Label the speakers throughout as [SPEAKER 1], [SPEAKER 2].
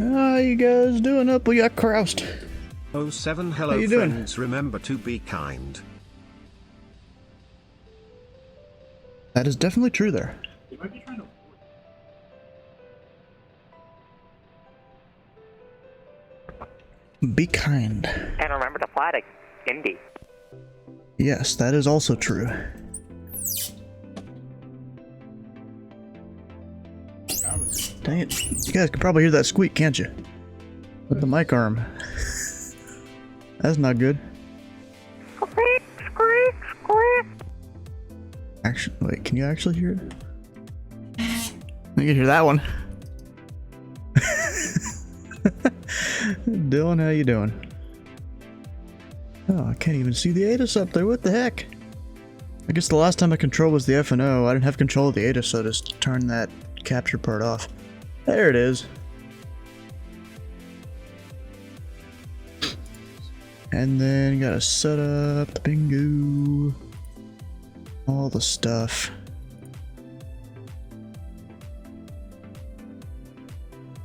[SPEAKER 1] How you guys doing up? We got Kraust.
[SPEAKER 2] 07 Hello
[SPEAKER 1] you
[SPEAKER 2] friends, remember to be kind.
[SPEAKER 1] That is definitely true there.
[SPEAKER 3] They might be trying to.
[SPEAKER 1] Be kind.
[SPEAKER 4] And remember to fly to Indy.
[SPEAKER 1] Yes, that is also true. Dang it. You guys can probably hear that squeak, can't you? With the mic arm. That's not good.
[SPEAKER 4] Squeak, squeak, squeak.
[SPEAKER 1] Actually, wait, can you actually hear it? You can hear that one. Dylan, how you doing? Oh, I can't even see the ATIS up there. What the heck? I guess the last time I controlled was the F&O. I didn't have control of the ATIS, so I just turned that capture part off. There it is. And then you gotta set up the bingo. All the stuff.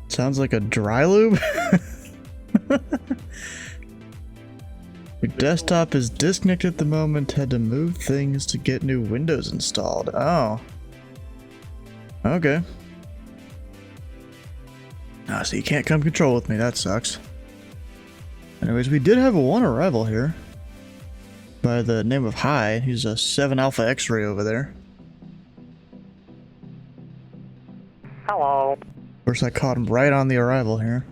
[SPEAKER 1] Sounds like a dry lube. Your desktop is disconnected at the moment. Had to move things to get new Windows installed. Oh. Okay. Ah, so you can't come control with me. That sucks. Anyways, we did have one arrival here. By the name of Hi. He's a 7 Alpha X-ray over there.
[SPEAKER 4] Hello.
[SPEAKER 1] Of course, I caught him right on the arrival here.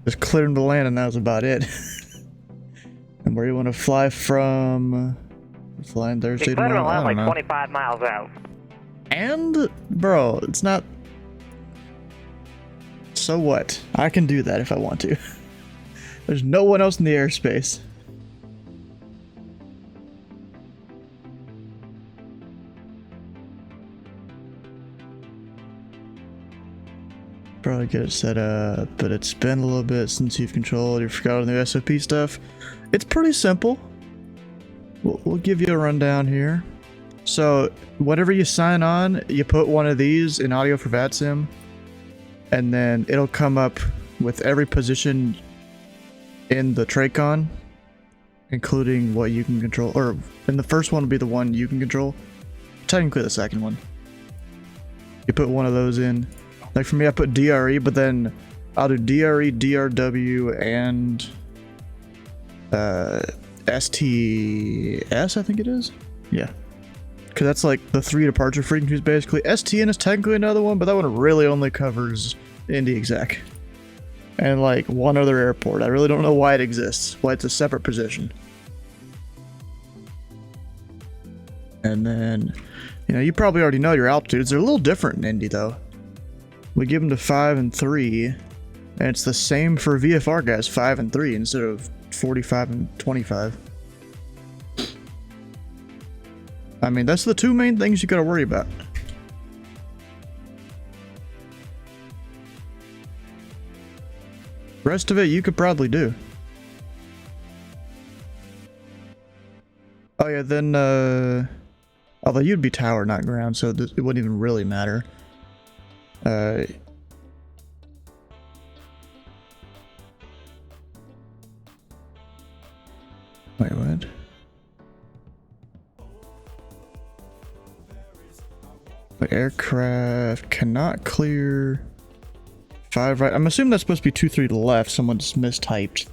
[SPEAKER 1] Just cleared him to land, and that was about it. And where you want to fly from? Flying Thursday
[SPEAKER 4] You cleared
[SPEAKER 1] tomorrow?
[SPEAKER 4] to
[SPEAKER 1] I
[SPEAKER 4] land
[SPEAKER 1] don't
[SPEAKER 4] like
[SPEAKER 1] know.
[SPEAKER 4] 25 miles out.
[SPEAKER 1] And, bro, it's not... So what? I can do that if I want to. There's no one else in the airspace. Probably get it set up, but it's been a little bit since you've controlled. You forgot all the new SOP stuff. It's pretty simple. We'll give you a rundown here. So, whenever you sign on, you put one of these in audio for VATSIM, and then it'll come up with every position in the Tracon, including what you can control. Or, and the first one will be the one you can control. Technically, the second one. You put one of those in. Like for me, I put DRE, but then I'll do DRE, DRW, and STS, I think it is. Yeah. Because that's like the 3 departure frequencies, basically. STN is technically another one, but that one really only covers Indy exec. And like one other airport. I really don't know why it exists, why it's a separate position. And then, you know, you probably already know your altitudes. They're a little different in Indy, though. We give them to 5 and 3, and it's the same for VFR guys, 5 and 3 instead of 45 and 25. I mean, that's the 2 main things you gotta worry about. Rest of it you could probably do. Oh yeah, then although you'd be tower, not ground, so it wouldn't even really matter. Wait, what? Wait, aircraft cannot clear 5 right. I'm assuming that's supposed to be 2-3 left. Someone just mistyped.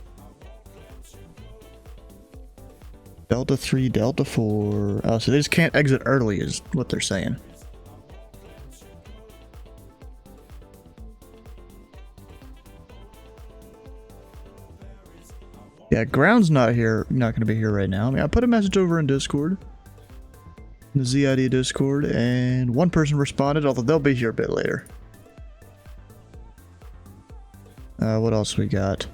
[SPEAKER 1] Delta 3, Delta 4. Oh, so they just can't exit early is what they're saying. Yeah, ground's not here. Not going to be here right now. I mean, I put a message over in Discord, in the ZID Discord, and one person responded, although they'll be here a bit later. What else we got?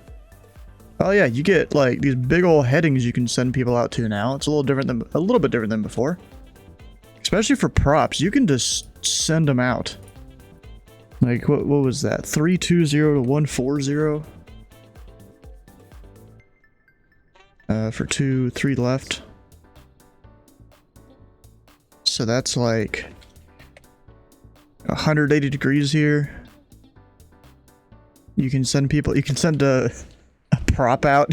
[SPEAKER 1] Oh yeah, you get like these big old headings you can send people out to now. It's a little bit different than before. Especially for props, you can just send them out. Like what was that? 320 to 140. For 2-3 left. So that's like 180 degrees here. You can send people, you can send a prop out.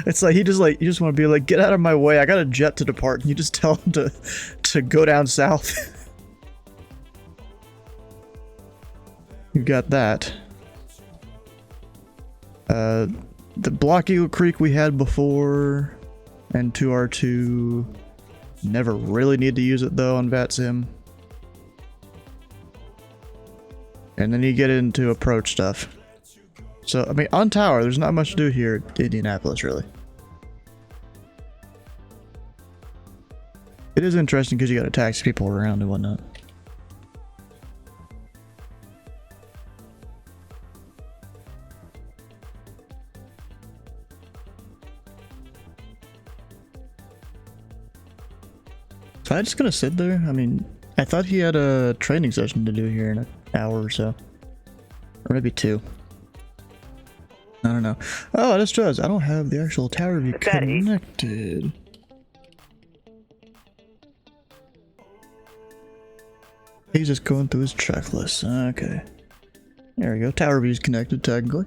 [SPEAKER 1] It's like you just want to be like, get out of my way, I got a jet to depart, and you just tell them to go down south. You got that. The Block Eagle Creek we had before, and 2R2. Never really need to use it though on VATSIM. And then you get into approach stuff. So, I mean, on tower, there's not much to do here at Indianapolis, really. It is interesting because you gotta taxi people around and whatnot. Am I just gonna sit there? I mean, I thought he had a training session to do here in an hour or so. Or maybe 2. I don't know. Oh, this does. I don't have the actual tower view connected. He's just going through his checklist. Okay. There we go. Tower view's connected technically.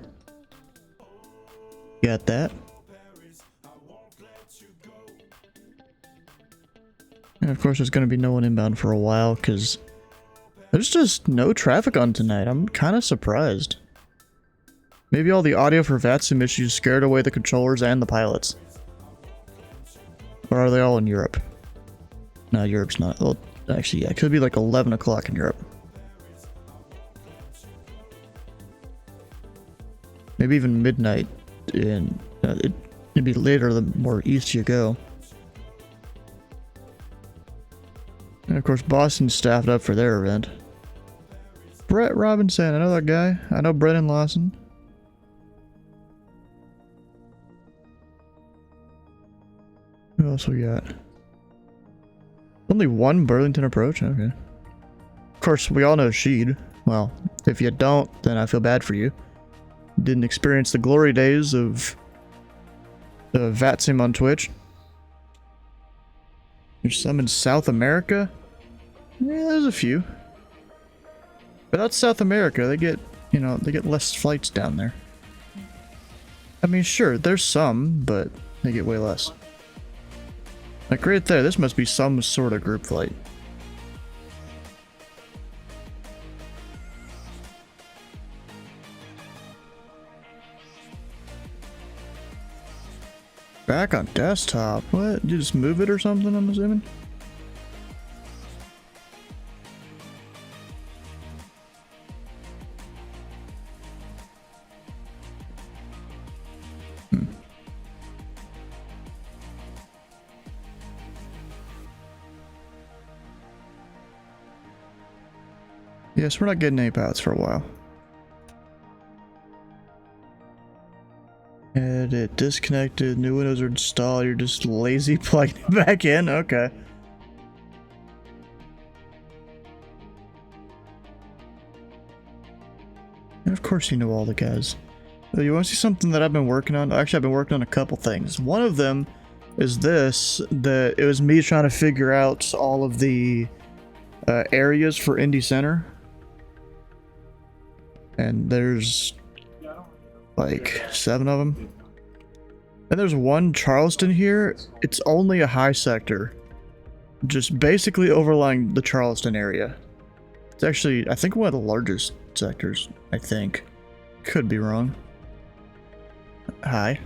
[SPEAKER 1] Got that. And of course there's going to be no one inbound for a while because there's just no traffic on tonight. I'm kind of surprised. Maybe all the audio for VATSIM issues scared away the controllers and the pilots. Or are they all in Europe? No, Europe's not. Well, actually, yeah, it could be like 11 o'clock in Europe. Maybe even midnight. And it'd be later the more east you go. And of course, Boston's staffed up for their event. Brett Robinson, I know that guy. I know Brennan Lawson. Who else we got? Only one Burlington Approach? Okay. Of course, we all know Sheed. Well, if you don't, then I feel bad for you. Didn't experience the glory days of VATSIM on Twitch. There's some in South America? Yeah, there's a few. But that's South America. They get, you know, they get less flights down there. I mean, sure, there's some, but they get way less. Like right there, this must be some sort of group flight. Back on desktop? What? Did you just move it or something, I'm assuming? Yes, we're not getting any paths for a while. Edit, disconnected, new windows are installed, you're just lazy plugging it back in? Okay. And of course you know all the guys. You want to see something that I've been working on? Actually, I've been working on a couple things. One of them is this, that it was me trying to figure out all of the areas for Indy Center. And there's like 7 of them. And there's one Charleston here. It's only a high sector. Just basically overlying the Charleston area. It's actually, I think, one of the largest sectors, I think. Could be wrong. High.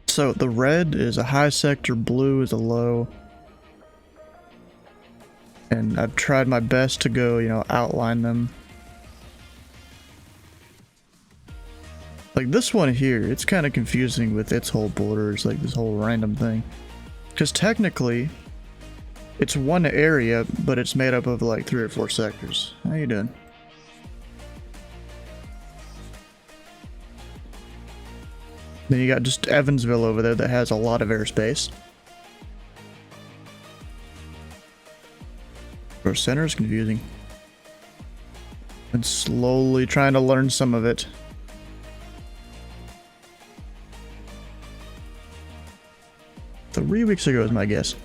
[SPEAKER 1] So the red is a high sector, blue is a low. And I've tried my best to go, you know, outline them. Like this one here, it's kind of confusing with its whole borders, like this whole random thing. Because technically, it's one area, but it's made up of like 3 or 4 sectors. How you doing? Then you got just Evansville over there that has a lot of airspace. Our center is confusing. And slowly trying to learn some of it. Three weeks ago is my guess.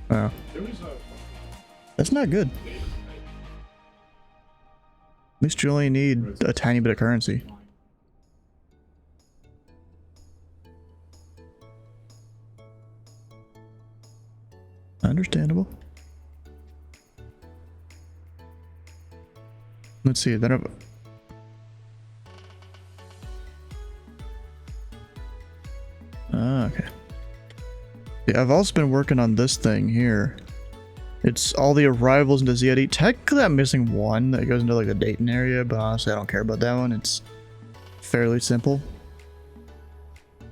[SPEAKER 1] Oh. That's not good. At least you only need a tiny bit of currency. Understandable. Let's see. Then okay. Yeah, I've also been working on this thing here. It's all the arrivals into ZID. Technically, I'm missing one that goes into like the Dayton area, but honestly, I don't care about that one. It's fairly simple.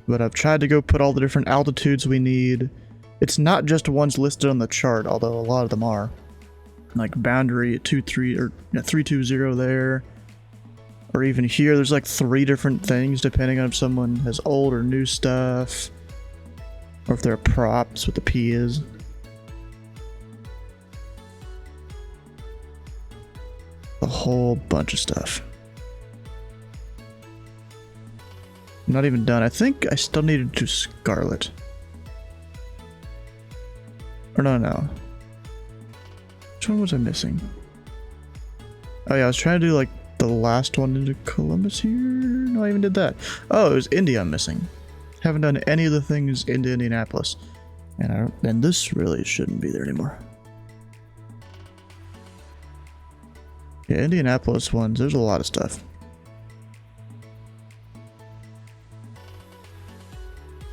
[SPEAKER 1] But I've tried to go put all the different altitudes we need. It's not just ones listed on the chart, although a lot of them are. Like boundary at 320 there. Or even here, there's like 3 different things depending on if someone has old or new stuff. Or if they're props, what the P is. A whole bunch of stuff. I'm not even done. I think I still needed to do Scarlet. Or no. Which one was I missing? Oh yeah, I was trying to do like the last one into Columbus here. No, I even did that. Oh, it was India I'm missing. Haven't done any of the things into Indianapolis. And this really shouldn't be there anymore. Yeah, Indianapolis ones, there's a lot of stuff.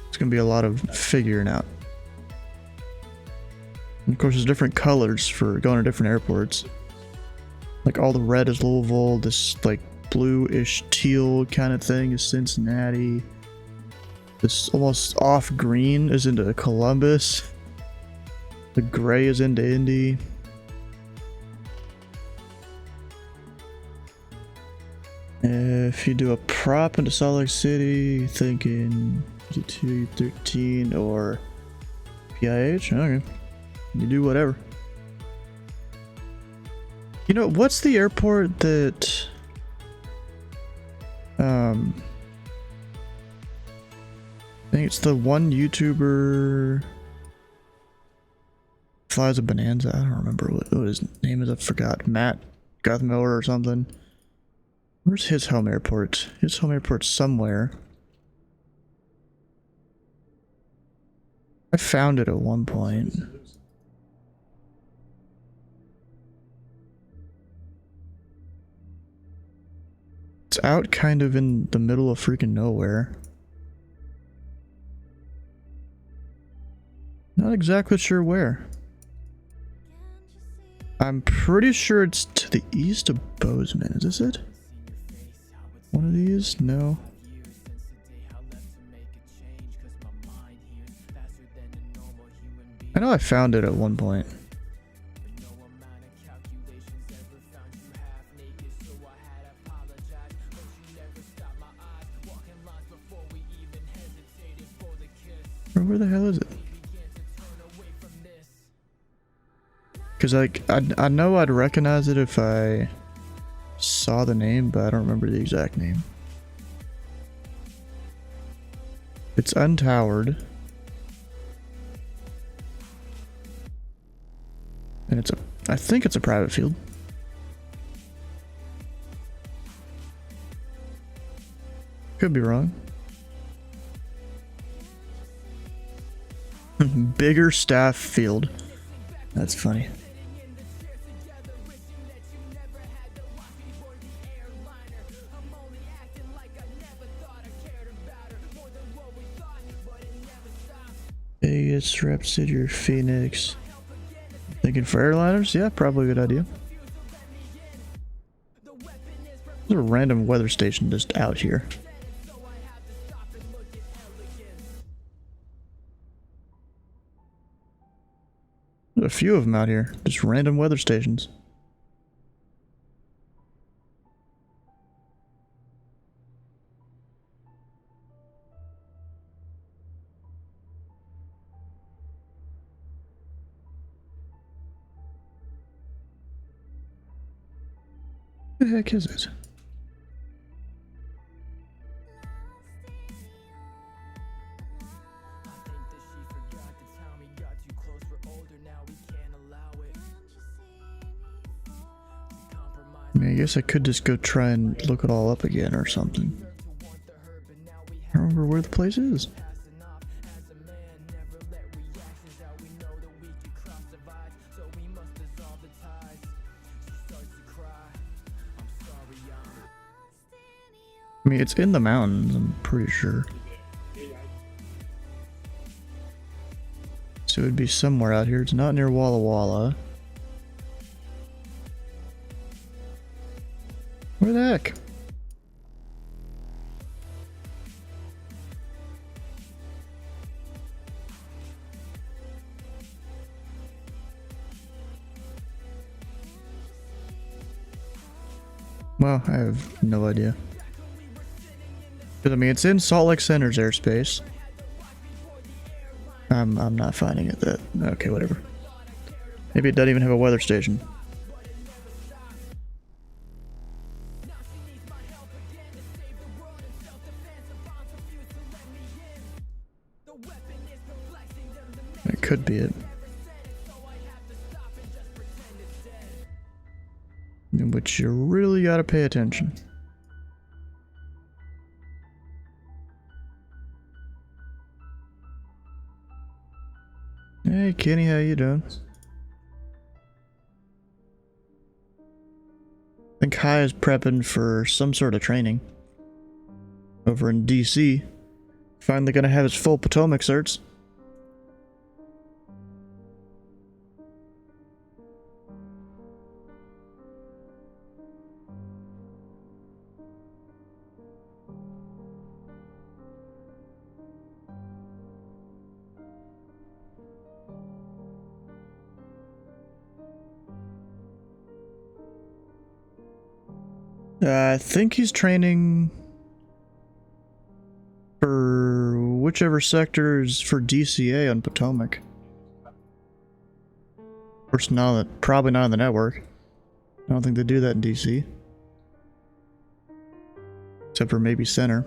[SPEAKER 1] It's gonna be a lot of figuring out. And of course, there's different colors for going to different airports. Like all the red is Louisville, this like bluish teal kind of thing is Cincinnati. This almost off green is into Columbus. The gray is into Indy. If you do a prop into Salt Lake City, thinking 52, 13, or PIH, okay. You do whatever. You know, what's the airport that... I think it's the one YouTuber... flies a Bonanza. I don't remember what his name is. I forgot. Matt Guthmiller or something. Where's his home airport? His home airport's somewhere. I found it at one point. It's out kind of in the middle of freaking nowhere. Not exactly sure where. I'm pretty sure it's to the east of Bozeman. Is this it? One of these? No. I know I found it at one point. Where the hell is it? Because like I know I'd recognize it if I saw the name, but I don't remember the exact name. It's untowered. And I think it's a private field. Could be wrong. Bigger staff field. That's funny. Vegas, Rep City, or Phoenix. Thinking for airliners? Yeah, probably a good idea. There's a random weather station just out here. There's a few of them out here. Just random weather stations. What the heck is it? I mean, I guess I could just go try and look it all up again or something. I don't remember where the place is. I mean, it's in the mountains, I'm pretty sure. So it would be somewhere out here. It's not near Walla Walla. Where the heck? Well, I have no idea. Because, I mean, it's in Salt Lake Center's airspace. I'm not finding it that. Okay, whatever. Maybe it doesn't even have a weather station. That could be it. In which you really gotta pay attention. Hey Kenny, how you doing? I think Kai is prepping for some sort of training over in DC. Finally gonna have his full Potomac certs. I think he's training for whichever sectors for DCA on Potomac. Of course, probably not on the network. I don't think they do that in DC. Except for maybe Center.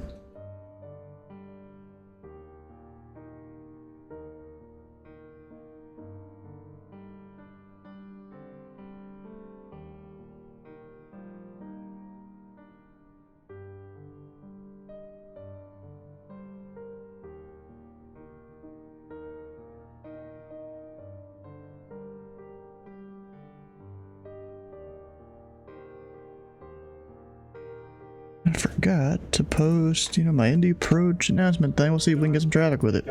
[SPEAKER 1] I forgot to post, my Indie Approach announcement thing. We'll see if we can get some traffic with it.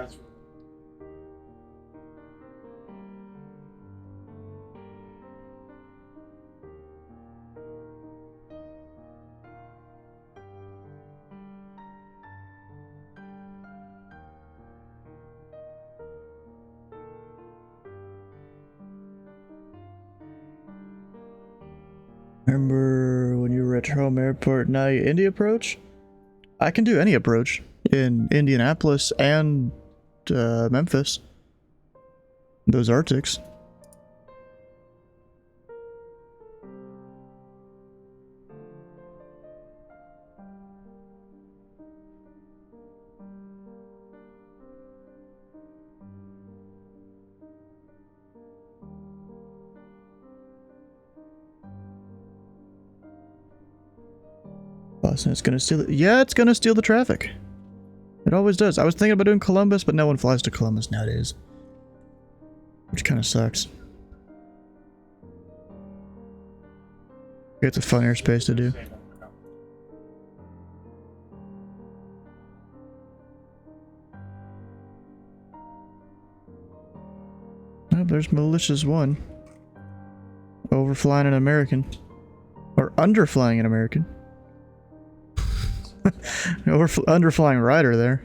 [SPEAKER 1] Remember when you were at home airport, now you Indie Approach? I can do any approach in Indianapolis and Memphis. Those Arctics. And it's gonna steal it. Yeah, it's gonna steal the traffic. It always does. I was thinking about doing Columbus, but no one flies to Columbus nowadays. Which kind of sucks. It's a fun airspace to do. Oh, there's malicious one. Overflying an American. Or underflying an American. Underflying Rider there.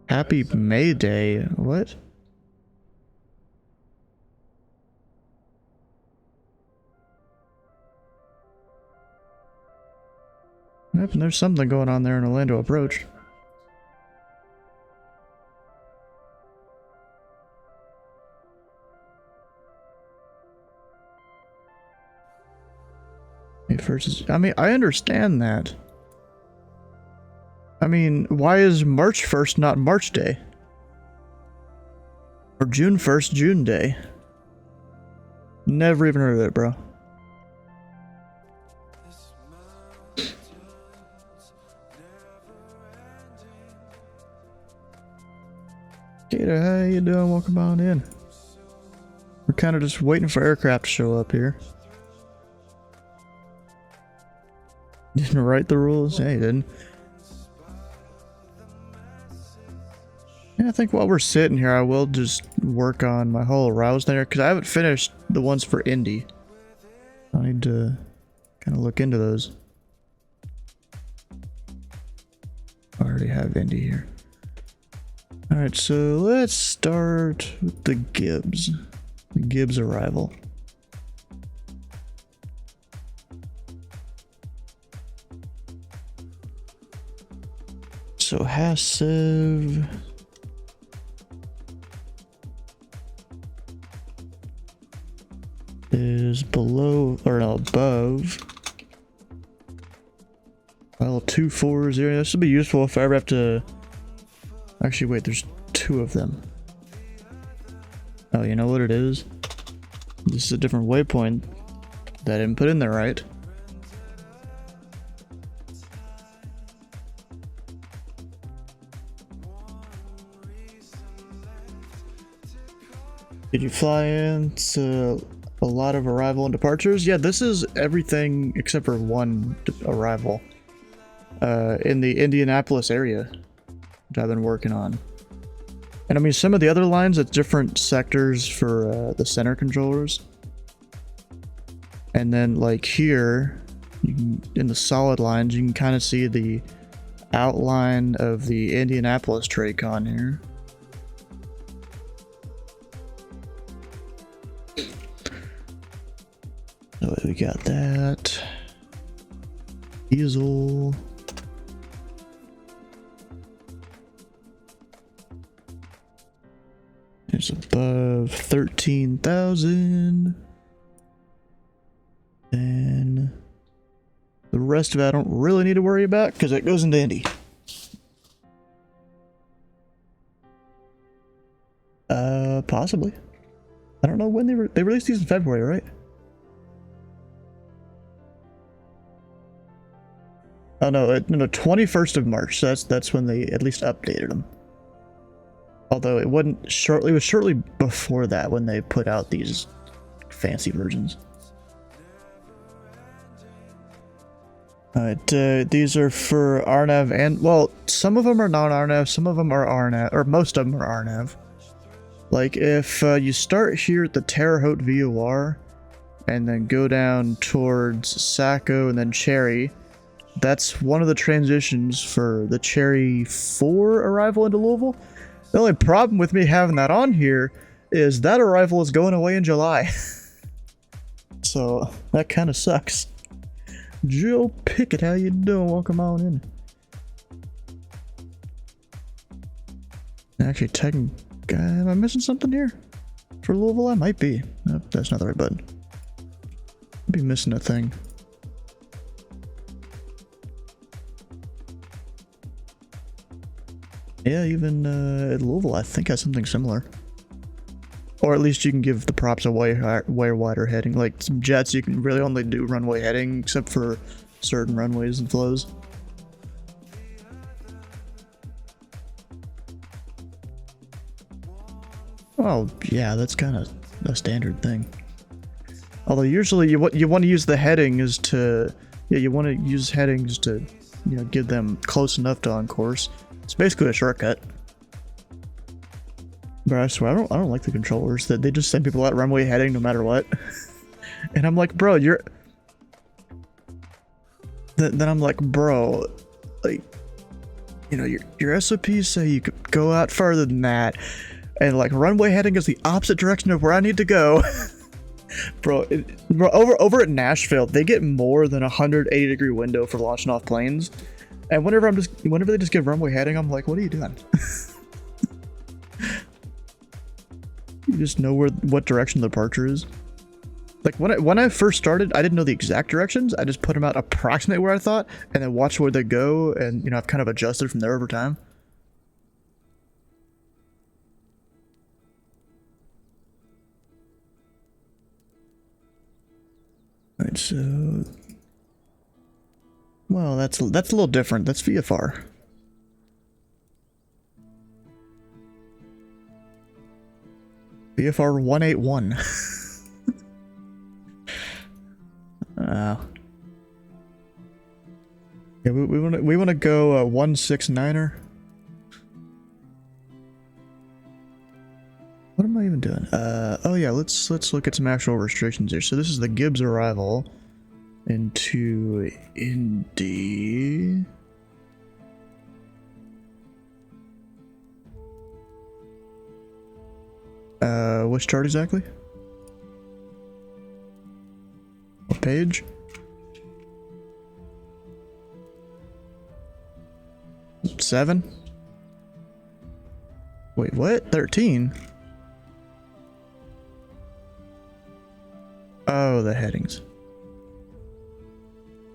[SPEAKER 1] Happy May Day. What? Yep, and there's something going on there in Orlando Approach. I mean, I understand that. I mean, why is March 1st not March Day? Or June 1st, June Day? Never even heard of it, bro. Gator, how you doing? Welcome on in. We're kind of just waiting for aircraft to show up here. Didn't write the rules? Yeah, you didn't. Yeah, I think while we're sitting here, I will just work on my whole arouse there, because I haven't finished the ones for Indy. I need to kind of look into those. I already have Indy here. Alright, so let's start with the Gibbs. The Gibbs arrival. So Hassev is below, or no, above. Well, 240. This will be useful if I ever have to. Actually, wait, there's two of them. Oh, you know what it is? This is a different waypoint that I didn't put in there, right? Did you fly into a lot of arrival and departures? Yeah, this is everything except for one arrival. In the Indianapolis area, which I've been working on. And I mean, some of the other lines, it's different sectors for the center controllers. And then like here, you can, in the solid lines, you can kind of see the outline of the Indianapolis TRACON here. So we got that. Diesel. It's above 13,000. And the rest of it I don't really need to worry about because it goes into Indy. Possibly. I don't know when they released these in February, right? Oh no, no, 21st of March. So that's when they at least updated them. Although it wasn't shortly, it was shortly before that when they put out these fancy versions. Alright, these are for RNAV and, well, some of them are non-RNAV, some of them are RNAV, or most of them are RNAV. Like, if you start here at the Terre Haute VOR, and then go down towards Saco and then Cherry, that's one of the transitions for the Cherry 4 arrival into Louisville. The only problem with me having that on here is that arrival is going away in July. So, that kind of sucks. Joe Pickett, how you doing? Welcome on in. Actually, am I missing something here? For Louisville, I might be. Nope, that's not the right button. I'd be missing a thing. Yeah, even at Louisville, I think has something similar. Or at least you can give the props a way wider heading. Like some jets, you can really only do runway heading, except for certain runways and flows. Oh, yeah, that's kind of a standard thing. Although usually you want to use the headings to, yeah, you want to use headings to, you know, give them close enough to on course. It's basically a shortcut. But I swear, I don't like the controllers that they just send people out runway heading no matter what. And I'm like, bro, you're. Then I'm like, bro, like, you know, your SOPs say you could go out further than that, and like runway heading is the opposite direction of where I need to go. Bro, over at Nashville, they get more than a 180-degree window for launching off planes. And whenever they just give runway heading, I'm like, what are you doing? You just know what direction the departure is. Like when I first started, I didn't know the exact directions. I just put them out approximately where I thought, and then watch where they go, and you know, I've kind of adjusted from there over time. Alright, so... Well, that's a little different. That's VFR. VFR 181. Yeah, we want to go 169er. What am I even doing? Oh yeah, let's look at some actual restrictions here. So this is the Gibbs arrival into Indy. Which chart exactly? What page? Seven? Wait, what? 13? Oh, the headings.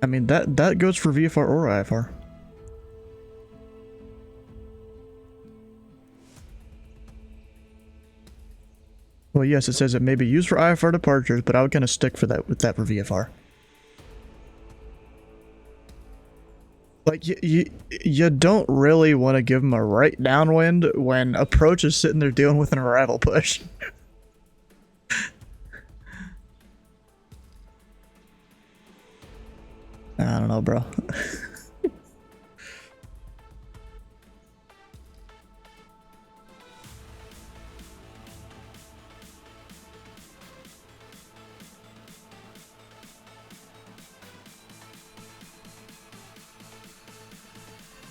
[SPEAKER 1] I mean, that goes for VFR or IFR. Well, yes, it says it may be used for IFR departures, but I would kind of stick for that with that for VFR. Like, you don't really want to give them a right downwind when approach is sitting there dealing with an arrival push. I don't know, bro.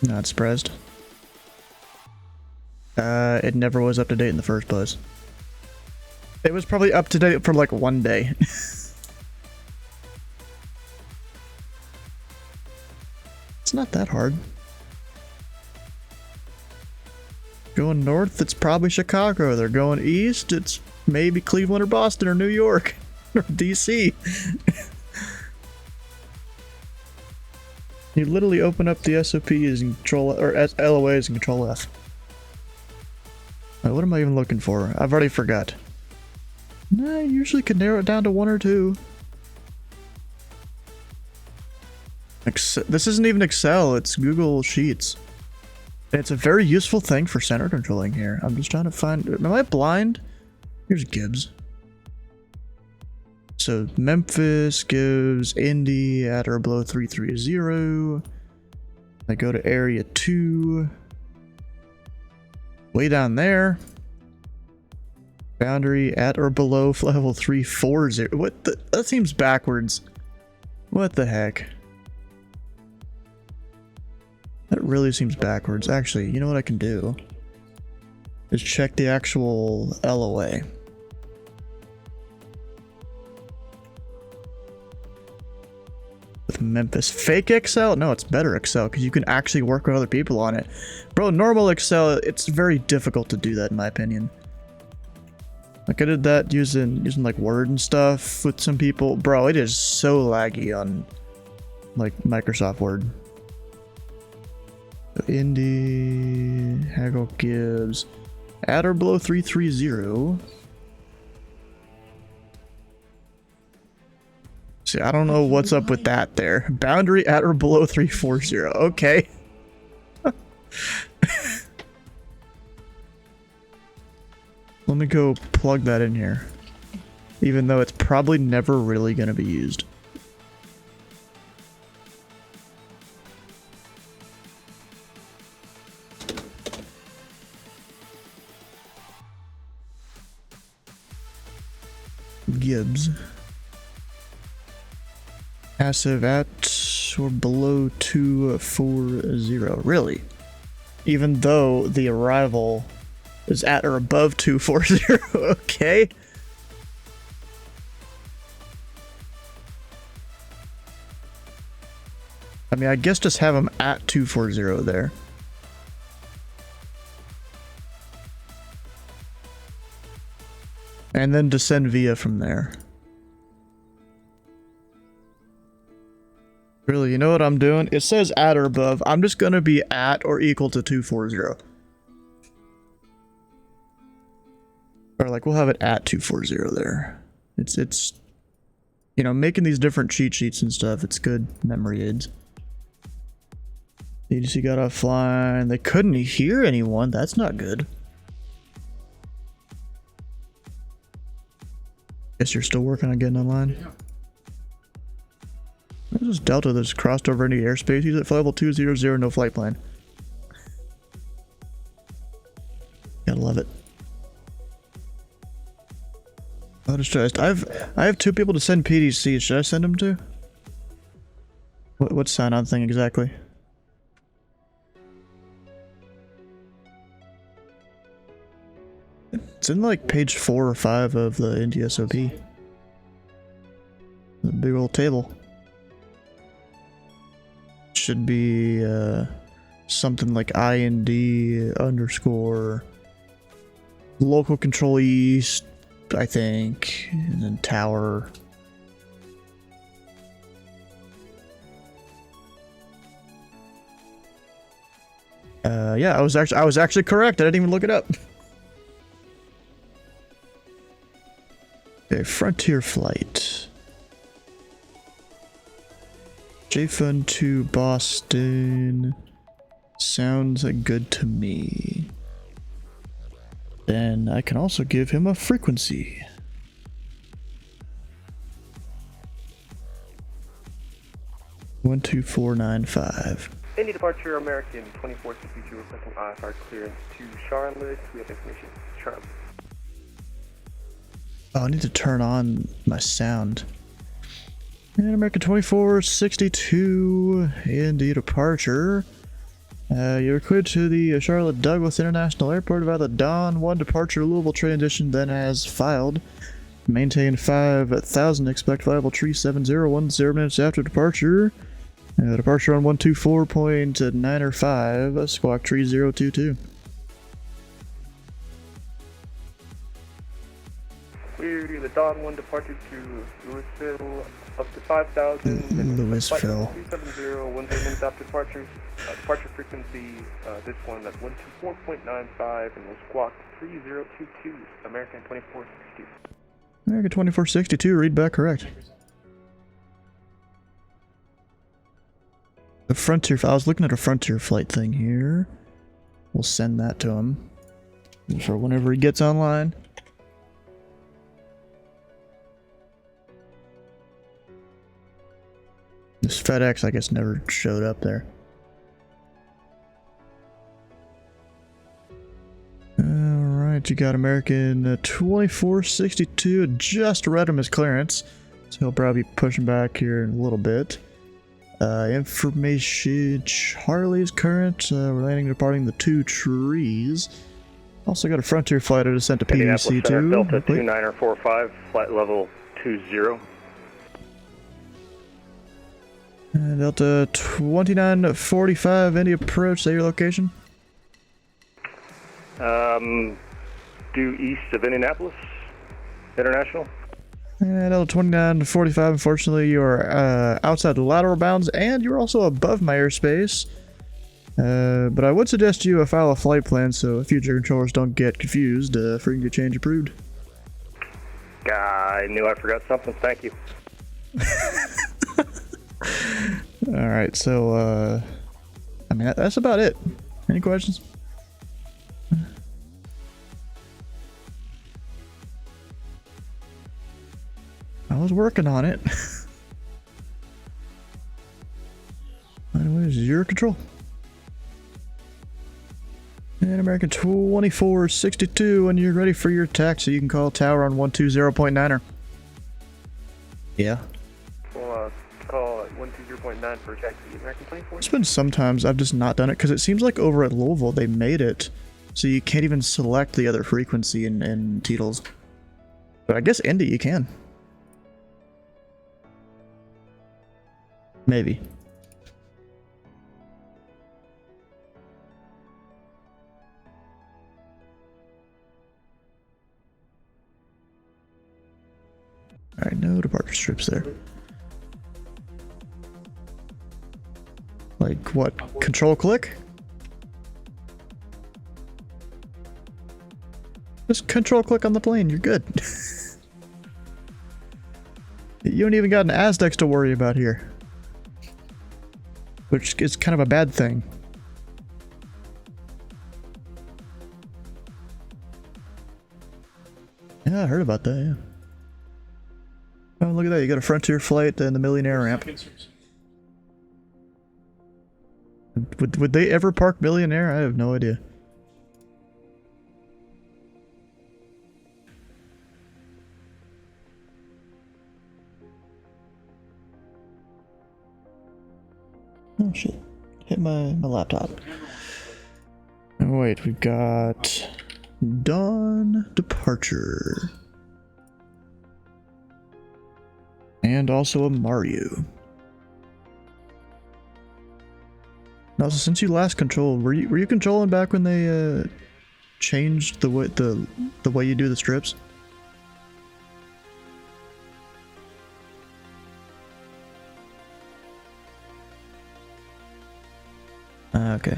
[SPEAKER 1] Not surprised. It never was up to date in the first place. It was probably up to date for like one day. It's not that hard. Going north, it's probably Chicago. They're going east, it's maybe Cleveland or Boston or New York or DC. You literally open up the SOPs and control, or LOAs and control F. What am I even looking for? I've already forgot. Nah, I usually could narrow it down to one or two. This isn't even Excel, it's Google Sheets. And it's a very useful thing for center controlling here. I'm just trying to find... Am I blind? Here's Gibbs. So Memphis gives Indy at or below 330. I go to area 2. Way down there. Boundary at or below level 340. What the? That seems backwards. What the heck? That really seems backwards. Actually, you know what I can do? Is check the actual LOA. With Memphis. Fake Excel? No, it's better Excel because you can actually work with other people on it. Bro, normal Excel, it's very difficult to do that in my opinion. Like I did that using like Word and stuff with some people. Bro, it is so laggy on like Microsoft Word. Indy, Haggle gives at or below 330. See, I don't know what's up with that there. Boundary at or below 340. Okay. Let me go plug that in here. Even though it's probably never really going to be used. Gibbs. Passive at or below 240. Really? Even though the arrival is at or above 240. Okay. I mean, I guess just have them at 240 there. And then descend via from there. Really, you know what I'm doing? It says at or above. I'm just gonna be at or equal to 240. Or like, we'll have it at 240 there. It's, you know, making these different cheat sheets and stuff, it's good memory aids. ADC got offline. They couldn't hear anyone. That's not good. Guess you're still working on getting online?
[SPEAKER 3] Yeah.
[SPEAKER 1] This is Delta that's crossed over into airspace. He's at flight level 200, no flight plan. Gotta love it. Oh, distressed. I have 2 people to send PDC. Should I send them to? What sign-on thing exactly? It's in like page 4 or 5 of the NDSOP. The big old table. Should be something like IND underscore local control east, I think, and then tower. Yeah, I was actually correct. I didn't even look it up. Okay, Frontier flight. JFun to Boston. Sounds good to me. Then I can also give him a frequency. One 2 4 9 5.
[SPEAKER 5] Any departure American 2462 requesting IFR clearance to Charlotte. We have information. Charlotte.
[SPEAKER 1] Oh, I need to turn on my sound. And American 2462, indeed departure. You're cleared to the Charlotte Douglas International Airport via the Dawn 1 departure Louisville transition, then as filed. Maintain 5,000, expect flight level 37010 minutes after departure. Departure on 124.9 or 5, squawk 3022.
[SPEAKER 5] Clear to the Dawn 1 departure to Louisville up to 5,000.
[SPEAKER 1] Louisville.
[SPEAKER 5] 37010 minutes after departure. Departure frequency, this one at 124.95 and we'll squawk 3022. American 2462.
[SPEAKER 1] American 2462, read back correct. The Frontier, I was looking at a Frontier flight thing here. We'll send that to him for whenever he gets online. This FedEx, I guess, never showed up there. Alright, you got American 2462. Just read him his clearance, so he'll probably be pushing back here in a little bit. Information, Charlie's current, we're landing and departing the 2 trees. Also got a Frontier fighter to send to PDC
[SPEAKER 6] Center,
[SPEAKER 1] 2.
[SPEAKER 6] Delta 2945, flight level 20.
[SPEAKER 1] Delta 2945, Indy approach, say your location.
[SPEAKER 6] Due east of Indianapolis International.
[SPEAKER 1] Delta 2945, unfortunately you are outside the lateral bounds and you're also above my airspace. But I would suggest you file a flight plan so future controllers don't get confused. Frequency change approved.
[SPEAKER 6] I knew I forgot something, thank you.
[SPEAKER 1] Alright, so, I mean, that's about it. Any questions? I was working on it. Anyways, your control. And American 2462, when you're ready for your taxi, you can call tower on 120.9er. Yeah.
[SPEAKER 5] We'll call 120.9 for taxi. American 24.
[SPEAKER 1] It's been sometimes I've just not done it because it seems like over at Louisville they made it so you can't even select the other frequency in Titles. But I guess Indy you can. Maybe. Alright, no departure strips there. Like what? Control click? Just control click on the plane, you're good. You don't even got an Aztecs to worry about here. Which is kind of a bad thing. Yeah, I heard about that, yeah. Oh, look at that, you got a Frontier flight and the Millionaire ramp. Would they ever park Millionaire? I have no idea. Oh shit. Hit my laptop. Oh wait, we got Dawn Departure. And also a Mario. Now, since you last controlled, were you controlling back when they changed the way you do the strips? Okay.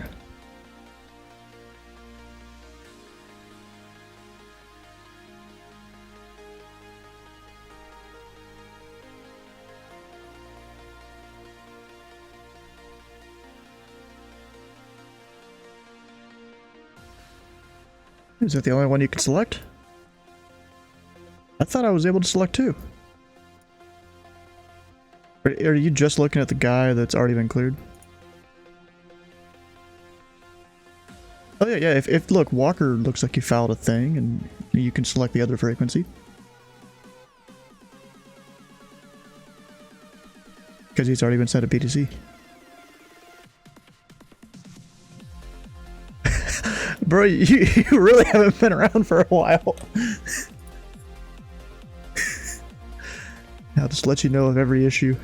[SPEAKER 1] Is that the only one you can select? I thought I was able to select two. Are you just looking at the guy that's already been cleared? Oh yeah, if look, Walker looks like you fouled a thing, and you can select the other frequency. Because he's already been set at BTC. Bro, you really haven't been around for a while. I'll just let you know of every issue.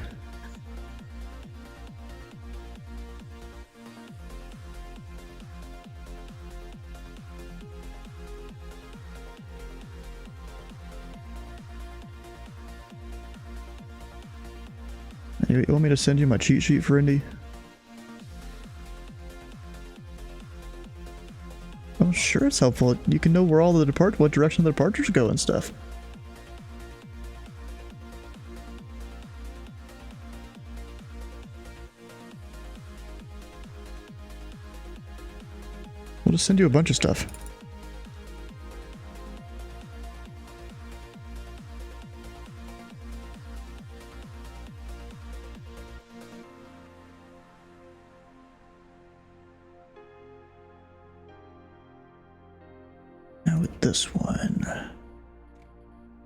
[SPEAKER 1] You want me to send you my cheat sheet for Indy? Oh, sure, it's helpful. You can know where all the what direction the departures go and stuff. We'll just send you a bunch of stuff. This one.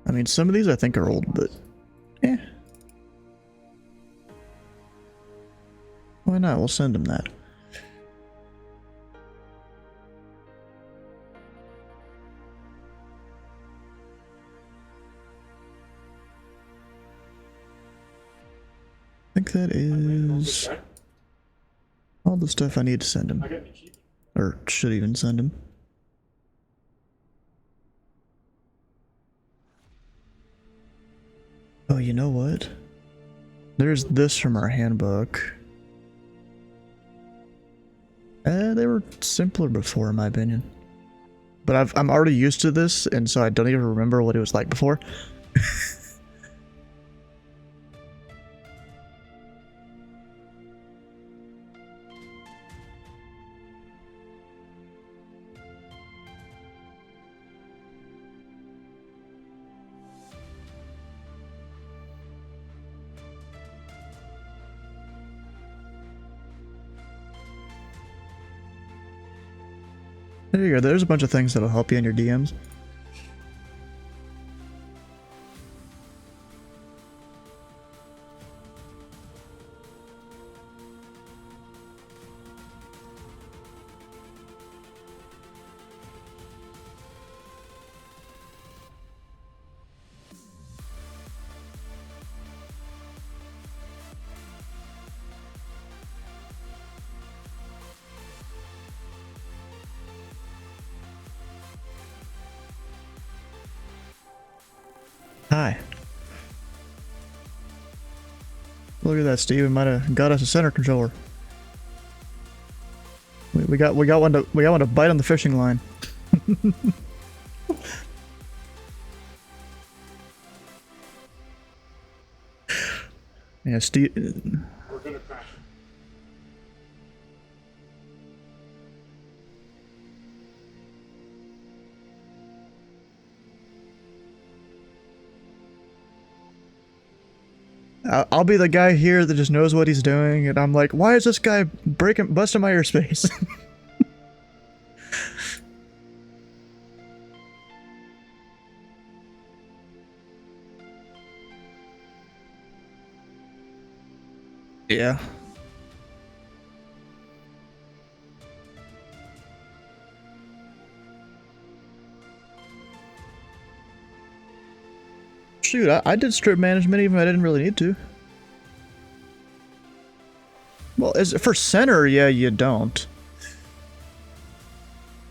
[SPEAKER 1] I mean, some of these I think are old, but eh. Why not? We'll send him that. I think that is all the stuff I need to send him. Or should even send him. Oh, you know what? There's this from our handbook. They were simpler before, in my opinion. But I'm already used to this, and so I don't even remember what it was like before. There you go, there's a bunch of things that'll help you in your DMs. Hi. Look at that, Steve. We might have got us a center controller. We got one to bite on the fishing line. Yeah, Steve.
[SPEAKER 3] We're gonna crash.
[SPEAKER 1] I'll be the guy here that just knows what he's doing, and I'm like, why is this guy busting my airspace? Yeah. Shoot, I did strip management even if I didn't really need to. Well, for center, yeah, you don't.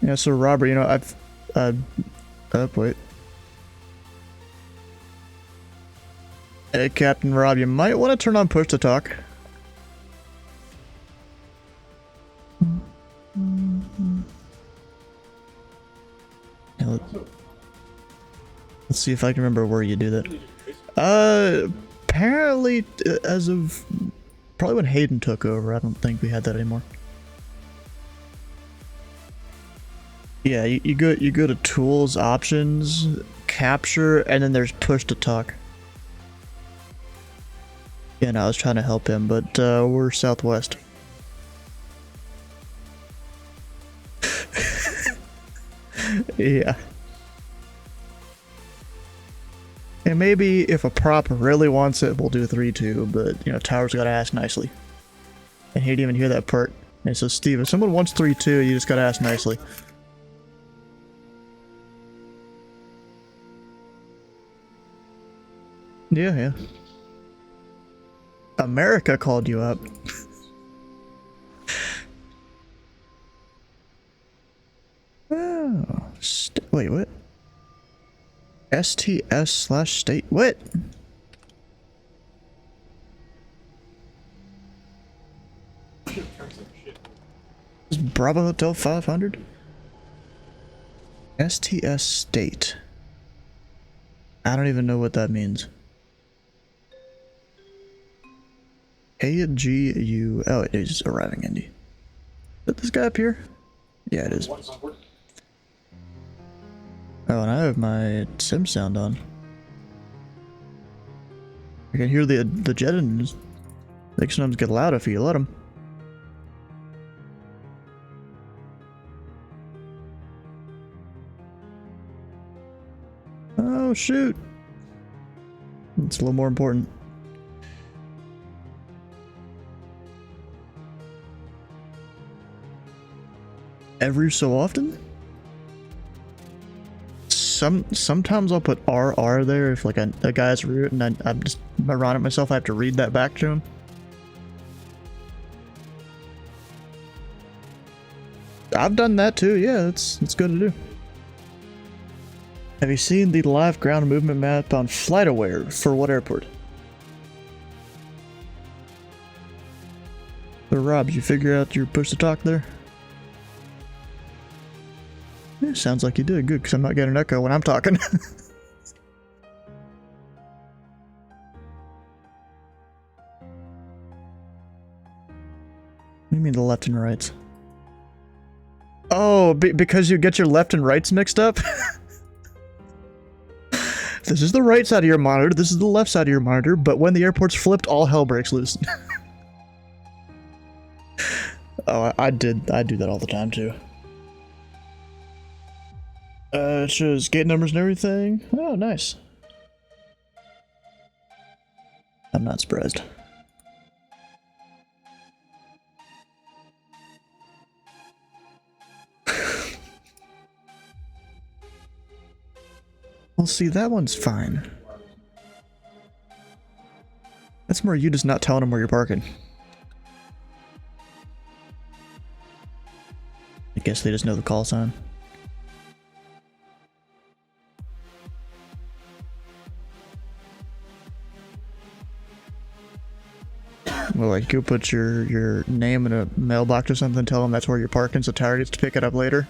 [SPEAKER 1] Yeah, so Robert, you know, wait. Hey, Captain Rob, you might want to turn on push to talk. Yeah, let's see if I can remember where you do that. Apparently, as of probably when Hayden took over, I don't think we had that anymore. Yeah, you go to tools, options, capture, and then there's push to talk. Yeah, no, I was trying to help him, but we're southwest. Yeah. And maybe if a prop really wants it, we'll do 3-2, but, you know, Tower's gotta ask nicely. And he didn't even hear that part. And so, Steve, if someone wants 3-2, you just gotta ask nicely. Yeah, yeah. America called you up. Oh, wait, what? STS/state. What? Is Bravo Hotel 500? STS state. I don't even know what that means. AGU. Oh, it is arriving, Indy. Is that this guy up here? Yeah, it is. Oh, and I have my sim sound on. I can hear the jet engines. They can sometimes get loud if you let them. Oh shoot! It's a little more important. Every so often? Sometimes I'll put RR there if like a guy's root and I'm just around it myself. I have to read that back to him. I've done that too. Yeah, it's good to do. Have you seen the live ground movement map on FlightAware for what airport? So Rob, did you figure out your push to talk there? Yeah, sounds like you did. Good, because I'm not getting an echo when I'm talking. What do you mean the left and rights? Oh, because you get your left and rights mixed up? This is the right side of your monitor, this is the left side of your monitor, but when the airport's flipped, all hell breaks loose. Oh, I do that all the time too. It shows gate numbers and everything. Oh, nice. I'm not surprised. Well, see, that one's fine. That's more you just not telling them where you're parking. I guess they just know the call sign. Well, like go put your name in a mailbox or something, tell them that's where you're parking so Tyler gets to pick it up later.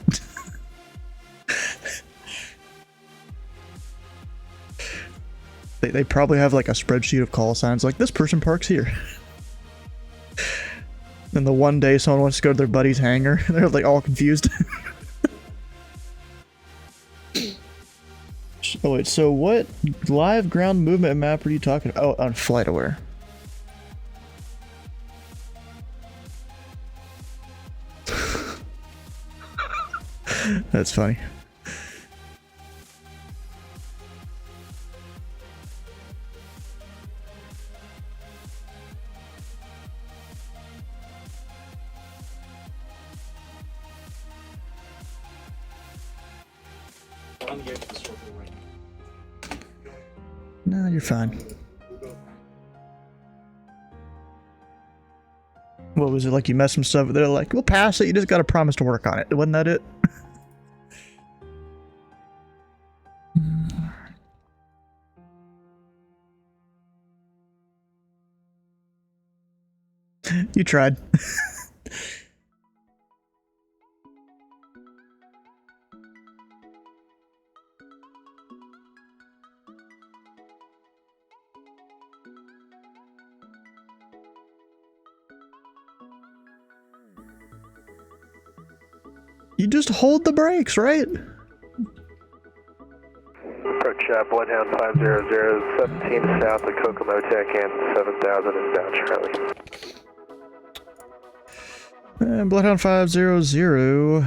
[SPEAKER 1] They probably have like a spreadsheet of call signs like this person parks here. Then the one day someone wants to go to their buddy's hangar, they're like all confused. Oh wait, so what live ground movement map are you talking about? Oh, on FlightAware. That's funny. No, you're fine. What was it like? You messed some stuff. They're like, we'll pass it. You just got to promise to work on it. Wasn't that it? You tried. You just hold the brakes, right?
[SPEAKER 6] Approach Bloodhound 500, 17 south of Kokomo Tech and 7000 inbound Charlie.
[SPEAKER 1] And Bloodhound 500,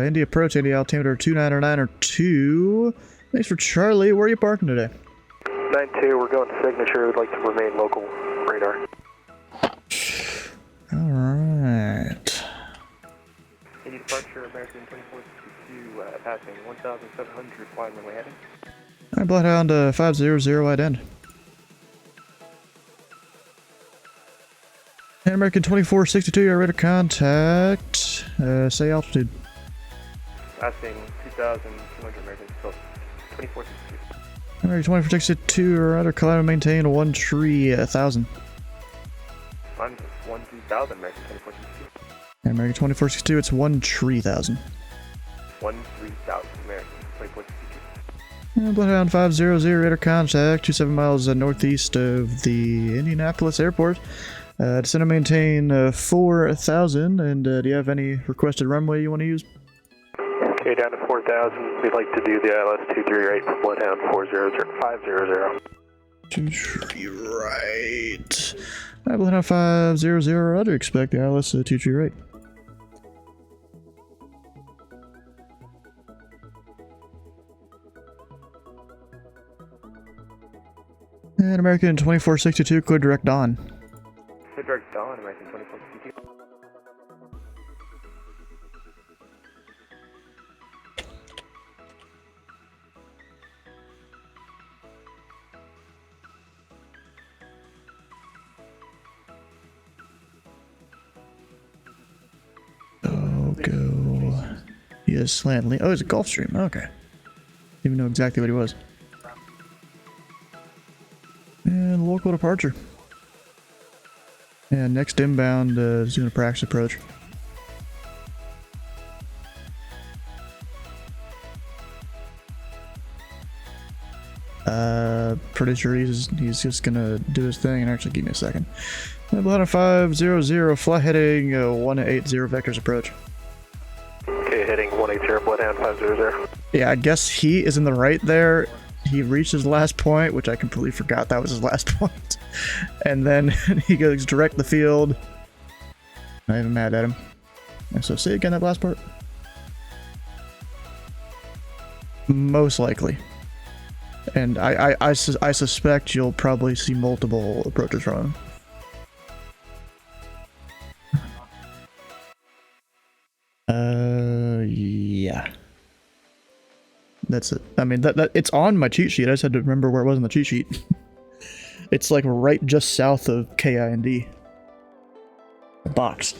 [SPEAKER 1] India Approach, India altimeter 2992. Thanks for Charlie. Where are you parking today?
[SPEAKER 6] 92, we're going signature. We'd like to remain local radar.
[SPEAKER 1] Alright.
[SPEAKER 5] Any departure, American 2462, passing 1,700, flying runway heading.
[SPEAKER 1] Alright, Bloodhound 500, wide end. And American 2462, you're ready to contact. Say altitude.
[SPEAKER 5] Passing 2,200, American 2462.
[SPEAKER 1] American 2462, rudder climb and maintain 1 tree, 1,000.
[SPEAKER 5] I'm 1,000, American 2462.
[SPEAKER 1] And American 2462, it's 1 tree, 1,000.
[SPEAKER 5] 1,000, American 2462.
[SPEAKER 1] And Bloodhound 500, radar contact, 27 miles northeast of the Indianapolis Airport. Descend and maintain 4,000, and do you have any requested runway you want to use?
[SPEAKER 6] Okay, down to 4,000. We'd like to do the ILS 238 for Bloodhound 500.
[SPEAKER 1] 23 right. Alright, Bloodhound 500, I'd expect the ILS 23 right. And American 2462, clear direct dawn.
[SPEAKER 5] Good direct dawn, American 2462.
[SPEAKER 1] Oh, go. He is slant lean. Oh, it's a Gulfstream. Okay. Didn't even know exactly what he was. And local departure. And next inbound is doing a practice approach. Pretty sure he's just gonna do his thing, and actually give me a second. Bloodhound 500, fly heading 180 vectors approach.
[SPEAKER 6] Okay, heading 180, Bloodhound 500.
[SPEAKER 1] Yeah, I guess he is in the right there. He reached his last point, which I completely forgot that was his last point. And then he goes direct the field. Not even mad at him. And so say again that last part. Most likely. And I suspect you'll probably see multiple approaches from him. Yeah. That's it. I mean, that it's on my cheat sheet. I just had to remember where it was on the cheat sheet. It's like right just south of KIND. A box.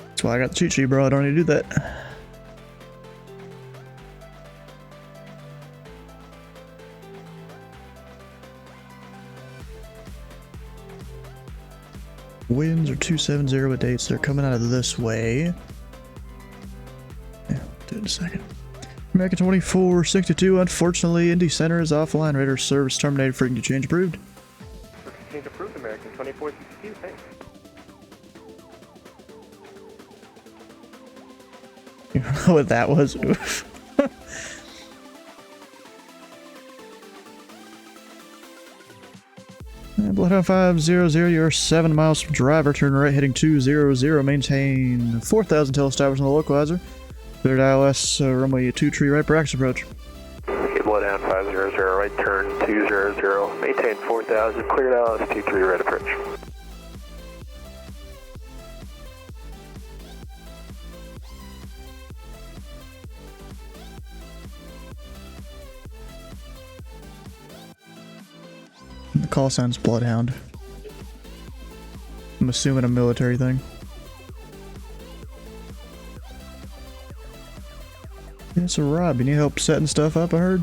[SPEAKER 1] That's why I got the cheat sheet, bro. I don't need to do that. Winds are 270 at dates. They're coming out of this way. Yeah, do it in a second. American 2462, unfortunately, Indy Center is offline. Radar service terminated. Frequency change approved.
[SPEAKER 5] Frequency change approved, American 2462, thanks.
[SPEAKER 1] You know what that was? Oof. Bloodhound 500, you're 7 miles from driver, turn right heading 200, maintain 4,000 telestowers on the localizer. Cleared ILS, runway 2 tree right, practice approach.
[SPEAKER 6] Okay, Bloodhound 500, right turn 200, maintain 4,000, cleared ILS 23 right approach.
[SPEAKER 1] The call sign's Bloodhound. I'm assuming a military thing. Yeah, so Rob, you need help setting stuff up, I heard?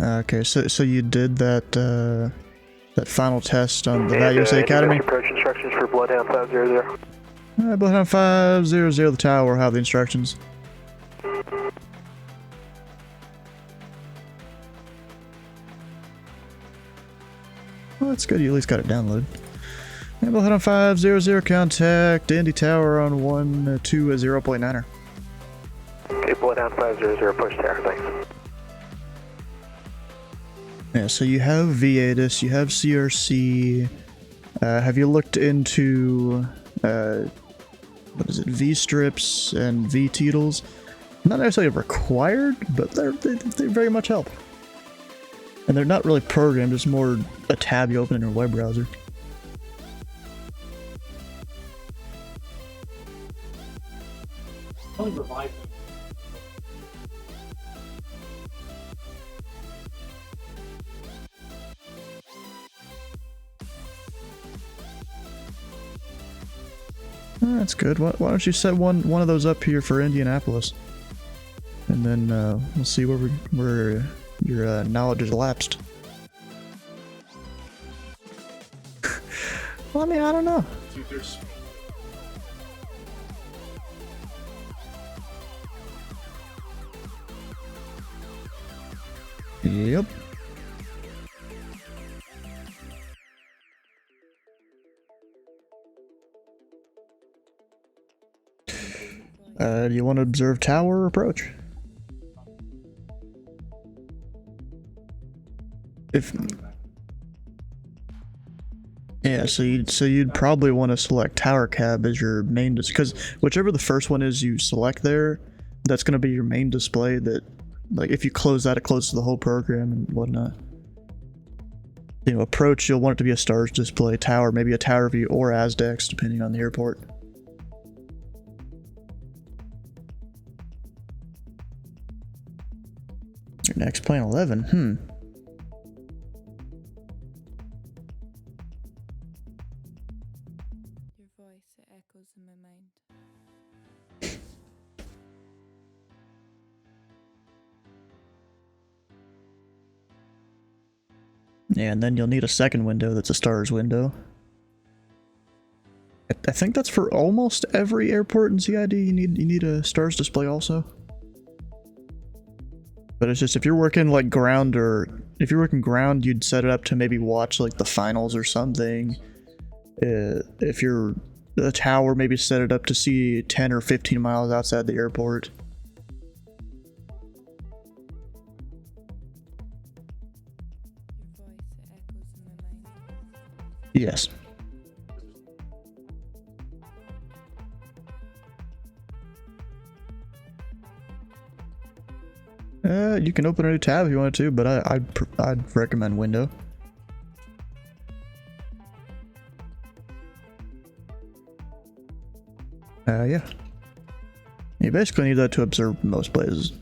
[SPEAKER 1] Okay, so you did that final test on the Value USA Academy?
[SPEAKER 6] Approach instructions for Bloodhound 500.
[SPEAKER 1] Bloodhound 500, the tower, have the instructions. Well, that's good, you at least got it downloaded. Bloodhound 500, contact Indy Tower on 120.9er.
[SPEAKER 6] Okay, Bloodhound 500, push tower, thanks.
[SPEAKER 1] Yeah, so you have VADIS, you have CRC. Have you looked into what is it, V-strips and V-titles? Not necessarily required, but they very much help. And they're not really programmed, it's more a tab you open in your web browser. Oh, that's good. Why don't you set one of those up here for Indianapolis, and then we'll see where your knowledge has lapsed. Well, I mean, I don't know. Yep. Do you want to observe tower approach? Yeah, so you'd probably want to select tower cab as your main because whichever the first one is you select there, that's going to be your main display. That, like, if you close that, it closes the whole program and whatnot. You know, approach, you'll want it to be a stars display. Tower, maybe a tower view or ASDEX, depending on the airport. Your next plane 11,
[SPEAKER 3] Your voice, it echoes in my mind.
[SPEAKER 1] Yeah, and then you'll need a second window that's a stars window. I think that's for almost every airport in CID. You need a stars display also. But it's just if you're working like ground, or if you're working ground, you'd set it up to maybe watch like the finals or something. If you're the tower, maybe set it up to see 10 or 15 miles outside the airport.
[SPEAKER 3] Your voice, it echoes in my mind.
[SPEAKER 1] Yes. You can open a new tab if you wanted to, but I'd recommend window. Yeah. You basically need that to observe most places.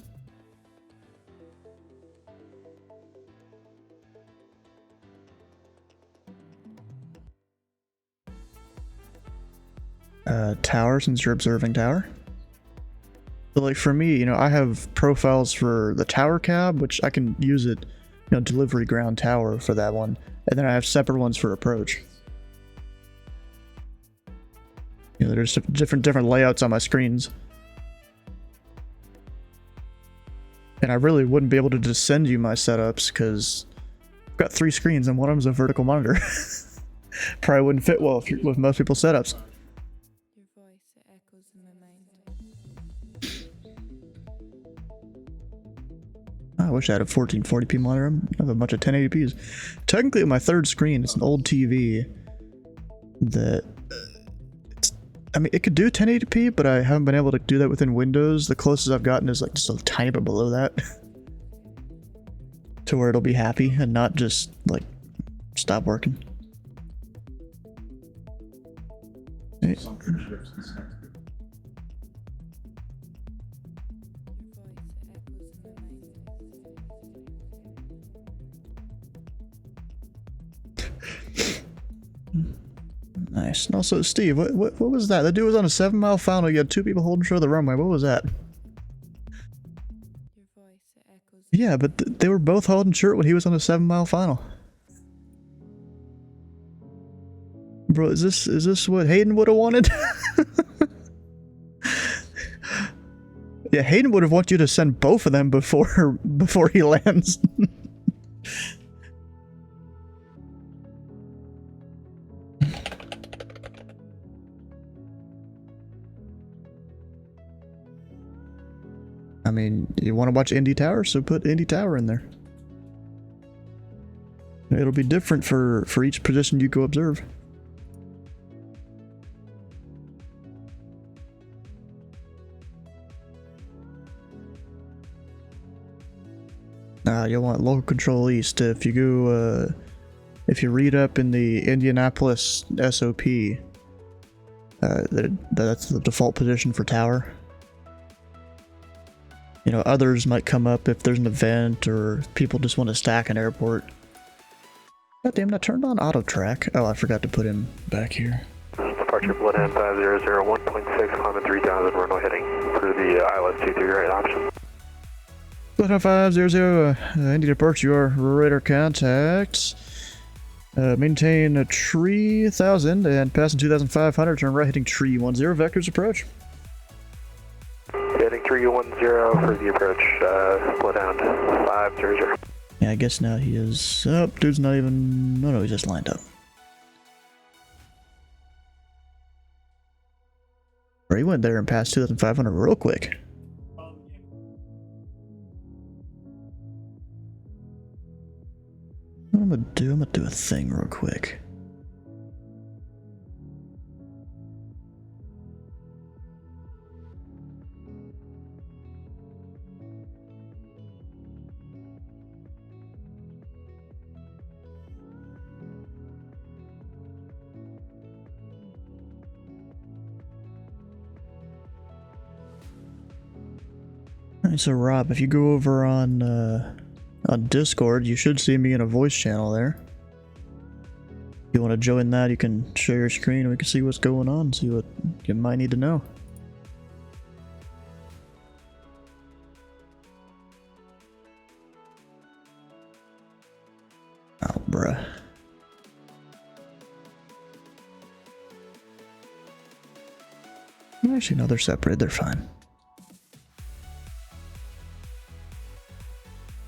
[SPEAKER 1] tower, since you're observing tower. So like for me, you know, I have profiles for the tower cab, which I can use it, you know, delivery ground tower for that one, and then I have separate ones for approach. You know, there's different layouts on my screens. And I really wouldn't be able to just send you my setups because I've got 3 screens and one of them's a vertical monitor. Probably wouldn't fit well with most people's setups.
[SPEAKER 3] Your voice, it echoes in my mind.
[SPEAKER 1] I wish I had a 1440p monitor. I have a bunch of 1080p's. Technically, my third screen is an old TV that I mean, it could do 1080p, but I haven't been able to do that within Windows. The closest I've gotten is like just a tiny bit below that. To where it'll be happy and not just like stop working. Hey.
[SPEAKER 3] Your voice, it echoes in my mind.
[SPEAKER 1] Nice. And also, Steve, what was that? That dude was on a 7-mile final. You had 2 people holding short of the runway. What was that?
[SPEAKER 3] Your voice, it echoes.
[SPEAKER 1] Yeah, but they were both holding short when he was on a 7-mile final. Bro, is this what Hayden would have wanted? Yeah, Hayden would have wanted you to send both of them before he lands. I mean, you want to watch Indy Tower, so put Indy Tower in there. It'll be different for each position you go observe. You'll want local control east. If you go, if you read up in the Indianapolis SOP, that's the default position for tower. You know, others might come up if there's an event or people just want to stack an airport. God damn, I turned on auto track. Oh, I forgot to put him back here.
[SPEAKER 6] Departure Bloodhound 500, 1.6, climbing 3000, runway heading through the ILS 23 right option.
[SPEAKER 1] Bloodhound 500, Indy Approach, your radar contact. Maintain a tree 1000 and passing 2500, turn right hitting tree 10, vectors approach.
[SPEAKER 6] Heading 310 for the approach, Bloodhound 500.
[SPEAKER 1] Yeah, I guess now he is up. Dude's not even. No, he's just lined up. Or he went there and passed 2500 real quick. What I'm gonna do a thing real quick. Alright, so Rob, if you go over on Discord, you should see me in a voice channel there. If you want to join that, you can share your screen and we can see what's going on, see what you might need to know. Oh, bruh. Actually, no, they're separated, they're fine.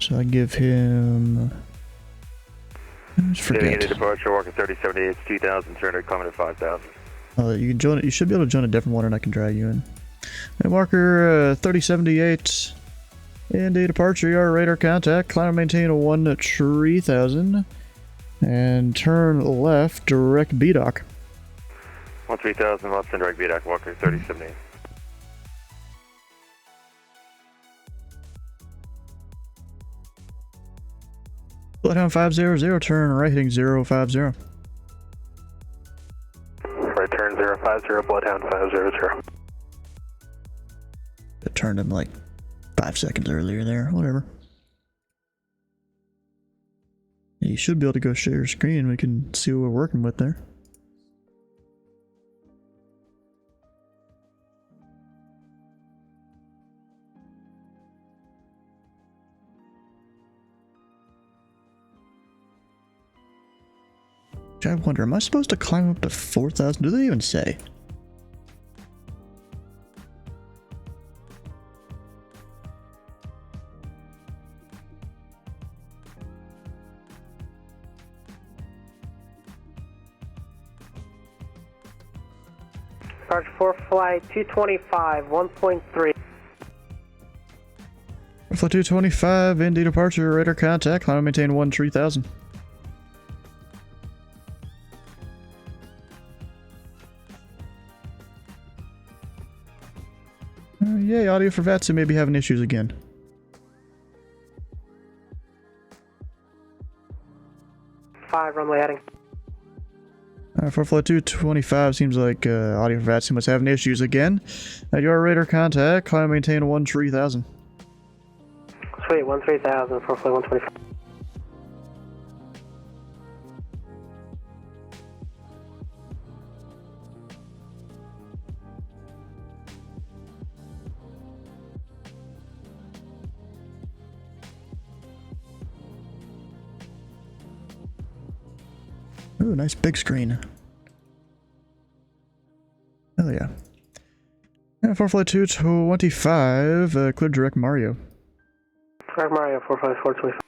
[SPEAKER 1] So I give him. I just forget.
[SPEAKER 6] Departure, walking 3078, 2000, surrender, coming at 5000.
[SPEAKER 1] You can join it. You should be able to join a different one, and I can drag you in. And Walker 3078, and a departure. Your radar contact. Climb and maintain a 13000, and turn left, direct BDOC.
[SPEAKER 6] 13000, left and direct VDAC, Walker 3078.
[SPEAKER 1] Bloodhound 500, turn right heading 050.
[SPEAKER 6] Right turn 050, Bloodhound 500.
[SPEAKER 1] It turned him like 5 seconds earlier there, whatever. Yeah, you should be able to go share your screen. We can see what we're working with there. I wonder, am I supposed to climb up to 4,000? Do they even say?
[SPEAKER 4] Departure for flight 225, 1.3.
[SPEAKER 1] Flight 225, Indy departure, radar contact, climb and maintain 13,000. Yay, audio for VATSA may be having issues again.
[SPEAKER 4] Five runway heading.
[SPEAKER 1] For flight 225, seems like audio for VATSA must having issues again. At your radar contact, climb and maintain 13,000.
[SPEAKER 4] Sweet, 13,000 for flight 125.
[SPEAKER 1] Ooh, nice big screen. Hell yeah. And for flight 225, clear direct Mario.
[SPEAKER 4] Direct Mario, 45425.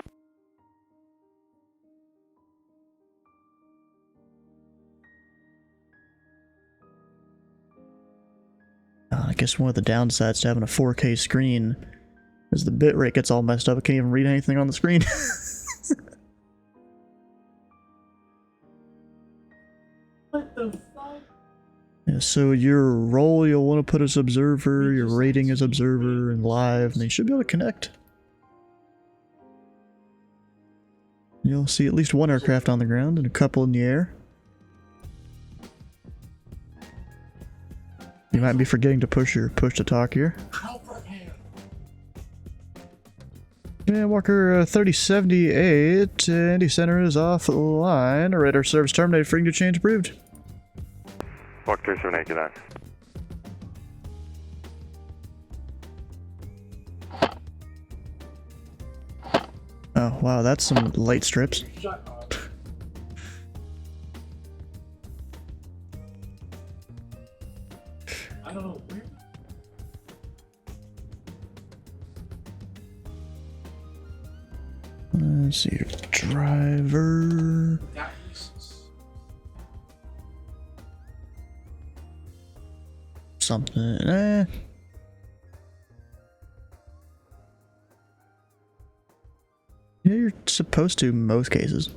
[SPEAKER 1] I guess one of the downsides to having a 4K screen is the bitrate gets all messed up. I can't even read anything on the screen. Yeah, so your role you'll want to put as observer, your rating as observer, and live, and they should be able to connect. You'll see at least one aircraft on the ground and a couple in the air. You might be forgetting to push your push to talk here. Yeah, Walker 3078, Indy Center is offline. Radar service terminated. Frequency change approved.
[SPEAKER 6] Walker 3789, good night.
[SPEAKER 1] Oh, wow, that's some light strips. Let's see, driver. Something. Yeah, you're supposed to in most cases.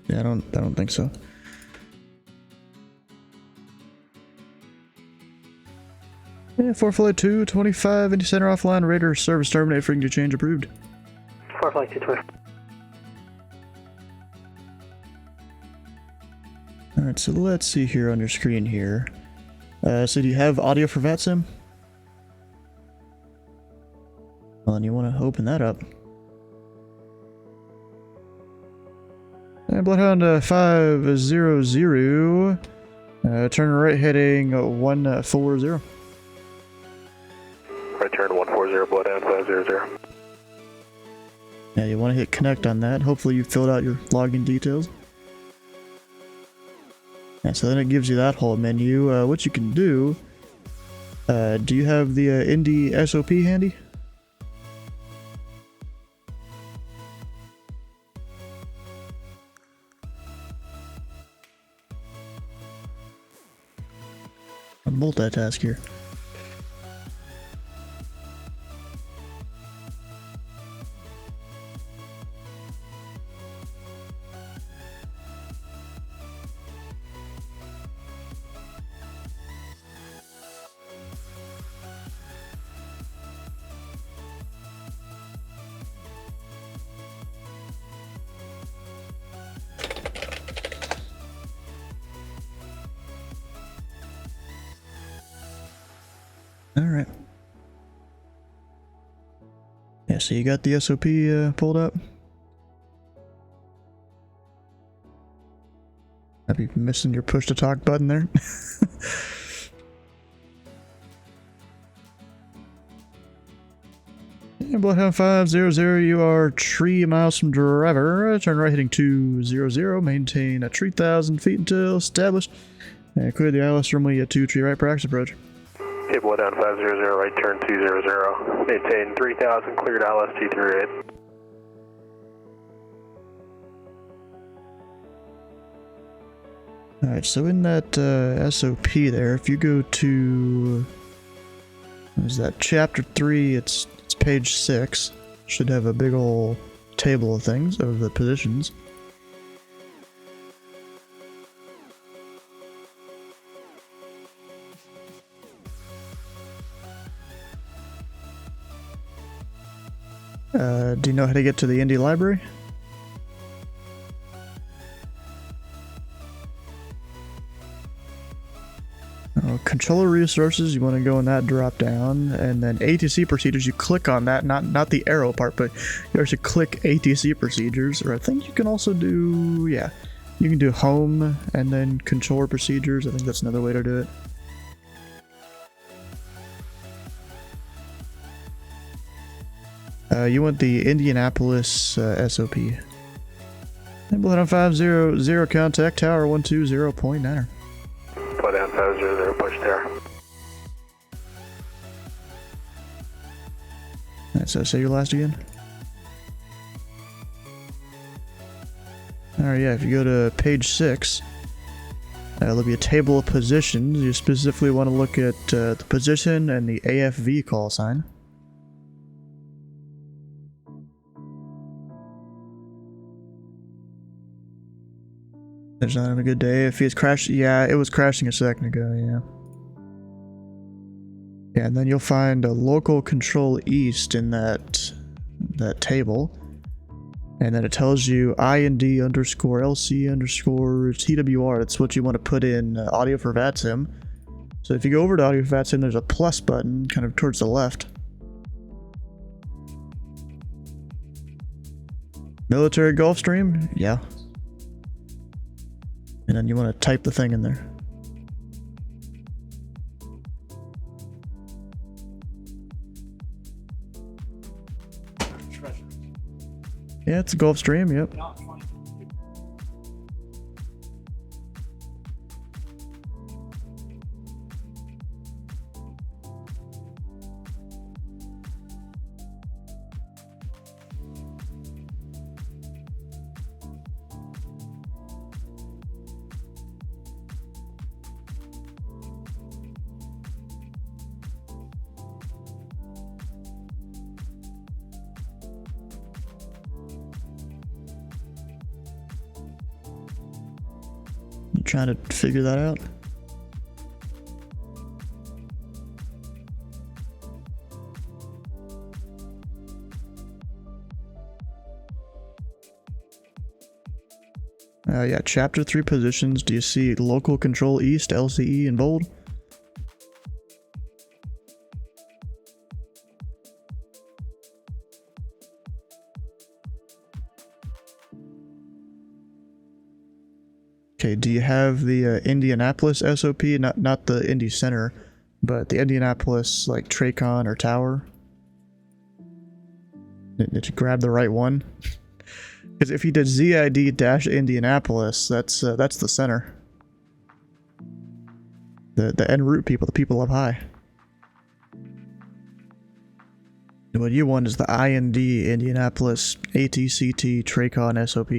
[SPEAKER 1] Yeah, I don't think so. Yeah, 4 flight 225, Indy Center offline, radar service terminated, frequency change approved.
[SPEAKER 4] 4 flight 225.
[SPEAKER 1] Alright, so let's see here on your screen here. So do you have audio for VATSIM? Well, and you want to open that up. And Bloodhound 500, turn right heading 140.
[SPEAKER 6] Right turn 140, Bloodhound 500.
[SPEAKER 1] Yeah, you want to hit connect on that. Hopefully you filled out your login details. Yeah, so then it gives you that whole menu. What you can do, do you have the Indy SOP handy? A multitask here. Alright. Yeah, so you got the SOP pulled up? Have you missing your push to talk button there? Bloodhound 500, you are 3 miles from driver. Turn right heading 200. Maintain at 3,000 feet until established. And clear the ILS runway at 23 right practice approach.
[SPEAKER 6] Okay, Bloodhound 500, right turn 200. Maintain 3,000, cleared ILS 238.
[SPEAKER 1] Alright, so in that SOP there, if you go to... what is that? Chapter 3, it's page 6. Should have a big ol' table of things, of the positions. Do you know how to get to the Indy Library? Controller resources, you want to go in that drop down, and then ATC procedures, you click on that, not the arrow part, but you actually click ATC procedures, or I think you can also do, yeah, you can do home and then controller procedures. I think that's another way to do it. You want the Indianapolis SOP. And Bloodhound 500, contact tower 120.9er.
[SPEAKER 6] Bloodhound 500, push tower.
[SPEAKER 1] Alright, so say your last again. Alright, yeah, if you go to page 6, there'll be a table of positions. You specifically want to look at the position and the AFV call sign. It's not having a good day. If he's crashed, yeah, it was crashing a second ago, yeah. Yeah, and then you'll find a local control east in that table. And then it tells you IND underscore LC underscore TWR. That's what you want to put in audio for VATSIM. So if you go over to audio for VATSIM, there's a plus button kind of towards the left. Military Gulfstream? Yeah. And then you want to type the thing in there. Yeah, it's a Gulfstream, yep. You trying to figure that out? Yeah, chapter 3 positions. Do you see local control east, LCE in bold? Okay, do you have the Indianapolis SOP? Not the Indy Center, but the Indianapolis, like, Tracon or Tower? Did you grab the right one? Because if you did ZID-Indianapolis, that's the center. The en route people, the people up high. And what you want is the IND Indianapolis ATCT Tracon SOP.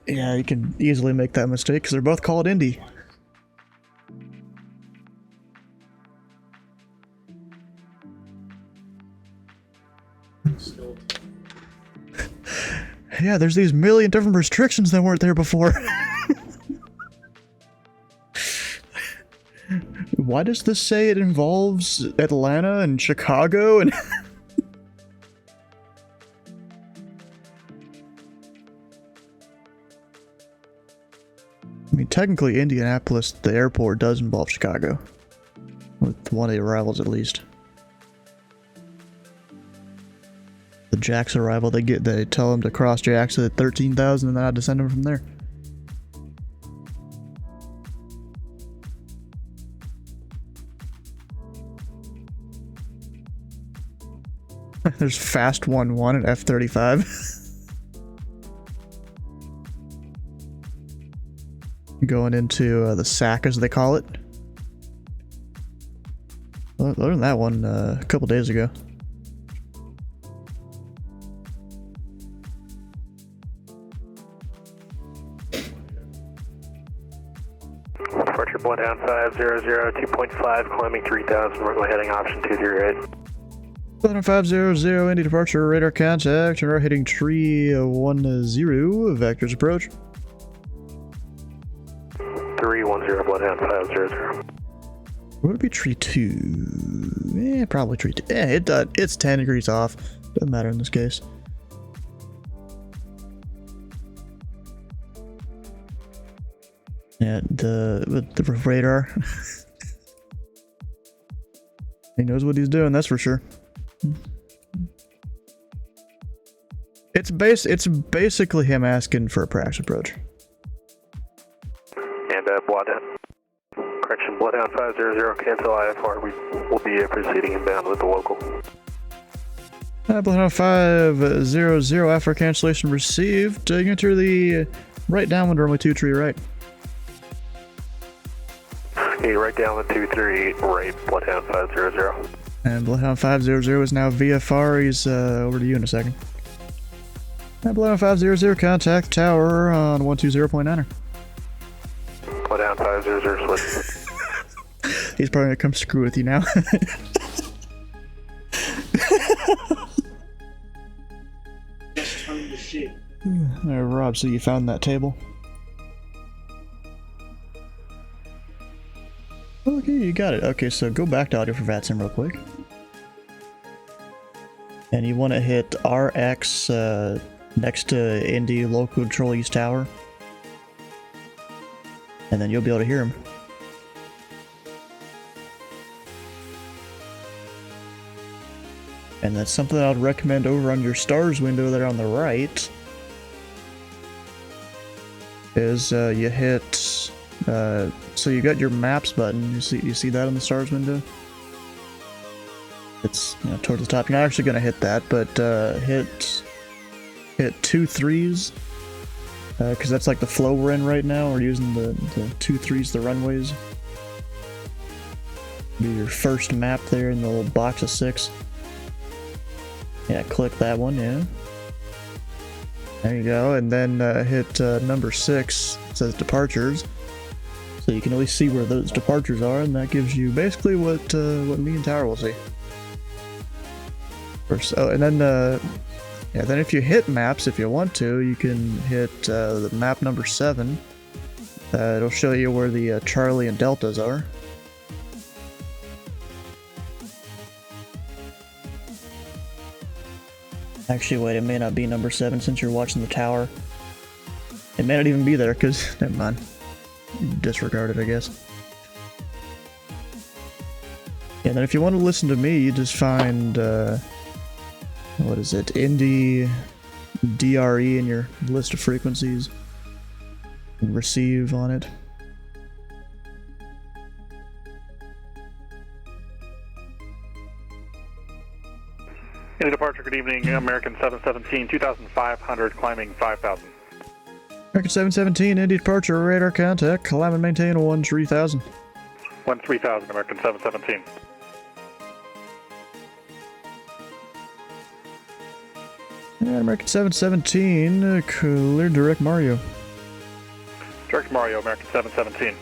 [SPEAKER 1] Yeah, you can easily make that mistake because they're both called Indy. Yeah, there's these million different restrictions that weren't there before. Why does this say it involves Atlanta and Chicago and... I mean, technically Indianapolis, the airport, does involve Chicago. With one of the arrivals at least. The Jack's arrival, they tell them to cross Jack's at 13,000 and then I descend them from there. There's Fast 1-1 at F-35. Going into the sack, as they call it. Well, I learned that one a couple days ago.
[SPEAKER 6] Departure Bloodhound 500, 2.5, climbing 3000, runway heading option 208.
[SPEAKER 1] 500, Indy departure, radar contact, and we're hitting tree 10, vectors approach.
[SPEAKER 6] 310 Bloodhound 500.
[SPEAKER 1] Would it be tree 2? Probably tree 2. It's 10 degrees off. Doesn't matter in this case. Yeah, the radar. He knows what he's doing, that's for sure. It's basically him asking for a practice approach.
[SPEAKER 6] And Bloodhound. Correction, Bloodhound 500, cancel IFR. We will be proceeding inbound with the local.
[SPEAKER 1] Bloodhound 500, after cancellation received. You enter the right downwind runway 23 right.
[SPEAKER 6] Okay, right down the 23 right, Bloodhound 500.
[SPEAKER 1] And Bloodhound 500 is now VFR. He's over to you in a second. And Bloodhound 500, contact tower on 120.9er.
[SPEAKER 6] Bloodhound 500, switch.
[SPEAKER 1] He's probably gonna come screw with you now. Alright, Rob, so you found that table? Okay, you got it. Okay, so go back to audio for VATSIM real quick. And you want to hit RX next to Indy Local Control East Tower. And then you'll be able to hear him. And that's something I'd recommend over on your stars window there on the right. Is you hit so you got your maps button. You see that on the stars window? It's towards the top. You're not actually gonna hit that, but hit 2 3s because that's like the flow we're in right now. We're using the 2 3s, the runways. Be your first map there in the little box of 6. Yeah, click that one. Yeah. There you go, and then hit number 6. It says departures, so you can at least see where those departures are, and that gives you basically what me and Tower will see. First, and then then if you hit maps, if you want to, you can hit the map number 7. It'll show you where the Charlie and Deltas are. Actually, wait, it may not be number 7 since you're watching the tower. It may not even be there, because, never mind. Disregard it, I guess. Yeah, then if you want to listen to me, you just find, what is it, Indy DRE in your list of frequencies. And receive on it.
[SPEAKER 7] Any departure, good evening, American 717, 2,500, climbing 5,000.
[SPEAKER 1] American 717, Indy departure, radar contact, climb and maintain 13,000.
[SPEAKER 7] 13,000, American 717.
[SPEAKER 1] And American 717, clear direct Mario.
[SPEAKER 7] Direct Mario, American 717.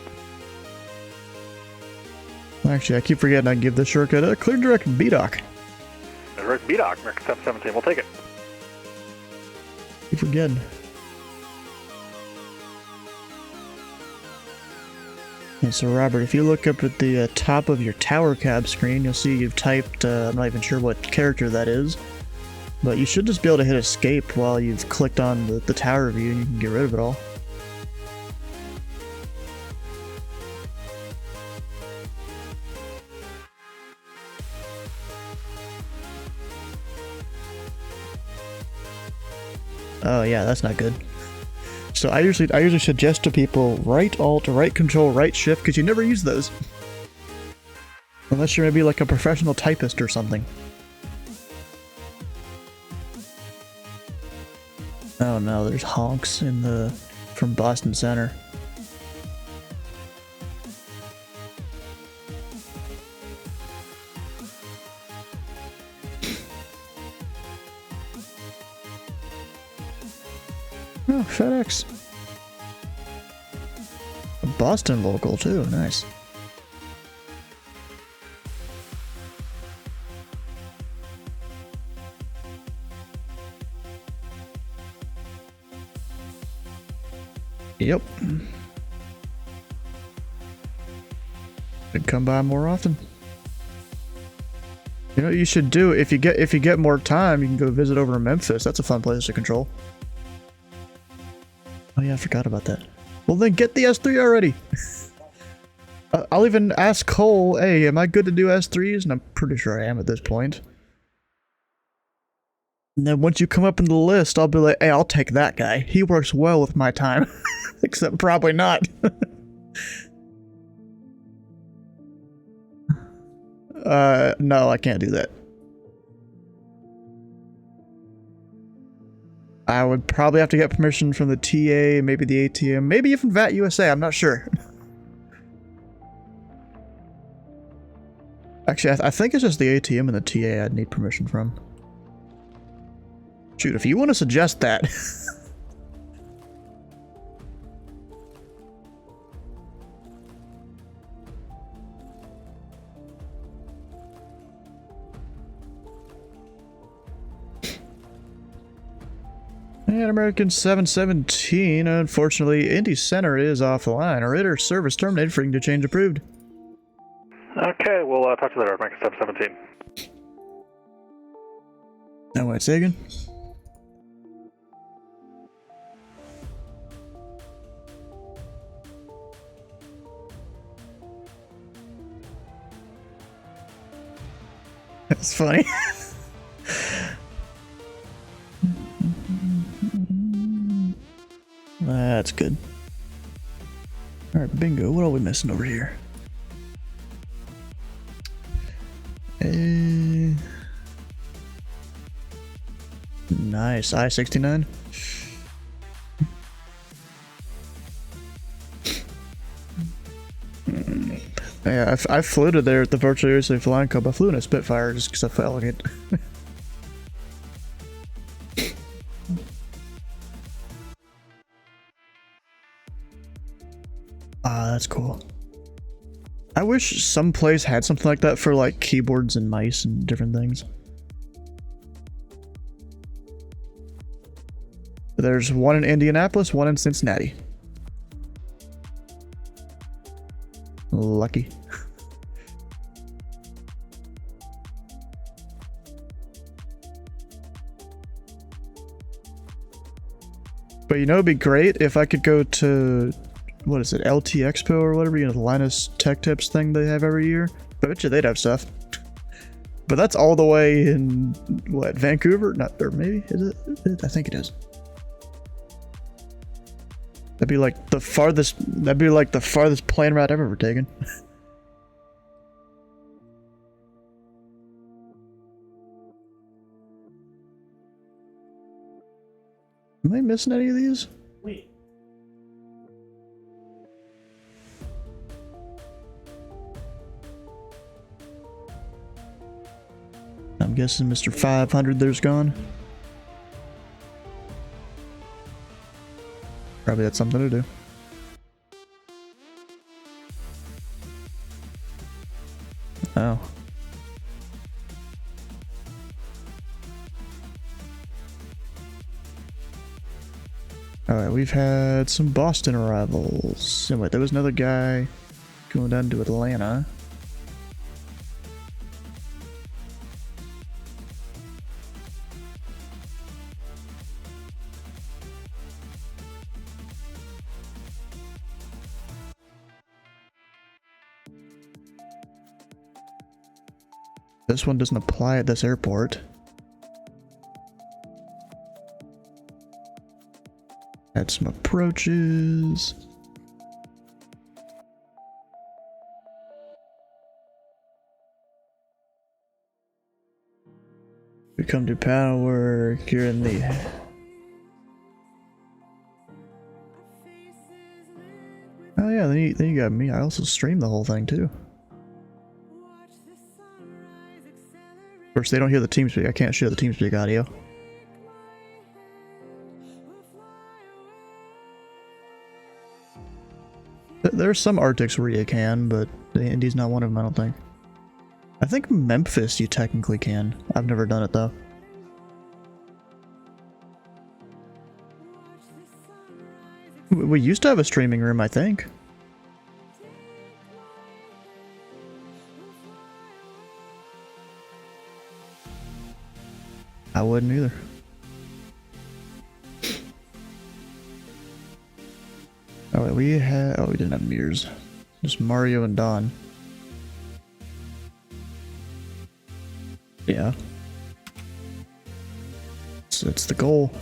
[SPEAKER 1] Actually, I keep forgetting I can give this shortcut. Clear direct BDOC.
[SPEAKER 7] Direct BDOC, American 717, we'll take it.
[SPEAKER 1] Keep forgetting. And so, Robert, if you look up at the top of your tower cab screen, you'll see you've typed, I'm not even sure what character that is, but you should just be able to hit escape while you've clicked on the tower view and you can get rid of it all. Oh yeah, that's not good. So I usually suggest to people right alt, right control, right shift, because you never use those. Unless you're maybe like a professional typist or something. Oh no, there's honks in the from Boston Center. Oh, FedEx. A Boston local too, nice. Yep. Should come by more often. You know what you should do if you get more time, you can go visit over in Memphis. That's a fun place to control. Oh yeah, I forgot about that. Well then get the S3 already. I'll even ask Cole, hey, am I good to do S3s? And I'm pretty sure I am at this point. And then once you come up in the list, I'll be like, hey, I'll take that guy. He works well with my time. Except probably not. No, I can't do that. I would probably have to get permission from the TA, maybe the ATM, maybe even VAT USA, I'm not sure. Actually, I think it's just the ATM and the TA I'd need permission from. Shoot, if you want to suggest that. And American 717, unfortunately, Indy Center is offline. Orator service terminated for interchange approved.
[SPEAKER 7] Okay, we'll talk to you later, American 717.
[SPEAKER 1] No, wait, say again? That's funny. That's good. Alright, bingo. What are we missing over here? Nice. I-69. Yeah, I floated there at the Virtual USA Flying Club. I flew in a Spitfire just because I felt like it. Ah, that's cool. I wish some place had something like that for like keyboards and mice and different things. There's one in Indianapolis, one in Cincinnati. Lucky. But you know, it'd be great if I could go to, what is it, LT Expo or whatever, you know, the Linus Tech Tips thing they have every year. I bet you they'd have stuff. But that's all the way in, what, Vancouver? Not, or maybe, is it? I think it is. That'd be like the farthest plane route I've ever taken. Am I missing any of these?
[SPEAKER 8] Wait.
[SPEAKER 1] I'm guessing Mr. 500 there's gone. Probably had something to do. Oh. Alright, we've had some Boston arrivals. And wait, there was another guy going down to Atlanta. This one doesn't apply at this airport. Had some approaches. We come to panel work. You're in the then you got me. I also stream the whole thing too. Of course, they don't hear the TeamSpeak. I can't share the TeamSpeak audio. There's some Arctics where you can, but the Indy's not one of them, I don't think. I think Memphis you technically can. I've never done it though. We used to have a streaming room, I think. I wouldn't either. Oh wait, we didn't have mirrors. Just Mario and Don. Yeah. It's the goal.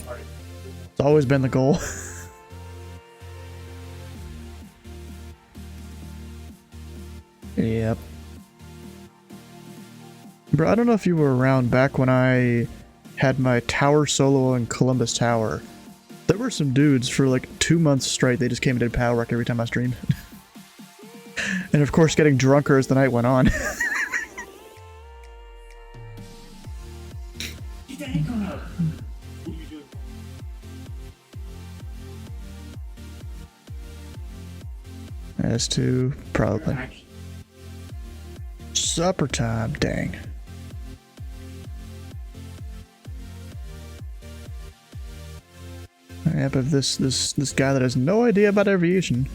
[SPEAKER 1] It's always been the goal. Yep. Bro, I don't know if you were around back when I had my tower solo in Columbus Tower. There were some dudes for like 2 months straight, they just came and did power wreck every time I streamed. And of course getting drunker as the night went on. As to probably. Supper time, dang. Yeah, but this guy that has no idea about aviation,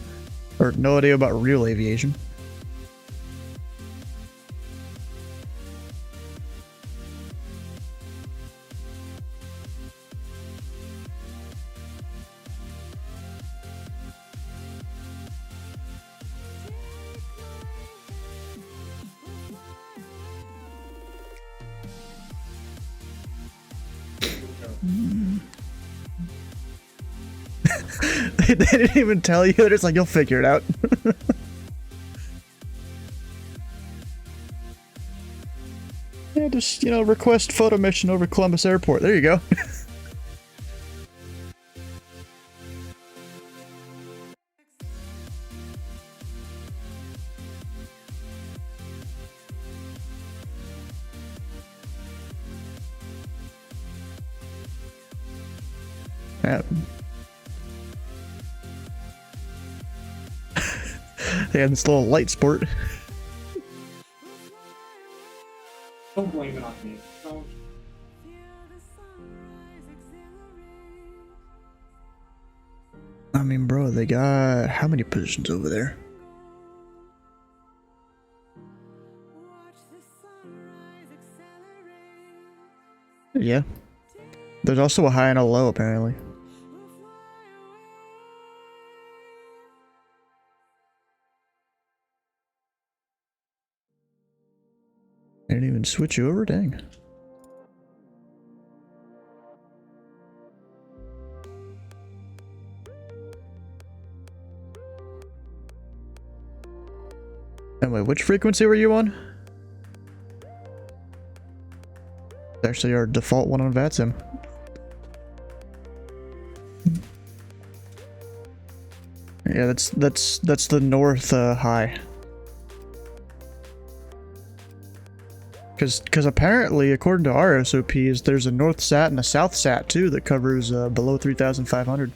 [SPEAKER 1] or no idea about real aviation. They didn't even tell you. They're just like, you'll figure it out. Yeah, just, you know, request photo mission over Columbus Airport. There you go. Yeah. They had this little light sport.
[SPEAKER 8] Don't blame it on me. Don't.
[SPEAKER 1] I mean, bro, they got how many positions over there? Yeah. There's also a high and a low, apparently. They didn't even switch you over? Dang. Anyway, which frequency were you on? It's actually our default one on VATSIM. Yeah, that's the north high. Because apparently, according to our SOPs, there's a north sat and a south sat too that covers below 3,500.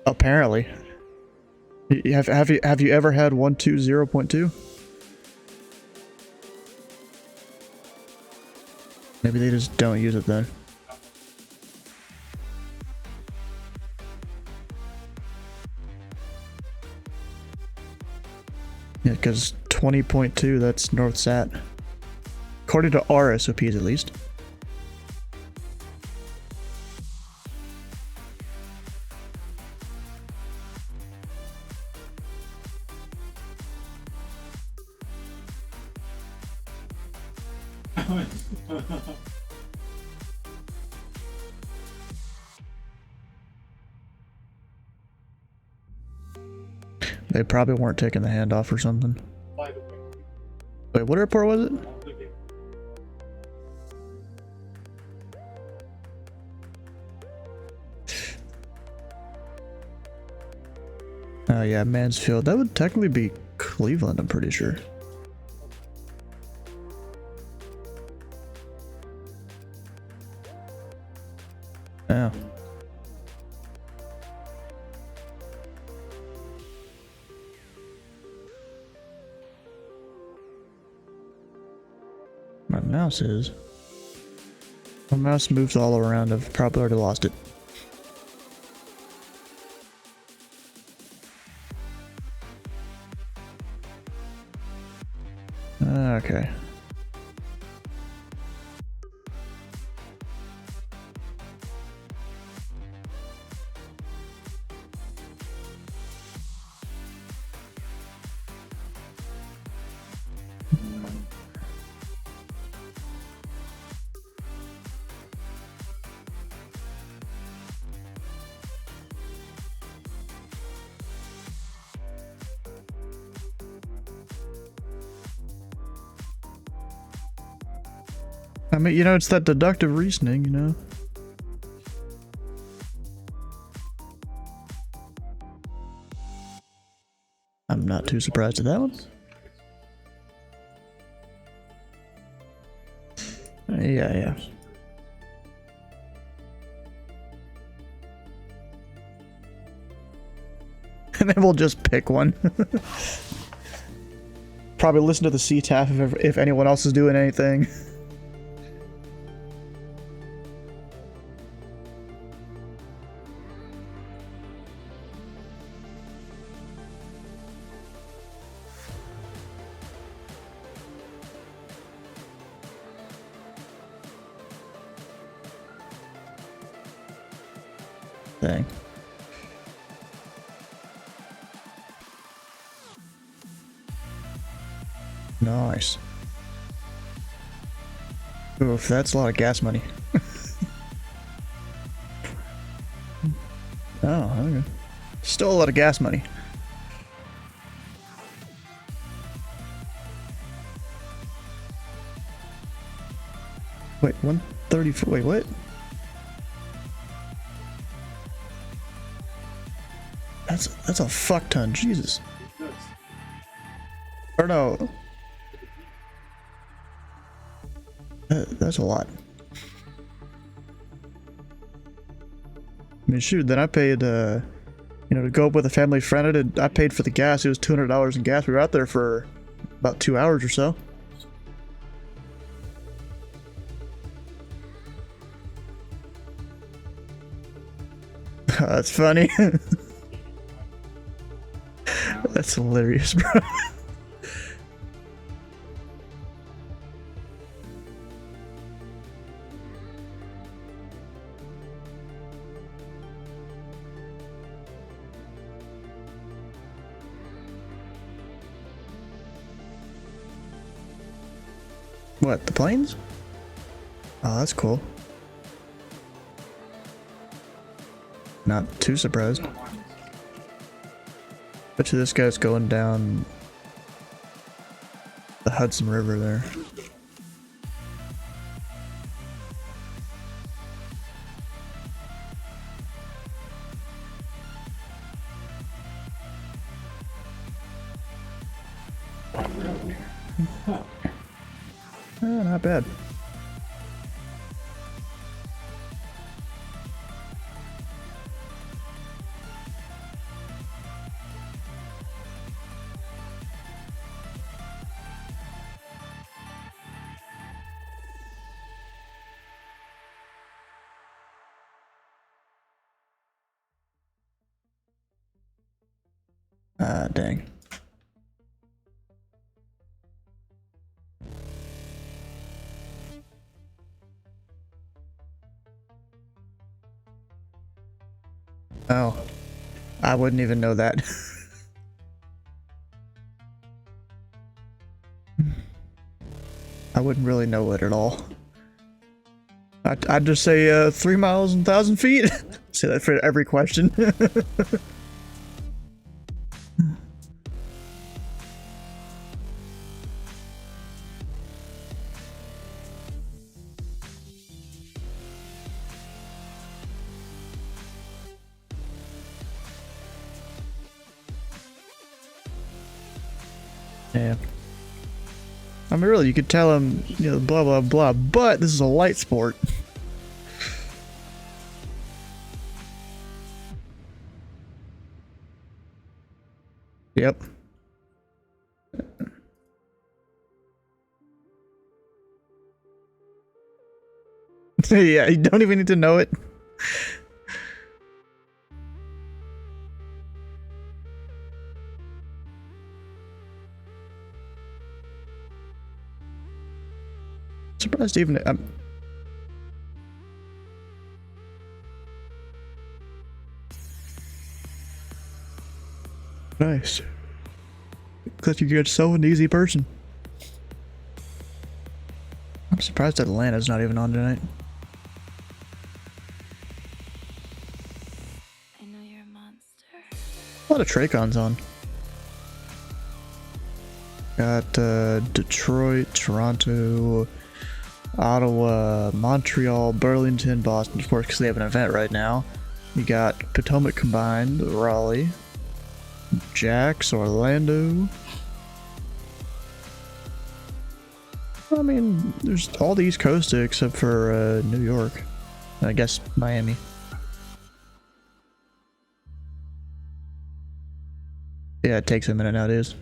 [SPEAKER 1] Apparently. Have you ever had 120.2? Maybe they just don't use it then. Yeah, because 20.2, that's north sat. According to our SOPs, at least. They probably weren't taking the handoff or something. Wait, what airport was it? Oh yeah, Mansfield. That would technically be Cleveland, I'm pretty sure. Oh. My mouse is. My mouse moves all around. I've probably already lost it. Okay. I mean, you know, it's that deductive reasoning, you know? I'm not too surprised at that one. Yeah. And then we'll just pick one. Probably listen to the CTAF if anyone else is doing anything. Dang. Nice. Oof, that's a lot of gas money. Oh, okay. Still a lot of gas money. Wait, 134. Wait, what? That's a fuck ton, Jesus. Or no. That's a lot. I mean, shoot, then I paid, you know, to go up with a family friend, I paid for the gas. It was $200 in gas. We were out there for about 2 hours or so. That's funny. That's hilarious, bro. What, the planes? Oh, that's cool. Not too surprised. Bet you this guy's going down the Hudson River there. Not bad. Dang. Oh, I wouldn't even know that. I wouldn't really know it at all. I'd just say 3 miles and 1,000 feet. Say that for every question. Yeah. I mean, really, you could tell him, you know, blah, blah, blah, but this is a light sport. Yep. Yeah, you don't even need to know it. Surprised even nice. Looks like you're so an easy person. I'm surprised that Atlanta's not even on tonight.
[SPEAKER 3] I know you're a monster.
[SPEAKER 1] A lot of Tracons on. Got Detroit, Toronto, Ottawa, Montreal, Burlington, Boston, of course, because they have an event right now. You got Potomac combined, Raleigh, Jax, Orlando. I mean, there's all the East Coast except for New York. I guess Miami. Yeah, it takes a minute nowadays.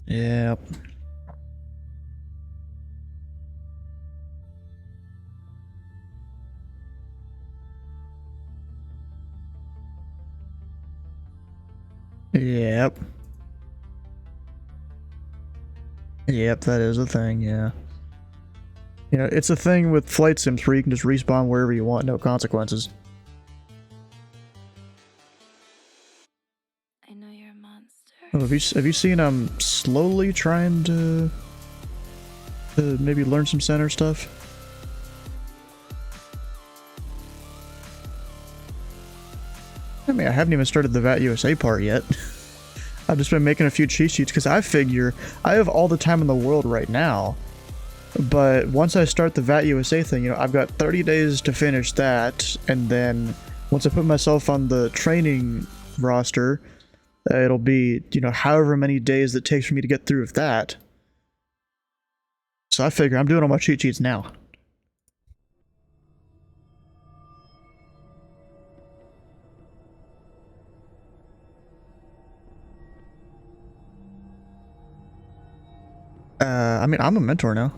[SPEAKER 1] Yep. Yep. Yep, that is a thing, yeah. You know, it's a thing with flight sims where you can just respawn wherever you want, no consequences.
[SPEAKER 3] I know you're a monster.
[SPEAKER 1] Oh, have you seen slowly trying to maybe learn some center stuff? I mean, I haven't even started the VAT USA part yet. I've just been making a few cheat sheets because I figure I have all the time in the world right now. But once I start the VAT USA thing, you know, I've got 30 days to finish that, and then once I put myself on the training roster, it'll be, you know, however many days it takes for me to get through with that. So I figure I'm doing all my cheat sheets now. I mean, I'm a mentor now.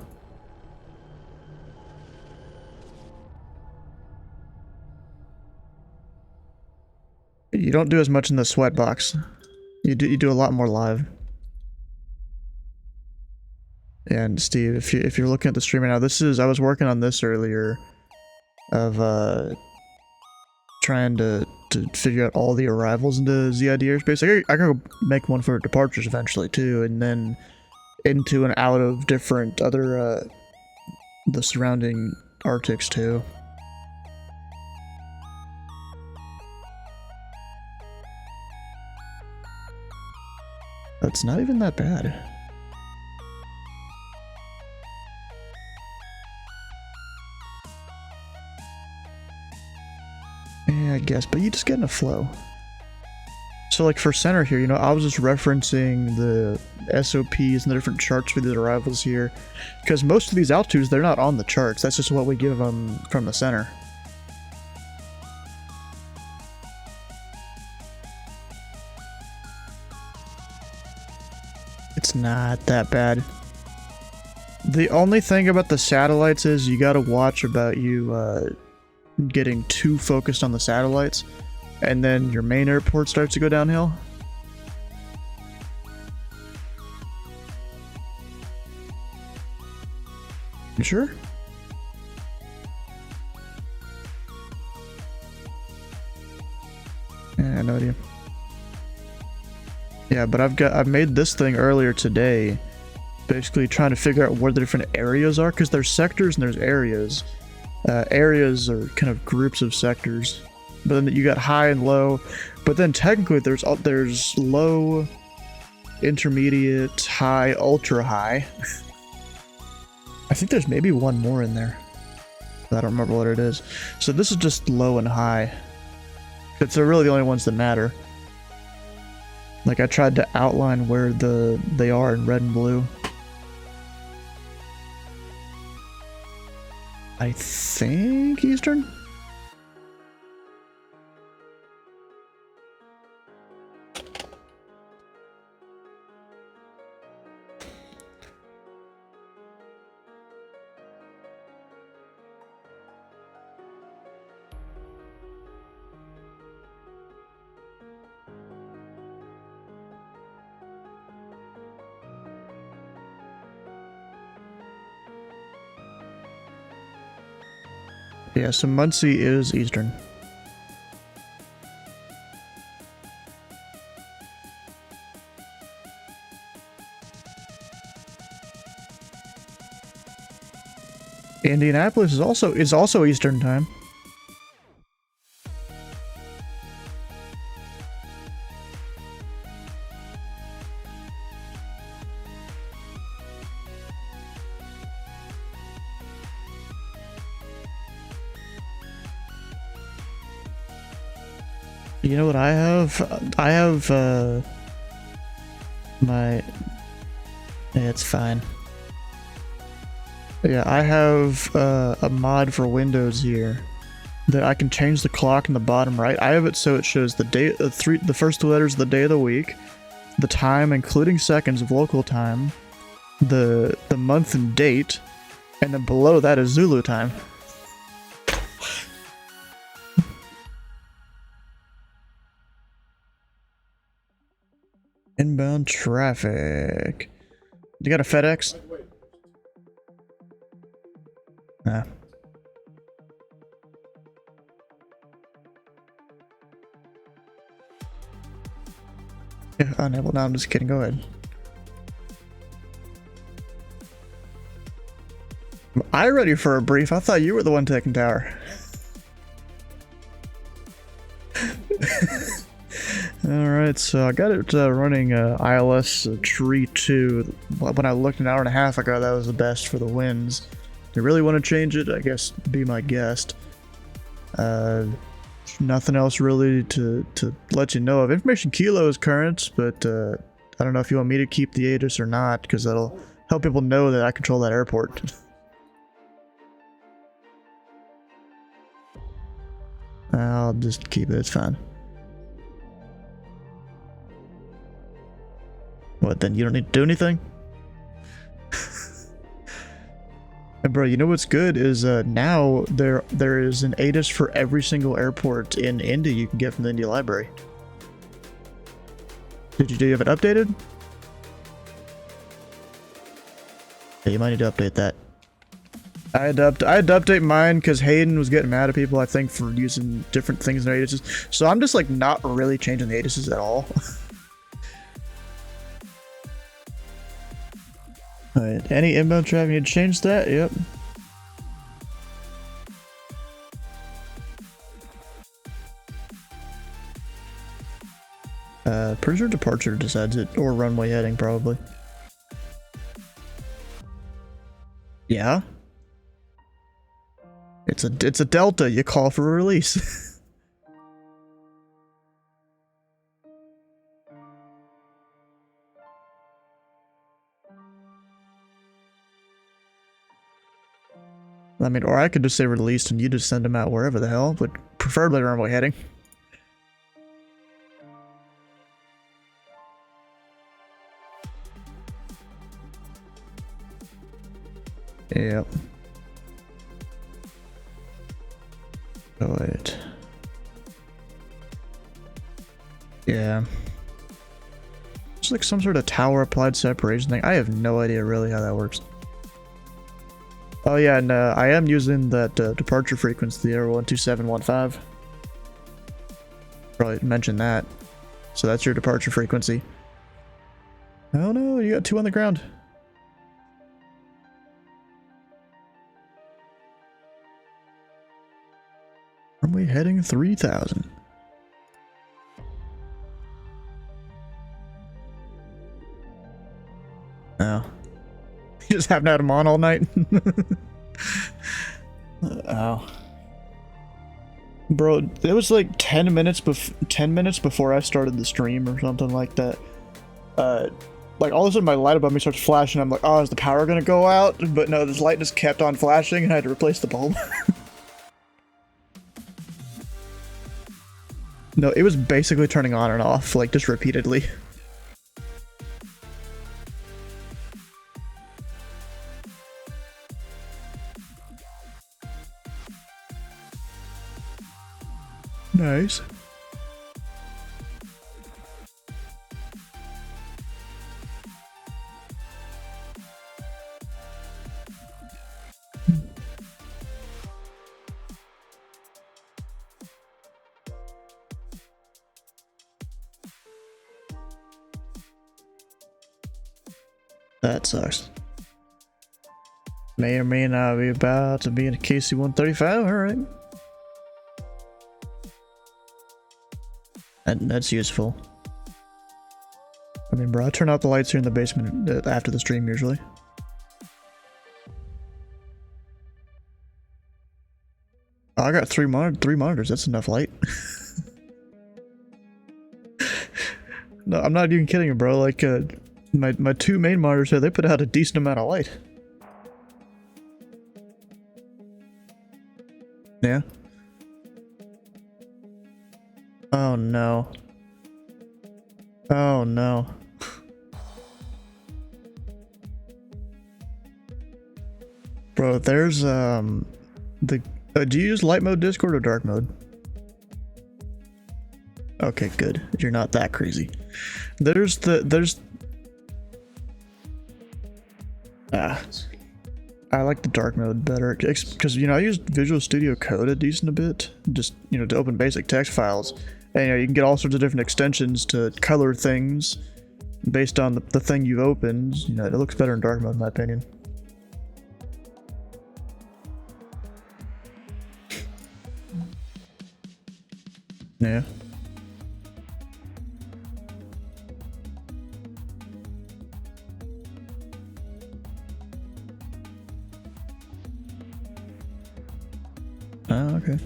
[SPEAKER 1] You don't do as much in the sweat box. You do a lot more live. And Steve, if you're looking at the stream right now, I was working on this earlier of trying to figure out all the arrivals into ZID airspace. I gotta make one for departures eventually too, and then into and out of different other the surrounding Arctics too. That's not even that bad. Yeah, I guess, but you just get in a flow. So like for center here, you know, I was just referencing the SOPs and the different charts for the arrivals here, because most of these altitudes, they're not on the charts. That's just what we give them from the center. It's not that bad. The only thing about the satellites is you gotta watch about you getting too focused on the satellites, and then your main airport starts to go downhill. You sure? Yeah, no idea. Yeah, but I've made this thing earlier today, basically trying to figure out where the different areas are, because there's sectors and there's areas. Areas are kind of groups of sectors, but then you got high and low, but then technically there's low, intermediate, high, ultra high. I think there's maybe one more in there. I don't remember what it is. So this is just low and high. It's really the only ones that matter. Like I tried to outline where they are in red and blue. I think Eastern? Yeah, so Muncie is Eastern. Indianapolis is also Eastern time. You know what I have? I have my it's fine. Yeah, I have a mod for Windows here that I can change the clock in the bottom right. I have it so it shows the day, the first two letters of the day of the week, the time including seconds of local time, the month and date, and then below that is Zulu time. Inbound traffic. You got a FedEx? Nah. Yeah, unable. No, I'm just kidding. Go ahead. Am I ready for a brief? I thought you were the one taking tower. Alright, so I got it running ILS Tree 2. When I looked an hour and a half ago, that was the best for the winds. They really want to change it, I guess, be my guest. Nothing else really to let you know of. Information Kilo is current, but I don't know if you want me to keep the ATIS or not, because that'll help people know that I control that airport. I'll just keep it, it's fine. What, then you don't need to do anything? And bro, you know what's good is now there is an ATIS for every single airport in Indy you can get from the Indy library. Do you have it updated? Yeah, you might need to update that. I had to update mine because Hayden was getting mad at people, I think, for using different things in their ATISs. So I'm just like not really changing the ATISs at all. Alright, any inbound traffic need to change that? Yep. Pretty sure departure decides it, or runway heading probably. Yeah. It's a delta, you call for a release. I mean, or I could just say released and you just send them out wherever the hell, but preferably runway heading. Yep. Oh, wait. Yeah. It's like some sort of tower applied separation thing. I have no idea really how that works. Oh yeah, and I am using that departure frequency, the 12715. Probably mentioned that. So that's your departure frequency. Oh no, you got two on the ground. Runway heading 3000. Oh. You just haven't had them on all night? Oh. Bro, it was like 10 minutes before I started the stream or something like that. Like all of a sudden my light above me starts flashing. I'm like, oh, is the power gonna go out? But no, this light just kept on flashing and I had to replace the bulb. No, it was basically turning on and off, like just repeatedly. Nice. That sucks. May or may not be about to be in a KC-135, alright. That's useful. I mean, bro, I turn out the lights here in the basement after the stream usually. Oh, I got three monitors, that's enough light. No, I'm not even kidding you, bro. Like, my two main monitors here, they put out a decent amount of light. Yeah. Oh no. Oh no. Bro, there's do you use light mode Discord or dark mode? Okay, good. You're not that crazy. I like the dark mode better because, you know, I use Visual Studio Code a decent bit, just, you know, to open basic text files, and, you know, you can get all sorts of different extensions to color things based on the thing you've opened. You know, it looks better in dark mode in my opinion. Yeah. Oh, okay.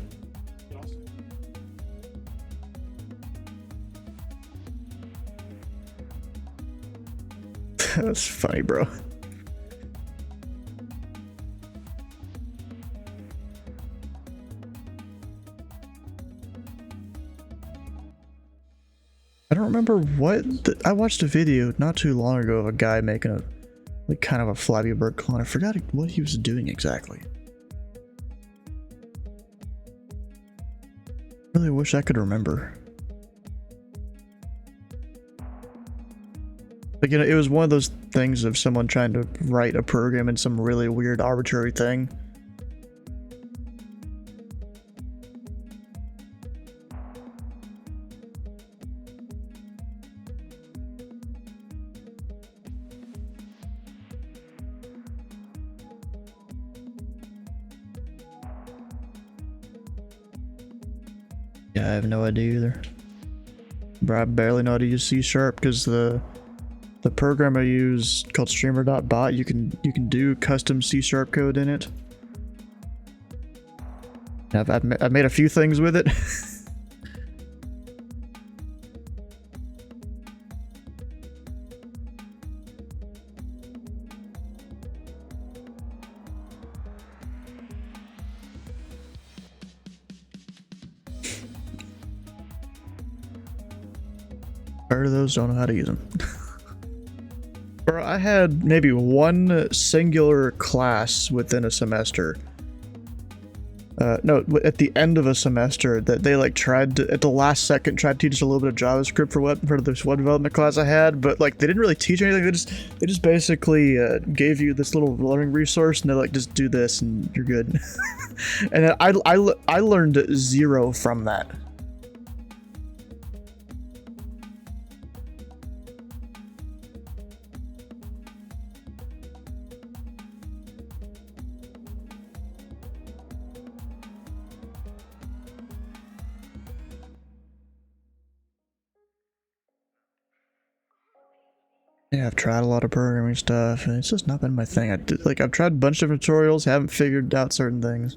[SPEAKER 1] That's funny, bro. I don't remember what I watched a video not too long ago of a guy making a like kind of a Flappy Bird clone. I forgot what he was doing exactly. Really wish I could remember. Like, you know, it was one of those things of someone trying to write a program in some really weird arbitrary thing. Yeah, I have no idea either. Bro, I barely know how to use C# because the program I use called streamer.bot, you can do custom C# code in it. I've made a few things with it. Heard of those, don't know how to use them. Bro, I had maybe one singular class within a semester. No, at the end of a semester that they like tried to, at the last second, tried to teach us a little bit of JavaScript for this web development class I had, but like they didn't really teach anything. They just basically gave you this little learning resource and they're like, just do this and you're good. And then I learned zero from that. Yeah, I've tried a lot of programming stuff, and it's just not been my thing. I've tried a bunch of different tutorials, haven't figured out certain things.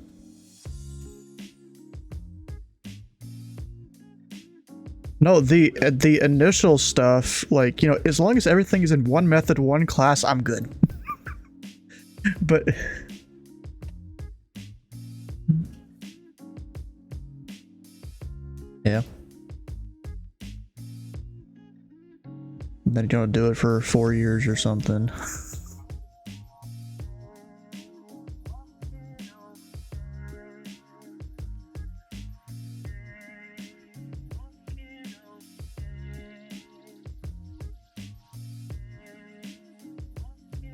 [SPEAKER 1] No, the initial stuff, like, you know, as long as everything is in one method, one class, I'm good. But yeah. And then you don't do it for 4 years or something.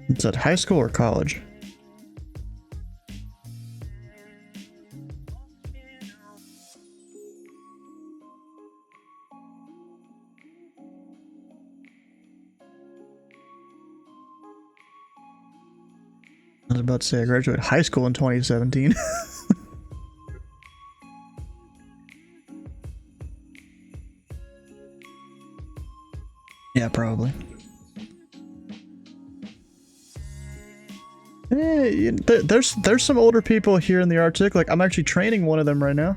[SPEAKER 1] Is that high school or college? I was about to say I graduated high school in 2017. Yeah, probably. Hey, there's some older people here in the Arctic. Like, I'm actually training one of them right now.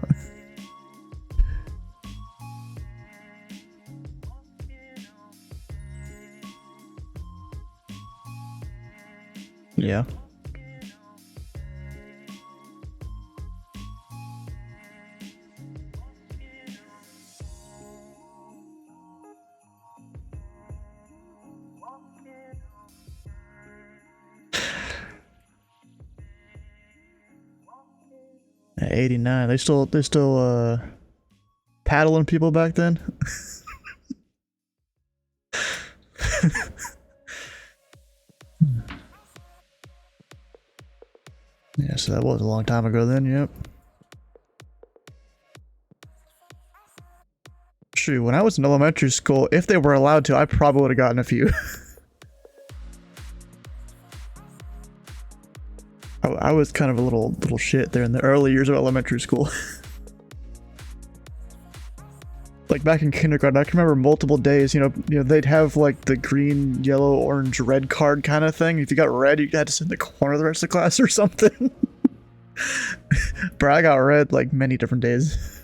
[SPEAKER 1] Yeah. At 89, they still paddling people back then. Yeah, so that was a long time ago then, yep. Shoot, when I was in elementary school, if they were allowed to, I probably would have gotten a few. I was kind of a little shit there in the early years of elementary school. Like back in kindergarten, I can remember multiple days, you know, they'd have like the green, yellow, orange, red card kind of thing. If you got red, you had to sit in the corner of the rest of the class or something. But I got red like many different days.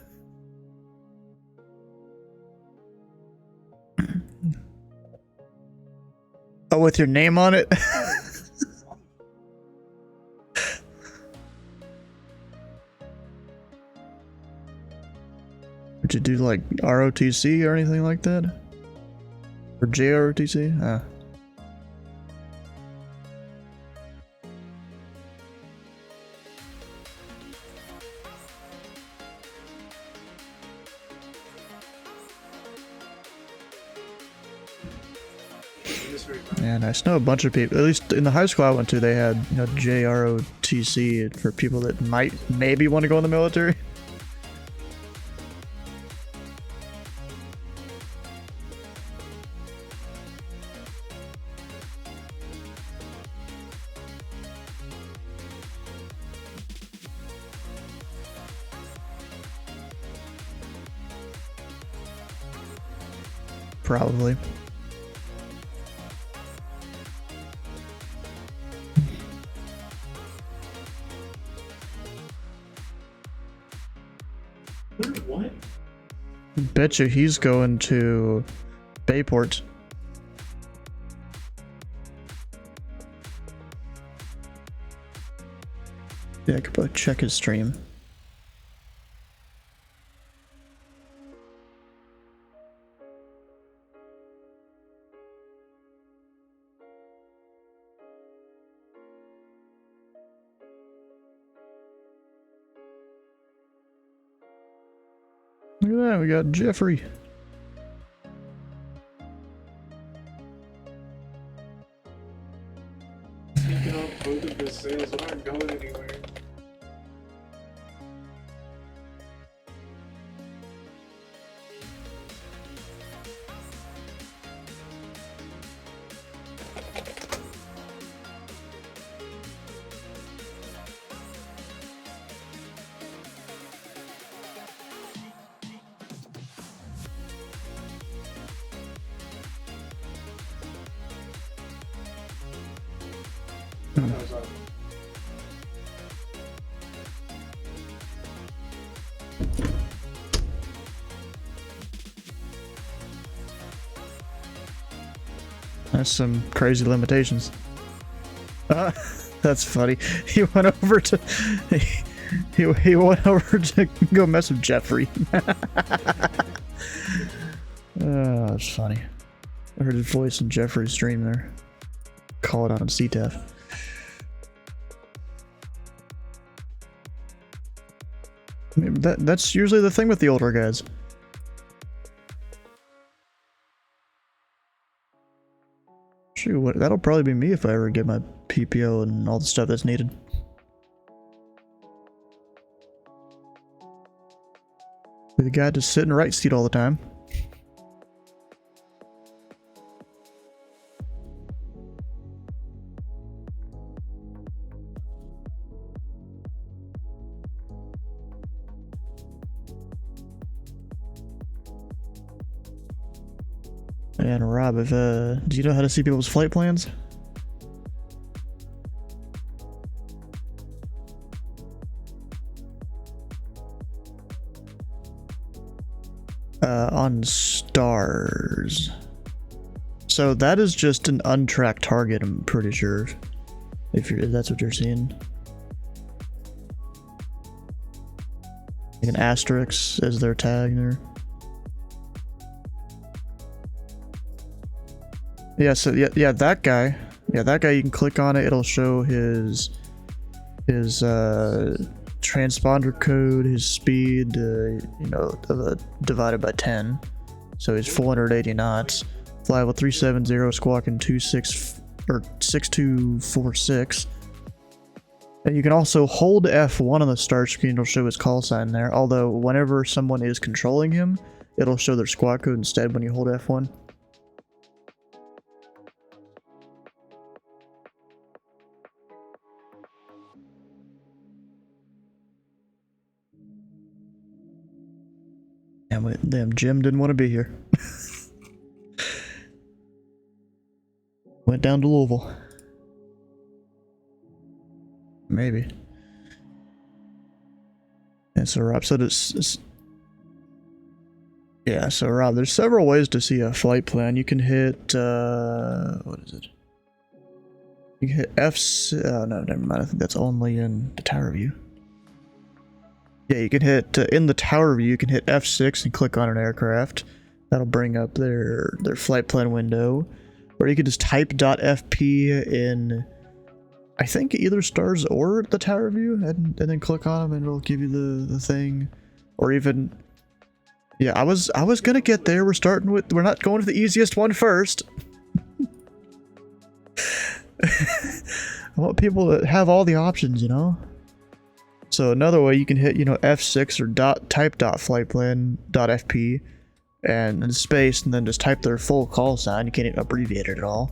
[SPEAKER 1] Oh, with your name on it? Did you do like ROTC or anything like that? Or JROTC? Ah. Yeah, nice. I know a bunch of people, at least in the high school I went to, they had, you know, JROTC for people that maybe want to go in the military. Probably.
[SPEAKER 8] What?
[SPEAKER 1] Betcha he's going to Bayport. Yeah, I could probably check his stream. Look at that, we got Jeffrey.
[SPEAKER 8] Speaking of both of the sales aren't going anywhere.
[SPEAKER 1] That's some crazy limitations. That's funny. He went over to he went over to go mess with Jeffrey. Oh, that's funny. I heard his voice in Jeffrey's stream there. Call it on CTAF. I mean, that's usually the thing with the older guys. Shoot, that'll probably be me if I ever get my PPO and all the stuff that's needed. Be the guy just sit in the right seat all the time. And Rob, if do you know how to see people's flight plans? On stars. So that is just an untracked target, I'm pretty sure. If that's what you're seeing. Like an asterisk as their tag there. Yeah, so yeah, that guy. Yeah, that guy, you can click on it, it'll show his transponder code, his speed, divided by 10. So he's 480 knots. Fly level 370, squawking 6246. And you can also hold F1 on the start screen, it'll show his call sign there. Although whenever someone is controlling him, it'll show their squawk code instead when you hold F1. Damn, Jim didn't want to be here. Went down to Louisville. Maybe. And so Rob, so Rob, there's several ways to see a flight plan. You can hit, what is it? You can hit oh no, never mind, I think that's only in the tower view. Yeah, you can hit, in the tower view, you can hit F6 and click on an aircraft. That'll bring up their flight plan window. Or you can just type .fp in, I think, either stars or the tower view, and then click on them and it'll give you the thing. Or even, yeah, I was gonna get there. We're not going to the easiest one first. I want people to have all the options, you know? So another way, you can hit, F6 or type .flightplan.fp and space, and then just type their full call sign. You can't even abbreviate it at all.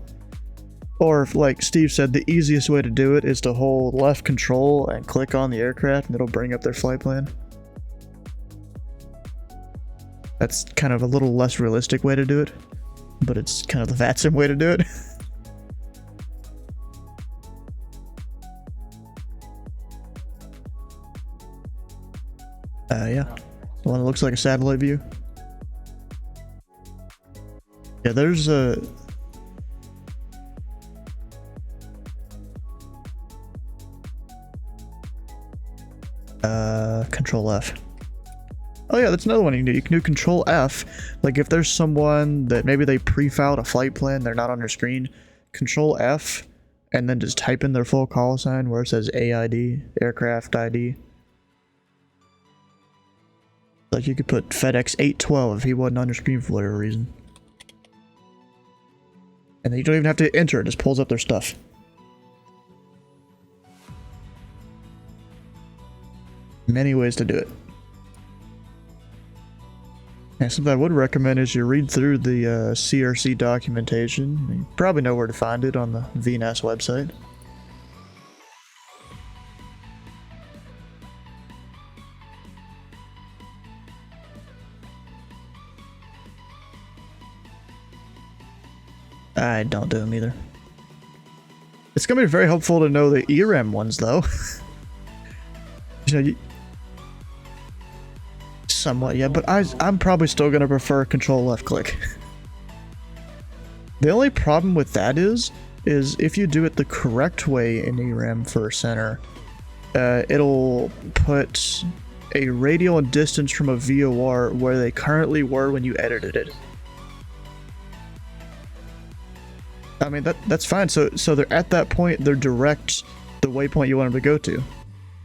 [SPEAKER 1] Or, like Steve said, the easiest way to do it is to hold left control and click on the aircraft, and it'll bring up their flight plan. That's kind of a little less realistic way to do it, but it's kind of the VATSIM way to do it. Yeah, the one that looks like a satellite view. Yeah, there's a... Control F. Oh yeah, that's another one you can do. You can do Control F. Like if there's someone that maybe they pre-filed a flight plan, they're not on your screen, Control F, and then just type in their full call sign where it says AID, aircraft ID. Like you could put FedEx 812 if he wasn't on your screen for whatever reason. And then you don't even have to enter, it just pulls up their stuff. Many ways to do it. And something I would recommend is you read through the CRC documentation. You probably know where to find it on the VNAS website. I don't do them either. It's gonna be very helpful to know the ERAM ones, though. Somewhat, yeah, but I'm probably still gonna prefer Control left click. The only problem with that is if you do it the correct way in ERAM for center, it'll put a radial and distance from a VOR where they currently were when you edited it. I mean, that's fine. So they're at that point, they're direct the waypoint you want them to go to.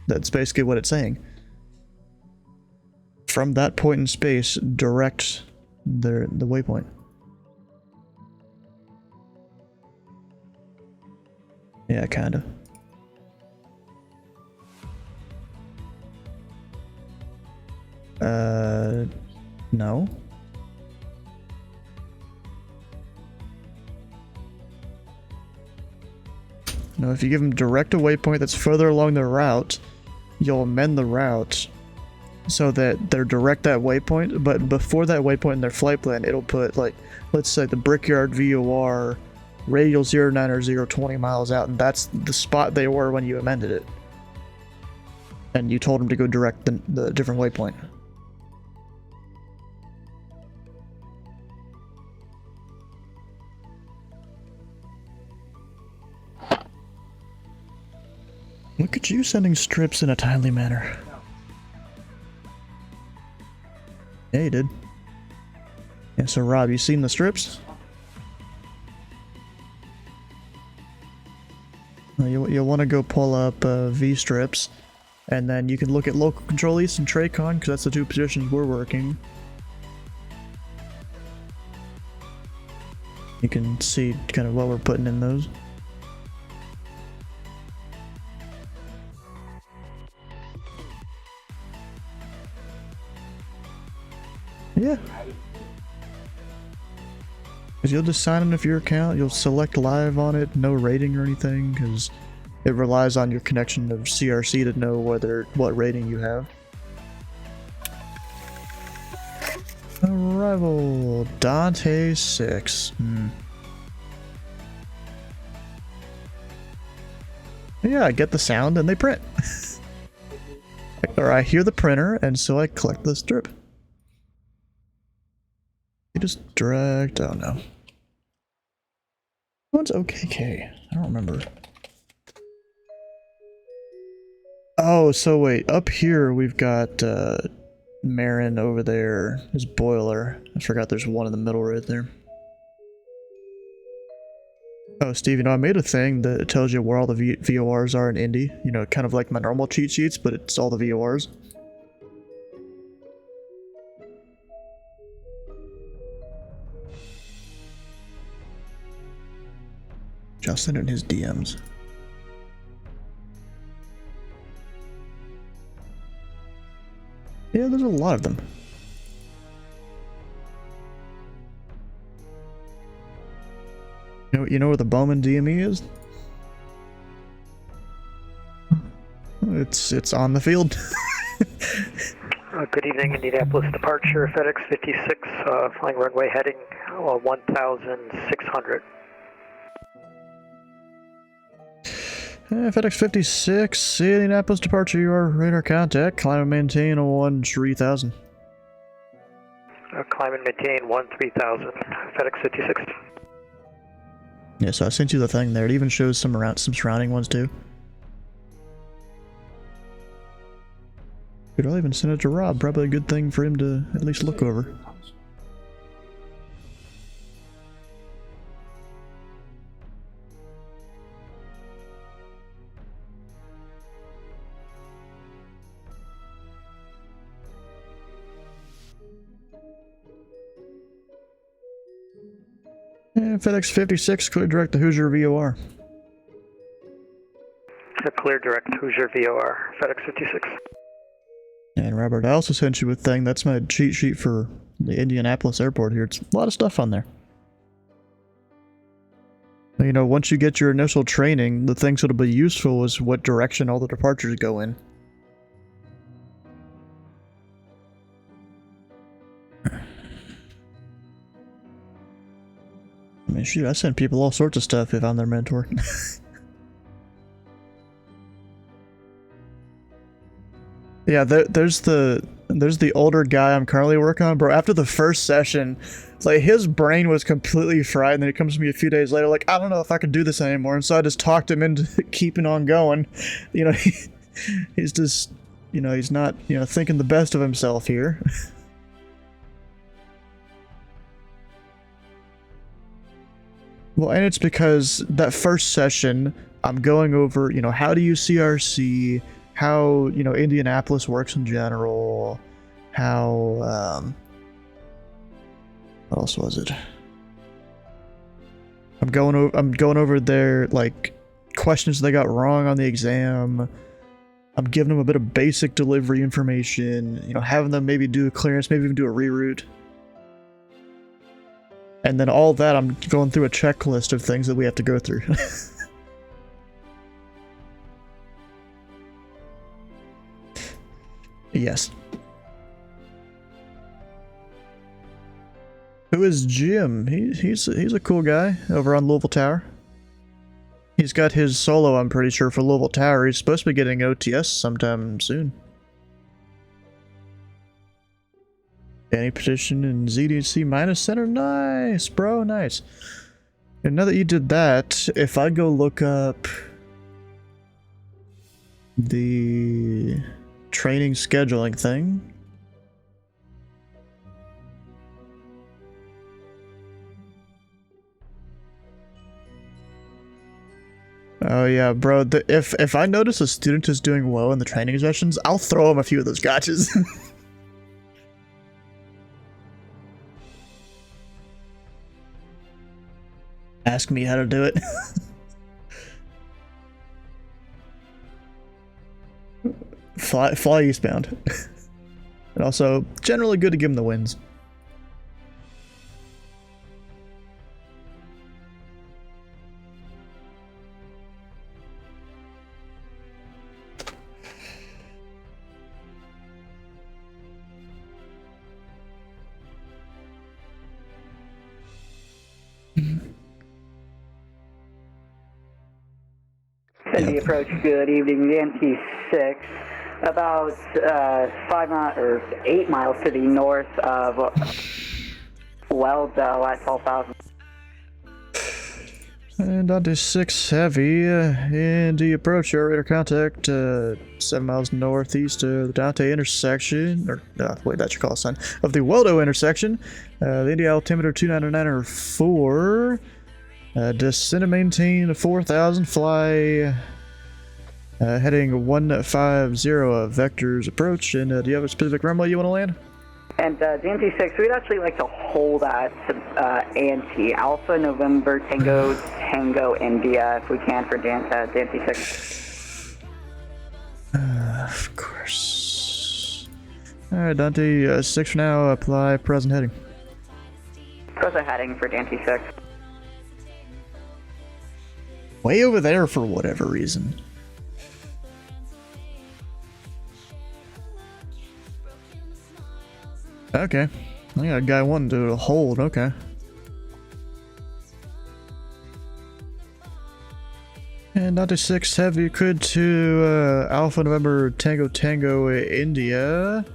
[SPEAKER 1] That's basically what it's saying. From that point in space, direct the waypoint. Yeah, kinda. No. No, if you give them direct a waypoint that's further along their route, you'll amend the route so that they're direct that waypoint, but before that waypoint in their flight plan, it'll put, like, let's say the Brickyard VOR radial 09 or 020 miles out, and that's the spot they were when you amended it. And you told them to go direct the different waypoint. Look at you sending strips in a timely manner. Yeah, you did. Yeah, so Rob, you seen the strips? You'll want to go pull up V strips, and then you can look at local control east and Tracon, because that's the two positions we're working. You can see kind of what we're putting in those. Yeah. Because you'll just sign into your account, you'll select live on it, no rating or anything, because it relies on your connection of CRC to know what rating you have. Arrival Dante 6. Yeah, I get the sound and they print. Or I hear the printer and so I collect the strip. You just dragged. Oh no. What's OKK? I don't remember. Oh, so wait. Up here we've got Marin over there. His boiler. I forgot there's one in the middle right there. Oh, Steve, you know, I made a thing that tells you where all the VORs are in Indy. You know, kind of like my normal cheat sheets, but it's all the VORs. Justin and his DMs. Yeah, there's a lot of them. You know where the Bowman DME is? It's on the field.
[SPEAKER 4] Good evening, Indianapolis departure, FedEx 56, flying runway heading 1,600.
[SPEAKER 1] FedEx 56, Indianapolis departure, you are radar contact, climb and maintain 13,000.
[SPEAKER 4] Climb and maintain 13,000, FedEx 56.
[SPEAKER 1] Yeah, so I sent you the thing there. It even shows some surrounding ones too. Could I even send it to Rob? Probably a good thing for him to at least look over. Yeah, FedEx 56, clear direct to Hoosier VOR.
[SPEAKER 4] Clear direct Hoosier VOR, FedEx 56.
[SPEAKER 1] And Robert, I also sent you a thing. That's my cheat sheet for the Indianapolis airport here. It's a lot of stuff on there. You know, once you get your initial training, the things that'll be useful is what direction all the departures go in. I mean, shoot, I send people all sorts of stuff if I'm their mentor. Yeah, there's the There's the older guy I'm currently working on, bro. After the first session, it's like his brain was completely fried, and then he comes to me a few days later, like, I don't know if I can do this anymore. And so I just talked him into keeping on going. You know, he's just, you know, he's not, you know, thinking the best of himself here. Well, and it's because that first session, I'm going over, you know, how do you CRC, how, you know, Indianapolis works in general, how, what else was it? I'm going over their, like, questions they got wrong on the exam. I'm giving them a bit of basic delivery information, you know, having them maybe do a clearance, maybe even do a reroute. And then all that, I'm going through a checklist of things that we have to go through. Yes. Who is Jim? He's a cool guy over on Louisville Tower. He's got his solo, I'm pretty sure, for Louisville Tower. He's supposed to be getting OTS sometime soon. Any petition in ZDC minus center? Nice, bro, nice. And now that you did that, if I go look up the training scheduling thing. Oh yeah, bro, if I notice a student is doing well in the training sessions, I'll throw him a few of those gotchas. Ask me how to do it. Fly eastbound. And also, generally good to give him the wins.
[SPEAKER 9] The approach, good evening, the MT6, about 5 miles or 8 miles to the north of Weld, last 12,000.
[SPEAKER 1] And on to 6 heavy, and the approach, your radar contact, 7 miles northeast of the Dante intersection, or, wait, that's your call sign, of the Weldo intersection, the India altimeter 299.4, descend and maintain 4,000, fly, heading 150, vectors approach, and do you have a specific runway you want to land?
[SPEAKER 9] And the MT6, we'd actually like to hold at ANT, Alpha November Tango Tango India, if we can, for the MT6.
[SPEAKER 1] Of course. Alright, Dante, 6 for now, apply present heading.
[SPEAKER 9] Present heading for the MT6.
[SPEAKER 1] Way over there for whatever reason. Okay. I got a guy wanting to hold, okay. And Dante 6 heavy could to Alpha November Tango Tango India.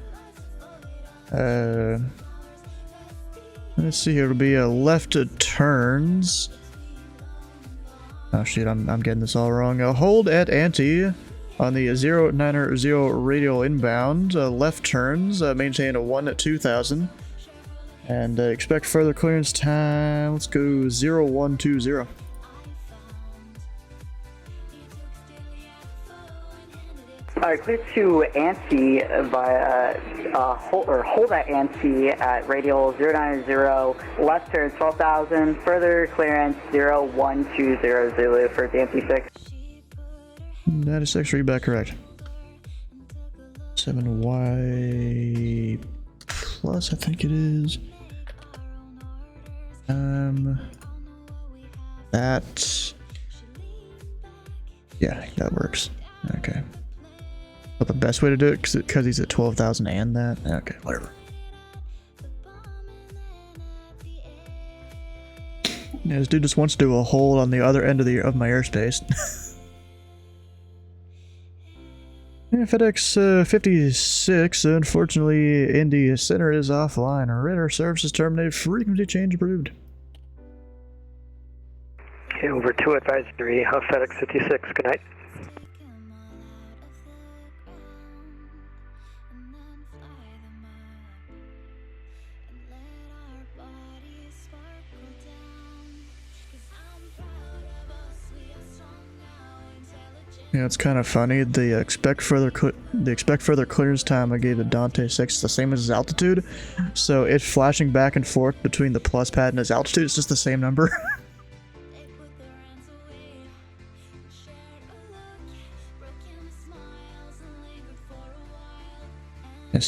[SPEAKER 1] Let's see here, it'll be left turns. Oh shit, I'm getting this all wrong. Hold at ante on the 090 radial inbound, left turns, maintain a 1-2000, and expect further clearance time. Let's go 0120.
[SPEAKER 9] Alright, clear to ANSI via hold at ANSI at radial 090, left turn 12,000, further clearance 0120 Zulu for the MT6.
[SPEAKER 1] 96, read back correct. 7Y plus, I think it is. That. Yeah, that works. Okay. But the best way to do it, because he's at 12,000 and that? Okay, whatever. Yeah, this dude just wants to do a hold on the other end of my airspace. Yeah, FedEx 56, unfortunately, Indy Center is offline. Radar services terminated. Frequency change approved.
[SPEAKER 4] Okay, over to advisory, FedEx 56, good night.
[SPEAKER 1] Yeah, it's kind of funny. The expect further clearance time I gave the Dante 6 is the same as his altitude, so it's flashing back and forth between the plus pad and his altitude. It's just the same number. Yeah,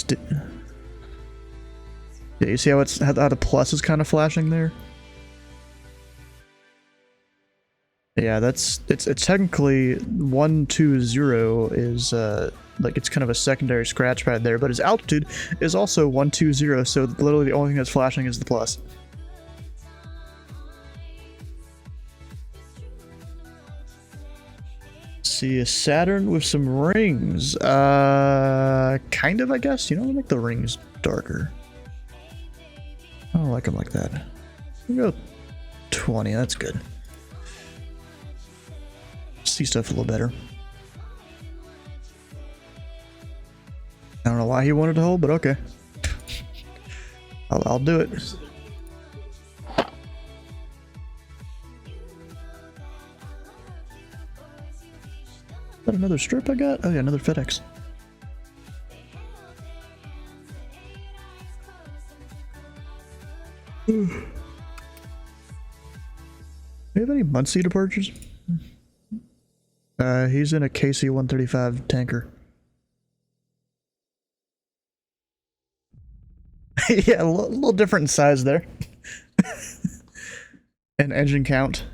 [SPEAKER 1] you see how how the plus is kind of flashing there? Yeah, it's technically 120 is like it's kind of a secondary scratch pad there, but his altitude is also 120, so literally the only thing that's flashing is the plus. See a Saturn with some rings. Kind of, I guess. You know, make the rings darker. I don't like them like that. We'll go 20, that's good. See stuff a little better. I don't know why he wanted to hold, but okay. I'll do it. Is that another strip I got? Oh yeah, another FedEx. Do you have any Muncie departures? He's in a KC-135 tanker. Yeah, a little different in size there. And engine count.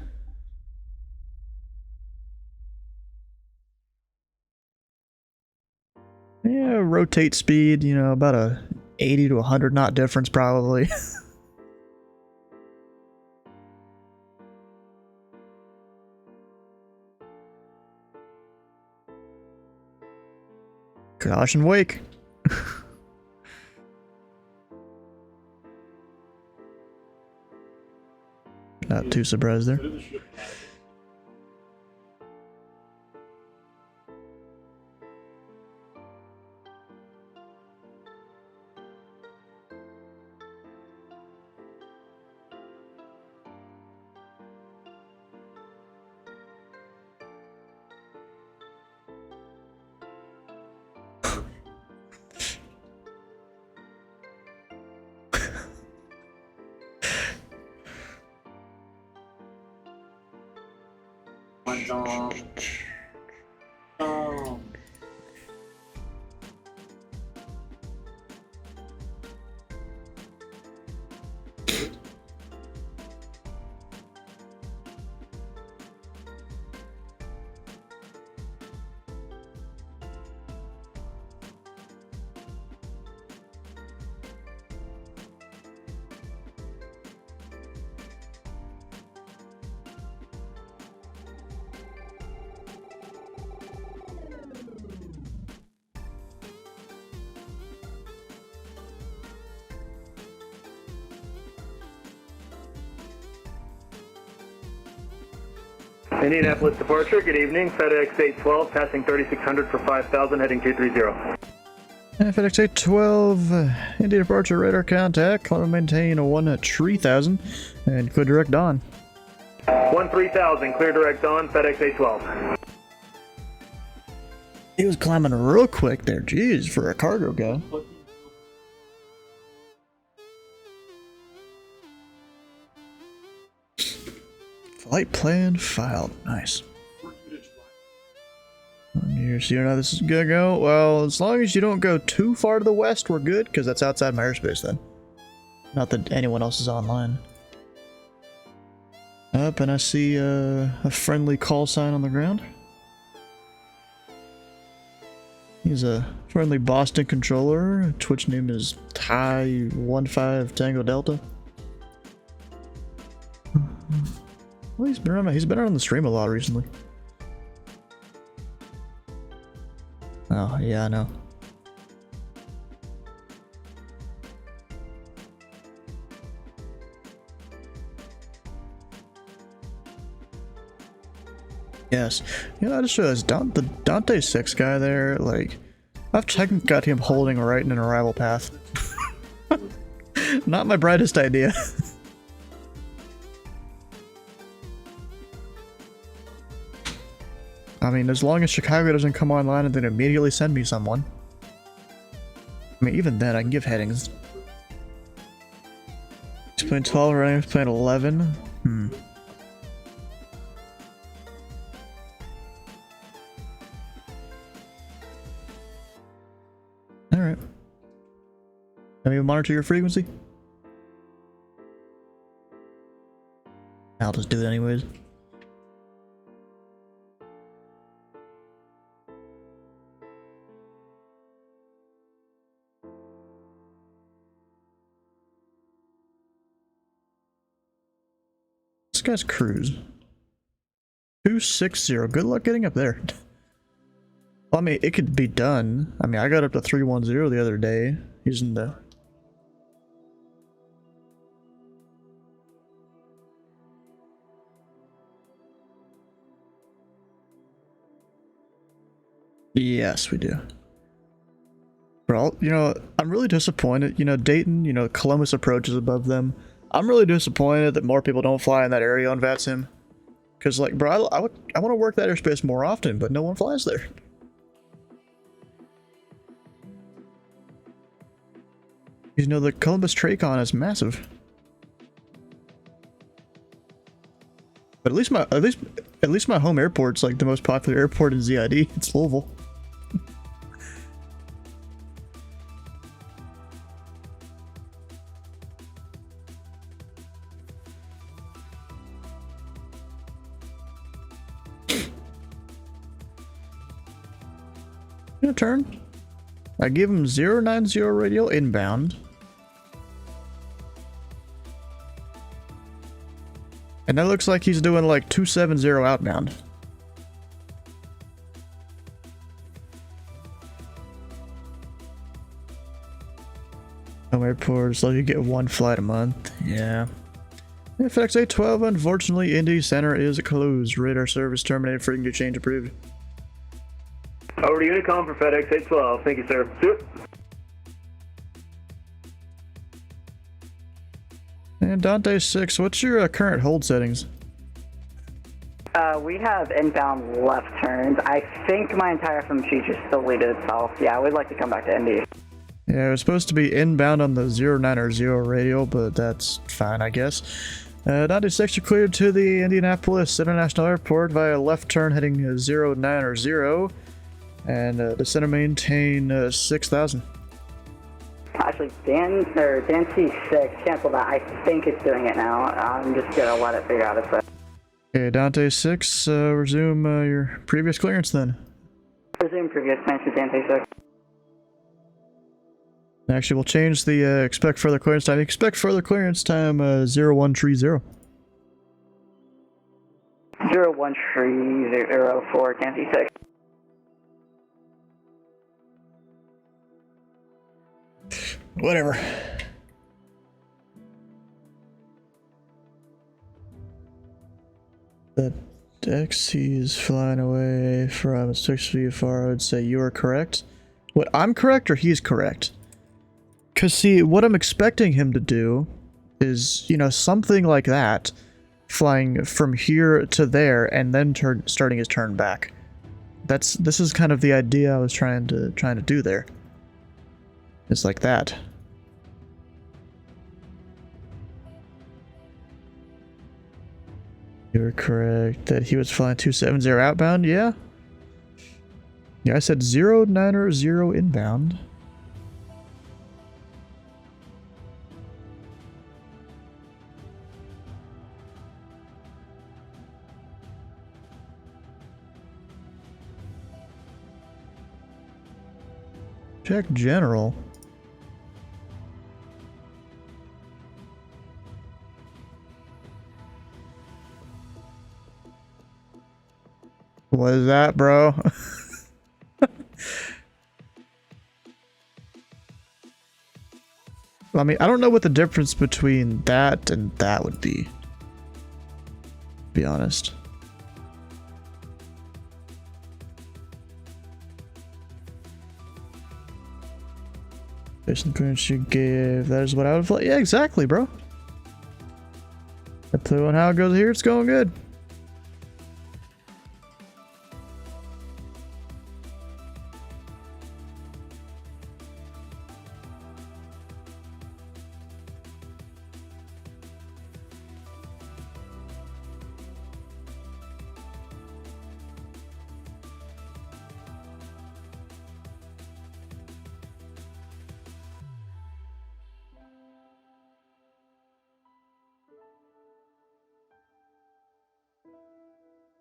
[SPEAKER 1] Yeah, rotate speed, you know, about a 80 to 100 knot difference probably. Caution wake. Not too surprised there.
[SPEAKER 10] Indianapolis departure, good evening. FedEx 812, passing 3600 for 5000, heading 230.
[SPEAKER 1] FedEx 812, Indy departure, radar contact, climb and maintain a 13,000, and clear direct on.
[SPEAKER 10] 13,000, clear direct on, FedEx 812.
[SPEAKER 1] He was climbing real quick there, jeez, for a cargo guy. Flight plan filed. Nice. You see how this is gonna go? Well, as long as you don't go too far to the west, we're good, because that's outside my airspace then. Not that anyone else is online. Up, and I see a friendly call sign on the ground. He's a friendly Boston controller. Twitch name is Thai15 Tango Delta. Well, he's been on the stream a lot recently. Oh, yeah, I know. Yes. You know, I just realized the Dante 6 guy there, like, I've technically got him holding right in an arrival path. Not my brightest idea. I mean, as long as Chicago doesn't come online and then immediately send me someone. I mean, even then, I can give headings. He's playing 12 running, he's playing 11. Alright. Let me monitor your frequency. I'll just do it anyways. This guy's cruise. 260. Good luck getting up there. Well, I mean, it could be done. I mean, I got up to 310 the other day using the... Yes, we do. Well, you know, I'm really disappointed. You know, Dayton, you know, Columbus Approach is above them. I'm really disappointed that more people don't fly in that area on VATSIM. Because, like, bro, I want to work that airspace more often, but no one flies there. You know, the Columbus Tracon is massive. But at least my home airport's like the most popular airport in ZID. It's Louisville. Gonna turn. I give him 090 radial inbound. And that looks like he's doing like 270 outbound. Home airports let you get one flight a month. Yeah. FX 812, unfortunately, Indy Center is closed. Radar service terminated. Frequency change approved.
[SPEAKER 10] Over to Unicom for FedEx 812. Thank you, sir. Do it.
[SPEAKER 1] And Dante 6, what's your current hold settings?
[SPEAKER 9] We have inbound left turns. I think my entire FM sheet just deleted itself. Yeah, we'd like to come back to Indy.
[SPEAKER 1] Yeah, it was supposed to be inbound on the 090 radial, but that's fine, I guess. Dante 6, you're cleared to the Indianapolis International Airport via left turn heading 090. And descend and maintain 6,000.
[SPEAKER 9] Actually, Dan C6, cancel that. I think it's doing it now. I'm just gonna let it figure out its way.
[SPEAKER 1] Okay, Dante 6, resume your previous clearance then.
[SPEAKER 9] Resume previous clearance to Dante 6.
[SPEAKER 1] Actually, we'll change the expect further clearance time. Expect further clearance time 0130.
[SPEAKER 9] 01300 for Dante 6.
[SPEAKER 1] Whatever. The taxi is flying away from 6 VFR. I would say you are correct. What, I'm correct or he's correct? Because, see, what I'm expecting him to do is, you know, something like that, flying from here to there and then starting his turn back. This is kind of the idea I was trying to do there. It's like that. You were correct that he was flying 270 outbound, yeah? Yeah, I said 090 inbound. Check general. What is that, bro? I mean, I don't know what the difference between that and that would be. To be honest. Jason clearance you gave. That is what I would play. Yeah, exactly, bro. I play on how it goes here. It's going good.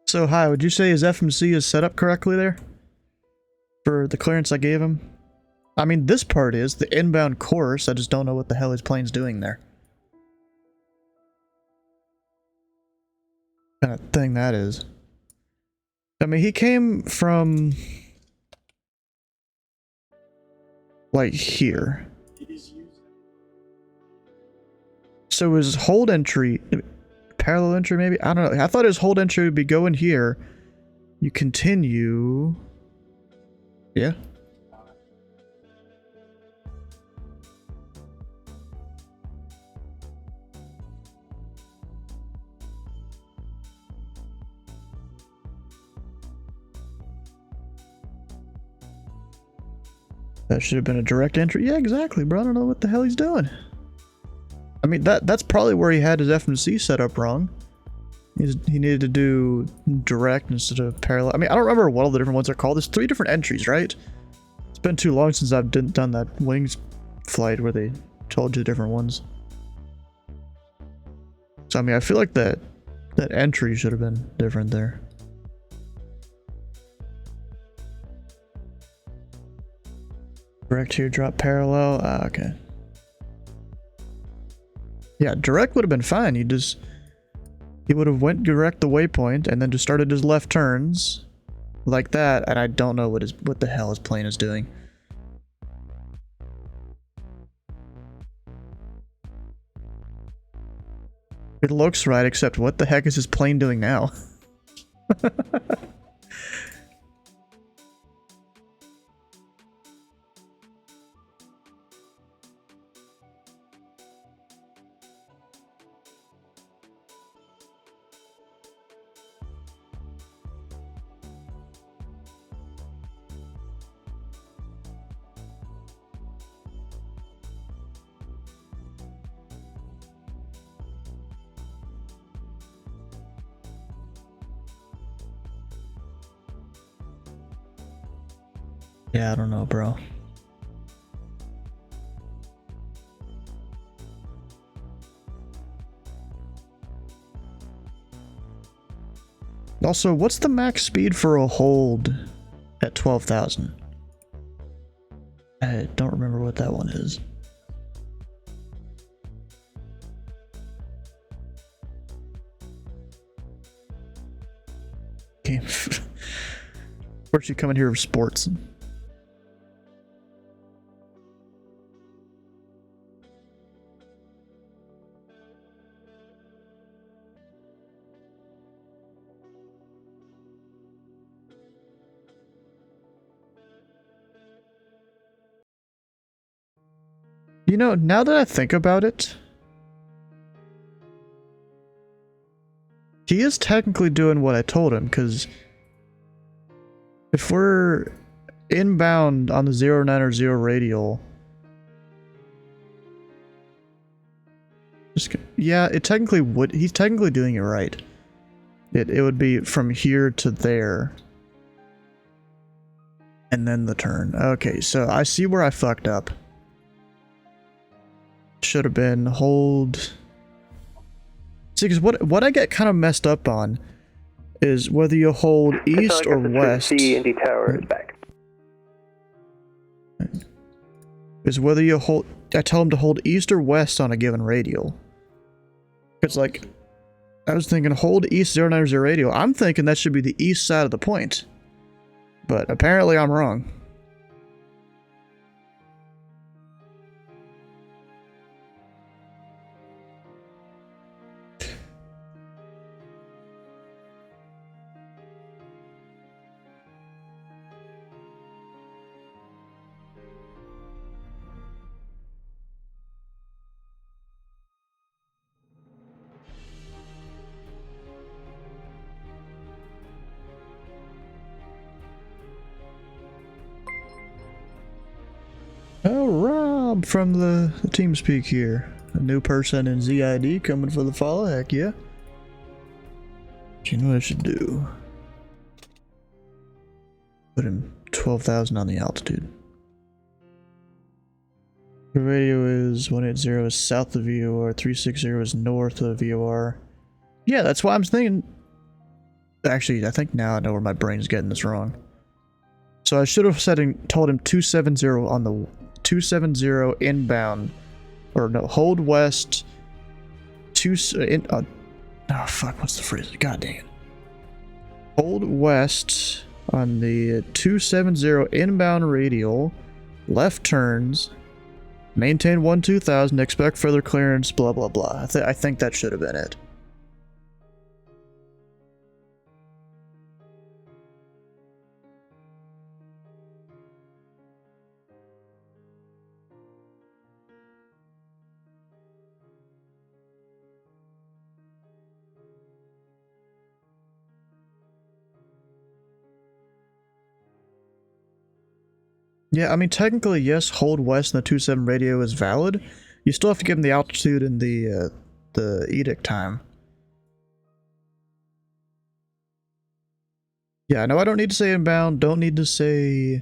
[SPEAKER 1] So, hi, would you say his FMC is set up correctly there? For the clearance I gave him? I mean, this part is, the inbound course, I just don't know what the hell his plane's doing there. What kind of thing that is. I mean, he came from... like here. So his hold entry... parallel entry maybe? I don't know. I thought his hold entry would be going here. You continue. Yeah. That should have been a direct entry. Yeah, exactly, bro. I don't know what the hell he's doing. I mean, that's probably where he had his FMC set up wrong. He needed to do direct instead of parallel. I mean, I don't remember what all the different ones are called. There's 3 different entries, right? It's been too long since I've done that wings flight where they told you the different ones. So, I mean, I feel like that entry should have been different there. Direct here, drop parallel. Ah, okay. Yeah, direct would have been fine. He would have went direct the waypoint and then just started his left turns like that, and I don't know what the hell his plane is doing. It looks right, except what the heck is his plane doing now? Yeah, I don't know, bro. Also, what's the max speed for a hold at 12,000? I don't remember what that one is. Game. Of course, you come in here for sports. You know, now that I think about it, he is technically doing what I told him, because if we're inbound on the 090 radial, yeah, it technically would, he's technically doing it right. It would be from here to there. And then the turn. Okay, so I see where I fucked up. Should have been hold. See, because what I get kind of messed up on is whether you hold east or west.
[SPEAKER 4] Indy Tower is back.
[SPEAKER 1] Is whether you hold. I tell him to hold east or west on a given radial. It's like, I was thinking hold east 090 radial. I'm thinking that should be the east side of the point. But apparently I'm wrong. Bob from the TeamSpeak here. A new person in ZID coming for the follow, heck yeah. Do you know what I should do? Put him 12,000 on the altitude. The radio is 180 is south of VOR, 360 is north of VOR. Yeah, that's why I'm thinking. Actually, I think now I know where my brain's getting this wrong. So I should have told him 270 on the 270 inbound, or no, hold west. Oh fuck, what's the phrase? God dang it. Hold west on the 270 inbound radial, left turns, maintain 12000, expect further clearance, blah blah blah. I think that should have been it. Yeah, I mean, technically, yes, hold west in the 27 radio is valid. You still have to give him the altitude and the edict time. Yeah, no, I don't need to say inbound, don't need to say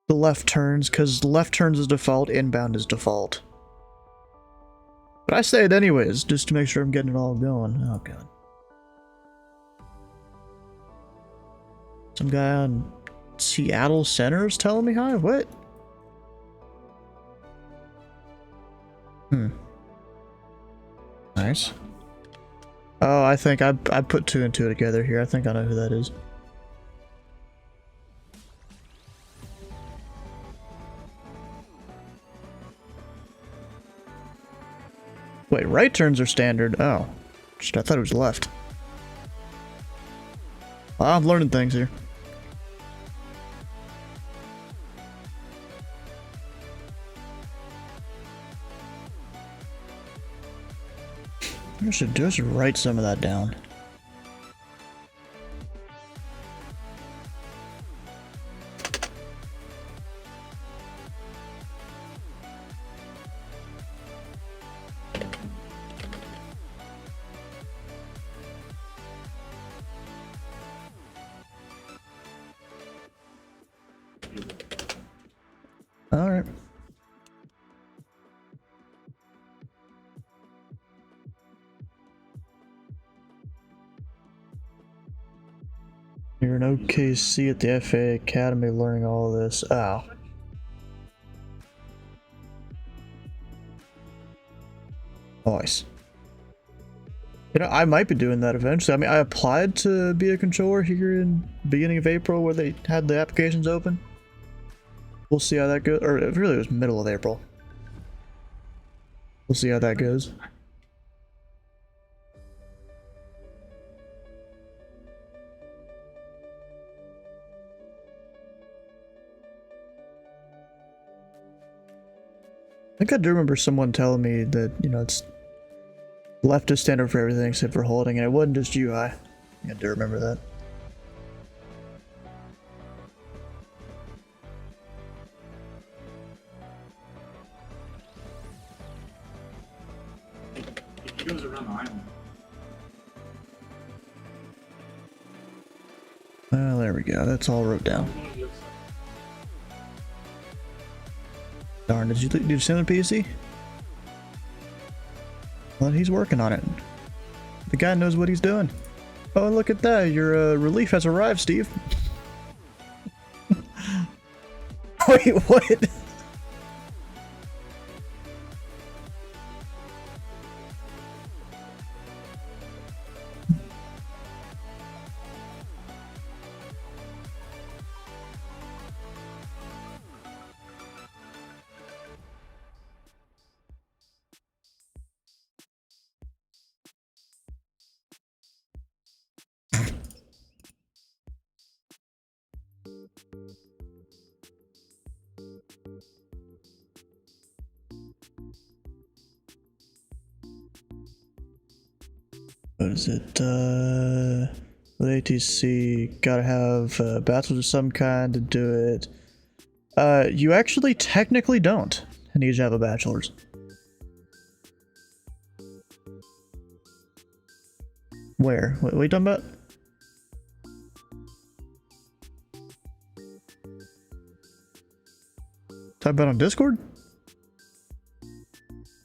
[SPEAKER 1] the left turns, because left turns is default, inbound is default. But I say it anyways, just to make sure I'm getting it all going. Oh, God. Some guy on Seattle Center's telling me hi? What? Nice. Oh, I think I put two and two together here. I think I know who that is. Wait, right turns are standard. Oh. I thought it was left. I'm learning things here. I should just write some of that down. All right. You're an OKC at the FA Academy learning all of this. Oh. Nice. You know, I might be doing that eventually. I mean, I applied to be a controller here in the beginning of April where they had the applications open. We'll see how that goes. Or it really was middle of April. We'll see how that goes. I think I do remember someone telling me that, you know, it's left is standard for everything except for holding, and it wasn't just UI. I do remember that.
[SPEAKER 8] He goes around the island.
[SPEAKER 1] Well, there we go. That's all wrote down. Darn, did you send the PC? Well, he's working on it. The guy knows what he's doing. Oh, look at that. Your relief has arrived, Steve. Wait, what? What is it? With ATC, gotta have a bachelor's of some kind to do it. You actually technically don't. I need you to have a bachelor's. Where? What are you talking about? Talking about on Discord?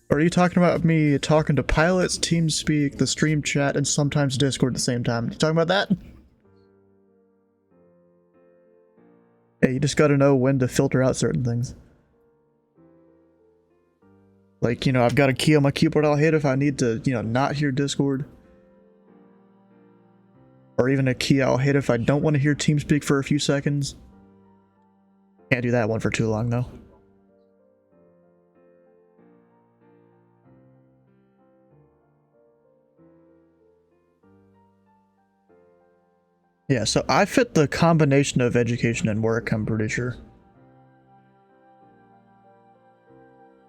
[SPEAKER 1] Or are you talking about me talking to pilots, TeamSpeak, the stream chat, and sometimes Discord at the same time? You talking about that? Hey, you just gotta know when to filter out certain things. Like, you know, I've got a key on my keyboard I'll hit if I need to, you know, not hear Discord. Or even a key I'll hit if I don't want to hear TeamSpeak for a few seconds. Can't do that one for too long, though. Yeah, so I fit the combination of education and work, I'm pretty sure.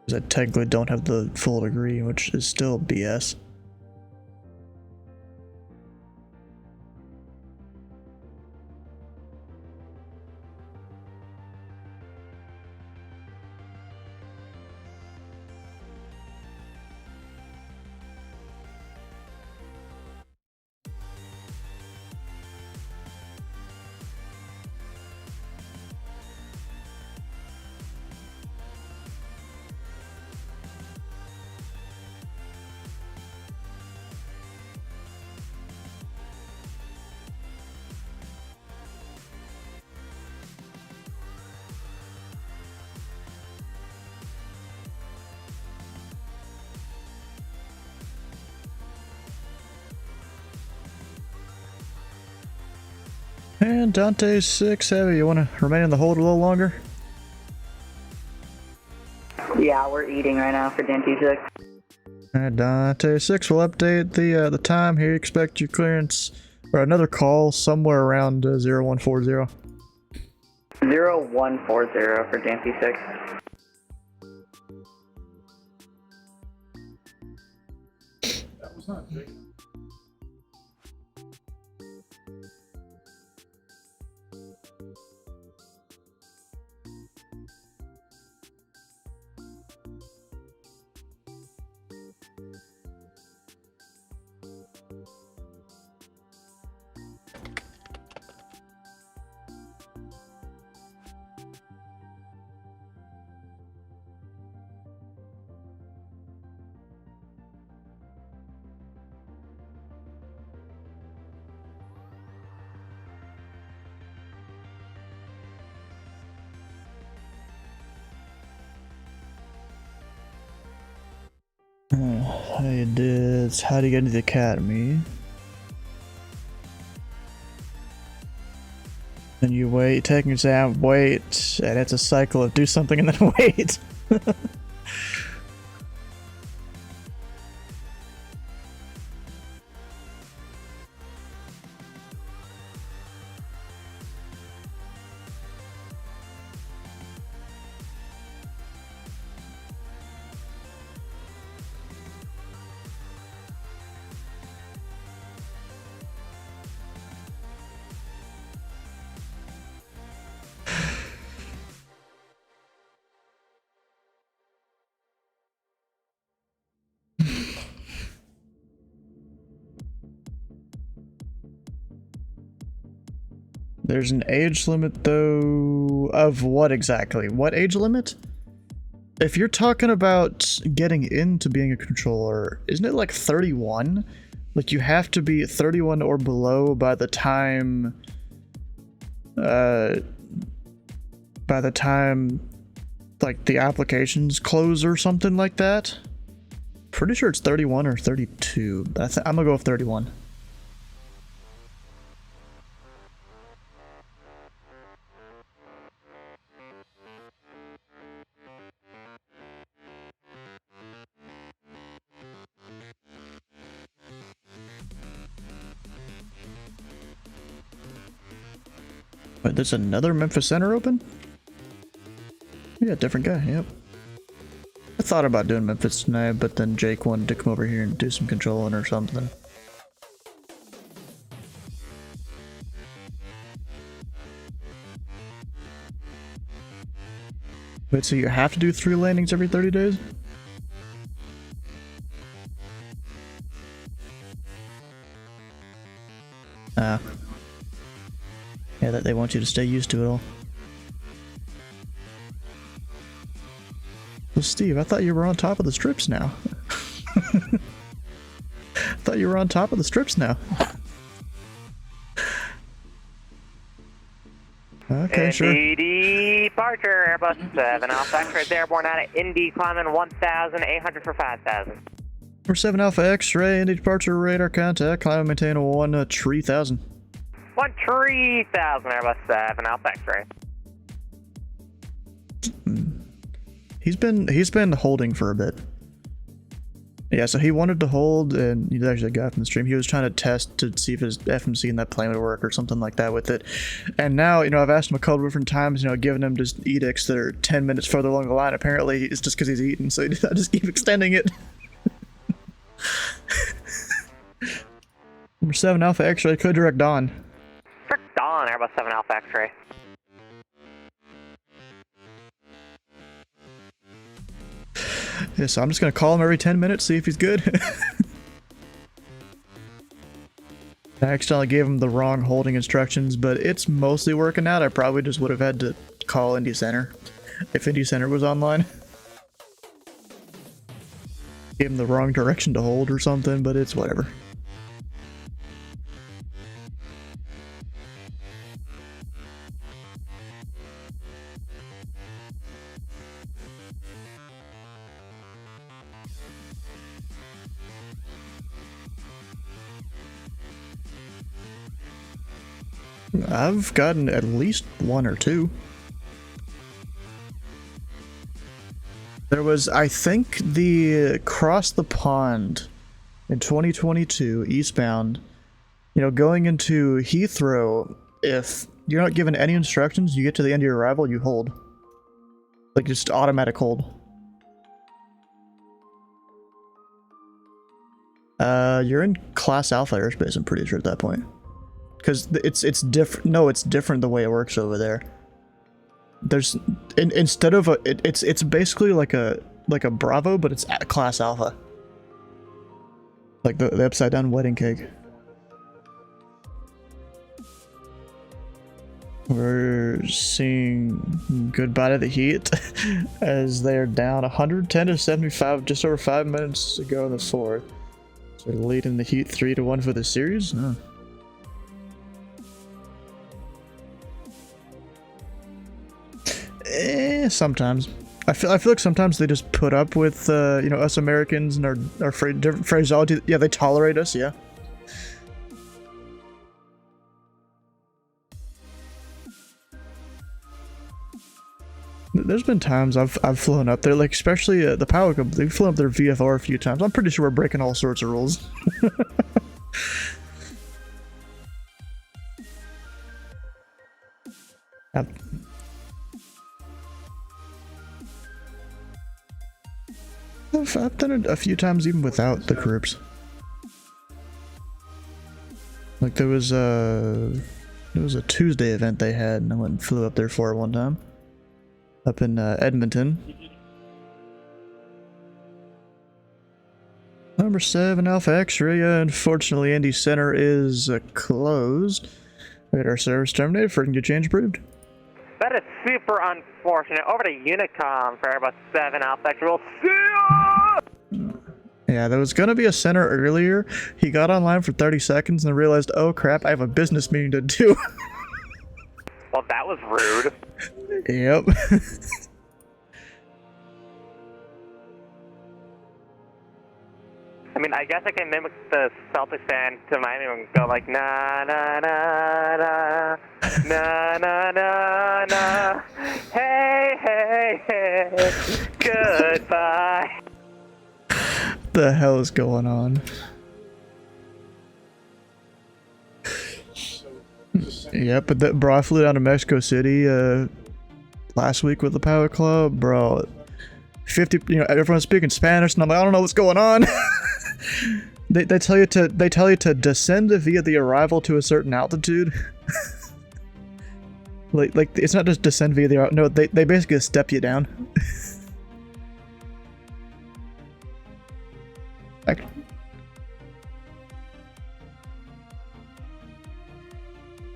[SPEAKER 1] Because I technically don't have the full degree, which is still BS. And Dante 6 Heavy, you want to remain in the hold a little longer?
[SPEAKER 9] Yeah, we're eating right now for Dante 6.
[SPEAKER 1] Alright, Dante 6 will update the time here. Expect your clearance or another call somewhere around 0140.
[SPEAKER 9] 0140 for Dante 6.
[SPEAKER 8] That was not Jake.
[SPEAKER 1] Hey, dudes, how do you get into the academy? Then you wait, take an exam, wait, and it's a cycle of do something and then wait. There's an age limit, though, of what exactly? What age limit? If you're talking about getting into being a controller, isn't it like 31? Like, you have to be 31 or below by the time, like, the applications close or something like that? Pretty sure it's 31 or 32. I'm gonna go with 31. Wait, there's another Memphis Center open? Yeah, different guy, yep. I thought about doing Memphis tonight, but then Jake wanted to come over here and do some controlling or something. Wait, so you have to do 3 landings every 30 days? Ah. Yeah, that they want you to stay used to it all. Well, Steve, I thought you were on top of the strips now. I thought you were on top of the strips now. Okay, sure.
[SPEAKER 11] Indy departure, Airbus 7 Alpha X-ray airborne out of Indy, climbing 1,800 for 5,000.
[SPEAKER 1] Number 7 Alpha X-ray, Indy departure radar contact, climb and maintain 1,000.
[SPEAKER 11] 1,000 Airbus 7 Alpha X-ray.
[SPEAKER 1] He's been holding for a bit. Yeah, so he wanted to hold, and he's actually a guy from the stream. He was trying to test to see if his FMC in that plane would work or something like that with it. And now, you know, I've asked him a couple different times, you know, giving him just edicts that are 10 minutes further along the line. Apparently, it's just because he's eating, so I just keep extending it. Number 7 Alpha X-ray, code direct Dawn.
[SPEAKER 11] Direct Dawn, Airbus 7 Alpha X-ray.
[SPEAKER 1] Yeah, so I'm just gonna call him every 10 minutes, see if he's good. I accidentally gave him the wrong holding instructions, but it's mostly working out. I probably just would have had to call Indy Center if Indy Center was online. Gave him the wrong direction to hold or something, but it's whatever. I've gotten at least 1 or 2. There was, I think, the across the pond in 2022 eastbound, you know, going into Heathrow, if you're not given any instructions, you get to the end of your arrival, you hold. Like, just automatic hold. You're in Class Alpha airspace, I'm pretty sure at that point. Because it's different. No, it's different the way it works over there. There's instead of a it's basically like a Bravo, but it's at Class Alpha. Like the upside down wedding cake. We're seeing goodbye to the heat as they are down 110 to 75, just over 5 minutes to go in the 4th. So leading the heat 3-1 for the series. Huh. Sometimes. I feel like sometimes they just put up with you know, us Americans and our different phraseology. Yeah, they tolerate us. Yeah. There's been times I've flown up there, like especially the Power Club. They've flown up their VFR a few times. I'm pretty sure we're breaking all sorts of rules. I've done it a few times even without the groups. Like there was a Tuesday event they had, and I went and flew up there for it one time. Up in Edmonton. Number 7 Alpha X-ray. Unfortunately, Indy Center is closed. We had our service terminated. Frequency change approved.
[SPEAKER 11] That is super unfortunate. Over to Unicom for Airbus 7 Alpha X-ray. We'll see ya!
[SPEAKER 1] Yeah, there was gonna be a center earlier. He got online for 30 seconds and realized, oh crap, I have a business meeting to do.
[SPEAKER 11] Well, that was rude.
[SPEAKER 1] Yep.
[SPEAKER 11] I mean, I guess I can mimic the Celtics fan to Miami and go like, na na na na, na na na na, hey, hey, hey, goodbye.
[SPEAKER 1] The hell is going on? Yeah, but that, bro, I flew down to Mexico City last week with the Power Club, bro. 50, you know, everyone's speaking Spanish, and I'm like, I don't know what's going on. they tell you to descend via the arrival to a certain altitude. Like it's not just descend via the... No, they basically step you down.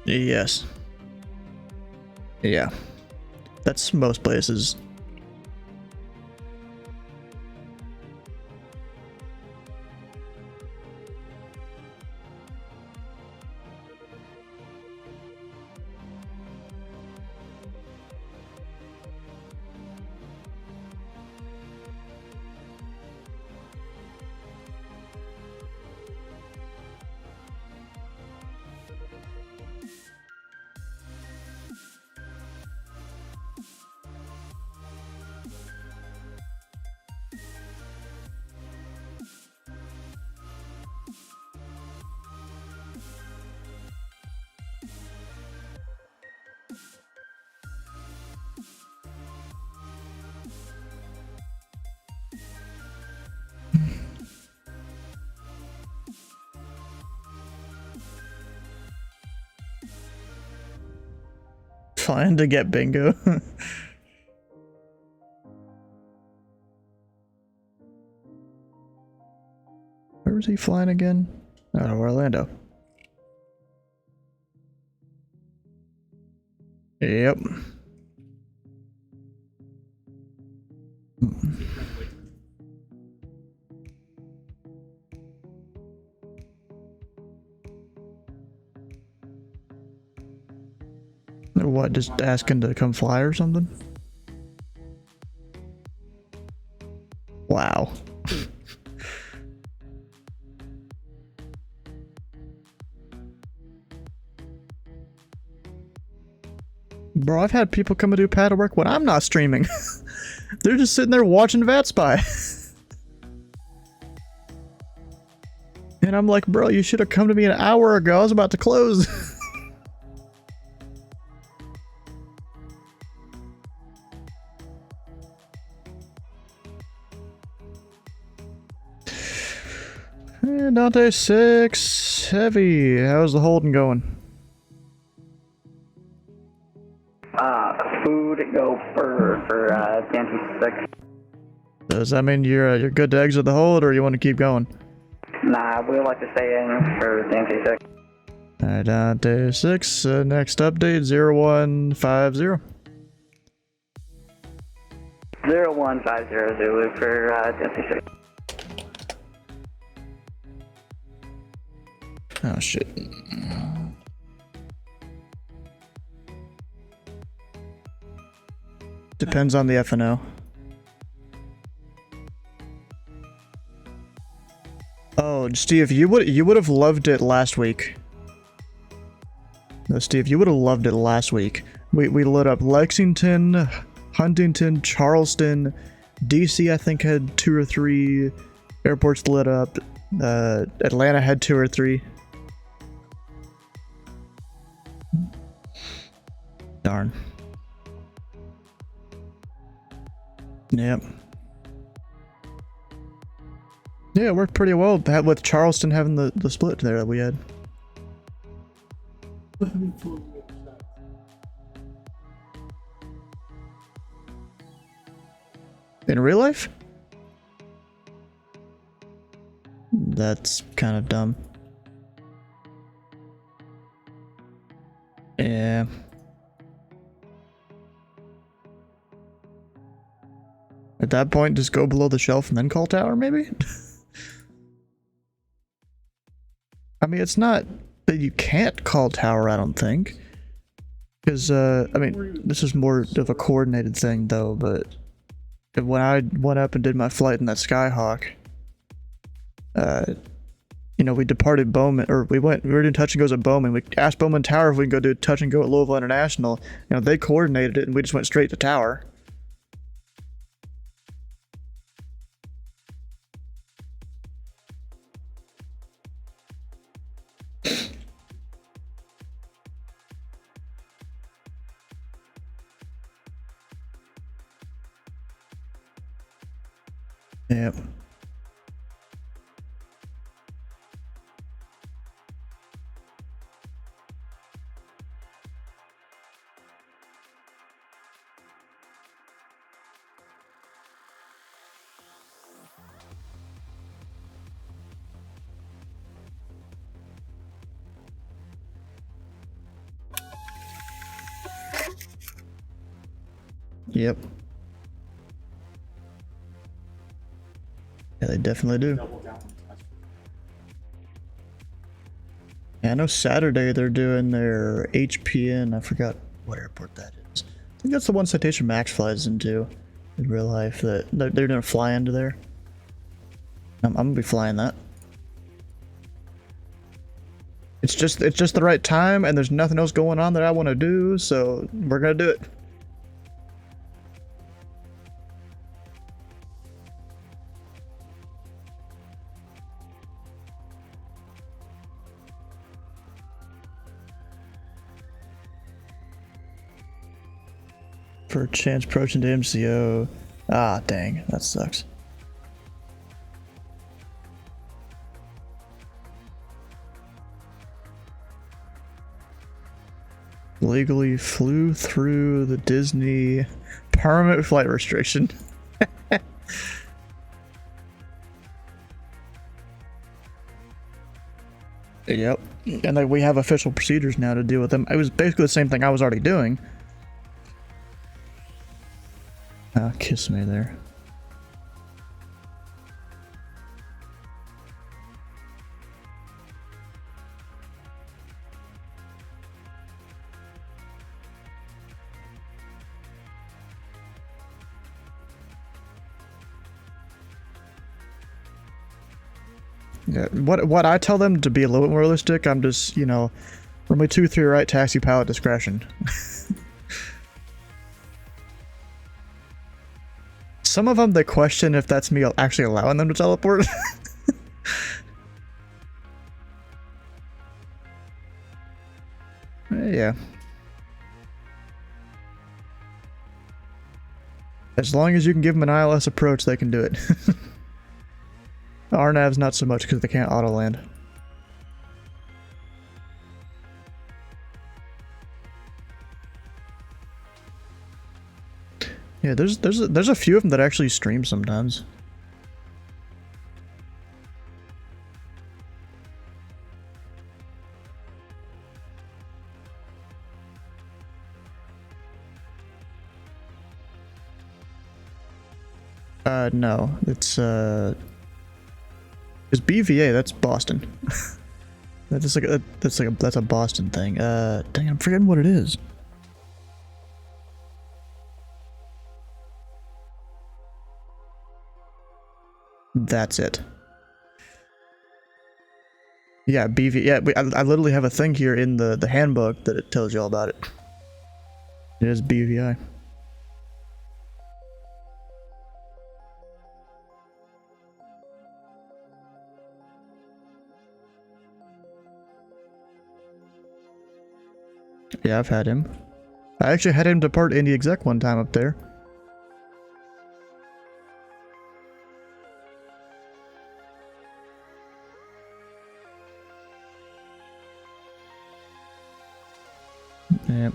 [SPEAKER 1] Yes. Yeah. That's most places. Fine to get bingo. Where was he flying again? Oh, Orlando. Yep. What, just asking to come fly or something? Wow. Bro, I've had people come and do paddle work when I'm not streaming. They're just sitting there watching VatSpy. And I'm like, bro, you should have come to me an hour ago. I was about to close. Dante 6 heavy. How's the holding going?
[SPEAKER 9] Food go for Dante 6.
[SPEAKER 1] Does that mean you're good to exit the hold, or you want to keep going?
[SPEAKER 9] Nah, we like to stay in for Dante 6.
[SPEAKER 1] Alright, Dante 6. Next update 0150.
[SPEAKER 9] 0150 Zulu for Dante 6.
[SPEAKER 1] Oh shit. Depends on the FNO. Oh, Steve, you would have loved it last week. No, Steve, you would have loved it last week. We lit up Lexington, Huntington, Charleston, DC I think had 2 or 3 airports lit up. Atlanta had 2 or 3. Darn. Yep. Yeah, it worked pretty well with Charleston having the split there that we had. In real life? That's kind of dumb. Yeah. At that point, just go below the shelf and then call tower, maybe? I mean, it's not that you can't call tower, I don't think. Because, I mean, this is more of a coordinated thing, though, but when I went up and did my flight in that Skyhawk, you know, we departed Bowman, or we were doing touch and goes at Bowman. We asked Bowman Tower if we can go do touch and go at Louisville International. You know, they coordinated it and we just went straight to tower. Yep. Yep. Yeah, they definitely do. Yeah, I know Saturday they're doing their HPN. I forgot what airport that is. I think that's the one Citation Max flies into in real life. That they're gonna fly into there. I'm gonna be flying that. It's just the right time, and there's nothing else going on that I want to do, so we're gonna do it. For a chance approaching to MCO. Ah, dang, that sucks. Legally flew through the Disney permanent flight restriction. Yep. And we have official procedures now to deal with them. It was basically the same thing I was already doing. Ah, kiss me there. Yeah, what I tell them to be a little bit more realistic, I'm just, you know, runway 23 right, taxi pilot discretion. Some of them, they question if that's me actually allowing them to teleport. Yeah. As long as you can give them an ILS approach, they can do it. RNAVs not so much because they can't auto land. Yeah, there's a few of them that actually stream sometimes. No, it's BVA. That's Boston. That's a Boston thing. Dang, I'm forgetting what it is. That's it. Yeah, BV. Yeah, I literally have a thing here in the handbook that it tells you all about it. It is BVI. Yeah, I've had him. I actually had him depart Indy exec one time up there. Yep.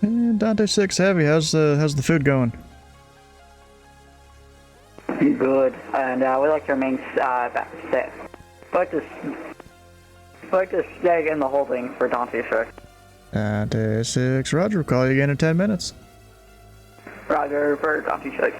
[SPEAKER 1] And Dante 6 Heavy, how's the food going?
[SPEAKER 9] Good, and we'd like to remain stay. Like to stay in the holding for Dante 6.
[SPEAKER 1] Dante 6, Roger, we'll call you again in 10 minutes.
[SPEAKER 9] Roger for Dante 6.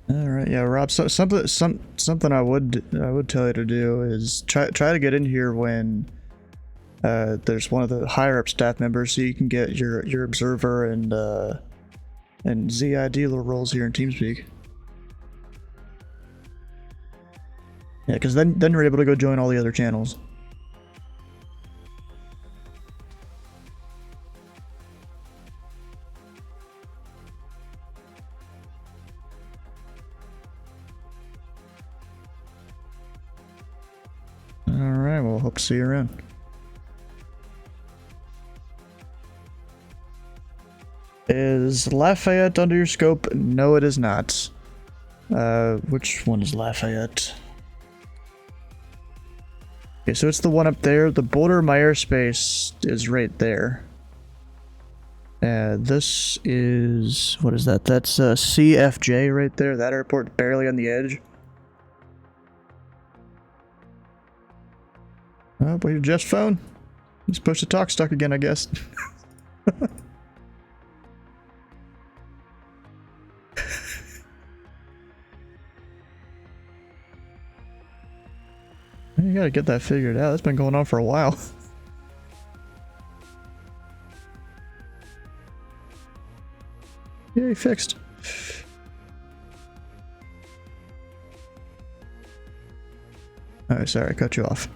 [SPEAKER 1] All right, yeah, Rob. So something I would tell you to do is try to get in here when there's one of the higher up staff members, so you can get your observer and ZI dealer roles here in TeamSpeak. Yeah, because then you're able to go join all the other channels. Alright, well, hope to see you around. Is Lafayette under your scope? No, it is not. Which one is Lafayette? Okay, so it's the one up there. The border of my airspace is right there. This is... what is that? That's CFJ right there. That airport barely on the edge. Oh, but your Jeff's phone. He's supposed to talk stuck again, I guess. You gotta get that figured out. That's been going on for a while. Yay, fixed. Oh, sorry, I cut you off.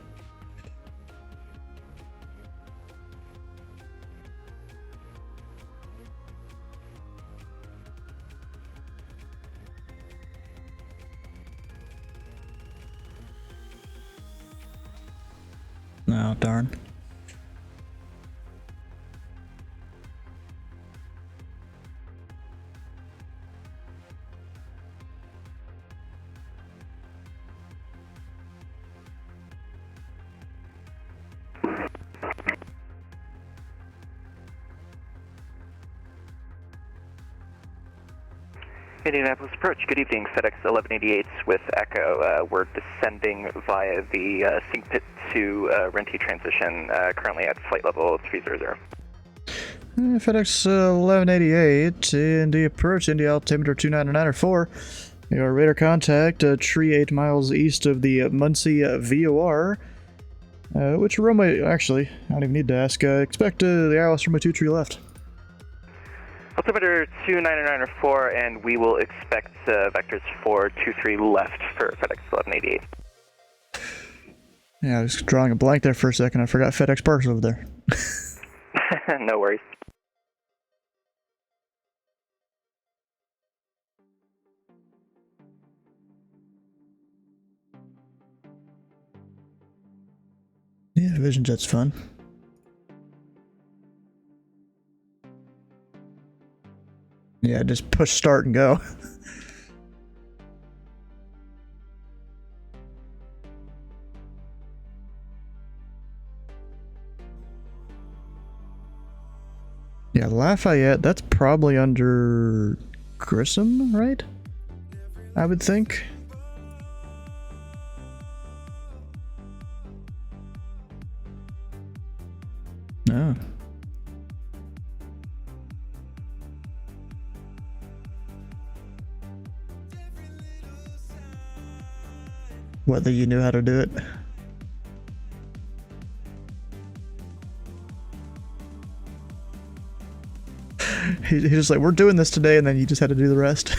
[SPEAKER 1] Oh, darn.
[SPEAKER 11] Indianapolis Approach, good evening, FedEx 1188 with Echo. We're descending via the Sink Pit to Renty transition, currently at flight level 300.
[SPEAKER 1] FedEx 1188, Indy Approach, Indy altimeter 29904. Your radar contact, tree 8 miles east of the Muncie VOR. Which runway, actually, I don't even need to ask. Expect the ILS runway 23 left.
[SPEAKER 11] Altimeter 29904, and we will expect vectors 423 left for FedEx 1188.
[SPEAKER 1] Yeah, I was drawing a blank there for a second. I forgot FedEx Park's over there.
[SPEAKER 11] No worries.
[SPEAKER 1] Yeah, Vision Jet's fun. Yeah, just push start and go. Yeah, Lafayette, that's probably under Grissom, right? I would think. No. Whether you knew how to do it. He's just like, we're doing this today, and then you just had to do the rest.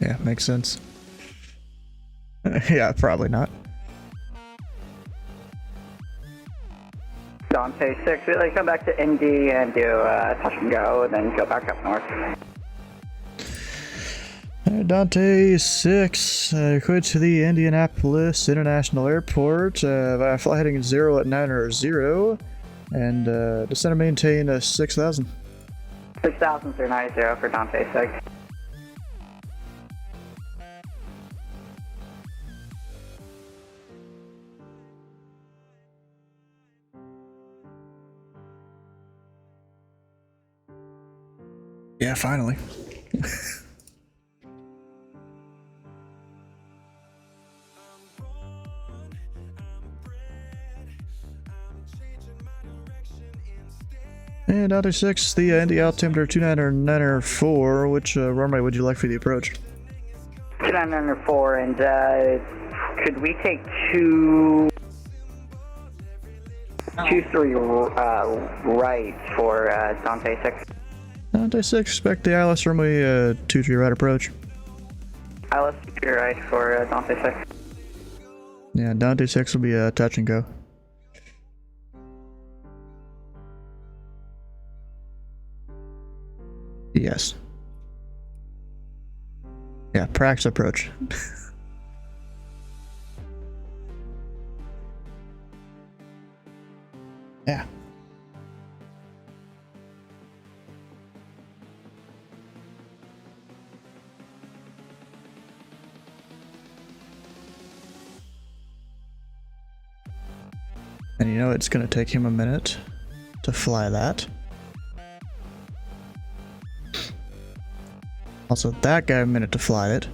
[SPEAKER 1] Yeah, makes sense. Yeah, probably not.
[SPEAKER 9] Dante 6, we come back to Indy and do touch and go, and then go back up north.
[SPEAKER 1] Dante 6, quit to the Indianapolis International Airport, via flight heading 0 at 900, and descend and maintain 6,000.
[SPEAKER 9] 6,000 through 90 for Dante 6.
[SPEAKER 1] Yeah, finally. And Dante 6, the Indy altimeter 29904. Which runway would you like for the approach?
[SPEAKER 9] 29904, and could we take 23 right for Dante 6?
[SPEAKER 1] Dante 6, expect the ILS runway 23 right approach.
[SPEAKER 9] ILS 23 right for Dante 6.
[SPEAKER 1] Yeah, Dante 6 will be touch and go. Yes. Yeah, practice approach. Yeah. And you know it's gonna take him a minute to fly that. Also, that guy a minute to fly it.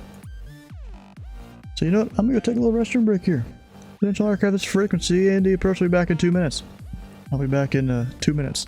[SPEAKER 1] So you know what? I'm gonna go take a little restroom break here. Potential archive this frequency, and the approach will be back in 2 minutes. I'll be back in 2 minutes.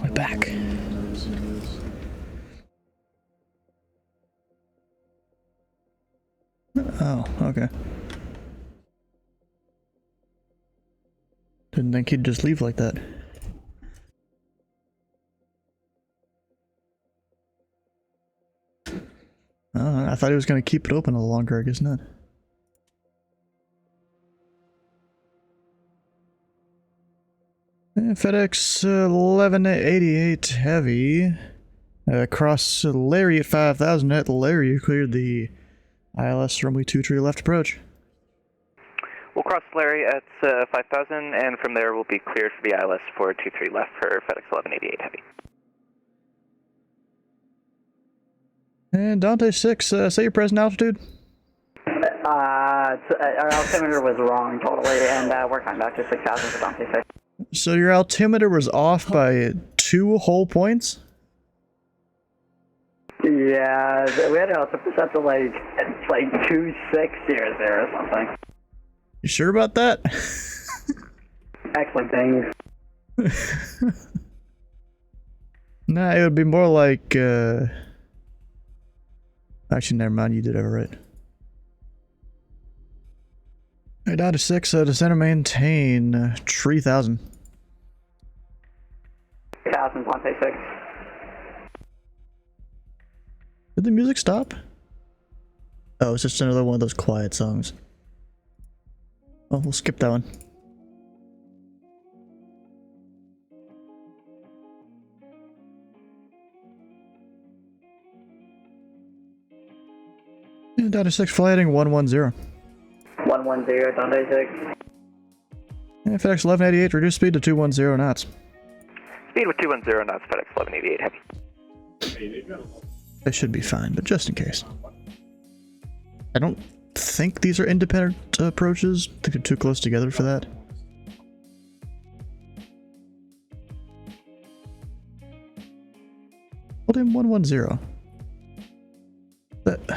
[SPEAKER 1] We're back. Oh, okay. Didn't think he'd just leave like that. Oh, I thought he was going to keep it open a little longer, I guess not. FedEx 1188 Heavy. Cross Larry at 5,000 at Larry. You cleared the ILS runway 23 left approach.
[SPEAKER 11] We'll cross Larry at 5,000, and from there we'll be cleared for the ILS 423 left for FedEx 1188 Heavy.
[SPEAKER 1] And Dante 6, say your present altitude.
[SPEAKER 9] Our altimeter was wrong totally, and we're coming back to 6,000 for Dante 6.
[SPEAKER 1] So your altimeter was off by 2 whole points?
[SPEAKER 9] Yeah, we had an altimeter set to like 2600 or something.
[SPEAKER 1] You sure about that?
[SPEAKER 9] Excellent things.
[SPEAKER 1] Nah, it would be more like, actually, never mind, you did have it right. Hey, down to 6, descend and maintain 3,000.
[SPEAKER 9] 3,000, Dante 6.
[SPEAKER 1] Did the music stop? Oh, it's just another one of those quiet songs. Oh, we'll skip that one. And down to 6, flighting 110.
[SPEAKER 9] 110, Dante 6.
[SPEAKER 1] And FedEx 1188, reduce speed to 210 knots.
[SPEAKER 11] Speed with 210 knots, FedEx 1188 heavy.
[SPEAKER 1] They should be fine, but just in case. I don't think these are independent approaches. I think they're too close together for that. Hold in 110. But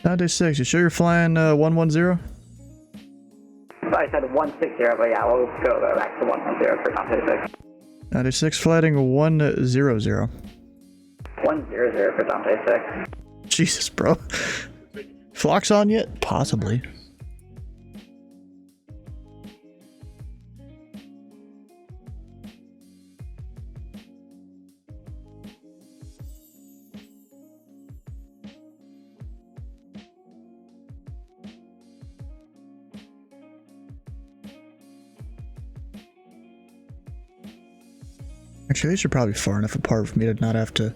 [SPEAKER 1] Dante 6, you sure you're flying 110?
[SPEAKER 9] I said 160, but yeah, we'll go back to 110 for Dante 6.
[SPEAKER 1] Dante 6, flighting 100.
[SPEAKER 9] 100 for Dante 6.
[SPEAKER 1] Jesus, bro. Flock's on yet? Possibly. Actually, these are probably far enough apart for me to not have to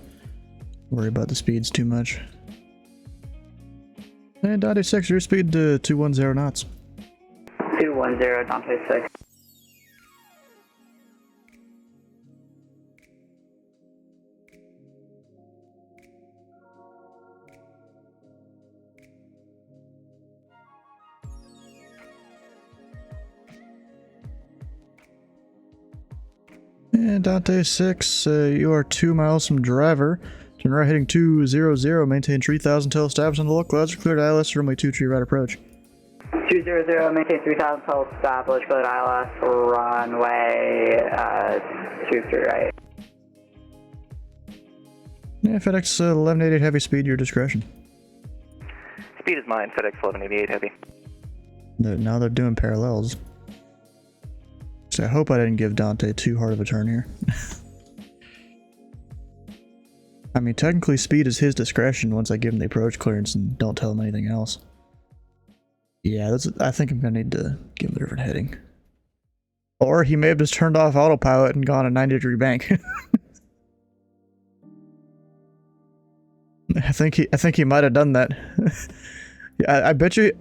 [SPEAKER 1] worry about the speeds too much. And Dante 6, your speed to 210 knots.
[SPEAKER 9] 210, Dante 6.
[SPEAKER 1] And Dante 6, you are 2 miles from driver. Turn right heading 200, maintain 3,000 till established on the low clouds. Cleared ILS, runway 23 right approach.
[SPEAKER 9] 200, maintain 3,000 till established, cleared ILS, runway 23 right.
[SPEAKER 1] Yeah, FedEx 1188 heavy speed, your discretion.
[SPEAKER 11] Speed is mine, FedEx 1188 heavy.
[SPEAKER 1] Now they're doing parallels. So I hope I didn't give Dante too hard of a turn here. I mean, technically speed is his discretion once I give him the approach clearance and don't tell him anything else. Yeah, I think I'm gonna need to give him a different heading. Or he may have just turned off autopilot and gone a 90-degree bank. I think he might have done that. Yeah, I bet you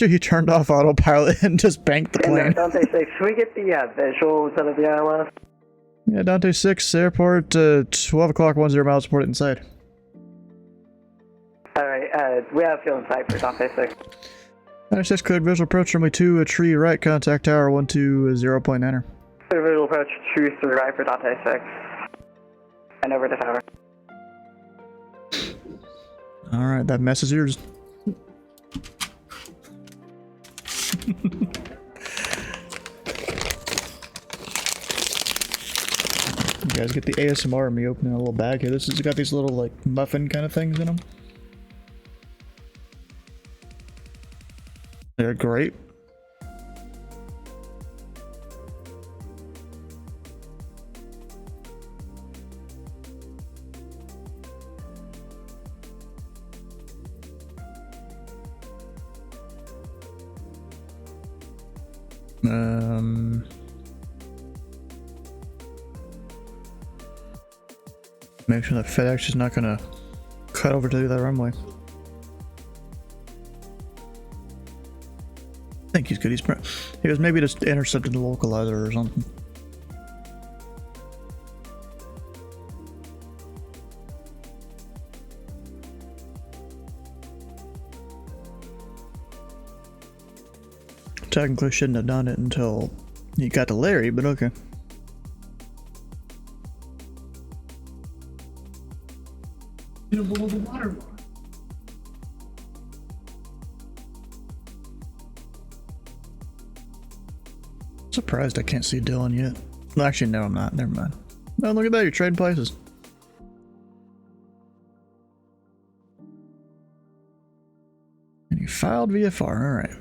[SPEAKER 1] he turned off autopilot and just banked the plane.
[SPEAKER 9] Dante 6, can we get the visuals out of the ILS?
[SPEAKER 1] Yeah, Dante 6, airport, 12 o'clock, 10 miles, report it inside.
[SPEAKER 9] Alright, we have fuel in sight for Dante 6.
[SPEAKER 1] Dante 6, cleared visual approach, runway 2, a tree right, contact tower 120.9er.
[SPEAKER 9] Clear visual approach, 23 right for Dante 6. And over the tower.
[SPEAKER 1] Alright, that mess is yours. You guys get the ASMR of me opening a little bag here. This has got these little like muffin kind of things in them. They're great. Make sure that FedEx is not gonna cut over to that runway. I think he's good. He was maybe just intercepted the localizer or something. technically shouldn't have done it until you got to Larry, but okay.
[SPEAKER 8] Below the water line.
[SPEAKER 1] Surprised I can't see Dylan yet. Well, actually, no, I'm not. Never mind. No, look at that. You're trading places. And you filed VFR. All right.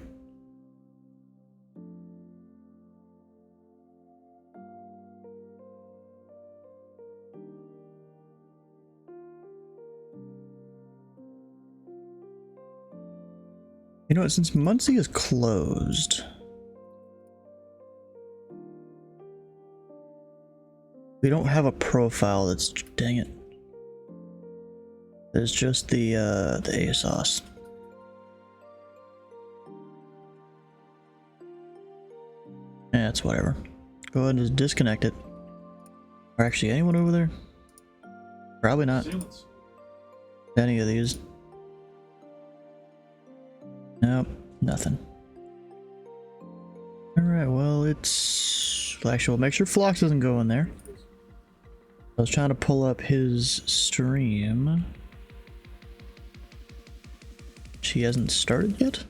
[SPEAKER 1] You know what? Since Muncie is closed, we don't have a profile that's, dang it. There's just the ASOS. Yeah, it's whatever. Go ahead and just disconnect it. Or actually, anyone over there? Probably not. Any of these. Nope, nothing. Alright, well, it's... Actually, we'll make sure Phlox doesn't go in there. I was trying to pull up his stream. She hasn't started yet?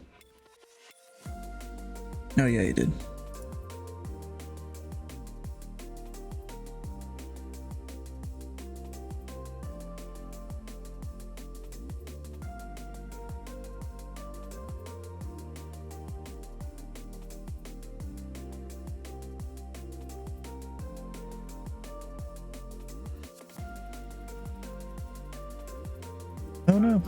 [SPEAKER 1] Oh yeah, he did. Oh no.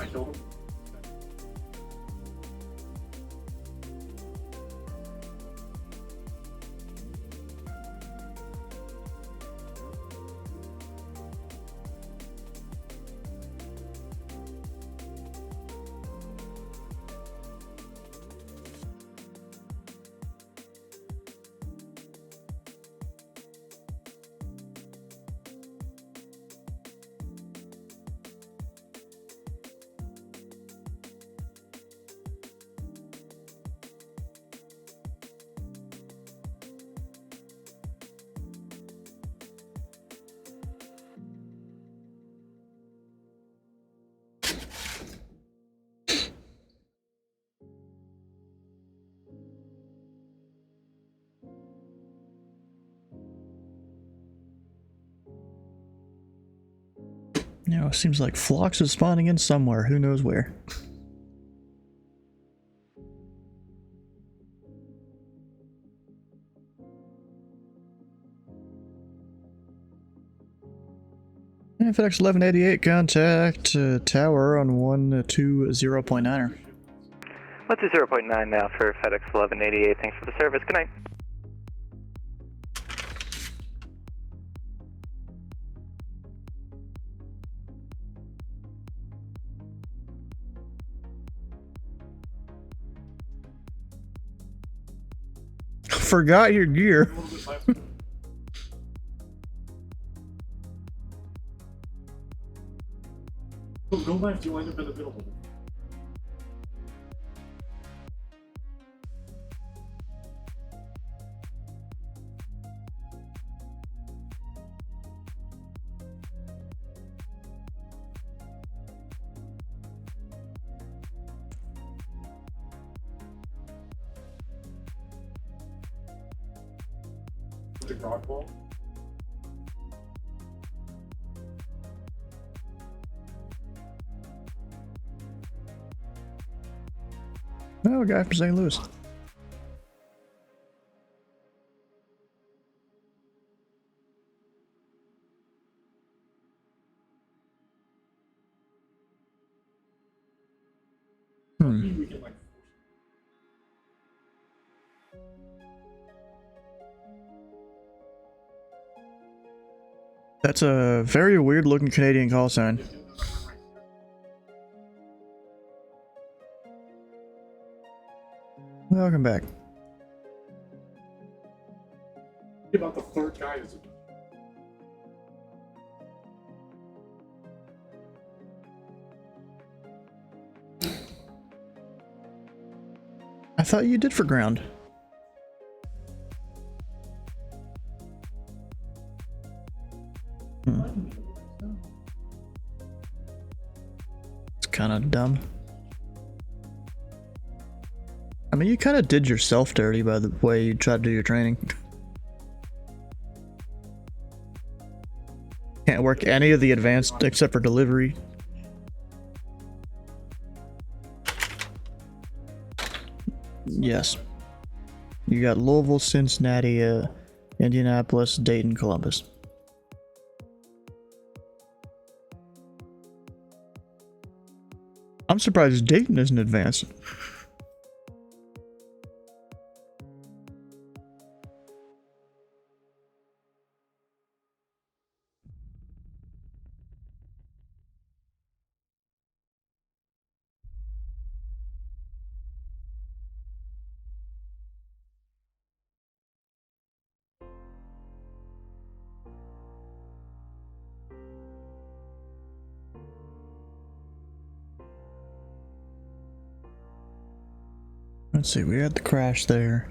[SPEAKER 1] You know, it seems like Phlox is spawning in somewhere, who knows where. And FedEx 1188, contact tower on 120.9er.
[SPEAKER 11] Let's do 0.9 now for FedEx 1188. Thanks for the service. Good night.
[SPEAKER 1] Forgot your gear.
[SPEAKER 8] Go left, you wind up in the middle. The grog ball.
[SPEAKER 1] Oh, a guy from St. Louis. That's a very weird looking Canadian call sign. Welcome back.
[SPEAKER 8] About the third guy is
[SPEAKER 1] I thought you did for ground. kind of dumb. I mean, you kind of did yourself dirty by the way you tried to do your training. Can't work any of the advanced except for delivery. Yes. You got Louisville, Cincinnati, Indianapolis, Dayton, Columbus. I'm surprised Dayton isn't advanced. Let's see, we had the crash there.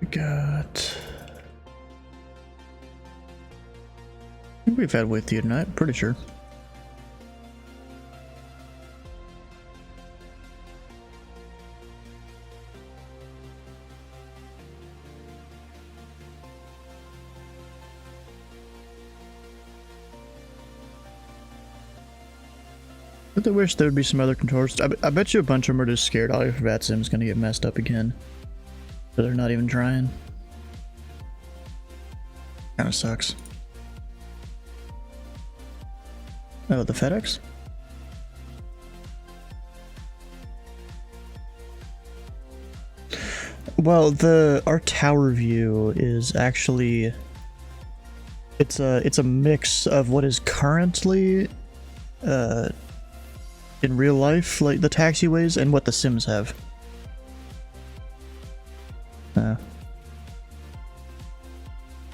[SPEAKER 1] We got... I think we've had with you tonight, pretty sure. But I wish there would be some other controls. I bet you a bunch of them are just scared audio for VATSIM's gonna get messed up again. So they're not even trying. Kinda sucks. Oh, the FedEx? Well, our tower view is actually it's a mix of what is currently in real life, like the taxiways, and what the Sims have.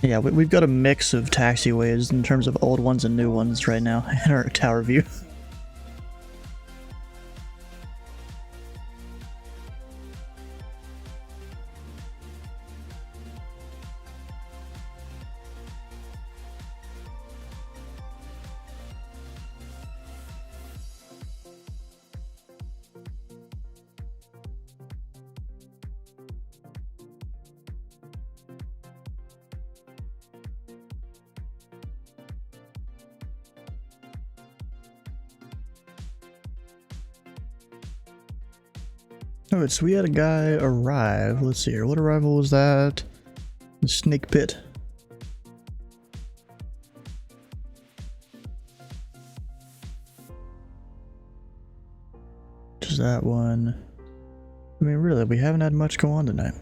[SPEAKER 1] Yeah, we've got a mix of taxiways in terms of old ones and new ones right now in our tower view. Oh, so we had a guy arrive. Let's see here. What arrival was that? The Snake Pit. Just that one. I mean, really, we haven't had much go on tonight.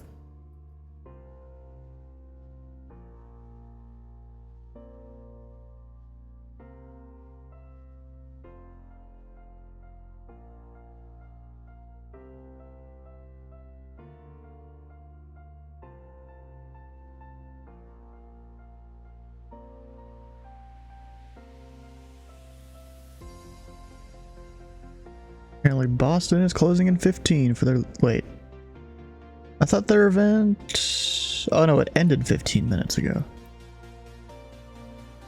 [SPEAKER 1] Apparently Boston is closing in 15 for their... Wait. I thought their event... Oh no, it ended 15 minutes ago.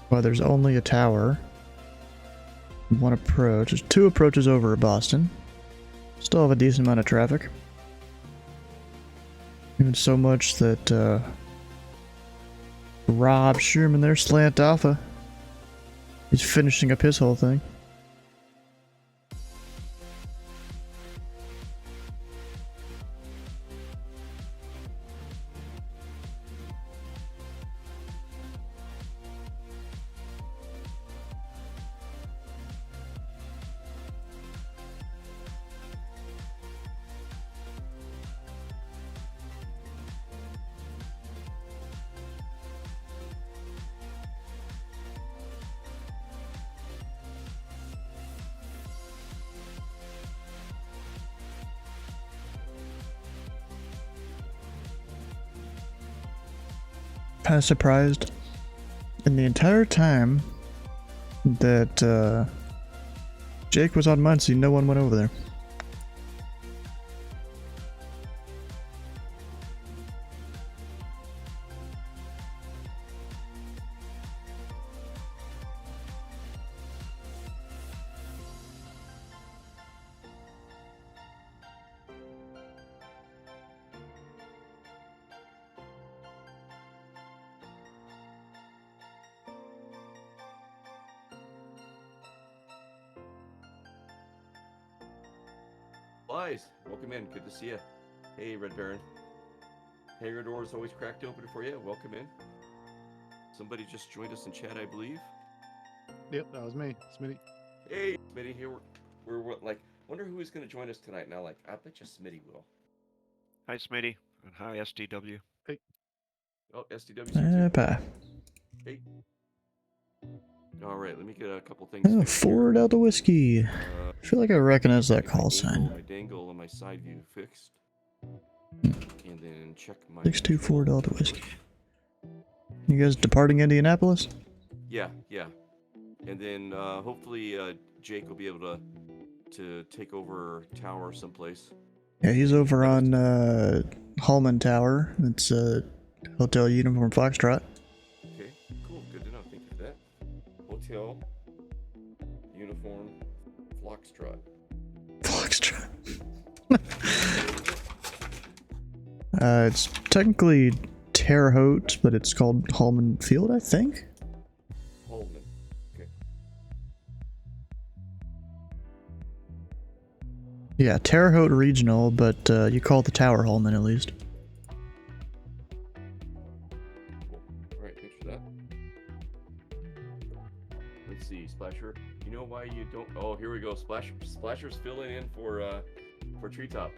[SPEAKER 1] Well, there's only a tower. One approach. There's 2 approaches over at Boston. Still have a decent amount of traffic. Even so much that, Rob Sherman there, Slant Alpha. He's finishing up his whole thing. kind of surprised. In the entire time that Jake was on Muncie, no one went over there.
[SPEAKER 12] Lies, welcome in. Good to see you. Hey, Red Baron. Hangar door is always cracked open for you. Welcome in. Somebody just joined us in chat, I believe.
[SPEAKER 13] Yep, that was me, Smitty.
[SPEAKER 12] Hey, Smitty. Here we're like. Wonder who is going to join us tonight. Now, like, I bet you Smitty will.
[SPEAKER 14] Hi, Smitty. And hi, SDW.
[SPEAKER 13] Hey.
[SPEAKER 12] Oh, SDW.
[SPEAKER 1] Bye.
[SPEAKER 12] Hey. All right, let me get a couple things.
[SPEAKER 1] Oh, 4 Delta Whiskey. I feel like I recognize that call sign.
[SPEAKER 12] My dangle and my side view fixed. And then check my
[SPEAKER 1] 624 Delta Whiskey. You guys departing Indianapolis?
[SPEAKER 12] Yeah. And then hopefully Jake will be able to take over tower someplace.
[SPEAKER 1] Yeah, he's over on Hallman Tower. It's Hotel Uniform Foxtrot.
[SPEAKER 12] Okay, cool. Good to know. Thank you for that. Hotel Uniform Foxtrot.
[SPEAKER 1] Foxtrot. It's technically Terre Haute, but it's called Hallman Field, I think.
[SPEAKER 12] Hallman. Okay.
[SPEAKER 1] Yeah, Terre Haute Regional, but you call the tower Hallman at least.
[SPEAKER 12] Cool. Alright, thanks for that. Let's see, Splasher. You know why you don't... Oh, here we go. Splasher's filling in for Treetop.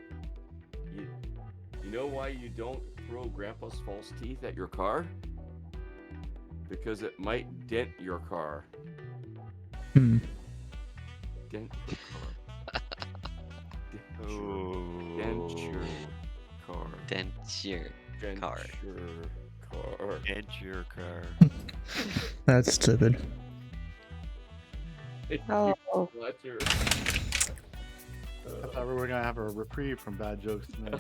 [SPEAKER 12] You know why you don't throw Grandpa's false teeth at your car? Because it might dent your car. Dent your car. Dent your car.
[SPEAKER 15] Dent your car.
[SPEAKER 14] Dent your car.
[SPEAKER 1] That's stupid.
[SPEAKER 3] Oh.
[SPEAKER 13] I thought we were gonna have a reprieve from bad jokes tonight.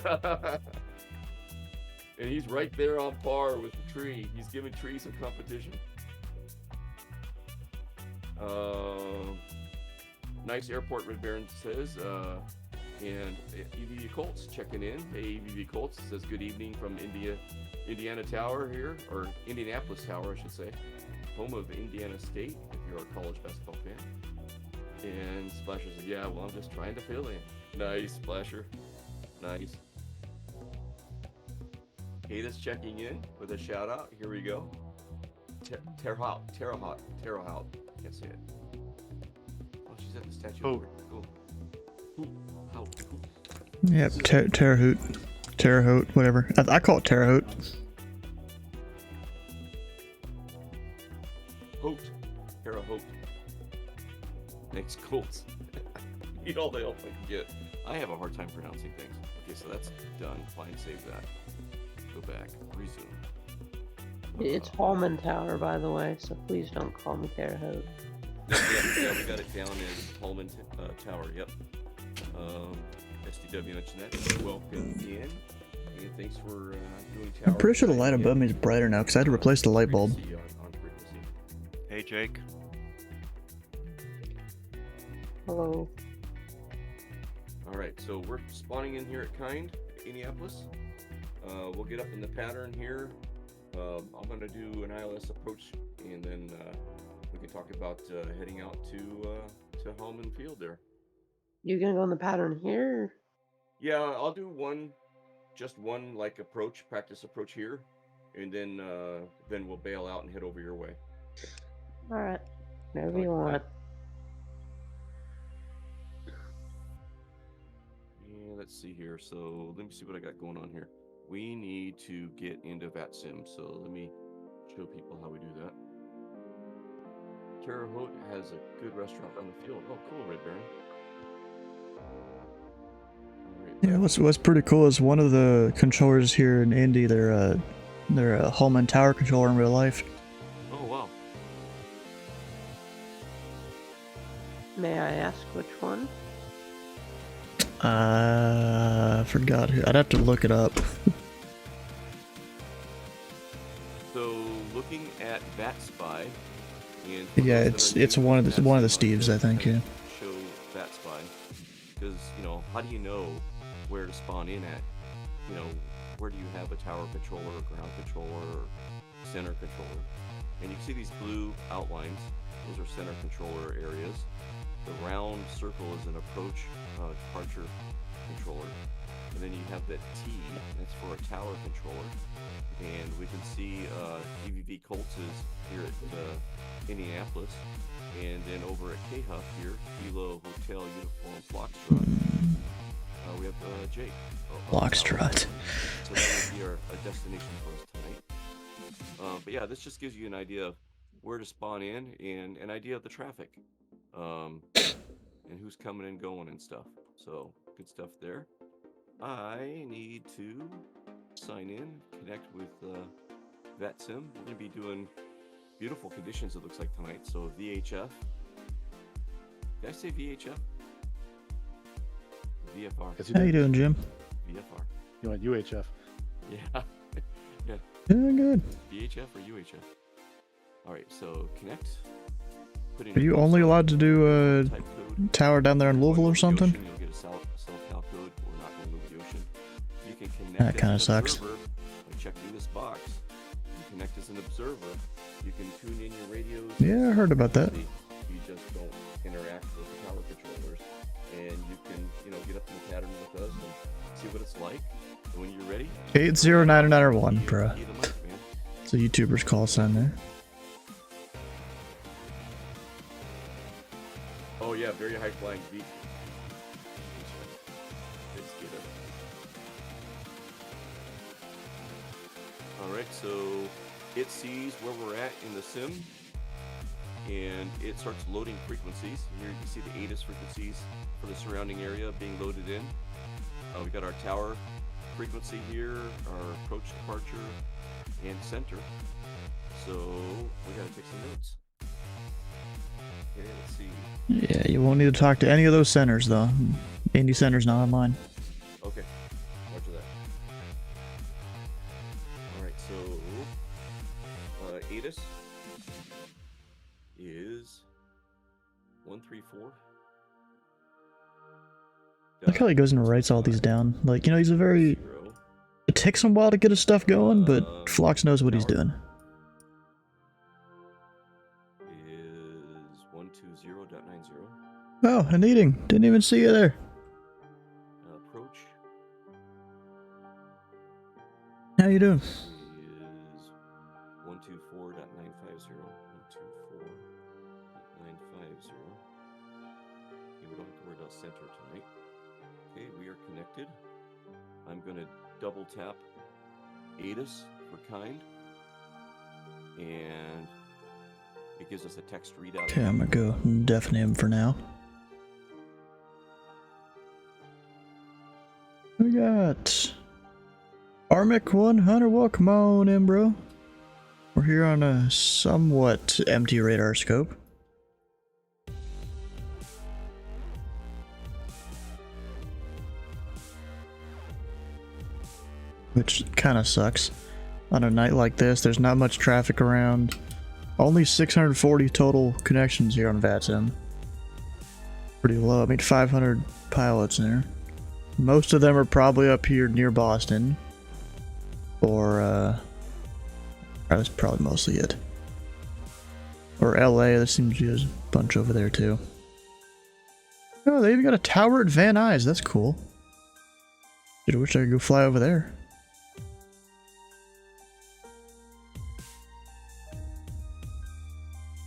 [SPEAKER 12] And he's right there on par with the tree. He's giving Tree some competition. Nice airport, Red Baron says. And EVV Colts checking in. Hey, EVV Colts says good evening from Indiana Tower here, or Indianapolis Tower, I should say. Home of Indiana State, if you're a college basketball fan. And Splasher says, yeah, well, I'm just trying to fill in. Nice, Splasher. Nice. Kata's checking in with a shout out. Here we go. Terre Haute. Can't say it. Oh, she's at the statue.
[SPEAKER 13] Oh.
[SPEAKER 12] Cool.
[SPEAKER 1] Yep, Terre Haute. Terre Haute, whatever. I call it Terre Haute.
[SPEAKER 12] Terre Haute. Thanks, Colts. Eat all the help I can get. I have a hard time pronouncing things. Okay, so that's done. Fine, save that. Go back. Resume.
[SPEAKER 3] It's Hallman Tower, by the way, so please don't call me Terre Haute.
[SPEAKER 12] Yeah, we got it down as Hallman Tower. Yep. SDW mentioned that. Welcome in. And thanks for doing tower.
[SPEAKER 1] I'm pretty sure the light above me is brighter now because I had to replace the light bulb.
[SPEAKER 14] Hey, Jake.
[SPEAKER 3] Hello.
[SPEAKER 12] Alright, so we're spawning in here at Kind, Indianapolis. We'll get up in the pattern here. I'm going to do an ILS approach, and then we can talk about heading out to Hallman Field there.
[SPEAKER 3] You gonna go in the pattern here?
[SPEAKER 12] Yeah, I'll do just one like practice approach here, and then we'll bail out and head over your way.
[SPEAKER 3] Alright. Whatever you want.
[SPEAKER 12] Yeah, let's see here. So let me see what I got going on here. We need to get into VATSIM, so let me show people how we do that. Terre Haute has a good restaurant on the field. Oh, cool, Red Baron.
[SPEAKER 1] Yeah, what's pretty cool is one of the controllers here in Indy, they're They're a Holman tower controller in real life.
[SPEAKER 12] Oh wow.
[SPEAKER 3] May I ask which one?
[SPEAKER 1] I forgot who. I'd have to look it up.
[SPEAKER 12] So looking at VATSpy, and
[SPEAKER 1] Yeah, it's one of the Steves, I think. Yeah.
[SPEAKER 12] show VATSpy, because how do you know where to spawn in at? Where do you have a tower controller, ground controller, or center controller? And you can see these blue outlines. Those are center controller areas. The round circle is an approach departure controller. And then you have that T, that's for a tower controller. And we can see EVV Colts is here at Indianapolis. And then over at K-Huff here, Kilo Hotel Uniform Foxtrot, we have Jake.
[SPEAKER 1] Foxtrot.
[SPEAKER 12] So that would be a destination for us tonight. But yeah, this just gives you an idea of where to spawn in and an idea of the traffic. And who's coming and going and stuff. So good stuff there. I need to sign in, connect with VetSim. We're going to be doing beautiful conditions, it looks like, tonight. So VHF. Did I say VHF? VFR.
[SPEAKER 1] How you doing, Jim?
[SPEAKER 12] VFR.
[SPEAKER 13] You want UHF?
[SPEAKER 12] Yeah. Yeah.
[SPEAKER 1] Yeah, good.
[SPEAKER 12] VHF or UHF? All right, so connect. Put in
[SPEAKER 1] Are you only allowed to do a tower down there in Louisville or something?
[SPEAKER 12] You'll get a cell cal code. We're not going over the ocean. You can connect
[SPEAKER 1] That kind of
[SPEAKER 12] as an
[SPEAKER 1] sucks.
[SPEAKER 12] observer by checking this box. You connect as an observer. You can tune in your radios.
[SPEAKER 1] Yeah, I heard about that.
[SPEAKER 12] You just don't interact with the tower controllers, and you can, get up in the pattern with us and see what it's like. And when you're ready,
[SPEAKER 1] 80991, bruh.
[SPEAKER 12] key the mic, man.
[SPEAKER 1] It's a YouTuber's call sign there.
[SPEAKER 12] Oh yeah, very high flying V. Big skater. All right, so it sees where we're at in the sim, and it starts loading frequencies. Here you can see the ATIS frequencies for the surrounding area being loaded in. We got our tower frequency here, our approach, departure, and center. So we gotta take some notes. Okay, let's see.
[SPEAKER 1] Yeah, you won't need to talk to any of those centers, though. Indy Center's not online.
[SPEAKER 12] Okay, roger that. Alright, so ATIS is 134.
[SPEAKER 1] I like how he goes and writes all these down. Like, he's a very... It takes him a while to get his stuff going, but Phlox knows what he's doing.
[SPEAKER 12] Is 120.90.
[SPEAKER 1] Oh, an eating. Didn't even see you there.
[SPEAKER 12] Approach
[SPEAKER 1] How you doing?
[SPEAKER 12] is 124.950. 124.950. Okay, we don't have to worry about center tonight. Okay, we are connected. I'm going to double tap ATIS for kind, and it gives us a text readout.
[SPEAKER 1] Okay, I'm gonna go deafen him for now. We got Armic 100. Welcome on in, bro. We're here on a somewhat empty radar scope. Which kind of sucks. On a night like this, there's not much traffic around. Only 640 total connections here on VATSIM. Pretty low. I mean, 500 pilots in there. Most of them are probably up here near Boston. Or, that's probably mostly it. Or LA, there seems to be a bunch over there too. Oh, they even got a tower at Van Nuys. That's cool. Dude, I wish I could go fly over there.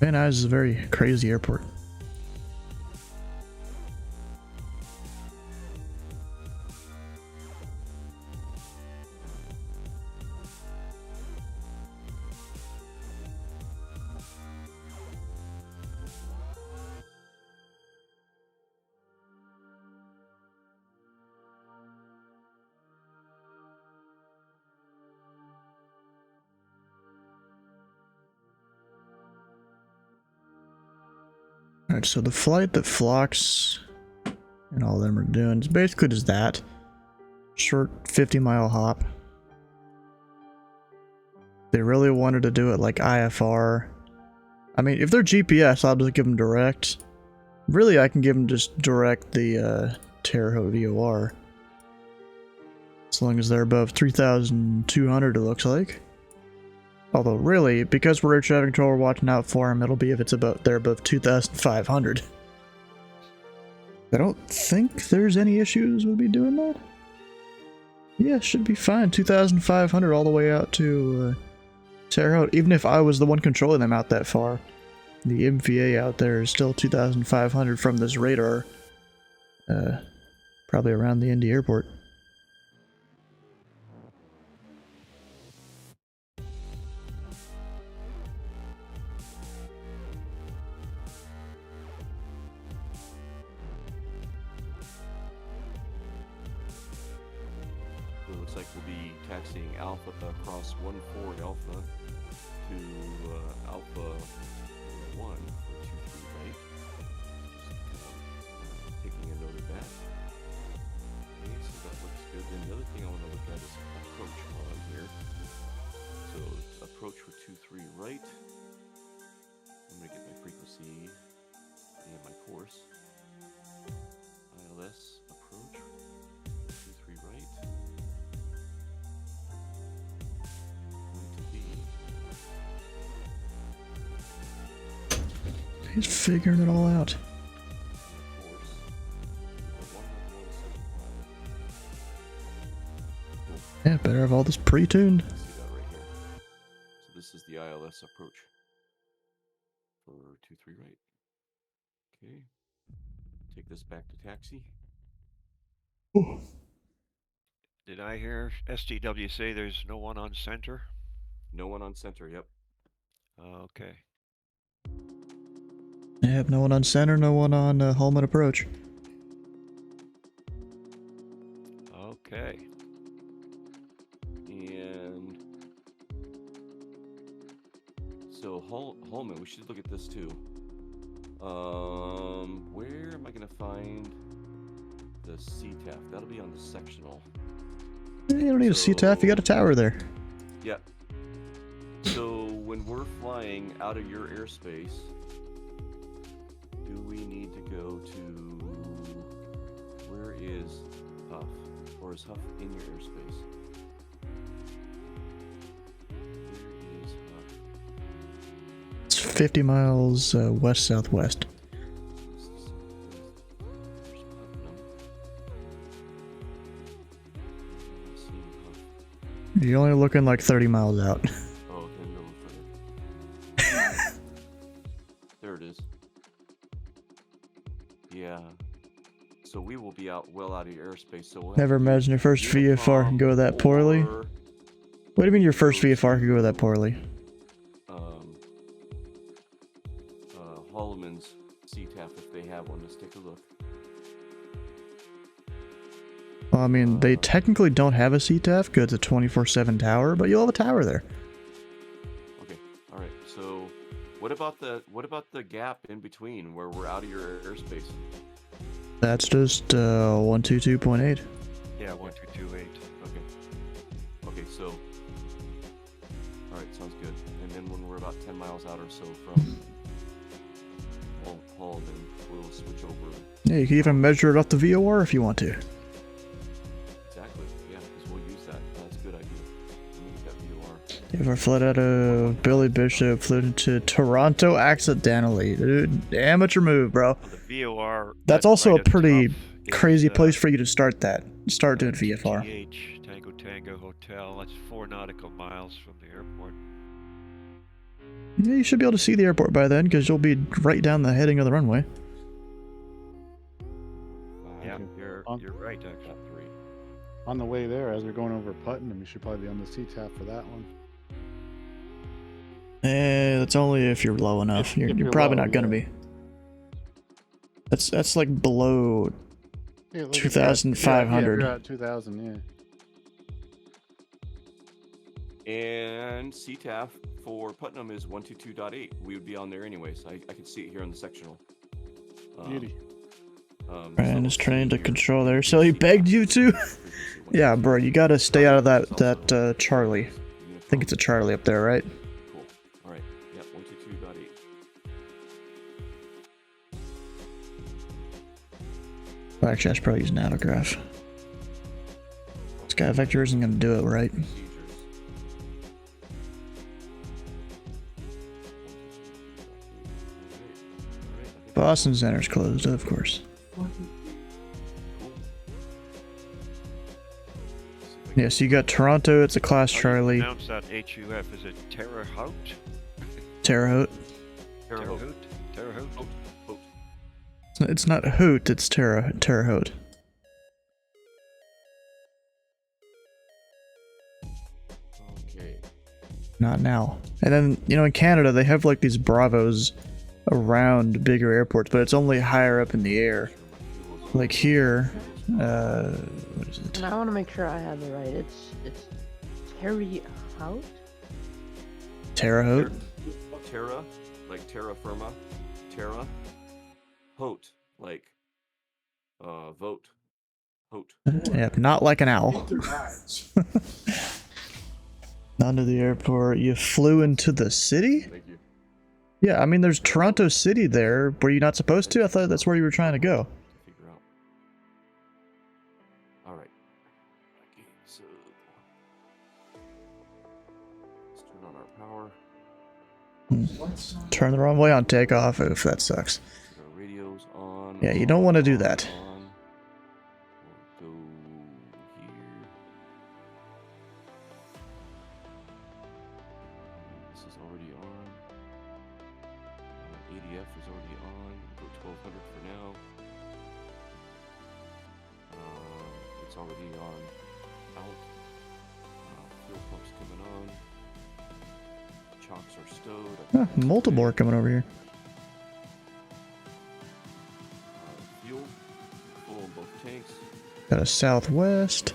[SPEAKER 1] Van Nuys is a very crazy airport. Alright, so the flight that Phlox and all of them are doing is basically just that. Short 50-mile hop. They really wanted to do it like IFR. I mean, if they're GPS, I'll just give them direct. Really, I can give them just direct the Terre Haute VOR. As long as they're above 3,200, it looks like. Although, really, because we're air traffic control, we're watching out for them, it'll be if it's they're above 2,500. I don't think there's any issues with me doing that. Yeah, should be fine. 2,500 all the way out to Terre Haute. Even if I was the one controlling them out that far, the MVA out there is still 2,500 from this radar. Probably around the Indy airport.
[SPEAKER 12] It looks like we'll be taxiing Alpha across 1 Forward Alpha to Alpha 1 for 23 right. Just taking a note of that. Okay, so that looks good. Then the other thing I want to look at is approach on here. So approach for 23 right. I'm going to get my frequency and my course. ILS approach 23 right.
[SPEAKER 1] He's figuring it all out. Yeah, better have all this pre-tuned.
[SPEAKER 12] See that right here. So this is the ILS approach for 23 right. Okay. Take this back to taxi.
[SPEAKER 1] Ooh.
[SPEAKER 14] Did I hear STW say there's no one on center?
[SPEAKER 12] No one on center, yep.
[SPEAKER 14] Okay.
[SPEAKER 1] I have no one on center, no one on Holman approach.
[SPEAKER 14] Okay.
[SPEAKER 12] And so Holman, we should look at this too. Where am I gonna find the CTAF? That'll be on the sectional.
[SPEAKER 1] You don't need a CTAF, you got a tower there.
[SPEAKER 12] Yep. So when we're flying out of your airspace, do we need to go to, where is Huff? Or is Huff in your airspace? Where is Huff?
[SPEAKER 1] It's 50 miles west-southwest. You're only looking like 30 miles out.
[SPEAKER 12] Oh, okay, no further. There it is. Yeah. So we will be well out of your airspace. So we'll
[SPEAKER 1] Never imagine your first VFR can go that poorly. What do you mean your first VFR can go that poorly?
[SPEAKER 12] Holloman's CTAF, if they have one. Let's take a look.
[SPEAKER 1] Well, I mean, they technically don't have a CTAF because it's a 24/7 tower, but you'll have a tower there.
[SPEAKER 12] Okay, all right. So, what about the gap in between where we're out of your airspace?
[SPEAKER 1] That's just 122.8.
[SPEAKER 14] Yeah, 1228.
[SPEAKER 12] Okay, so all right, sounds good. And then when we're about 10 miles out or so from Paul, then we'll switch over.
[SPEAKER 1] Yeah, you can even measure it off the VOR if you want to.
[SPEAKER 12] Exactly. Yeah, because we'll use that. That's a good idea. We'll use that VOR.
[SPEAKER 1] If I fled out of Billy Bishop, flew into Toronto accidentally. Dude, amateur move, bro.
[SPEAKER 14] The VOR.
[SPEAKER 1] That's also a pretty crazy place for you to start that. Start doing VFR.
[SPEAKER 14] TH, Tango Tango Hotel. That's 4 nautical miles from the airport.
[SPEAKER 1] Yeah, you should be able to see the airport by then because you'll be right down the heading of the runway.
[SPEAKER 14] Yeah, you're right, actually.
[SPEAKER 13] On the way there, as we're going over Putnam, you should probably be on the CTAF for that one.
[SPEAKER 1] That's only if you're low enough. You're probably not gonna be. That's like below 2,500.
[SPEAKER 13] Yeah, you're at 2,000, yeah.
[SPEAKER 12] And CTAF for Putnam is 122.8. We would be on there anyways. I can see it here on the sectional.
[SPEAKER 13] Beauty.
[SPEAKER 1] Ryan is trained to control there, so he begged you to? Yeah, bro, you gotta stay out of that Charlie. I think it's a Charlie up there, right?
[SPEAKER 12] Cool. Alright. Yep, 122.8.
[SPEAKER 1] Well, actually, I should probably use an autograph. Sky Vector isn't gonna do it, right? Boston Center's closed, of course. Yeah, so you got Toronto, it's a Class Charlie.
[SPEAKER 14] How do you pronounce that HUF? Is it Terre Haute?
[SPEAKER 1] Terre Haute.
[SPEAKER 14] Terre Haute? Terre Haute?
[SPEAKER 1] It's not Haute, it's Terre Haute.
[SPEAKER 12] Okay.
[SPEAKER 1] Not now. And then, you know, in Canada, they have like these Bravos around bigger airports, but it's only higher up in the air. Like here, what is it?
[SPEAKER 3] And I want to make sure I have it right. It's Terre Haute?
[SPEAKER 1] Terre Haute?
[SPEAKER 12] Terra, like terra firma. Terra. Haute, like vote. Haute.
[SPEAKER 1] Yeah, not like an owl. Not to the airport. You flew into the city?
[SPEAKER 12] Thank you.
[SPEAKER 1] Yeah, I mean, there's Toronto City there. Were you not supposed to? I thought that's where you were trying to go.
[SPEAKER 12] Figure out. All right. Okay, so let's turn on our power.
[SPEAKER 1] Turn the wrong way on takeoff. Oof, that sucks.
[SPEAKER 12] Our radios on.
[SPEAKER 1] Yeah, you don't want to do that.
[SPEAKER 12] We'll go here. This is already on. ADF is already on. Go 1200 for now. It's already on out. Fuel pump's coming on. Chocks are stowed.
[SPEAKER 1] Multiple are coming over here.
[SPEAKER 12] Fuel full on both tanks.
[SPEAKER 1] Got a Southwest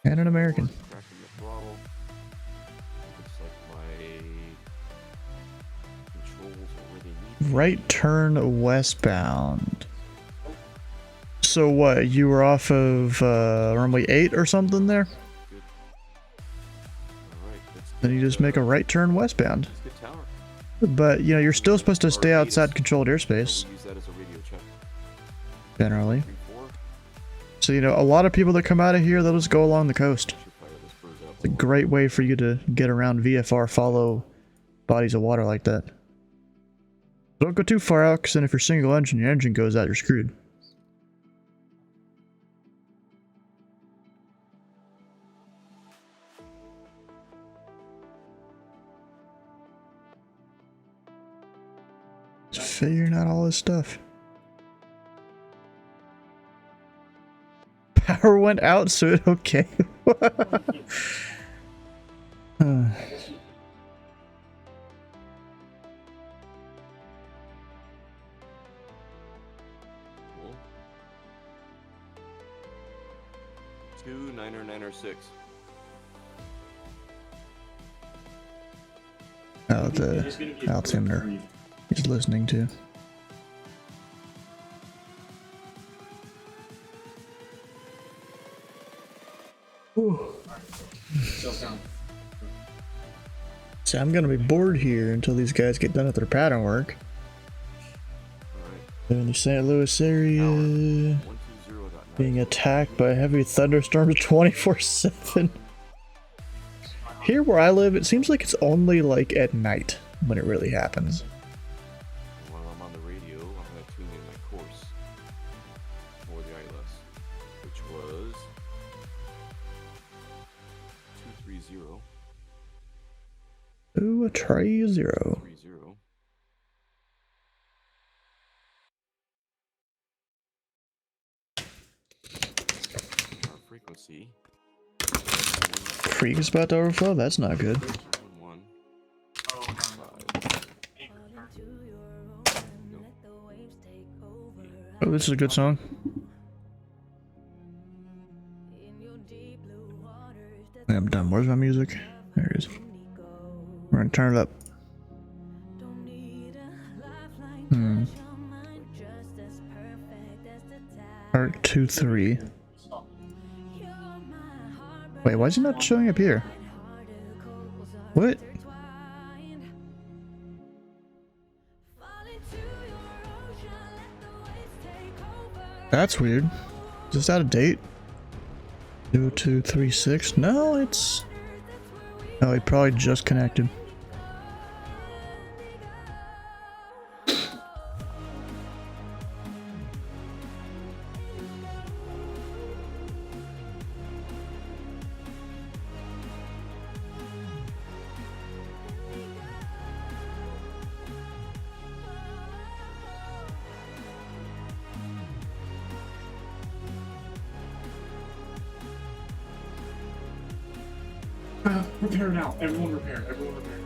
[SPEAKER 1] and an American.
[SPEAKER 12] Cracking the throttle. Looks like my controls are where they need.
[SPEAKER 1] Right turn westbound. So what? You were off of runway 8 or something there? Then you just make a right turn westbound.
[SPEAKER 12] Good tower.
[SPEAKER 1] But you know you're still supposed to stay outside controlled airspace.
[SPEAKER 12] Use that as a radio check.
[SPEAKER 1] Generally. So you know a lot of people that come out of here, they'll just go along the coast. It's a great way for you to get around VFR, follow bodies of water like that. Don't go too far out, because then if you're single engine, your engine goes out, you're screwed. Just figuring out all this stuff. Power went out, so it okay.
[SPEAKER 12] Cool. 29906.
[SPEAKER 1] Oh, the altimeter he's listening to. So I'm gonna be bored here until these guys get done with their pattern work. They're in the St. Louis area, being attacked by heavy thunderstorms 24/7. Here where I live, it seems like it's only like at night when it really happens.
[SPEAKER 12] While I'm on the radio, I'm going to tune in my course for the ILS, which was 230.
[SPEAKER 1] Ooh, a try 0.
[SPEAKER 12] 30. Our frequency.
[SPEAKER 1] Creek is about to overflow? That's not good. Oh, this is a good song. I'm done. Where's my music? There it is. We're gonna turn it up. Art 2-3. Wait, why is he not showing up here? What? That's weird. Is this out of date? 0236? No, it's... Oh, he probably just connected.
[SPEAKER 8] Repair now. Everyone repair. Everyone repair.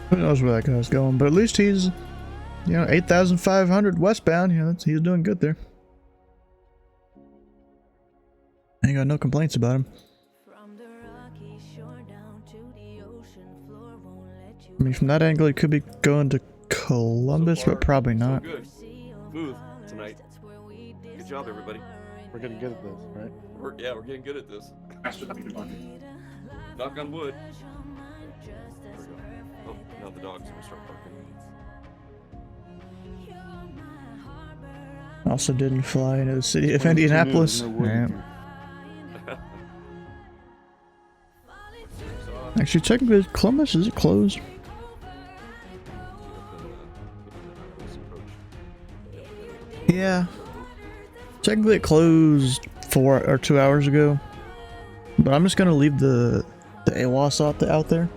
[SPEAKER 1] Who knows where that guy's going, but at least he's, you know, 8,500 westbound. You know, he's doing good there. Ain't got no complaints about him. I mean, from that angle, he could be going to Columbus, but probably not.
[SPEAKER 12] So good. Smooth tonight. Good job, everybody.
[SPEAKER 13] We're getting good at this, right?
[SPEAKER 12] We're getting good at this. Knock on wood. There we go. Oh, now the dogs are gonna start barking.
[SPEAKER 1] Also didn't fly into the city of Indianapolis. Yeah. Actually, technically, Columbus, is it closed? Yeah. Technically, it closed 4 or 2 hours ago. But I'm just gonna leave the AWAS out there.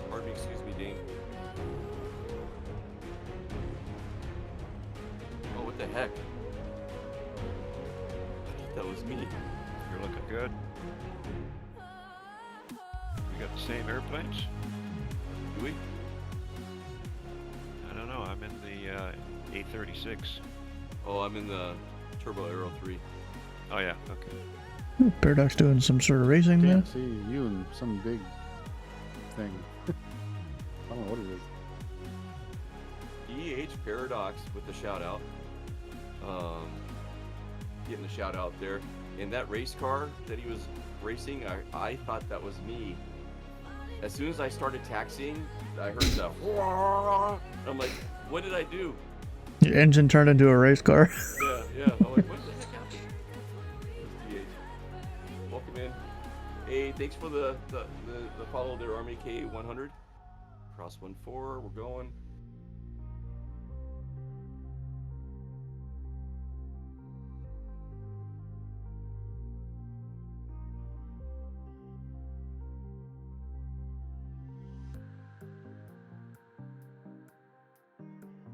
[SPEAKER 12] Pardon me, excuse me, Dane. Oh, what the heck? I thought that was me.
[SPEAKER 14] You're looking good. We got the same airplanes?
[SPEAKER 12] Do we?
[SPEAKER 14] I don't know. I'm in the 836.
[SPEAKER 12] Oh, I'm in the Turbo Aero 3.
[SPEAKER 14] Oh yeah. Okay.
[SPEAKER 1] Ooh, Paradox doing some sort of racing there.
[SPEAKER 13] Can't see you and some big thing. I don't know what it is.
[SPEAKER 12] EH Paradox with the shout out. Getting a shout out there. And that race car that he was racing, I thought that was me. As soon as I started taxiing, I heard the I'm like, what did I do?
[SPEAKER 1] Your engine turned into a race car.
[SPEAKER 12] Yeah. I'm like, what the heck happened? Welcome in. Hey, thanks for the follow there, Army K100. Cross 14, we're going.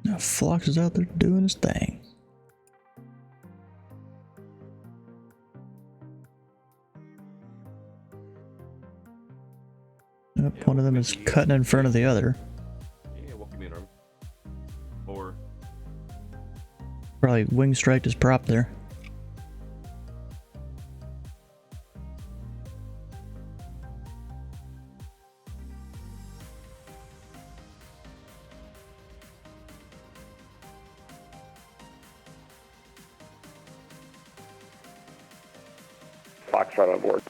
[SPEAKER 1] Now Flox is out there doing his thing. Yep, one of them is cutting in front of the other.
[SPEAKER 12] Yeah, welcome in, Army. Or
[SPEAKER 1] Probably wing striked his prop there.
[SPEAKER 6] Foxtrot on board.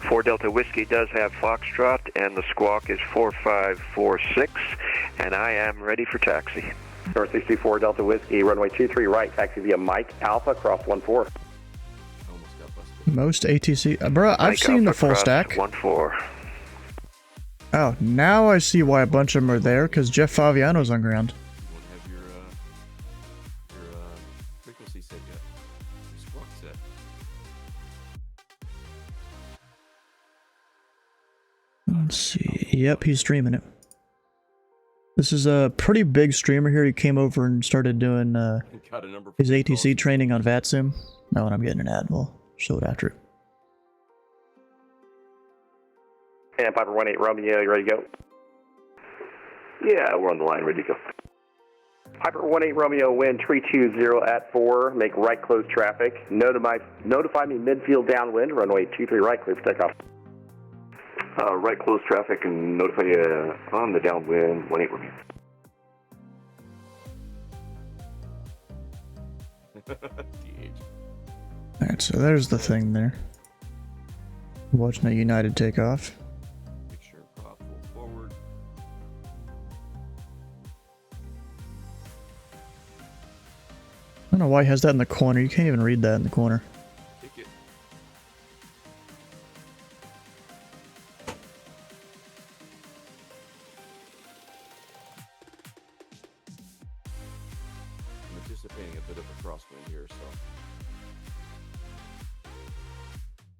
[SPEAKER 6] 4 Delta Whiskey does have Foxtrot, and the squawk is 4546, and I am ready for taxi. Northeast 4 Delta Whiskey, runway 23 right, taxi via Mike Alpha, cross 14.
[SPEAKER 1] Most ATC, bro, I've seen the full stack.
[SPEAKER 6] 14.
[SPEAKER 1] Oh, now I see why a bunch of them are there, because Jeff Faviano's on ground.
[SPEAKER 12] you won't have your frequency set yet. Your squawk set.
[SPEAKER 1] Let's see. Yep, he's streaming it. This is a pretty big streamer here. He came over and started doing his ATC training on VATSIM. Now when I'm getting an ad, we'll show it after it.
[SPEAKER 6] And Piper 18 Romeo, you ready to go? Yeah, we're on the line, ready to go. Piper 18 Romeo, wind 320 at 4, make right close traffic. Notify me midfield downwind, runway 23 right, clear for takeoff. Right close traffic and notify you on the downwind 18 review.
[SPEAKER 1] Alright, so there's the thing there. Watching a United take off.
[SPEAKER 12] Make sure prop full forward.
[SPEAKER 1] I don't know why he has that in the corner. You can't even read that in the corner.
[SPEAKER 12] Take it. I'm anticipating a bit of a crosswind here, so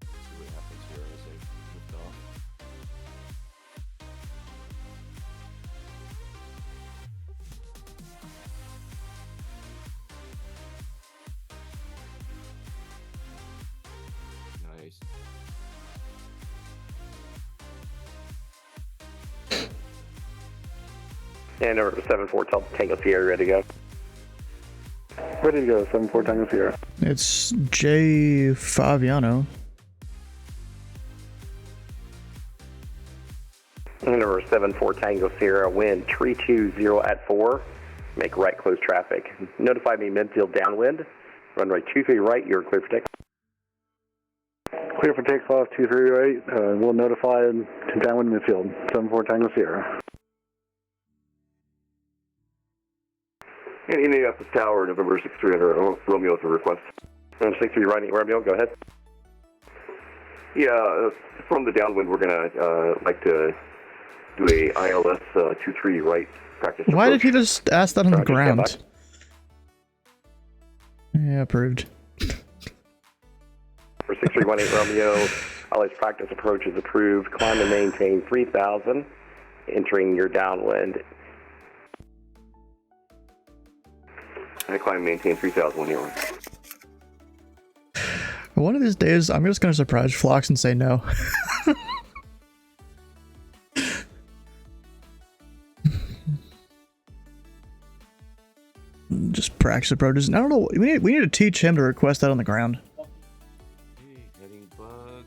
[SPEAKER 12] see what happens here as they lift off. Nice.
[SPEAKER 6] And over 74 Tango Sierra, ready to go.
[SPEAKER 10] Ready to go, 74 Tango Sierra.
[SPEAKER 1] It's J. Faviano.
[SPEAKER 6] And over 74 Tango Sierra, wind 320 at 4. Make right close traffic. Notify me midfield downwind. Runway 23 right, you're clear for takeoff.
[SPEAKER 10] Clear for takeoff, 23 right. We'll notify to downwind midfield, 74 Tango Sierra.
[SPEAKER 6] And Indianapolis Tower, November 6300, Romeo with a request. 63 right, Romeo, go ahead. Yeah, from the downwind, we're gonna like to do a ILS 23 right practice.
[SPEAKER 1] Why
[SPEAKER 6] approach.
[SPEAKER 1] did he just ask that on the
[SPEAKER 6] Roger, stand
[SPEAKER 1] ground? Yeah, approved.
[SPEAKER 6] For 6318 Romeo, ILS practice approach is approved. Climb and maintain 3000, entering your downwind. I climb and maintain 3000 when you're on.
[SPEAKER 1] One of these days, I'm just gonna surprise Phlox and say no. Just practice approaches. I don't know. We need to teach him to request that on the ground.
[SPEAKER 12] Hey, heading bug.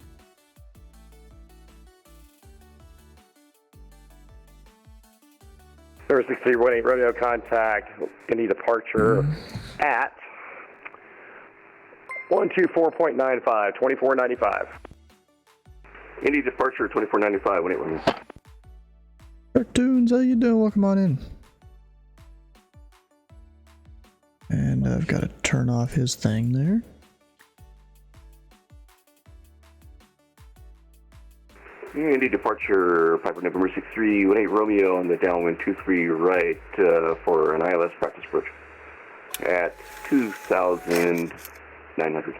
[SPEAKER 6] Number 6318 Romeo, contact any departure at 124.95, 2495. Any departure 2495 when it runs.
[SPEAKER 1] Cartoons, how you doing? Welcome on in. And I've got to turn off his thing there.
[SPEAKER 6] Indy departure, Piper November 6318 Romeo on the downwind 23 right for an ILS practice approach at 2,900.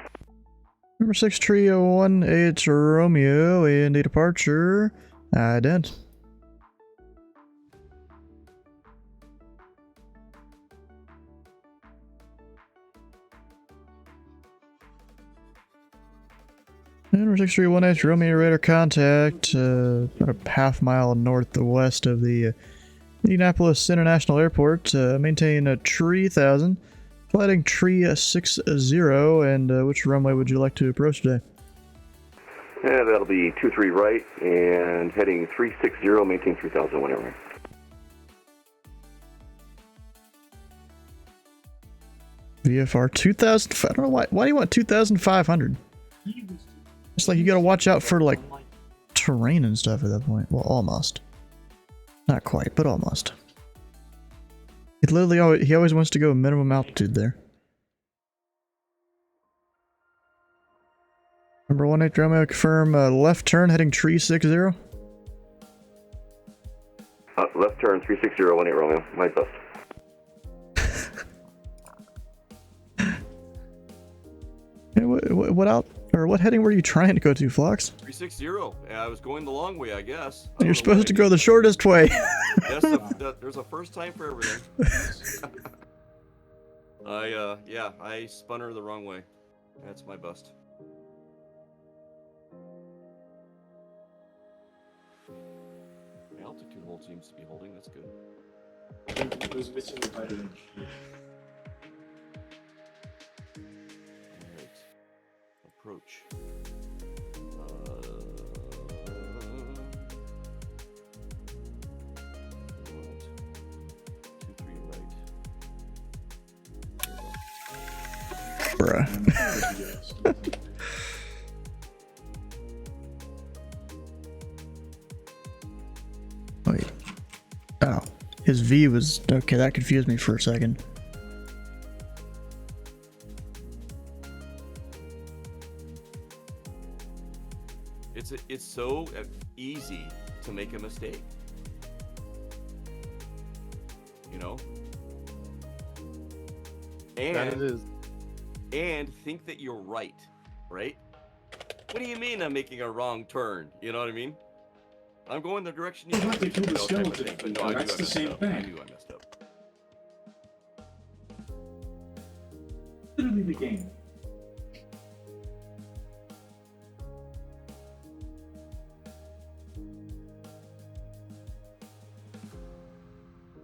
[SPEAKER 1] Number 6301, Romeo, Indy departure, ident. Number 6318, Romeo radar contact, about a half mile northwest of the Indianapolis International Airport. Maintain a 3000, flighting tree 60, and which runway would you like to approach today?
[SPEAKER 6] Yeah, that'll be 23 right and heading 360, maintain 3000 whenever.
[SPEAKER 1] VFR 2000, I don't know why do you want 2500? It's like you gotta watch out for like terrain and stuff at that point. Well, almost. Not quite, but almost. It literally he always wants to go minimum altitude there. Number 18 Romeo, confirm left turn heading tree 60.
[SPEAKER 6] Left turn 360, 18 Romeo, my best.
[SPEAKER 1] What heading were you trying to go to, Phlox?
[SPEAKER 12] 360. I was going the long way, I guess.
[SPEAKER 1] You're supposed to go the shortest way.
[SPEAKER 12] There's a first time for everything. I spun her the wrong way. That's my bust. The altitude hold seems to be holding. That's good.
[SPEAKER 8] It was missing the button.
[SPEAKER 12] Approach.
[SPEAKER 1] Bruh. Wait. Oh. His V was... Okay, that confused me for a second.
[SPEAKER 12] It's so easy to make a mistake. You know? And
[SPEAKER 13] That it is.
[SPEAKER 12] And think that you're right? What do you mean I'm making a wrong turn? You know what I mean? I'm going the direction you want me to go type of thing, but no,
[SPEAKER 8] That's the same thing.
[SPEAKER 12] I knew I messed up.
[SPEAKER 8] Literally the game.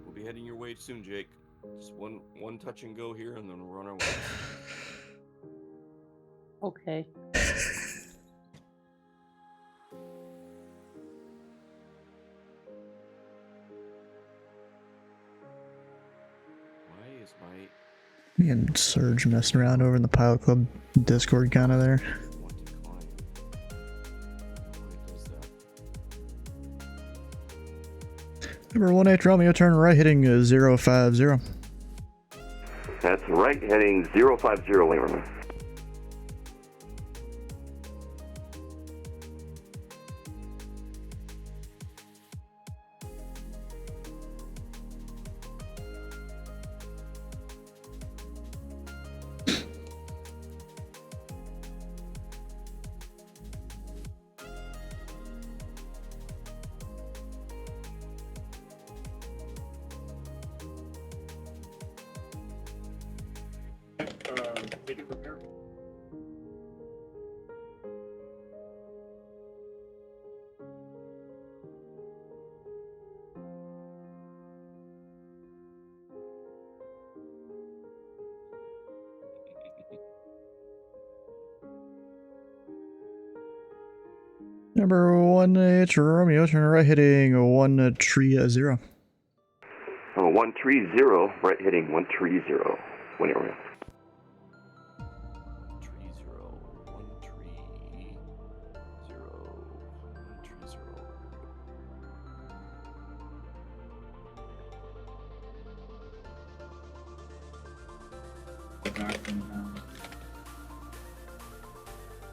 [SPEAKER 12] We'll be heading your way soon, Jake. Just one touch and go here, and then we're on our way.
[SPEAKER 3] Okay.
[SPEAKER 12] Why is my...
[SPEAKER 1] Me and Surge messing around over in the Pilot Club Discord kind of there. Number 18 Romeo, turn right heading 050.
[SPEAKER 6] That's right, heading 050, Lamerman.
[SPEAKER 8] Meeting prepare.
[SPEAKER 1] Number 18 Romeo, turn right heading 130.
[SPEAKER 6] 130, right heading 130. Whenever we're
[SPEAKER 12] 130.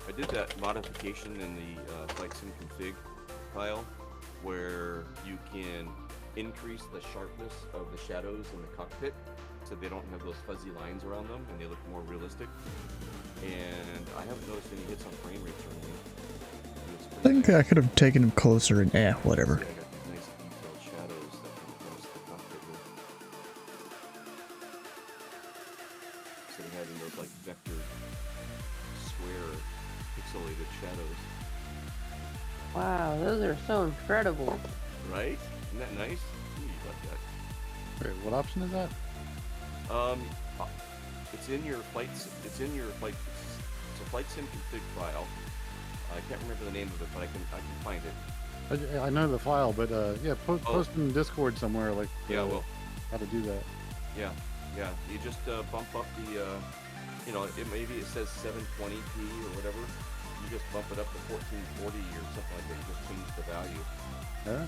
[SPEAKER 12] I did that modification in the flight sim config file where you can increase the sharpness of the shadows in the cockpit so they don't have those fuzzy lines around them and they look more realistic. And I haven't noticed any hits on frame rates or anything.
[SPEAKER 1] I think I could have taken him closer and whatever.
[SPEAKER 12] I got these nice detailed shadows that can close the cockpit with. Instead of having those like vector square pixelated shadows.
[SPEAKER 3] Wow, those are so incredible.
[SPEAKER 12] Right? Isn't that nice? Ooh, you like that.
[SPEAKER 13] Wait, what option is that?
[SPEAKER 12] It's in your flight. It's in your flight. It's a flight sim config file. I can't remember the name of it, but I can find it.
[SPEAKER 13] I know the file, but yeah, post in Discord somewhere, like
[SPEAKER 12] yeah, well,
[SPEAKER 13] how to do that.
[SPEAKER 12] Yeah. You just bump up the, maybe it says 720p or whatever. You just bump it up to 1440 or something like that. You just change the value.
[SPEAKER 13] Yeah.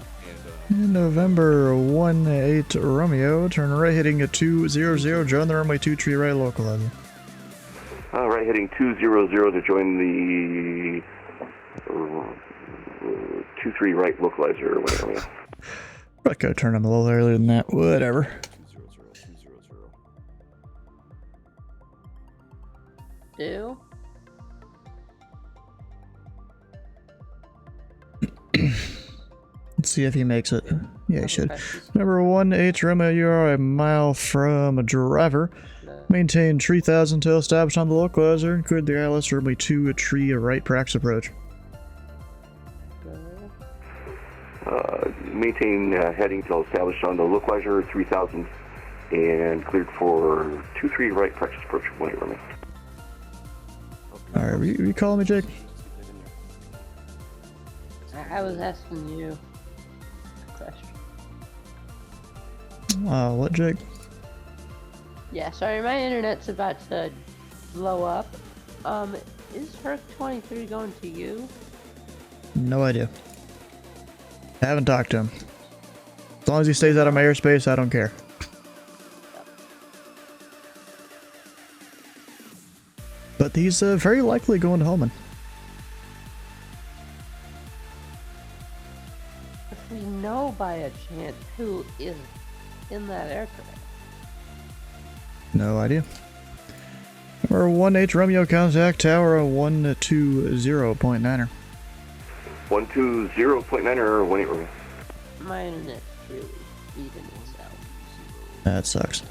[SPEAKER 1] In November 18 Romeo, turn right heading at 200, join the runway 23 right localizer.
[SPEAKER 6] right heading 200 to join the 23 right localizer or whatever.
[SPEAKER 1] I could turn him a little earlier than that. Whatever.
[SPEAKER 3] 200.
[SPEAKER 1] Let's see if he makes it. Yeah, he should. Number 18 Romeo, you are a mile from a driver. Maintain 3000 until established on the localizer. Include the ILS runway 2 a tree, a right practice approach.
[SPEAKER 6] Maintain heading till established on the localizer 3000 and cleared for 23 right practice approach.
[SPEAKER 1] Alright, you calling me, Jake?
[SPEAKER 3] I was asking you a question.
[SPEAKER 1] What, Jake?
[SPEAKER 3] Yeah, sorry, my internet's about to blow up. Is Herc 23 going to you?
[SPEAKER 1] No idea. I haven't talked to him. As long as he stays out of my airspace, I don't care. But he's very likely going to Holman.
[SPEAKER 3] If we know by a chance who is in that aircraft.
[SPEAKER 1] No idea. We're 1H Romeo contact tower 120.9er.
[SPEAKER 6] 120.9er, 18 Romeo.
[SPEAKER 3] My internet's really eating itself.
[SPEAKER 1] That sucks.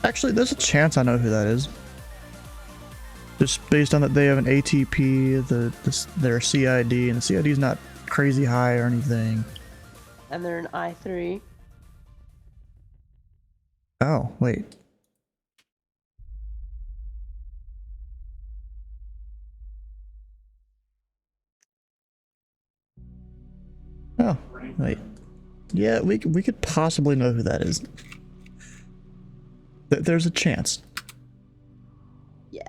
[SPEAKER 1] Actually, there's a chance I know who that is. Just based on that they have an ATP, their CID, and the CID is not crazy high or anything.
[SPEAKER 3] And they're an I3.
[SPEAKER 1] Oh, wait. Oh, wait. Yeah, we could possibly know who that is. There's a chance.
[SPEAKER 3] Yeah.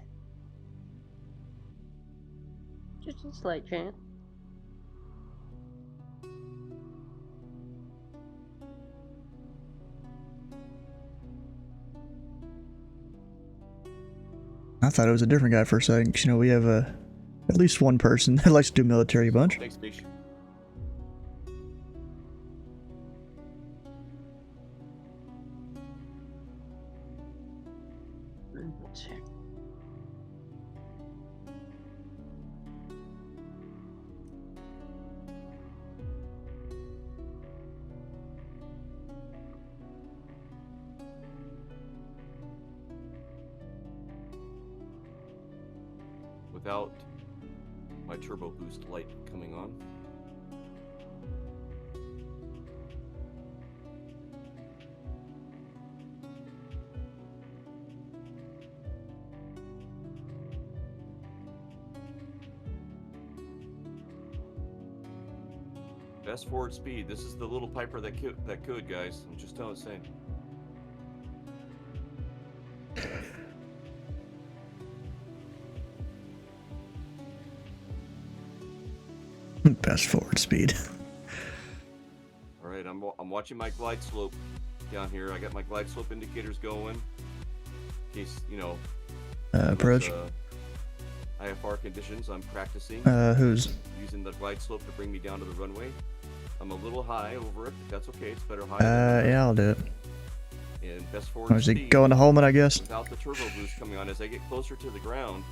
[SPEAKER 3] Just a slight chance.
[SPEAKER 1] I thought it was a different guy for a second, 'cause, you know, we have at least one person that likes to do military a bunch.
[SPEAKER 12] Thanks, Mish. Without my turbo boost light coming on. Best forward speed. This is the little Piper that could, guys. I'm just saying.
[SPEAKER 1] Best forward speed.
[SPEAKER 12] All right, I'm watching my glide slope down here. I got my glide slope indicators going. In case, you know.
[SPEAKER 1] Approach.
[SPEAKER 12] IFR conditions. I'm practicing.
[SPEAKER 1] Who's?
[SPEAKER 12] Using the glide slope to bring me down to the runway. I'm a little high over it, but that's okay. It's better high.
[SPEAKER 1] Yeah, I'll do it.
[SPEAKER 12] And best forward
[SPEAKER 1] Is he
[SPEAKER 12] speed.
[SPEAKER 1] going to Holman, I guess?
[SPEAKER 12] Without the turbo boost coming on, as I get closer to the ground.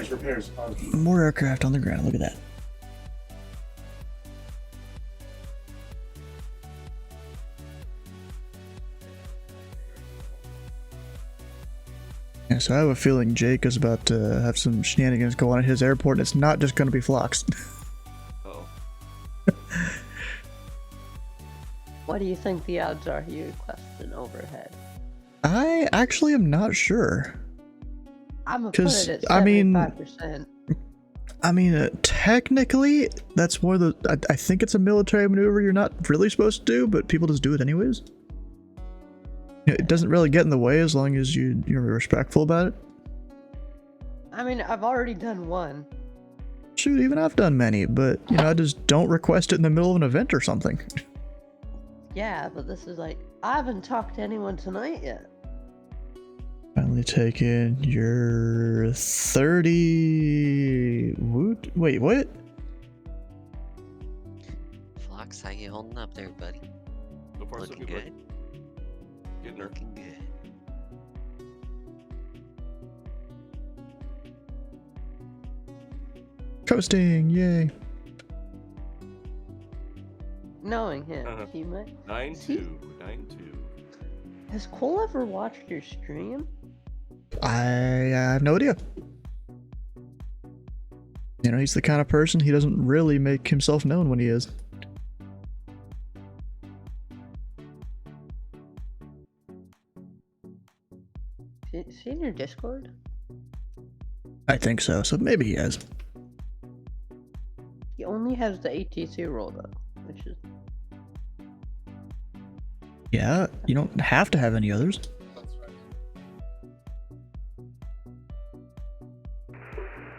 [SPEAKER 8] Repairs.
[SPEAKER 1] More aircraft on the ground. Look at that. Yeah, so I have a feeling Jake is about to have some shenanigans go on at his airport, and it's not just going to be flocks.
[SPEAKER 12] Uh-oh.
[SPEAKER 3] What do you think the odds are you request an overhead?
[SPEAKER 1] I actually am not sure.
[SPEAKER 3] I'm gonna put it at 75%.
[SPEAKER 1] I mean, technically, that's one of the. I think it's a military maneuver you're not really supposed to do, but people just do it anyways. It doesn't really get in the way as long as you're respectful about it.
[SPEAKER 3] I mean, I've already done one.
[SPEAKER 1] Shoot, even I've done many, but you know, I just don't request it in the middle of an event or something.
[SPEAKER 3] Yeah, but this is like, I haven't talked to anyone tonight yet.
[SPEAKER 1] Finally taken your 30. Wait, what?
[SPEAKER 15] Flox, how you holding up there, buddy?
[SPEAKER 12] So far,
[SPEAKER 15] Looking
[SPEAKER 12] so good. Getting her.
[SPEAKER 15] Looking good.
[SPEAKER 1] Coasting, yay.
[SPEAKER 3] Knowing him, he might.
[SPEAKER 12] 9-2.
[SPEAKER 3] Has Cole ever watched your stream?
[SPEAKER 1] I have no idea. You know, he's the kind of person, he doesn't really make himself known when he is.
[SPEAKER 3] Is he in your Discord?
[SPEAKER 1] I think so, so maybe he has.
[SPEAKER 3] He only has the ATC role though, which is...
[SPEAKER 1] Yeah, you don't have to have any others.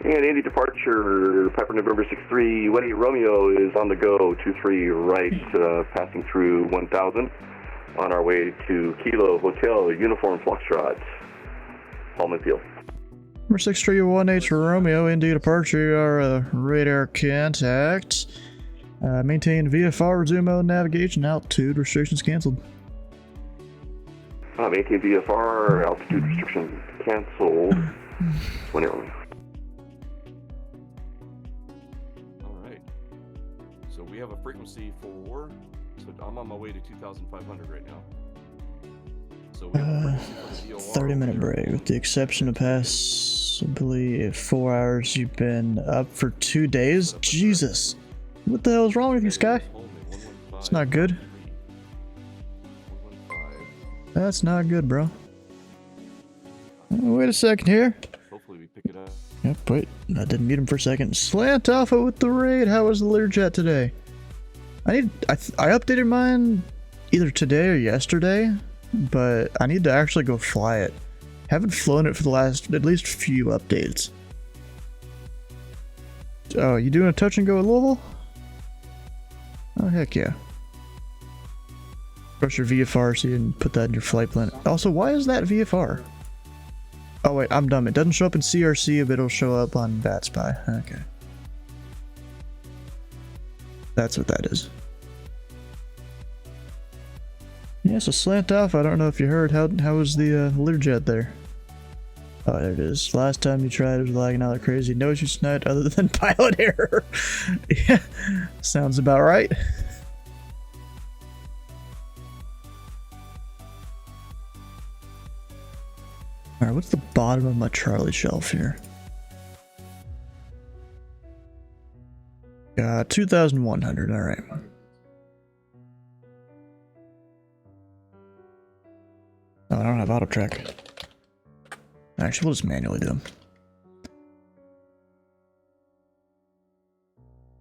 [SPEAKER 6] And Indy departure, Piper November 63, 18 Romeo is on the go, 23 right, passing through 1000, on our way to Kilo Hotel, Uniform Foxtrot, Hallman Field.
[SPEAKER 1] Number 6318 Romeo, Indy departure, you are radar contact. Maintain VFR, resume mode, navigation, altitude, restrictions canceled.
[SPEAKER 6] Maintain VFR, altitude restriction canceled, 20 Romeo.
[SPEAKER 12] So we have a frequency for, so I'm on my way to 2,500 right now. So we have a frequency for the VOR.
[SPEAKER 1] 30-minute break, with the exception of possibly 4 hours. You've been up for 2 days? Jesus! What the hell is wrong with you, Sky? It's not good. That's not good, bro. Wait a second here.
[SPEAKER 12] Hopefully we pick it up.
[SPEAKER 1] Yep, wait, I didn't mute him for a second. Slant Alpha with the raid. How was the Learjet today? I updated mine either today or yesterday, but I need to actually go fly it. Haven't flown it for the last at least few updates. Oh, you doing a touch and go at Louisville? Oh heck yeah. Press your VFR so you can put that in your flight plan. Also, why is that VFR? Oh wait, I'm dumb. It doesn't show up in CRC, but it'll show up on BatSpy. Okay. That's what that is. Yeah, so Slant Alpha, I don't know if you heard, how was the Learjet there? Oh, there it is. Last time you tried, it was lagging out like crazy. No issues tonight other than pilot error. Yeah, sounds about right. Alright, what's the bottom of my Charlie shelf here? 2,100, alright. Oh, I don't have auto track. Actually, we'll just manually do them.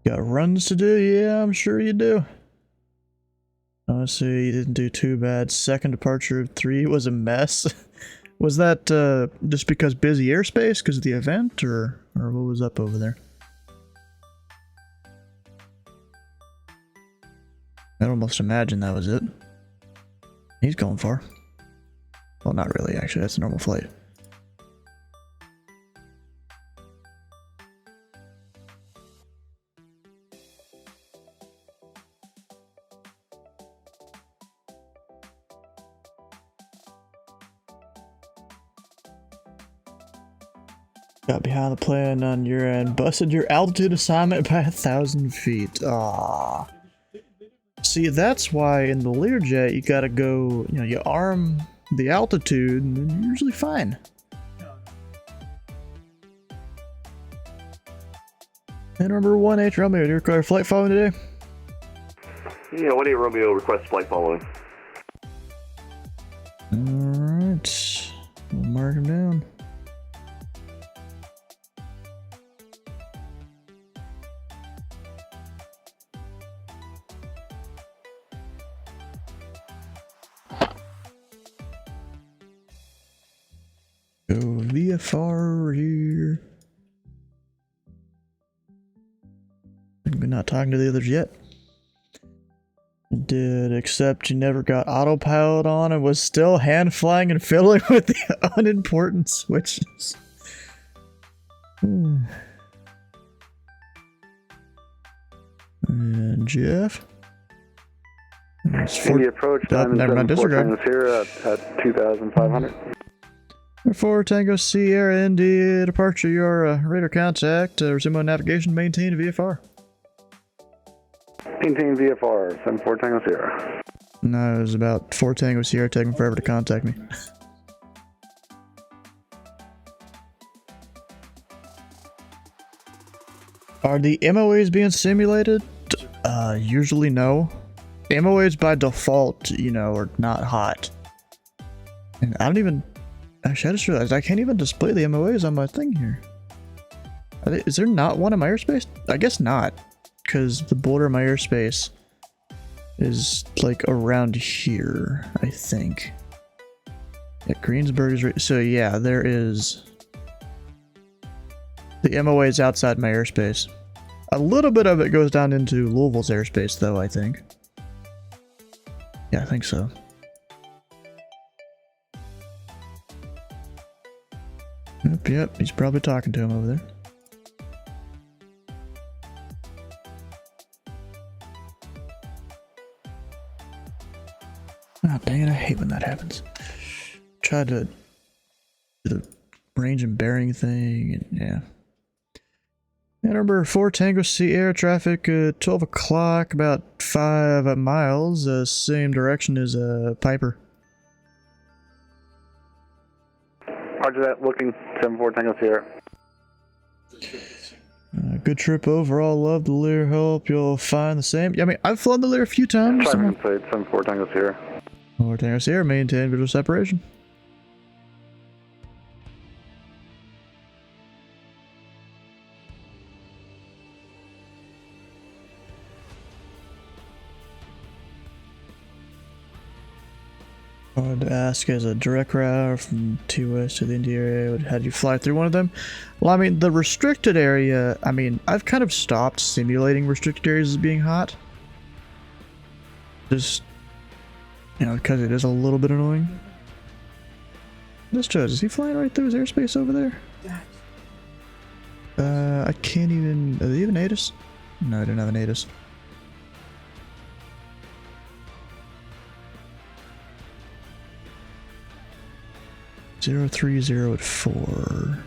[SPEAKER 1] Got runs to do? Yeah, I'm sure you do. Honestly, you didn't do too bad. Second departure of 3 was a mess. Was that just because busy airspace because of the event, or what was up over there? I'd almost imagine that was it. He's going far. Well, not really, actually. That's a normal flight. Got behind the plan on your end. Busted your altitude assignment by 1,000 feet. Ah. See, that's why in the Learjet you gotta go, you know, you arm the altitude and you're usually fine. And number 1H Romeo, do you require flight following today?
[SPEAKER 6] Yeah, 18 Romeo requests flight following.
[SPEAKER 1] Alright. We'll mark him down. Go VFR here. We're not talking to the others yet. Did, except you never got autopilot on and was still hand flying and fiddling with the unimportant switches. And Jeff?
[SPEAKER 16] Indy approach, time
[SPEAKER 1] never mind, disregard.
[SPEAKER 16] here at 2,500.
[SPEAKER 1] 4 Tango Sierra Indy departure, your radar contact, resume on navigation, maintain VFR.
[SPEAKER 16] Maintain VFR, 74 Tango Sierra.
[SPEAKER 1] No, it was about 4 Tango Sierra taking forever to contact me. Are the MOAs being simulated? Usually no. MOAs by default, you know, are not hot. And I don't even Actually, I just realized I can't even display the MOAs on my thing here. Is there not one in my airspace? I guess not, because the border of my airspace is like around here, I think. Yeah, Greensburg is right. So yeah, there is. The MOA is outside my airspace. A little bit of it goes down into Louisville's airspace, though, I think. Yeah, I think so. Yep, he's probably talking to him over there. Oh, dang it, I hate when that happens. Tried to do the range and bearing thing, and yeah. And number 4 Tango Sea air traffic, 12 o'clock, about 5 miles, same direction as Piper.
[SPEAKER 16] Roger that, looking 74 Tango Sierra.
[SPEAKER 1] Good trip overall, love the Lear, hope you'll find the same. Yeah, I mean, I've flown the Lear a few times.
[SPEAKER 16] Traffic complete, 74 Tango Sierra.
[SPEAKER 1] 4 Tango Sierra, maintain visual separation. I wanted to ask, as a direct route from T West to the India area, had you fly through one of them? Well, I mean, the restricted area, I mean, I've kind of stopped simulating restricted areas as being hot. Just, you know, because it is a little bit annoying. This Judge, is he flying right through his airspace over there? I can't even, do they even ATIS? No, I don't have an ATIS. Zero 30 at 4.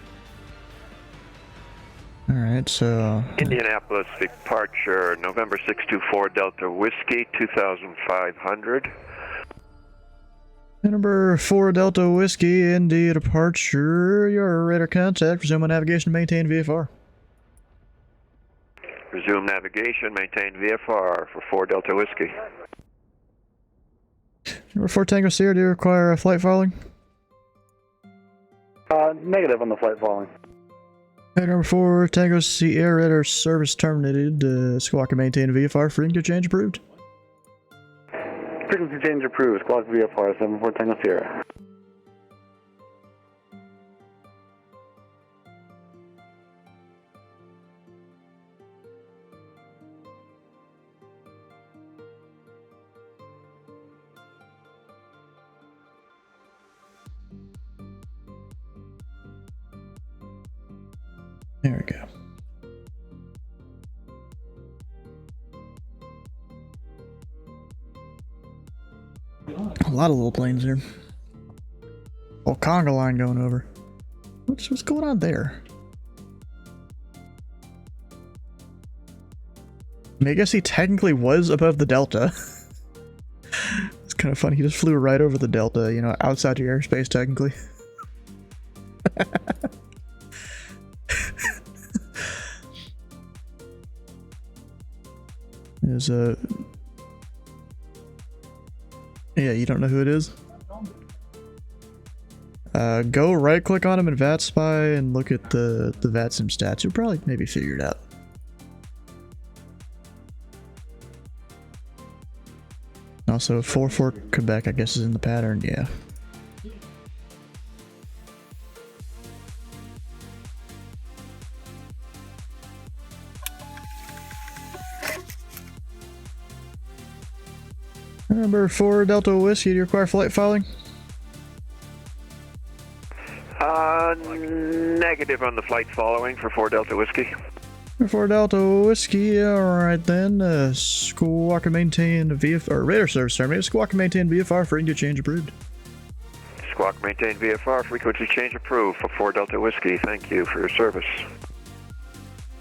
[SPEAKER 1] Alright, so
[SPEAKER 6] Indianapolis departure, November 624 Delta Whiskey, 2500.
[SPEAKER 1] Number 4 Delta Whiskey, Indy departure, your radar contact, resume on navigation, maintain VFR.
[SPEAKER 6] Resume navigation, maintain VFR for 4 Delta Whiskey.
[SPEAKER 1] Number 4 Tango Sierra, do you require a flight following?
[SPEAKER 16] Negative on the flight following.
[SPEAKER 1] Hey, number 4 Tango Sierra, radar service terminated, squawk and maintain VFR, frequency change approved.
[SPEAKER 16] Frequency change approved, squawk VFR, 74 Tango Sierra.
[SPEAKER 1] There we go. A lot of little planes here. Oh, conga line going over. What's going on there? I mean, I guess he technically was above the Delta. It's kind of funny. He just flew right over the Delta, you know, outside your airspace technically. There's a... Yeah, you don't know who it is? Go right click on him in VAT Spy and look at the VATSIM stats. You'll probably maybe figure it out. Also, 4-4 Quebec, I guess, is in the pattern, yeah. Number 4 Delta Whiskey, do you require flight following?
[SPEAKER 6] Negative on the flight following for 4 Delta Whiskey.
[SPEAKER 1] 4 Delta Whiskey, alright then. Squawk and maintain VFR, or radar service terminated. Squawk and maintain VFR, frequency change approved.
[SPEAKER 6] Squawk maintain VFR, frequency change approved for 4 Delta Whiskey. Thank you for your service.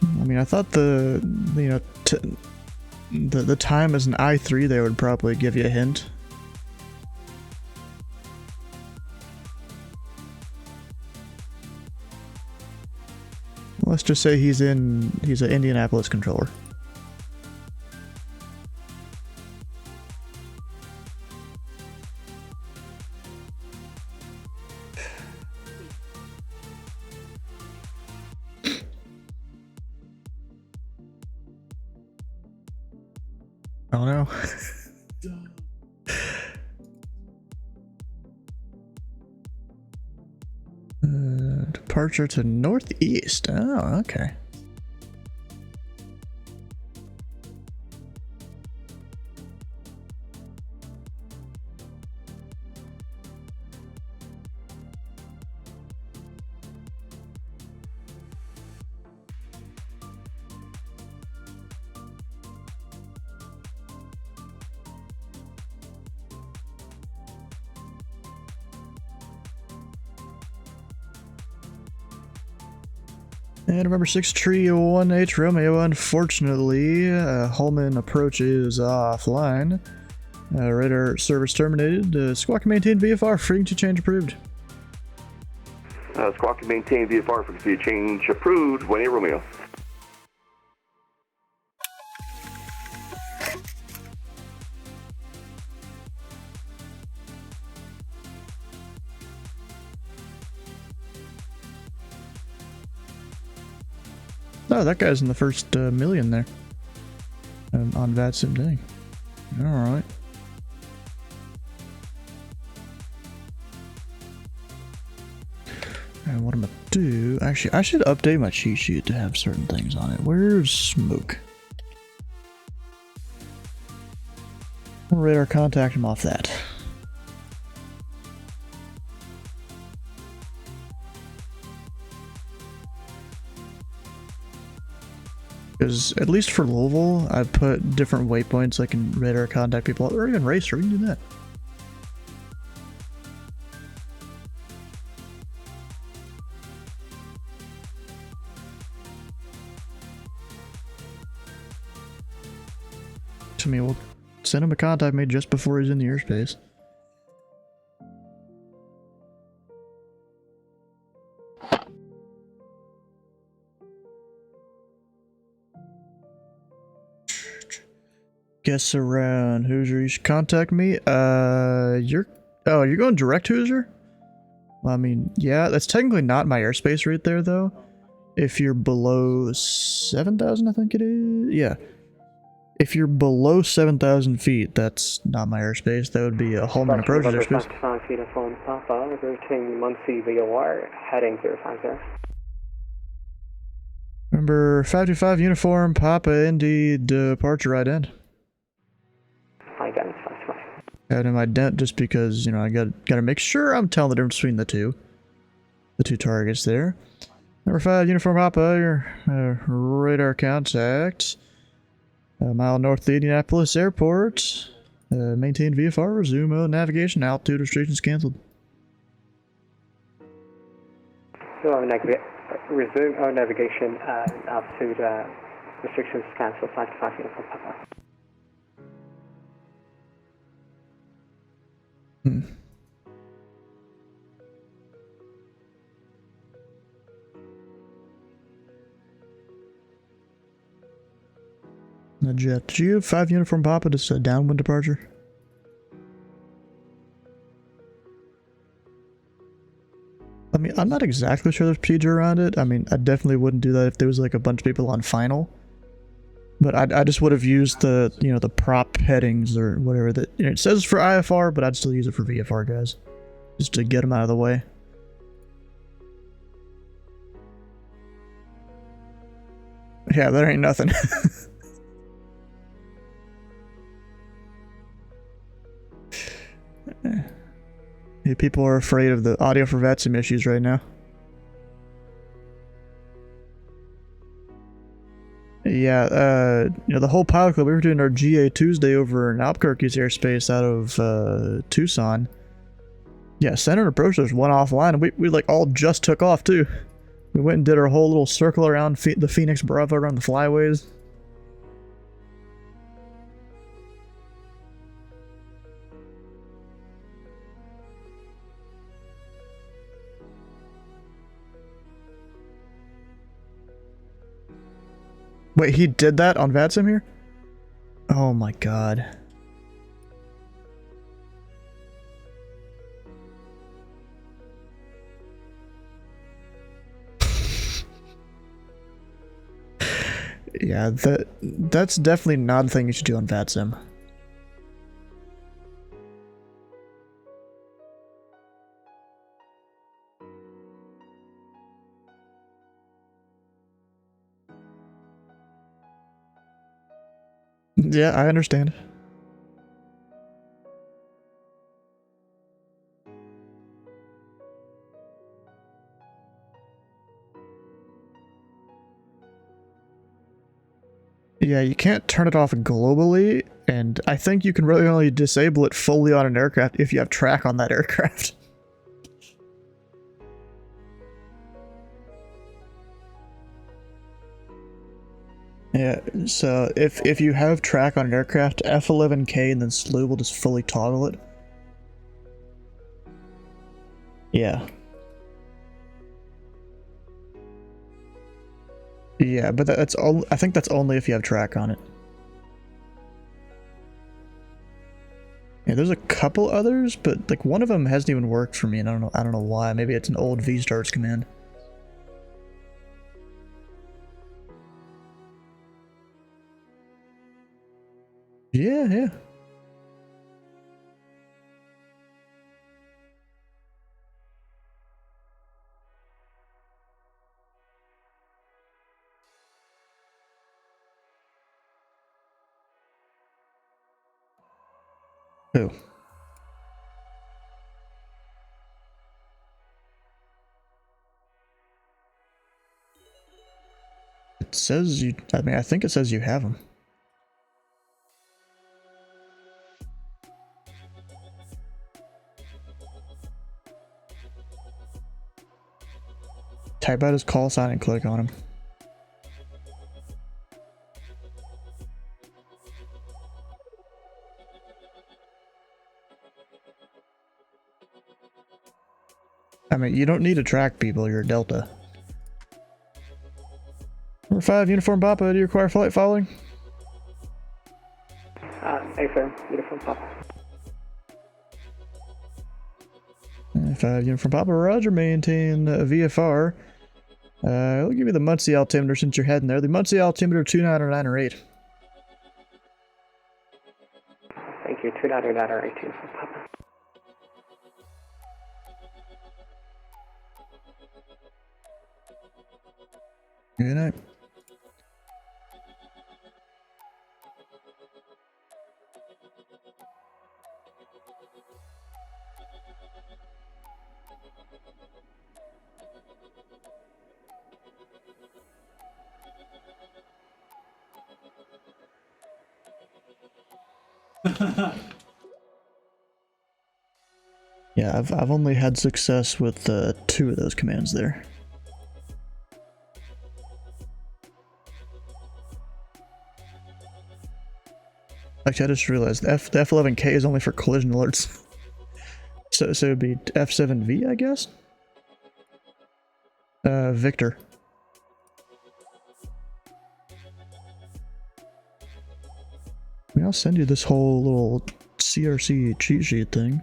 [SPEAKER 1] I mean, I thought the time as an I-3 there would probably give you a hint. Let's just say he's an Indianapolis controller. Oh no. Departure to northeast. Oh, okay. And November 6 Tree 1H Romeo, unfortunately, Holman approach is offline. Radar service terminated. Squawk maintained VFR, frequency change approved.
[SPEAKER 6] Squawk can maintain VFR frequency change approved. 1A Romeo.
[SPEAKER 1] Oh, that guy's in the first million there. On VATSIM dang. Alright. And what I'm gonna do... Actually, I should update my cheat sheet to have certain things on it. Where's smoke? Radar contact him off that. Because at least for Louisville, I've put different waypoints I can radar contact people, or even racer, we can do that. To me, we'll send him a contact made just before he's in the airspace. Guess around Hoosier, you should contact me. You're going direct Hoosier? Well, I mean, yeah, that's technically not my airspace right there, though. If you're below 7,000, I think it is. Yeah. If you're below 7,000 feet, that's not my airspace. That would be a Holman Approach airspace.
[SPEAKER 4] 5 feet of phone Papa, rotating Muncie VOR, heading 050.
[SPEAKER 1] Remember, 525 uniform, Papa, Indy, departure right end.
[SPEAKER 4] Identity 525.
[SPEAKER 1] Add in my dent just because, you know, I gotta make sure I'm telling the difference between the two targets there. Number 5, uniform Papa, your radar contact. Mile north of the Indianapolis Airport. Maintain VFR, resume navigation, altitude restrictions canceled.
[SPEAKER 4] Resume navigation, altitude restrictions canceled, 525 uniform Papa.
[SPEAKER 1] The jet. Did you have 5 uniform Papa, just a downwind departure? I mean, I'm not exactly sure there's procedure around it. I mean, I definitely wouldn't do that if there was like a bunch of people on final. But I just would have used the, you know, the prop headings or whatever that, you know, it says for IFR, but I'd still use it for VFR, guys. Just to get them out of the way. Yeah, that ain't nothing. Yeah, people are afraid of the audio for VATSIM issues right now. Yeah, you know, the whole pilot club, we were doing our GA Tuesday over in Albuquerque's airspace out of Tucson. Yeah, center approach, there's one offline, and we like all just took off too. We went and did our whole little circle around the Phoenix Bravo around the flyways. Wait, he did that on VATSIM here? Oh my god. Yeah, that's definitely not a thing you should do on VATSIM. Yeah, I understand. Yeah, you can't turn it off globally, and I think you can really only disable it fully on an aircraft if you have track on that aircraft. Yeah, so if you have track on an aircraft, F11K and then SLU will just fully toggle it. Yeah. Yeah, but that's all. I think that's only if you have track on it. Yeah, there's a couple others, but like one of them hasn't even worked for me, and I don't know why. Maybe it's an old VStarts command. Yeah, yeah. Who? It says you. I mean, I think it says you have them. Type out his call sign and click on him. I mean, you don't need to track people, you're a Delta. Number 5, Uniform Papa, do you require flight following?
[SPEAKER 4] Affirm, Uniform Papa.
[SPEAKER 1] 5, Uniform Papa, roger, maintain VFR. I'll give you the Muncie altimeter since you're heading there. The Muncie altimeter 2998.
[SPEAKER 4] Thank you, 2998, Uniform Papa.
[SPEAKER 1] Good night. Yeah, I've only had success with 2 of those commands there. Actually, I just realized the F11K is only for collision alerts. So it would be F7V, I guess? Victor. I mean, I'll send you this whole little CRC cheat sheet thing.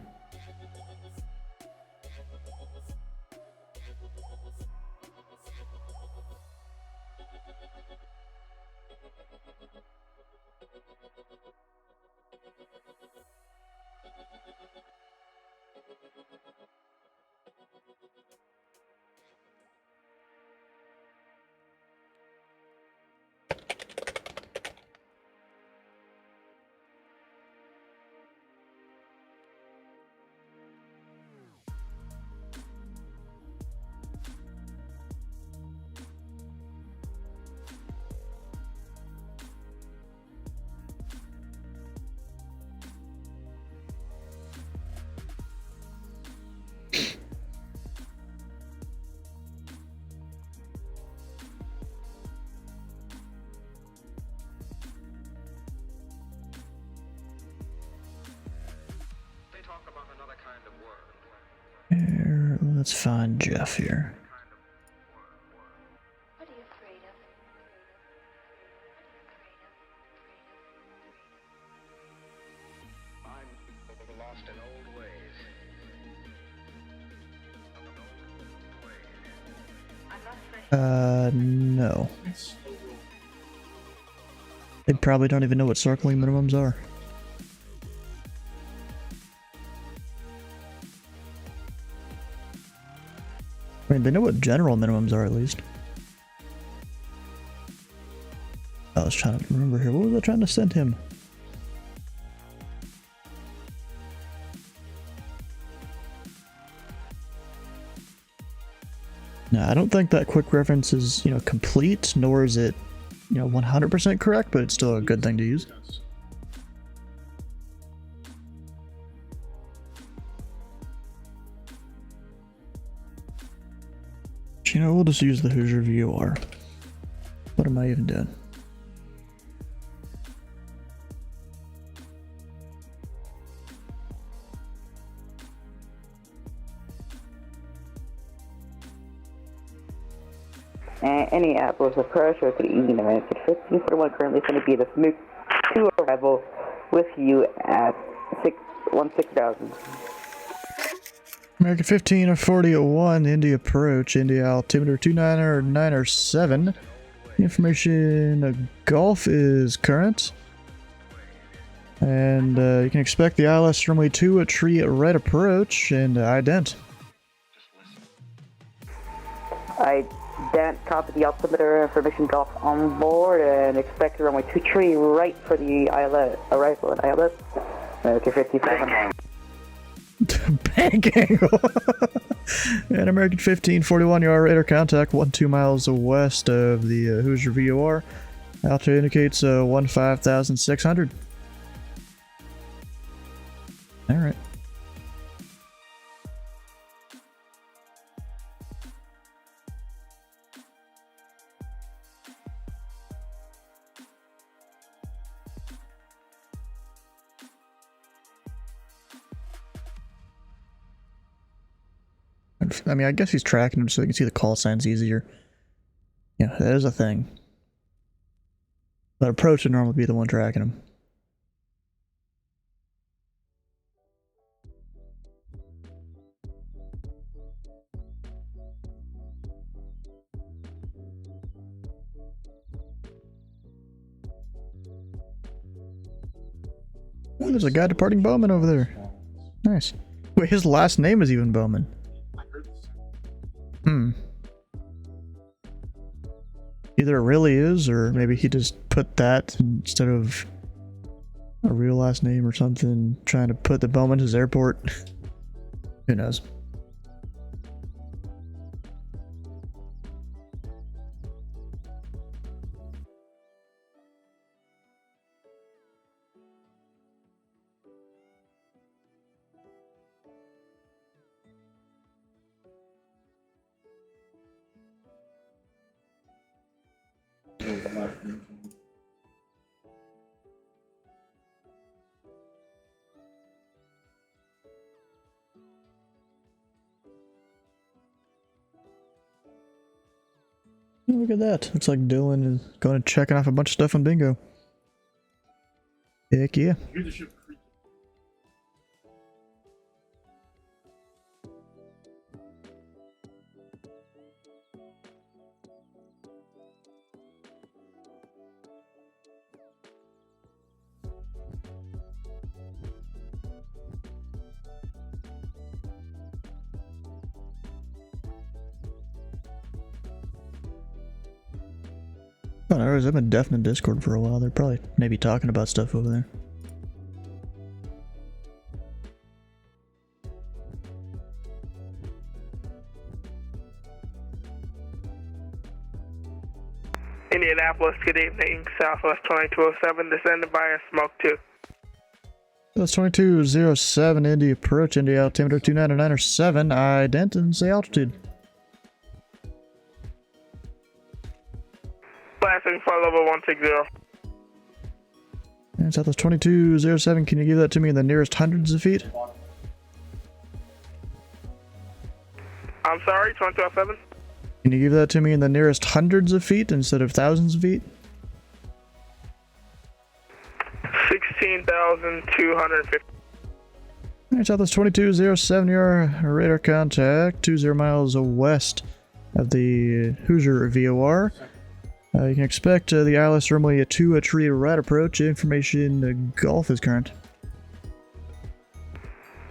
[SPEAKER 1] Here, let's find Jeff here. No. They probably don't even know what circling minimums are. I mean, they know what general minimums are at least. I was trying to remember here. What was I trying to send him? No, I don't think that quick reference is, complete, nor is it, 100% correct, but it's still a good thing to use. We'll just use the Hoosier VOR. What am I even doing?
[SPEAKER 9] Indianapolis Approach, or good evening, American 1541, currently going to be the Smook 2 arrival with you at 16,000.
[SPEAKER 1] American 1541, Indy Approach, India altimeter 29997. Information, Gulf is current. And you can expect the ILS runway 2 at tree red approach and ident.
[SPEAKER 9] Ident, copy the altimeter, information Gulf on board, and expect the runway 2 tree right for the ILS arrival at ILS. American 57.
[SPEAKER 1] Bank angle. And American 1541, you are radar contact 12 miles west of the Hoosier VOR. Altitude indicates 15,600. Alright. I mean, I guess he's tracking him so you can see the call signs easier. Yeah, that is a thing. But approach would normally be the one tracking him. Oh, there's a guy departing Bowman over there. Nice. Wait, his last name is even Bowman. Either it really is, or maybe he just put that instead of a real last name or something, trying to put the Bowman as airport. Who knows? Oh, look at that. Looks like Dylan is going to checking off a bunch of stuff on bingo. Heck yeah. I've been deaf in Discord for a while. They're probably maybe talking about stuff over there.
[SPEAKER 17] Indianapolis, good evening. Southwest 2207, descended by a smoke 2.
[SPEAKER 1] That's 2207, Indy approach, Indy altimeter 299.7, ident and say altitude.
[SPEAKER 17] Passing flight level 160.
[SPEAKER 1] And Southwest 2207, can you give that to me in the nearest hundreds of feet?
[SPEAKER 17] I'm sorry, 2207?
[SPEAKER 1] Can you give that to me in the nearest hundreds of feet instead of thousands of feet?
[SPEAKER 17] 16,250.
[SPEAKER 1] Alright, Southwest 2207, your radar contact 20 miles west of the Hoosier VOR. You can expect the ILS runway 2 a tree right approach. Information Golf is current.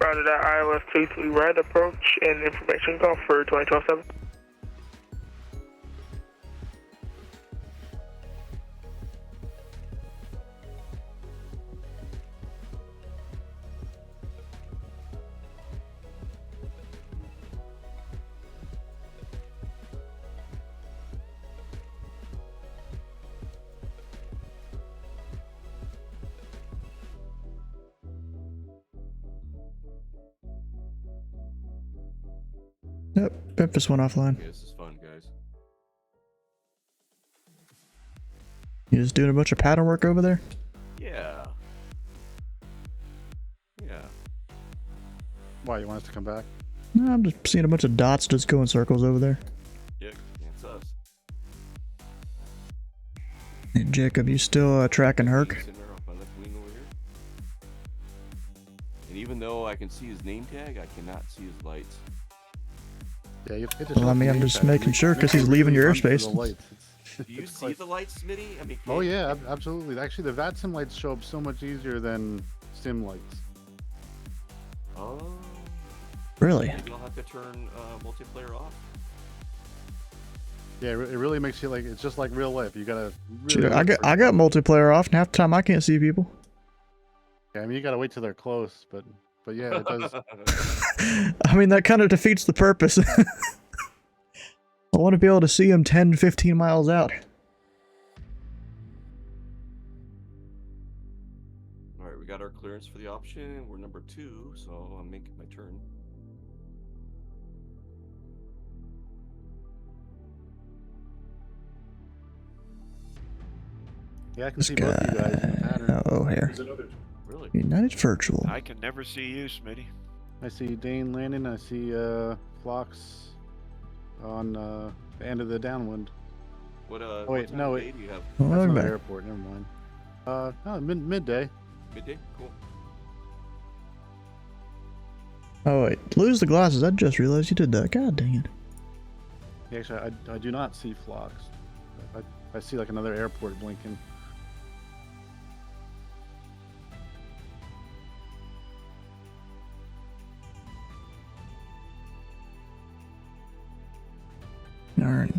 [SPEAKER 17] Roger that, ILS 23 right approach and information Golf for 2012-7.
[SPEAKER 1] Yep, Memphis went offline.
[SPEAKER 12] Okay, this is fun, guys.
[SPEAKER 1] You just doing a bunch of pattern work over there?
[SPEAKER 12] Yeah. Yeah.
[SPEAKER 13] Why, you want us to come back?
[SPEAKER 1] No, I'm just seeing a bunch of dots just go in circles over there.
[SPEAKER 12] Yeah, that's us.
[SPEAKER 1] Hey, Jacob, you still tracking Herc?
[SPEAKER 12] Sitting there off my left wing over here. And even though I can see his name tag, I cannot see his lights.
[SPEAKER 13] Yeah, you hit
[SPEAKER 1] Well, I mean, I'm just making sure because he's leaving your airspace.
[SPEAKER 12] Do you see the lights, Smitty? I mean,
[SPEAKER 13] Oh yeah, absolutely. Actually, the VAT sim lights show up so much easier than sim lights.
[SPEAKER 12] Oh.
[SPEAKER 1] Really?
[SPEAKER 12] Maybe I'll have to turn multiplayer off.
[SPEAKER 13] Yeah, it really makes you like it's just like real life. You gotta. Really
[SPEAKER 1] Dude, I got multiplayer off, and half the time I can't see people.
[SPEAKER 13] Yeah, I mean, you gotta wait till they're close, but yeah, it does.
[SPEAKER 1] I mean, that kind of defeats the purpose. I want to be able to see him 10, 15 miles out.
[SPEAKER 12] Alright, we got our clearance for the option. We're number 2, so I'm making my turn.
[SPEAKER 13] Yeah, I can see both of you guys in the pattern.
[SPEAKER 1] Oh, here.
[SPEAKER 12] Really?
[SPEAKER 1] United Virtual.
[SPEAKER 14] I can never see you, Smitty.
[SPEAKER 13] I see Dane landing. I see Phlox on the end of the downwind.
[SPEAKER 12] What
[SPEAKER 13] oh
[SPEAKER 12] what
[SPEAKER 13] wait,
[SPEAKER 12] time
[SPEAKER 13] no
[SPEAKER 12] of day
[SPEAKER 13] wait.
[SPEAKER 12] do you have?
[SPEAKER 1] Oh,
[SPEAKER 13] That's
[SPEAKER 1] I'm
[SPEAKER 13] not the
[SPEAKER 1] back.
[SPEAKER 13] airport. Never mind. No, midday.
[SPEAKER 12] Midday? Cool.
[SPEAKER 1] Oh wait, lose the glasses. I just realized you did that. God dang it.
[SPEAKER 13] Yeah, actually, I do not see Phlox. I see like another airport blinking.
[SPEAKER 1] Alright.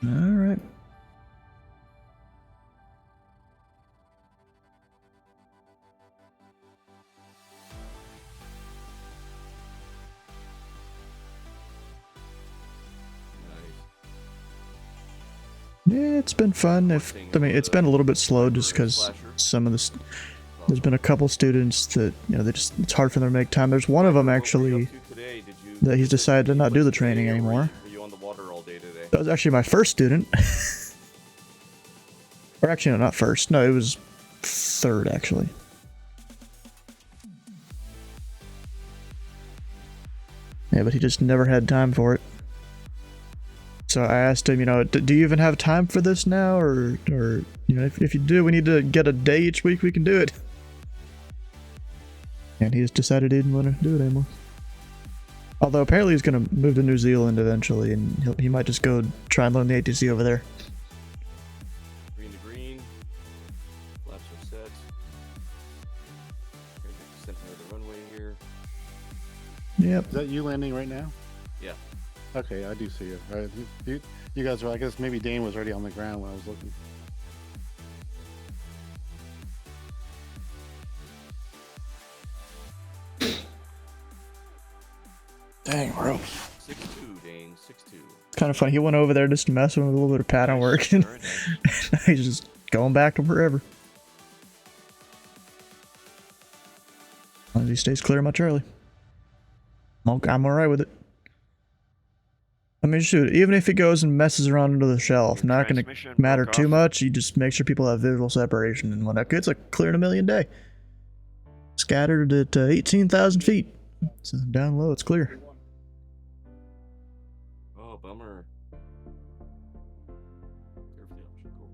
[SPEAKER 1] Alright. Yeah, it's been fun. I mean, it's been a little bit slow just because some of the there's been a couple students that it's hard for them to make time. There's one of them actually that he's decided to not do the training anymore.
[SPEAKER 12] Were you on the water all day today?
[SPEAKER 1] That was actually my first student. Or actually, no, not first. No, it was third actually. Yeah, but he just never had time for it. So I asked him, do you even have time for this now? Or if you do, we need to get a day each week we can do it. And he just decided he didn't want to do it anymore. Although apparently he's going to move to New Zealand eventually, and he might just go try and learn the ATC over there.
[SPEAKER 12] Green to green. Flaps are set. Okay, center of the runway here.
[SPEAKER 1] Yep.
[SPEAKER 13] Is that you landing right now?
[SPEAKER 12] Yeah.
[SPEAKER 13] Okay, I do see you. All right, you guys were. I guess maybe Dane was already on the ground when I was looking.
[SPEAKER 1] Dang, bro.
[SPEAKER 12] 6-2, Dane. 6-2.
[SPEAKER 1] It's kind of funny. He went over there just to mess with him with a little bit of pattern work, and he's just going back to wherever. As long as he stays clear much early. I'm alright with it. I mean, shoot, even if he goes and messes around under the shelf, not going to matter too much. You just make sure people have visual separation and whatnot. It's like clear in a million day. Scattered at 18,000 feet. So down low, it's clear.
[SPEAKER 12] Oh, bummer. Clear for the option. Cool.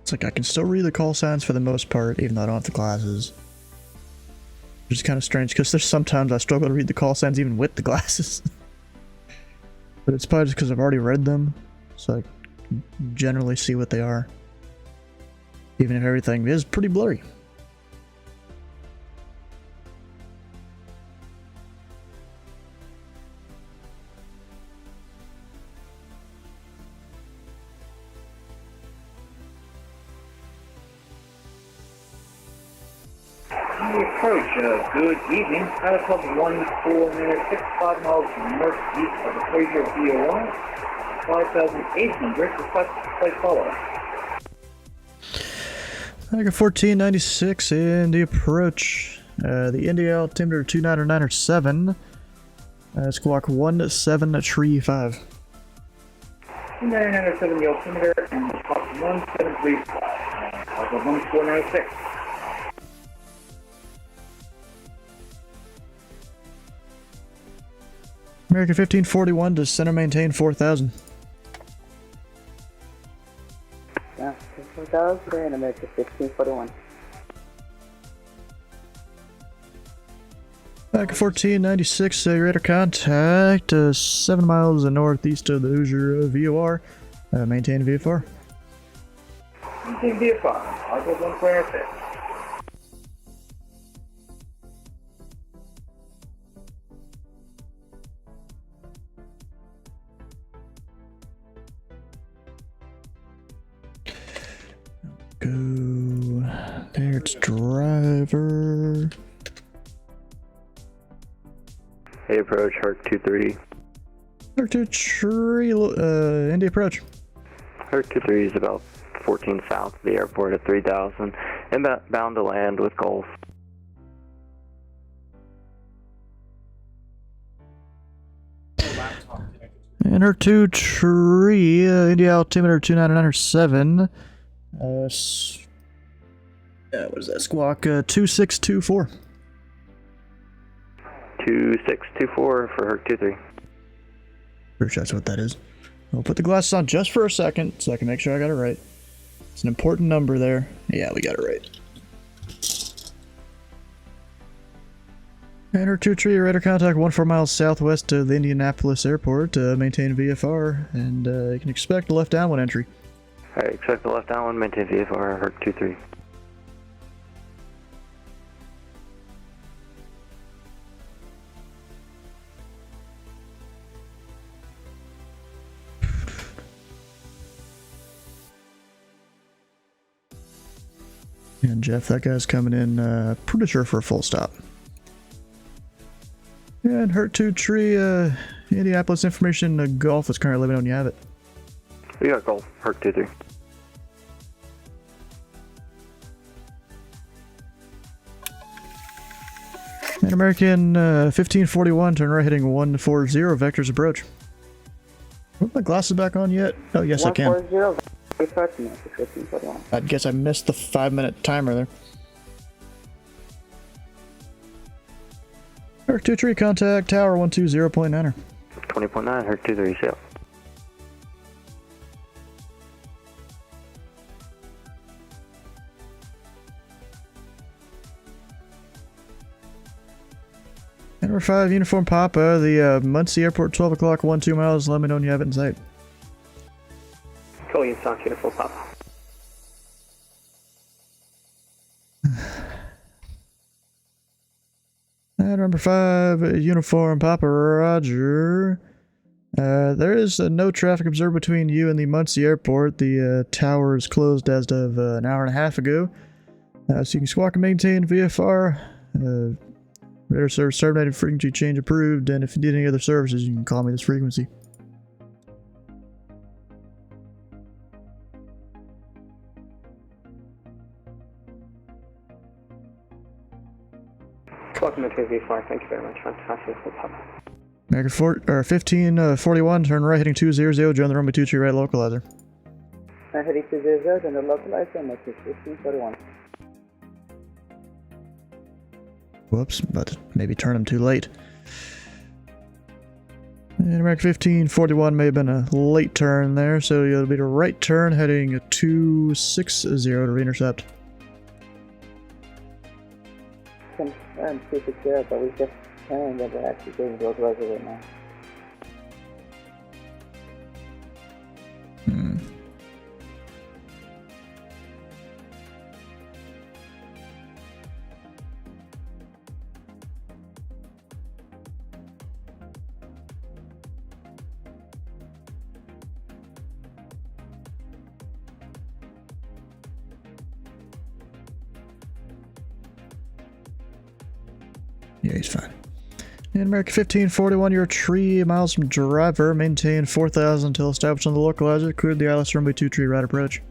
[SPEAKER 1] It's like I can still read the call signs for the most part, even though I don't have the glasses. Which is kind of strange because there's sometimes I struggle to read the call signs even with the glasses. But it's probably just because I've already read them, so I can generally see what they are. Even if everything is pretty blurry.
[SPEAKER 10] Approach, good evening. Pilot Club 1496, 5 miles northeast of the Fraser VOR, 5,800, request flight follow.
[SPEAKER 1] I got 1496 in the approach. The India altimeter 29907. Squawk 1735.
[SPEAKER 10] 29907, the altimeter, and squawk 173, 1496.
[SPEAKER 1] American 1541 to center maintain 4000.
[SPEAKER 9] Yeah, 4000 and American 1541.
[SPEAKER 1] Back at 1496, radar contact 7 miles northeast of the Hoosier VOR. Maintain VFR.
[SPEAKER 10] Maintain VFR, I'll go 1496.
[SPEAKER 1] Go. There it's driver.
[SPEAKER 16] Hey, approach, Herc 23.
[SPEAKER 1] Herc 23, India approach.
[SPEAKER 16] Herc 23 is about 14 south of the airport at 3000. Inbound to land with Gulf.
[SPEAKER 1] And Herc 23, India altimeter 29907. What is that? Squawk 2624.
[SPEAKER 16] 2624 for Herc 23.
[SPEAKER 1] Pretty sure that's what that is. I'll put the glasses on just for a second so I can make sure I got it right. It's an important number there. Yeah, we got it right. And Herc 23, radar contact 14 miles southwest of the Indianapolis Airport. Maintain VFR, and you can expect a left downwind entry.
[SPEAKER 16] Alright, expect the left downwind, maintain VFR, Herc 23.
[SPEAKER 1] And Jeff, that guy's coming in pretty sure for a full stop. And Herc 23, Indianapolis information, Golf is currently living on you have it.
[SPEAKER 16] We got Gulf, Herc 23.
[SPEAKER 1] And American 1541, turn right heading 140, vectors approach. Put my glasses back on yet? Oh, yes, I can.
[SPEAKER 9] 140, 1541.
[SPEAKER 1] I guess I missed the 5-minute timer there. Herc 23, contact tower 120.9er.
[SPEAKER 16] 20.9, Herc 23, sail.
[SPEAKER 1] Number 5, Uniform Papa, the Muncie Airport, 12 o'clock, 12 miles, let me know when you have it in sight.
[SPEAKER 10] Call you Stock Uniform Papa.
[SPEAKER 1] And number 5, Uniform Papa, Roger. There is no traffic observed between you and the Muncie Airport. The tower is closed as of an hour and a half ago. So you can squawk and maintain VFR. Radar service terminated, frequency change approved, and if you need any other services, you can call me this frequency.
[SPEAKER 10] Welcome to V4, thank you very much. Fantastic.
[SPEAKER 1] American 1541, turn right heading 200, join the runway 23 right localizer.
[SPEAKER 9] Heading 200, and the localizer, and 1541.
[SPEAKER 1] Whoops, but maybe turn them too late. And American 1541 may have been a late turn there, so it'll be the right turn heading 260 to re-intercept.
[SPEAKER 9] I'm 260, but we just turned that we're actually getting those weather right now.
[SPEAKER 1] Yeah, he's fine. In American 1541, you're 3 miles from driver. Maintain 4,000 until established on the localizer. Cleared the ILS runway 23 right approach.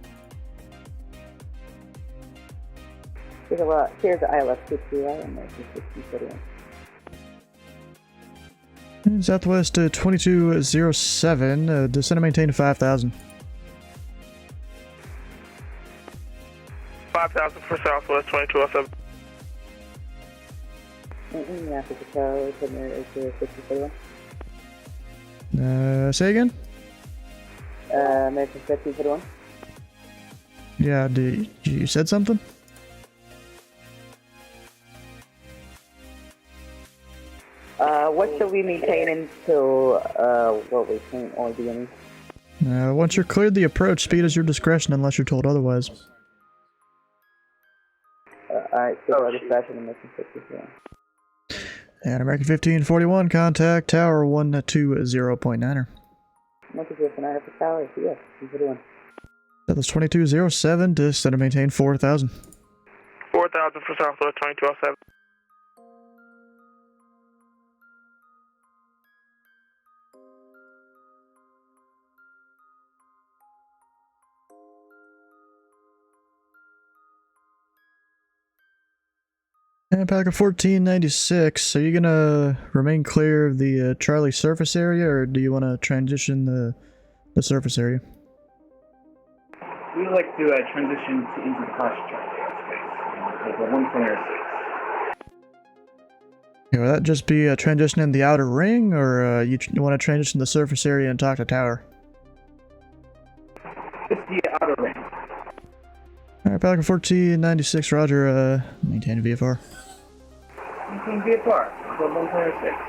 [SPEAKER 9] Here's the ILS 23 right, American 1541.
[SPEAKER 1] Southwest 2207, descend and maintain 5,000.
[SPEAKER 17] 5,000 for Southwest 2207.
[SPEAKER 9] Indianapolis Approach, American 1541.
[SPEAKER 1] Say again?
[SPEAKER 9] American 1541.
[SPEAKER 1] Yeah, you said something?
[SPEAKER 9] What should we maintain until, what we think or beginning?
[SPEAKER 1] Once you're cleared the approach, speed is your discretion unless you're told otherwise.
[SPEAKER 9] Alright, so dispatching American 1541.
[SPEAKER 1] And American 1541, contact tower 120.9er.
[SPEAKER 9] American 1541 for tower, yes, 1541.
[SPEAKER 1] That was 2207, descend and maintain 4,000.
[SPEAKER 17] 4,000 for Southwest 2207.
[SPEAKER 1] And Packer 1496, are you gonna remain clear of the Charlie surface area, or do you want to transition the surface area?
[SPEAKER 10] We would like to transition into the class Charlie airspace, like a 1.06.
[SPEAKER 1] Yeah, will that just be a transition in the outer ring, or you want to transition the surface area and talk to tower?
[SPEAKER 10] It's the outer ring.
[SPEAKER 1] Alright, Pelican 1496, roger, maintain VFR.
[SPEAKER 10] Maintain VFR, so 1.06.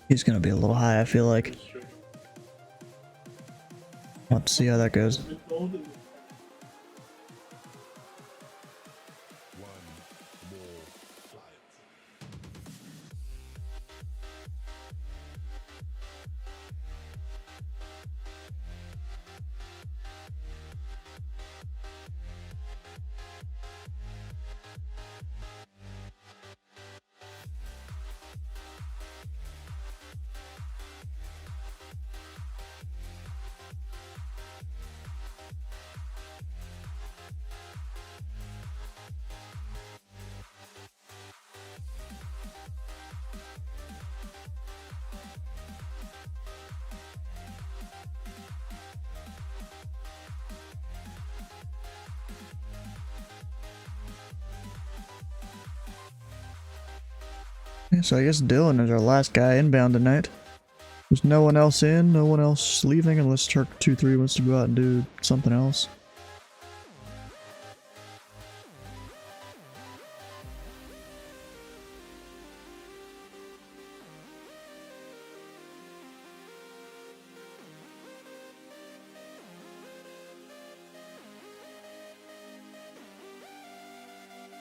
[SPEAKER 1] He's gonna be a little high, I feel like. We'll have to see how that goes. Yeah, so I guess Dylan is our last guy inbound tonight. There's no one else in, no one else leaving, unless Shark 2-3 wants to go out and do something else.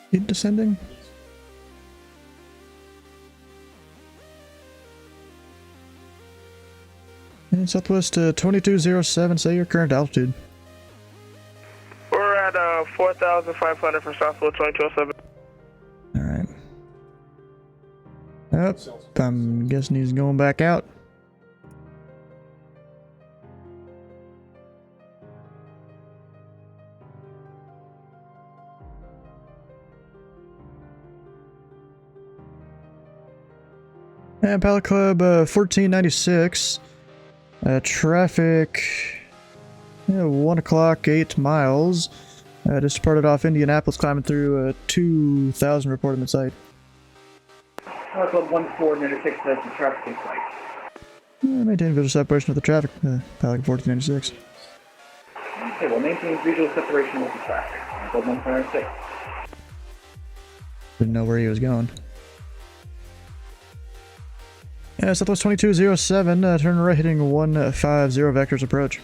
[SPEAKER 1] Keep descending. And Southwest 2207, say your current altitude.
[SPEAKER 17] We're at 4,500 for Southwest 2207.
[SPEAKER 1] Alright. Yep, I'm guessing he's going back out. And Pilot Club 1496. Traffic 1 o'clock, 8 miles. Just departed off Indianapolis, climbing through 2,000 reported mid-site.
[SPEAKER 10] Pilot Club 14, intersect the traffic in flight.
[SPEAKER 1] Maintain visual separation with the traffic, Pilot 1496.
[SPEAKER 10] Okay, we'll maintain visual separation with the traffic. Pilot Club 1406.
[SPEAKER 1] Didn't know where he was going. Yeah, Southwest 2207, turn right heading 150 vectors approach.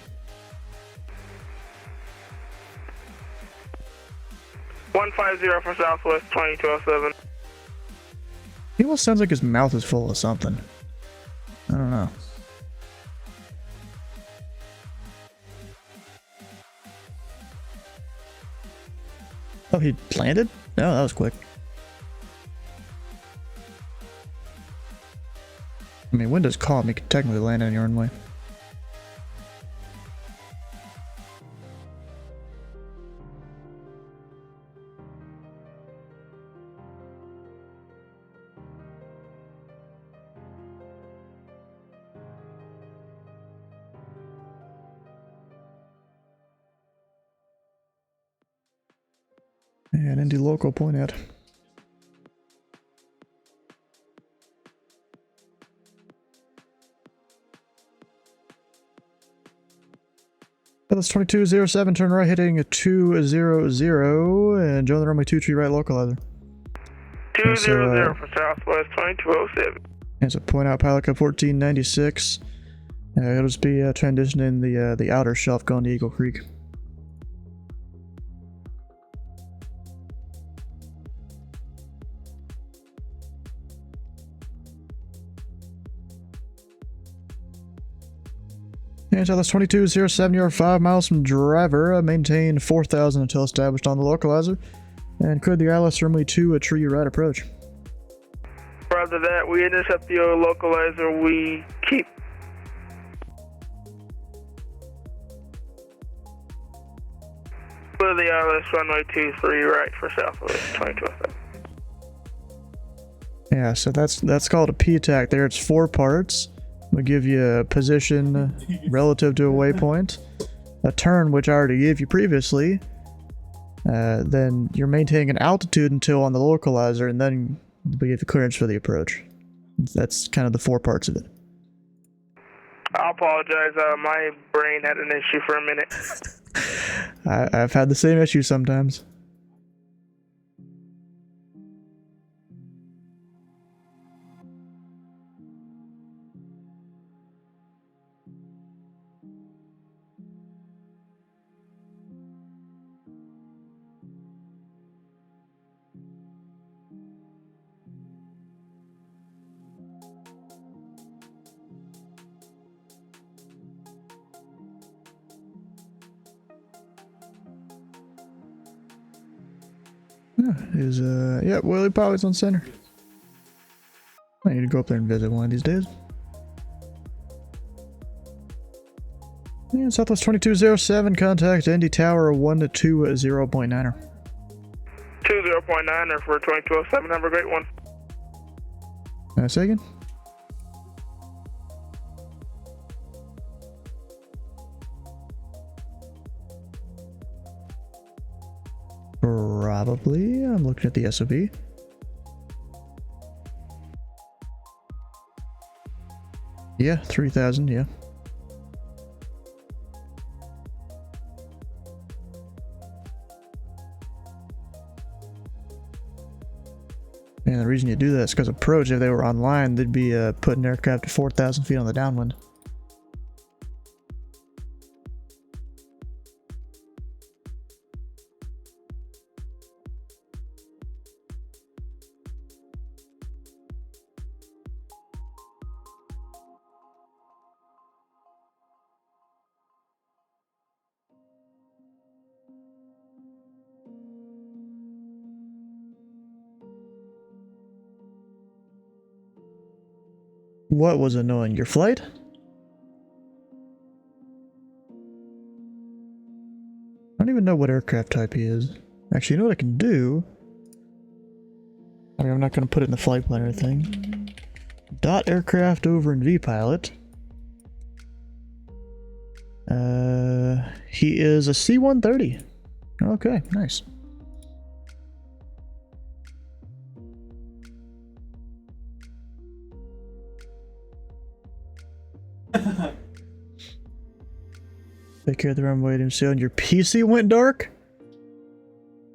[SPEAKER 17] 150 for Southwest 2207.
[SPEAKER 1] He almost sounds like his mouth is full of something. I don't know. Oh, he landed? No, that was quick. I mean, Windows calm, you can technically land on your own way. And Indy local point out. That's 2207, turn right heading 200 and join the runway 23 right localizer.
[SPEAKER 17] 200 for Southwest 2207.
[SPEAKER 1] And so point out pilot code 1496. It'll just be transitioning the outer shelf going to Eagle Creek. And so that's 2207, you're 5 miles from driver. Maintain 4,000 until established on the localizer. And clear the ILS runway 2 a tree right approach.
[SPEAKER 17] After that, we intercept the localizer. We keep. Clear the ILS runway 23 right for Southwest 2207.
[SPEAKER 1] Yeah, so that's called a P-attack there. It's 4 parts. We'll give you a position relative to a waypoint, a turn, which I already gave you previously, then you're maintaining an altitude until on the localizer, and then we give the clearance for the approach. That's kind of the 4 parts of it.
[SPEAKER 17] I apologize, my brain had an issue for a minute.
[SPEAKER 1] I've had the same issue sometimes. Yeah, Willie Polly's on center. I need to go up there and visit one of these days. Yeah, Southwest 2207, contact Indy Tower 120.9er.
[SPEAKER 17] 20.9er for 2207, have a great one.
[SPEAKER 1] Second. Probably. I'm looking at the SOB. Yeah, 3,000, yeah. And the reason you do that is because approach, if they were online, they'd be putting aircraft to 4,000 feet on the downwind. What was annoying? Your flight? I don't even know what aircraft type he is. Actually, you know what I can do? I mean, I'm not going to put it in the flight plan or anything. Dot aircraft over in VPilot. He is a C-130. Okay, nice. Take care of the runway and sail, and your PC went dark?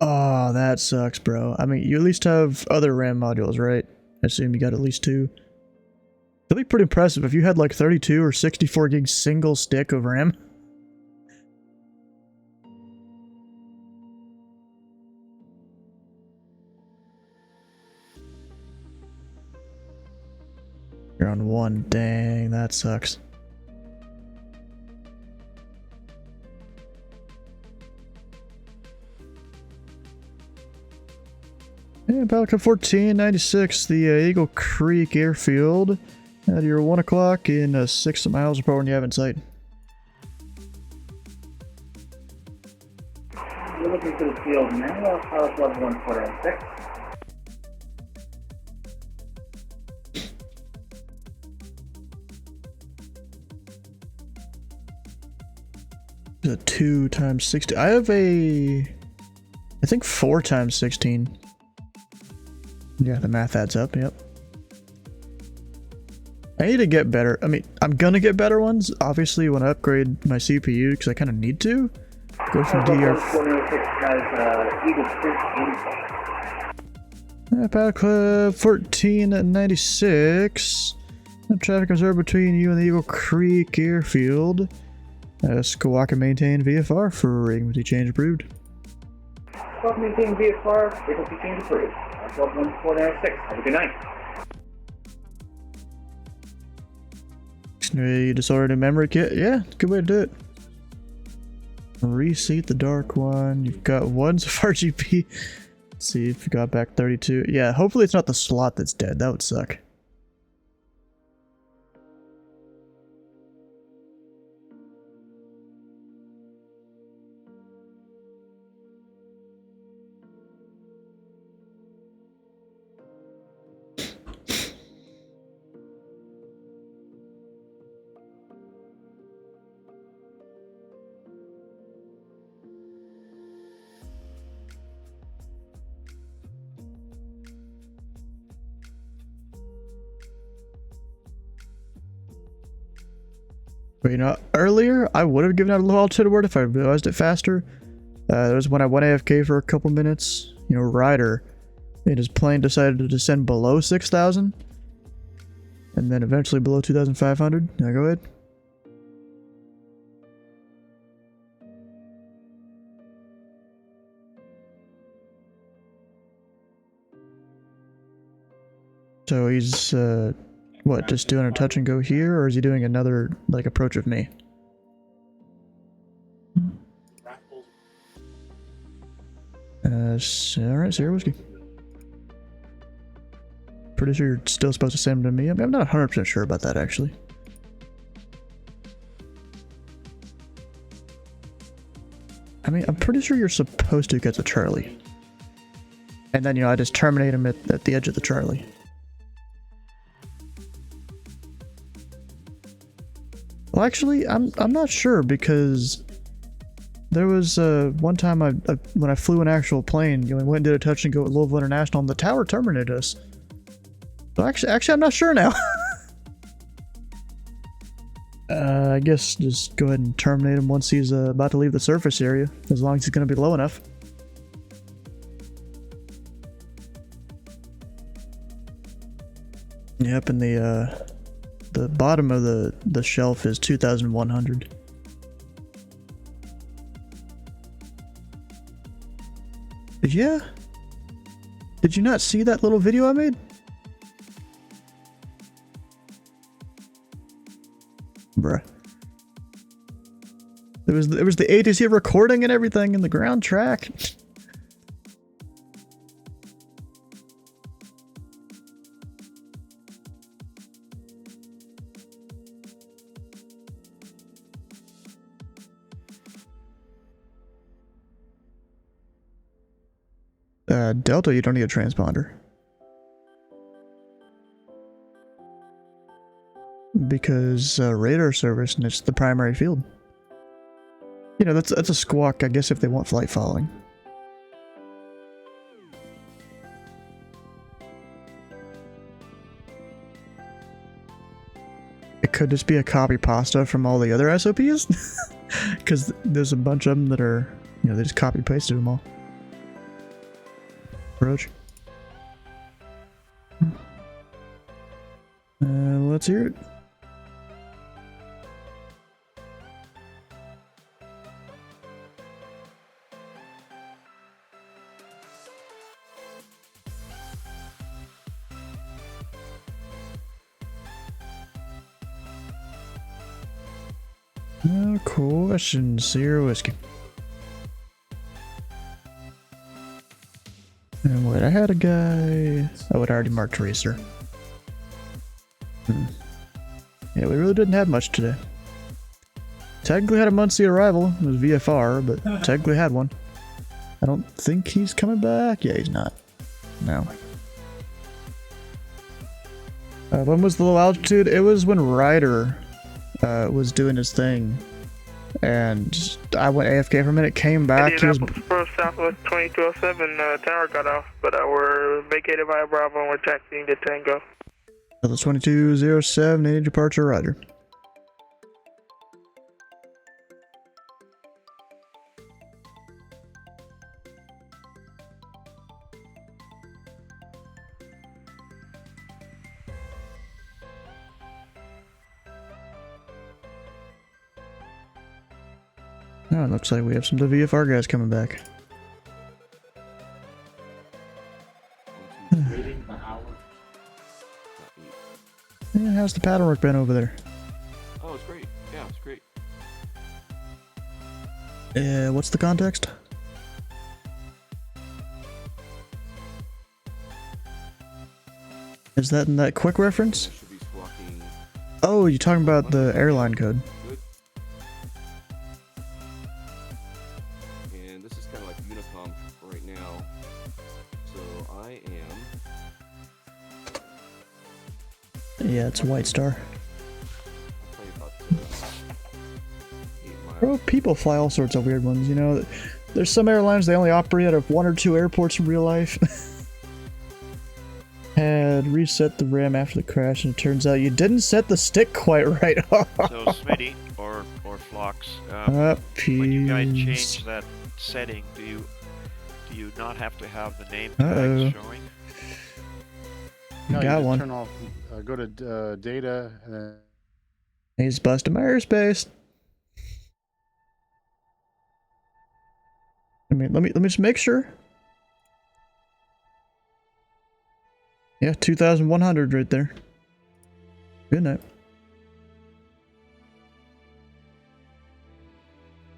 [SPEAKER 1] Oh, that sucks, bro. I mean, you at least have other RAM modules, right? I assume you got at least 2. That'd be pretty impressive if you had like 32 or 64 gig single stick of RAM. You're on 1. Dang, that sucks. Yeah, Pelican 1496, the Eagle Creek Airfield. At your 1 o'clock in 6 miles report when you have in sight.
[SPEAKER 10] You're looking for the field now, pilot level 1406.
[SPEAKER 1] A 2 times 16. I have I think 4 times 16. Yeah, the math adds up, yep. I need to get better. I mean, I'm gonna get better ones, obviously, when I upgrade my CPU, because I kind of need to. Go from DR...
[SPEAKER 10] 1406 has Eagle Creek info.
[SPEAKER 1] Battle Club 1496. No traffic observed between you and the Eagle Creek Airfield. Skywalker maintain VFR for frequency change approved.
[SPEAKER 10] Skywalker maintain VFR, frequency change approved. Club 1406, have a good night.
[SPEAKER 1] You disordered a memory kit? Yeah, good way to do it. Reseat the dark one. You've got 1 so far GP. Let's see if you got back 32. Yeah, hopefully it's not the slot that's dead. That would suck. But you know, earlier I would have given out a low altitude alert if I realized it faster. There was when I went AFK for a couple minutes. You know, Ryder and his plane decided to descend below 6,000 and then eventually below 2,500. Now go ahead. So he's what, just doing a touch and go here, or is he doing another like approach of me? Alright, Sierra Whiskey. Pretty sure you're still supposed to send him to me. I mean, I'm not 100% sure about that actually. I mean, I'm pretty sure you're supposed to get to Charlie. And then, you know, I just terminate him at the edge of the Charlie. Well, actually, I'm not sure because there was one time when I flew an actual plane, you know, we went and did a touch and go at Louisville International, and the tower terminated us. So actually, I'm not sure now. I guess just go ahead and terminate him once he's about to leave the surface area, as long as he's going to be low enough. Yep, and the bottom of the shelf is 2,100. Yeah? Did you not see that little video I made? Bruh. It was the ATC recording and everything in the ground track. Delta, you don't need a transponder. Because radar service, and it's the primary field. You know, that's a squawk, I guess, if they want flight following. It could just be a copy pasta from all the other SOPs, because there's a bunch of them that are, you know, they just copy pasted them all. Approach. Let's hear it. No question, 0 whiskey. And wait, I had a guy. Oh, it already marked racer. Yeah, we really didn't have much today. Technically had a Muncie arrival. It was VFR, but technically had one. I don't think he's coming back. Yeah, he's not. No. When was the low altitude? It was when Ryder was doing his thing. And I went AFK for a minute, came back. He was...
[SPEAKER 17] Indianapolis Approach, Southwest 2207, tower got off, but we're vacated via Bravo and we're taxiing to Tango.
[SPEAKER 1] Southwest 2207, any departure, Roger. Oh, it looks like we have some of the VFR guys coming back. Yeah, how's the paddle work been over there?
[SPEAKER 12] Oh, it's great. Yeah, it's great.
[SPEAKER 1] What's the context? Is that in that quick reference? Oh, you're talking about the airline code.
[SPEAKER 12] And this is kind of like Unicom right now. So I am...
[SPEAKER 1] Yeah, it's a White Star. Bro, people fly all sorts of weird ones, you know. There's some airlines, they only operate out of 1 or 2 airports in real life. Had reset the RAM after the crash, and it turns out you didn't set the stick quite right.
[SPEAKER 14] So Smitty or Flox, when you guys change that setting, do you not have to have the name tag showing?
[SPEAKER 13] No,
[SPEAKER 1] got
[SPEAKER 13] you
[SPEAKER 1] one.
[SPEAKER 13] Turn off. Go to data. And then...
[SPEAKER 1] He's busting my airspace. I mean, let me just make sure. Yeah, 2,100 right there. Good night.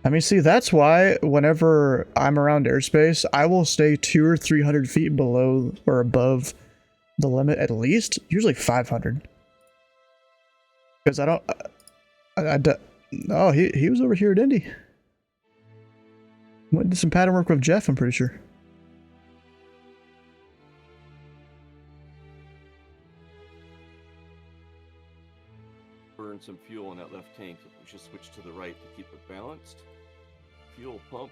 [SPEAKER 1] I mean, see, that's why whenever I'm around airspace, I will stay 200 or 300 feet below or above the limit at least. Usually 500. Because I don't... oh, he was over here at Indy. Went and did some pattern work with Jeff, I'm pretty sure.
[SPEAKER 12] Burn some fuel in that left tank. We should switch to the right to keep it balanced. Fuel pump.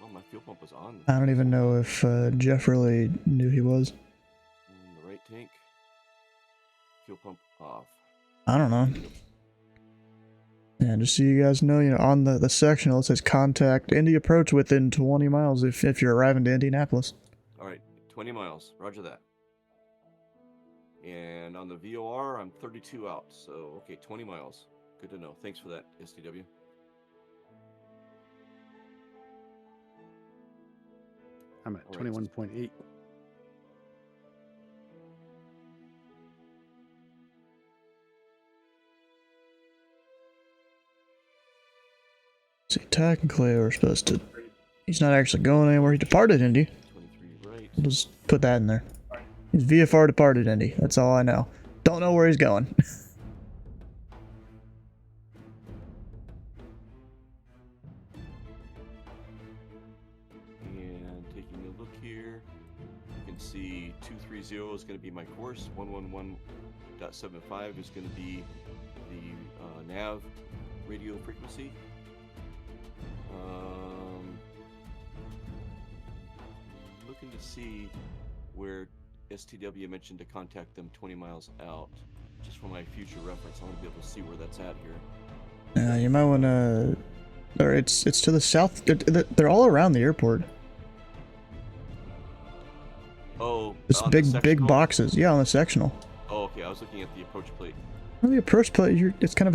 [SPEAKER 12] Oh, my fuel pump was on.
[SPEAKER 1] I don't even know if Jeff really knew he was.
[SPEAKER 12] And the right tank. Fuel pump off.
[SPEAKER 1] I don't know. Yeah, just so you guys know, on the sectional it says contact Indy Approach within 20 miles if you're arriving to Indianapolis.
[SPEAKER 12] Alright, 20 miles. Roger that. And on the VOR, I'm 32 out. So, okay, 20 miles. Good to know. Thanks for that, SDW.
[SPEAKER 13] I'm at 21.8.
[SPEAKER 1] See, technically we're supposed to... He's not actually going anywhere. He departed Indy.
[SPEAKER 12] 23 right.
[SPEAKER 1] We'll just put that in there. He's VFR departed Indy. That's all I know. Don't know where he's going.
[SPEAKER 12] And taking a look here, you can see 230 is going to be my course. 111.75 is going to be the nav. radio frequency. Looking to see where STW mentioned to contact them 20 miles out. Just for my future reference, I want to be able to see where that's at here.
[SPEAKER 1] You might want to... Or it's to the south. They're all around the airport.
[SPEAKER 12] Oh,
[SPEAKER 1] It's
[SPEAKER 12] on the
[SPEAKER 1] big boxes. Yeah, on the sectional.
[SPEAKER 12] Oh, okay. I was looking at the approach plate.
[SPEAKER 1] Well, the approach plate, it's kind of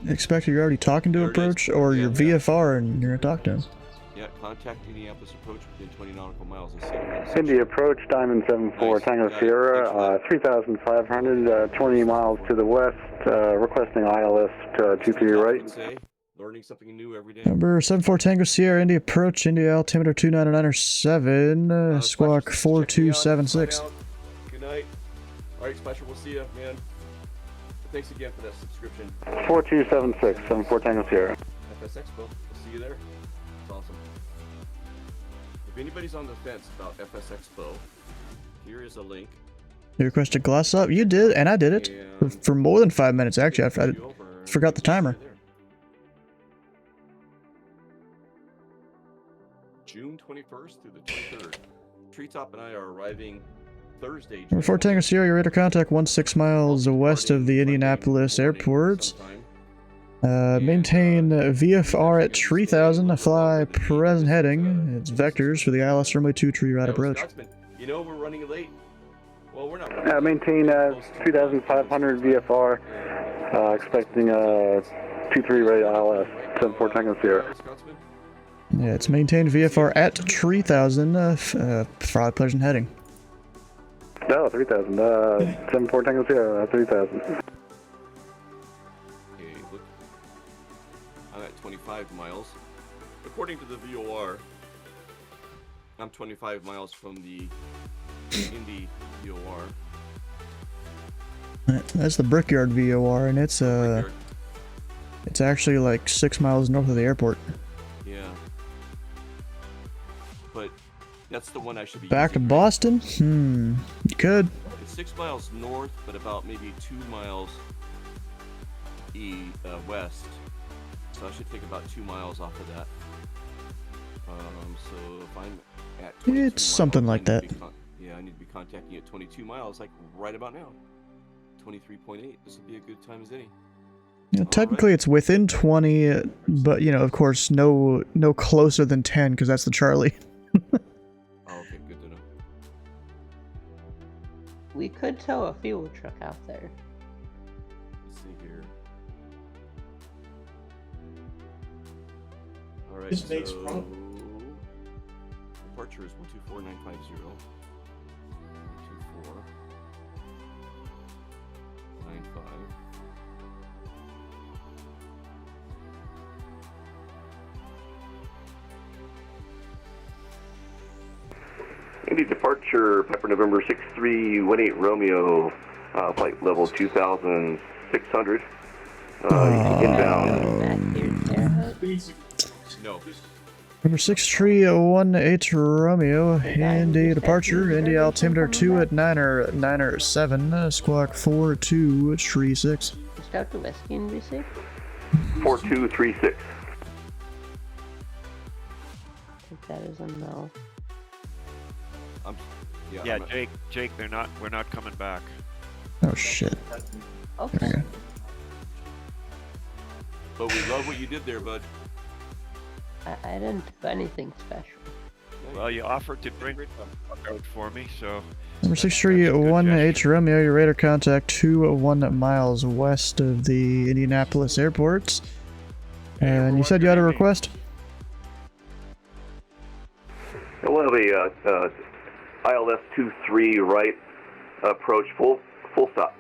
[SPEAKER 1] expected you're already talking to
[SPEAKER 12] There it
[SPEAKER 1] approach,
[SPEAKER 12] is.
[SPEAKER 1] or
[SPEAKER 12] Yeah,
[SPEAKER 1] your
[SPEAKER 12] yeah.
[SPEAKER 1] VFR and you're gonna talk to him.
[SPEAKER 12] Yeah, contact Indianapolis Approach within 20 nautical miles. I see it on the
[SPEAKER 18] India Approach, Diamond 74, Tango Sierra, 3,500, 20 miles to the west, requesting ILS 23 right.
[SPEAKER 12] Say, learning something new every day.
[SPEAKER 1] Number 74 Tango Sierra, India Approach, India altimeter 299er7, squawk 4276.
[SPEAKER 12] Good night. All right, Splasher, we'll see you, man. Thanks again for that subscription.
[SPEAKER 18] 4276, 74 Tango Sierra.
[SPEAKER 12] FS Expo. We'll see you there. It's awesome. If anybody's on the fence about FS Expo, here is a link.
[SPEAKER 1] You requested glass up? You did, and I did it. For more than 5 minutes, actually. I forgot the timer.
[SPEAKER 12] June 21st through the 23rd. Treetop and I are arriving Thursday.
[SPEAKER 1] Number 4 Tango Sierra, your radar contact 16 miles west of the Indianapolis airport. Maintain VFR at 3000, fly present heading. It's vectors for the ILS runway 23 right approach.
[SPEAKER 12] You know we're running late. Well, we're not.
[SPEAKER 18] Maintain 3,500 VFR, expecting 23 right ILS, 74 Tango Sierra.
[SPEAKER 1] Yeah, it's maintained VFR at 3000, fly present heading.
[SPEAKER 18] No, 3,000, 74 Tango Sierra, 3,000.
[SPEAKER 12] Okay, look. I'm at 25 miles. According to the VOR, I'm 25 miles from the Indy VOR.
[SPEAKER 1] That's the Brickyard VOR, and it's actually like 6 miles north of the airport.
[SPEAKER 12] Yeah. But that's the one I should be
[SPEAKER 1] Back to
[SPEAKER 12] using.
[SPEAKER 1] Boston? You could.
[SPEAKER 12] It's 6 miles north, but about maybe 2 miles west. So I should take about 2 miles off of that. So if I'm at 22
[SPEAKER 1] It's something like that.
[SPEAKER 12] Yeah, I need to be contacting you at 22 miles, like right about now. 23.8. This would be a good time as any.
[SPEAKER 1] Yeah, technically it's within 20, but you know, of course, no closer than 10 because that's the Charlie.
[SPEAKER 12] Oh, okay, good to know.
[SPEAKER 3] We could tow a fuel truck out there.
[SPEAKER 12] Let's see here. All right,
[SPEAKER 8] This makes
[SPEAKER 12] so
[SPEAKER 8] wrong.
[SPEAKER 12] departure is 124950. 12495.
[SPEAKER 6] Indy departure, Pepper November 6318 Romeo, flight level 2600. Inbound.
[SPEAKER 12] No.
[SPEAKER 1] Number 6318 Romeo, Indy departure, Indy altimeter 2 at 9er7, squawk 4236.
[SPEAKER 3] Is Dr. Whiskey in BC?
[SPEAKER 6] 4236.
[SPEAKER 3] I think that is a no.
[SPEAKER 14] Yeah, Jake, we're not coming back.
[SPEAKER 1] Oh shit.
[SPEAKER 3] Okay.
[SPEAKER 1] There we go.
[SPEAKER 12] But we love what you did there, bud.
[SPEAKER 3] I didn't do anything special.
[SPEAKER 14] Well, you offered to bring it out for me, so...
[SPEAKER 1] Number 6318 Romeo, your radar contact 21 miles west of the Indianapolis airport. And you said you had a request?
[SPEAKER 6] We'll have a ILS 23 right approach, full stop.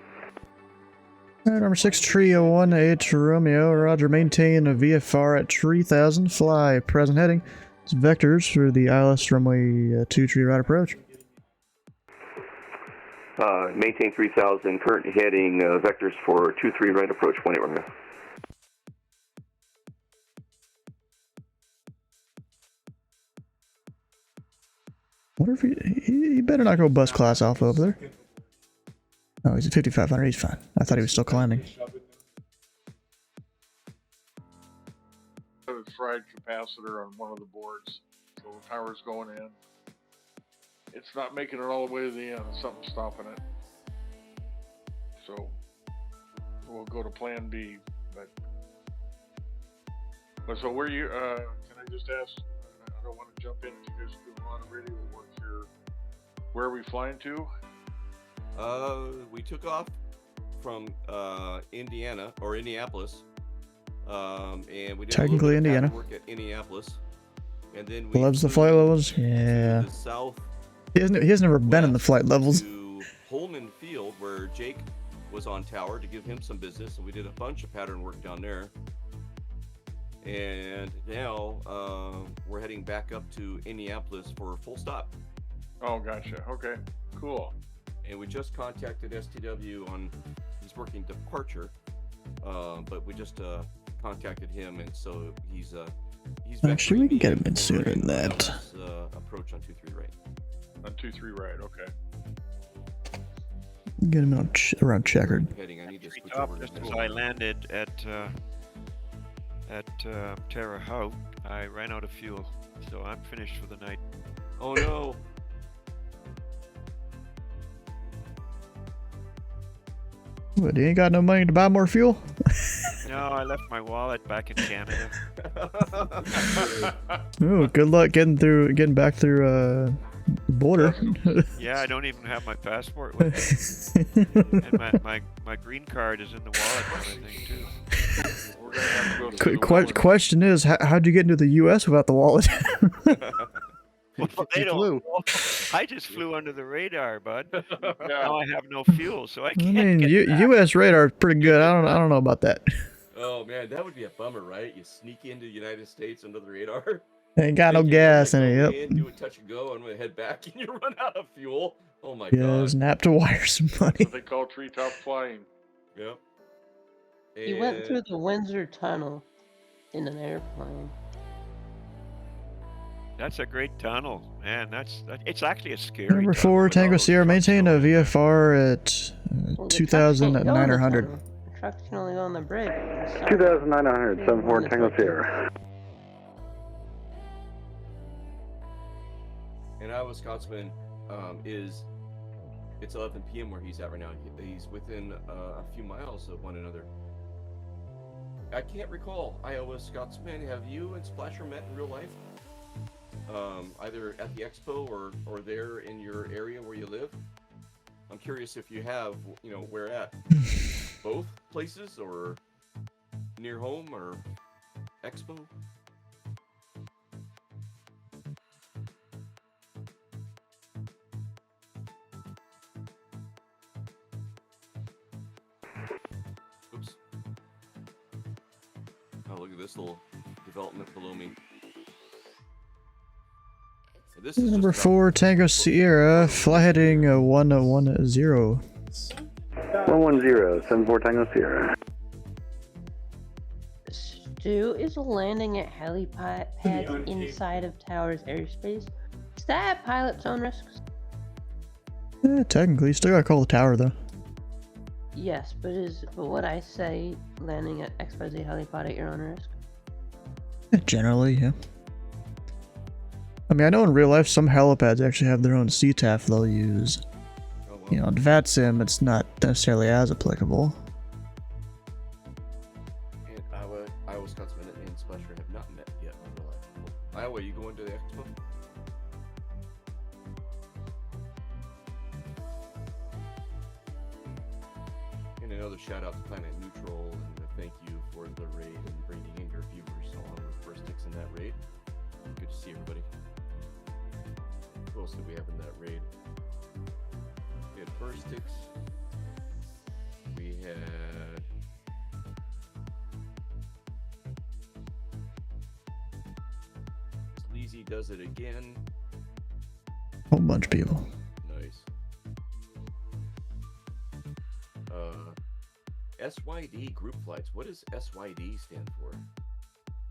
[SPEAKER 1] Alright, number 6318 Romeo, roger, maintain a VFR at 3000, fly present heading. It's vectors for the ILS runway 23 right approach.
[SPEAKER 6] Maintain 3000, current heading, vectors for 23 right approach, 18 Romeo.
[SPEAKER 1] Wonder if he better not go bus class alpha over there. Oh, he's at 5500, he's fine. I thought he was still climbing.
[SPEAKER 19] fried capacitor on one of the boards, so the power's going in. It's not making it all the way to the end. Something's stopping it. So we'll go to Plan B. But so where you? Can I just ask? I don't want to jump in if you guys are doing a lot of radio work here. Where are we flying to?
[SPEAKER 12] We took off from Indianapolis, and we did
[SPEAKER 1] Technically
[SPEAKER 12] a little bit of
[SPEAKER 1] Indiana.
[SPEAKER 12] work at Indianapolis, and then we
[SPEAKER 1] Loves the
[SPEAKER 12] flew
[SPEAKER 1] flight levels.
[SPEAKER 12] to
[SPEAKER 1] Yeah.
[SPEAKER 12] the south
[SPEAKER 1] He has never been in the flight levels.
[SPEAKER 12] to Holman Field, where Jake was on tower, to give him some business, and we did a bunch of pattern work down there. And now we're heading back up to Indianapolis for a full stop.
[SPEAKER 19] Oh, gotcha. Okay, cool.
[SPEAKER 12] And we just contacted STW on, he's working departure, but we just contacted him, and so he's
[SPEAKER 1] Actually, we can get him in sooner than that.
[SPEAKER 12] Approach on 2-3 right.
[SPEAKER 19] On 2-3 right, okay.
[SPEAKER 1] Get him on around checkered.
[SPEAKER 12] Heading, I need to switch
[SPEAKER 14] Top
[SPEAKER 12] over
[SPEAKER 14] just
[SPEAKER 12] to
[SPEAKER 14] as I landed at Terre Haute, I ran out of fuel, so I'm finished for the night.
[SPEAKER 12] Oh no!
[SPEAKER 1] What, you ain't got no money to buy more fuel?
[SPEAKER 14] No, I left my wallet back in Canada.
[SPEAKER 1] Ooh, good luck getting back through border.
[SPEAKER 14] Yeah, I don't even have my passport with me. And my green card is in the wallet and everything too.
[SPEAKER 19] We're gonna have to go to
[SPEAKER 1] Question is, how'd you get into the U.S. without the wallet?
[SPEAKER 14] Well, they don't. I just flew under the radar, bud. Now I have no fuel, so I can't.
[SPEAKER 1] I mean,
[SPEAKER 14] get back.
[SPEAKER 1] U.S. radar is pretty good. I don't know about that.
[SPEAKER 12] Oh man, that would be a bummer, right? You sneak into the United States under the radar.
[SPEAKER 1] Ain't got no gas in it.
[SPEAKER 12] Go
[SPEAKER 1] Yep.
[SPEAKER 12] in, do a touch and go, and we head back, and you run out of fuel. Oh my
[SPEAKER 1] Yeah,
[SPEAKER 12] god.
[SPEAKER 1] snap to wire some money.
[SPEAKER 19] what they call treetop flying.
[SPEAKER 12] Yep.
[SPEAKER 3] He went through the Windsor Tunnel in an airplane.
[SPEAKER 14] That's a great tunnel, man. It's actually a scary.
[SPEAKER 1] Number 4, Tango Sierra, maintain a VFR at
[SPEAKER 3] Well, the trucks can't go in the
[SPEAKER 1] 2,900.
[SPEAKER 3] tunnel. The trucks can only go on the bridge.
[SPEAKER 18] 2,900, 74 Tango Sierra.
[SPEAKER 12] And Iowa Scotsman it's 11 p.m. where he's at right now. He's within a few miles of one another. I can't recall, Iowa Scotsman, have you and Splasher met in real life? Either at the expo or there in your area where you live? I'm curious if you have, where at? Both places, or near home, or expo? Oops. Oh, look at this little development below me. So this is
[SPEAKER 1] Number 4, Tango Sierra, fly heading 110.
[SPEAKER 18] 110, 74 Tango Sierra.
[SPEAKER 3] Stu, is landing at helipads inside of Tower's airspace? Is that at pilot's own risks?
[SPEAKER 1] Technically, you still gotta call the tower though.
[SPEAKER 3] Yes, but would I say landing at XYZ helipad at your own risk?
[SPEAKER 1] Generally, yeah. I mean, I know in real life some helipads actually have their own CTAF they'll use. You know, in VATSIM, it's not necessarily as applicable.
[SPEAKER 12] And Iowa Scotsman and Splasher have not met yet in real life. Iowa, you going to the expo? And another shout out to Planet Neutral, and a thank you for the raid and bringing in your viewers along with first sticks in that raid. Good to see everybody. Who else did we have in that raid? We had first sticks. We had Sleazy does it again.
[SPEAKER 1] Whole bunch of people.
[SPEAKER 12] Nice. SYD group flights. What does SYD stand for?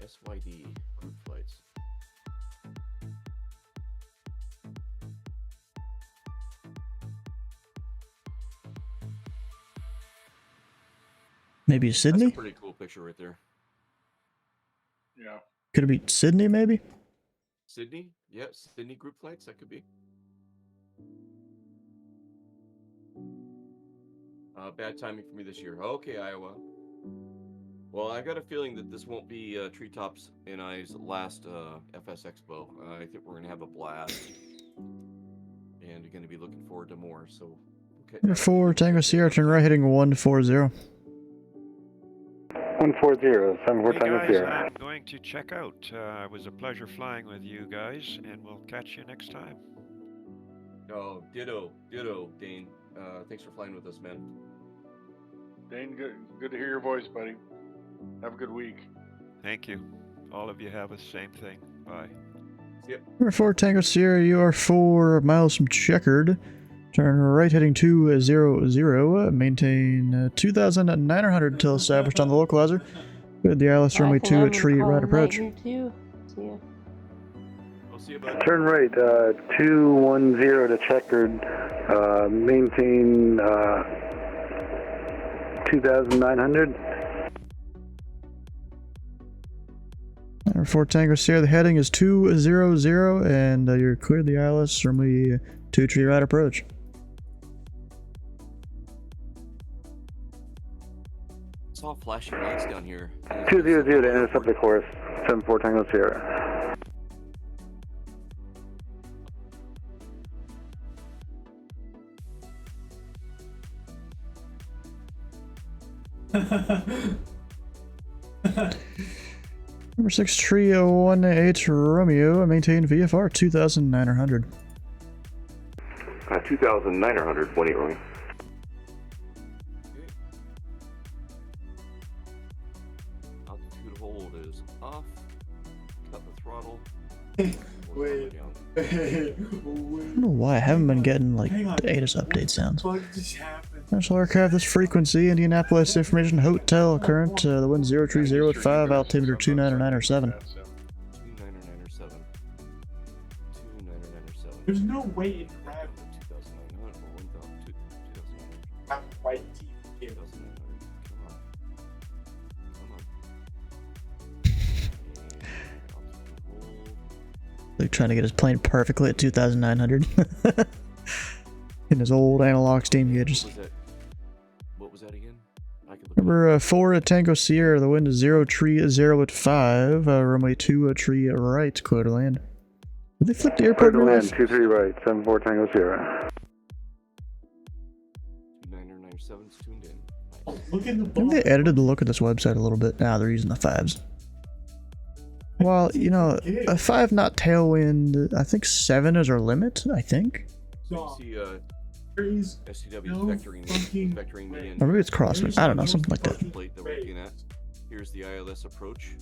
[SPEAKER 12] SYD group flights.
[SPEAKER 1] Maybe Sydney?
[SPEAKER 12] That's a pretty cool picture right there.
[SPEAKER 19] Yeah.
[SPEAKER 1] Could it be Sydney, maybe?
[SPEAKER 12] Sydney? Yeah, Sydney group flights, that could be. Bad timing for me this year. Okay, Iowa. Well, I got a feeling that this won't be Treetops and I's last FS Expo. I think we're going to have a blast. And we're going to be looking forward to more, so... Okay.
[SPEAKER 1] Number 4, Tango Sierra, turn right, heading 140.
[SPEAKER 18] 140, 74 Tango
[SPEAKER 14] guys,
[SPEAKER 18] Sierra.
[SPEAKER 14] I'm going to check out. It was a pleasure flying with you guys, and we'll catch you next time.
[SPEAKER 12] Oh, ditto, Dane. Thanks for flying with us, man.
[SPEAKER 19] Dane, good to hear your voice, buddy. Have a good week.
[SPEAKER 14] Thank you. All of you have the same thing. Bye.
[SPEAKER 12] Yep.
[SPEAKER 1] Number 4, Tango Sierra, you are 4 miles from Checkered. Turn right, heading 200. Maintain 2,900 until established on the localizer. With the ILS runway 2 at tree right approach.
[SPEAKER 3] See ya.
[SPEAKER 12] I'll see you, bud.
[SPEAKER 18] Turn right, 210 to Checkered. Maintain 2,900.
[SPEAKER 1] Number 4, Tango Sierra, the heading is 200, and you're cleared the ILS runway 2 tree right approach.
[SPEAKER 12] It's all flashing lights down here.
[SPEAKER 18] 200 to intercept the course. 74 Tango Sierra.
[SPEAKER 1] Number 6, Trio 18 Romeo, maintain VFR 2,900.
[SPEAKER 6] 2,900, 18 Romeo.
[SPEAKER 12] Altitude hold is off. Cut the throttle.
[SPEAKER 8] Wait.
[SPEAKER 1] I don't know why I haven't been getting like the ATIS update sounds.
[SPEAKER 8] What just happened?
[SPEAKER 1] National Aircraft, this frequency, Indianapolis Information Hotel, current, the wind 030 at 5, altimeter 2997.
[SPEAKER 12] 2997. 2997.
[SPEAKER 8] There's no way in gravity.
[SPEAKER 12] 2,900 or 1,200.
[SPEAKER 8] I'm white teeth.
[SPEAKER 12] 2,900.
[SPEAKER 1] Like trying to get his plane perfectly at 2,900. In his old analog steam gauges.
[SPEAKER 12] What was that again? I could look
[SPEAKER 1] Number 4 at Tango Sierra, the wind is 030 at 5, runway 2 tree right, clear to land. Did they flip the airport?
[SPEAKER 18] Clear to land, 23 right, 74 Tango Sierra.
[SPEAKER 12] 2997's tuned in.
[SPEAKER 8] Oh, look at the
[SPEAKER 1] I think they edited the look of this website a little bit. Now they're using the 5s. Well, you know, a 5 knot tailwind, I think 7 is our limit, I think.
[SPEAKER 12] So you see, SCW
[SPEAKER 8] no
[SPEAKER 12] vectoring me in.
[SPEAKER 1] Or maybe it's crosswind. I don't know, something like that.
[SPEAKER 12] Plate that we're looking at. Here's the ILS approach.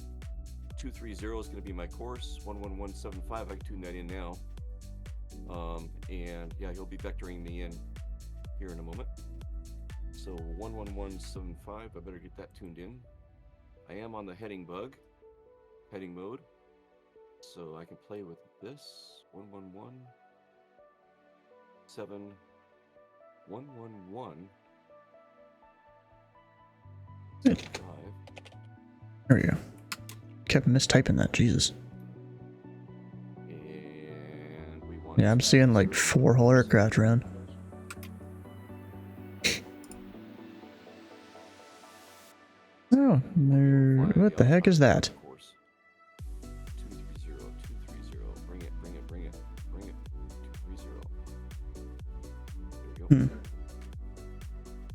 [SPEAKER 12] 230 is going to be my course. 11175, I can tune that in now. And yeah, he'll be vectoring me in here in a moment. So 11175, I better get that tuned in. I am on the heading mode, so I can play with this. 111.
[SPEAKER 1] There we go. Kept mistyping that, Jesus.
[SPEAKER 12] And we want
[SPEAKER 1] Yeah, I'm seeing like 4 whole aircraft around. Oh, there. What the heck is that?
[SPEAKER 12] 230. Bring it. 230. There we go.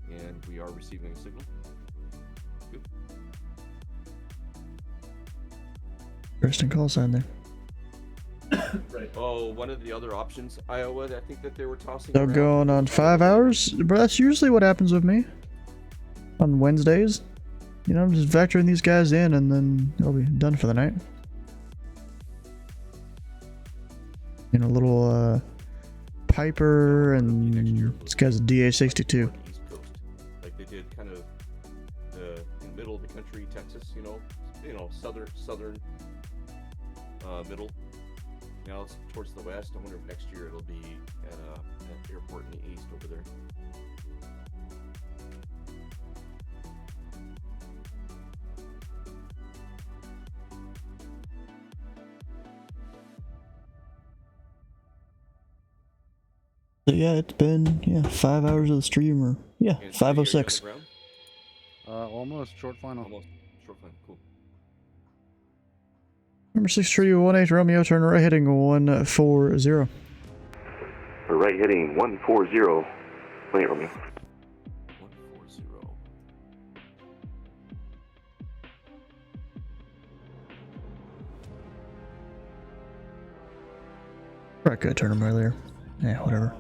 [SPEAKER 12] And we are receiving a signal. Good.
[SPEAKER 1] Interesting call sign there.
[SPEAKER 12] Right. Oh, one of the other options, Iowa, I think that they were tossing
[SPEAKER 1] They're
[SPEAKER 12] around.
[SPEAKER 1] going on 5 hours? But that's usually what happens with me. On Wednesdays. You know, I'm just vectoring these guys in and then they'll be done for the night. You know, little Piper and this guy's a DA-62.
[SPEAKER 12] East Coast, like they did kind of the middle of the country, Texas, you know, southern middle. Now it's towards the west. I wonder if next year it'll be at an airport in the east over there.
[SPEAKER 1] So yeah, it's been 5 hours of the stream, or yeah,
[SPEAKER 12] And
[SPEAKER 1] 5:06.
[SPEAKER 12] Are you on the ground?
[SPEAKER 13] Almost short final.
[SPEAKER 12] Almost short final. Cool.
[SPEAKER 1] Number 6318 Romeo, turn right heading 140.
[SPEAKER 6] We're right heading 140. Wait, Romeo.
[SPEAKER 12] 140.
[SPEAKER 1] Right, good. Turn them earlier. Yeah, whatever.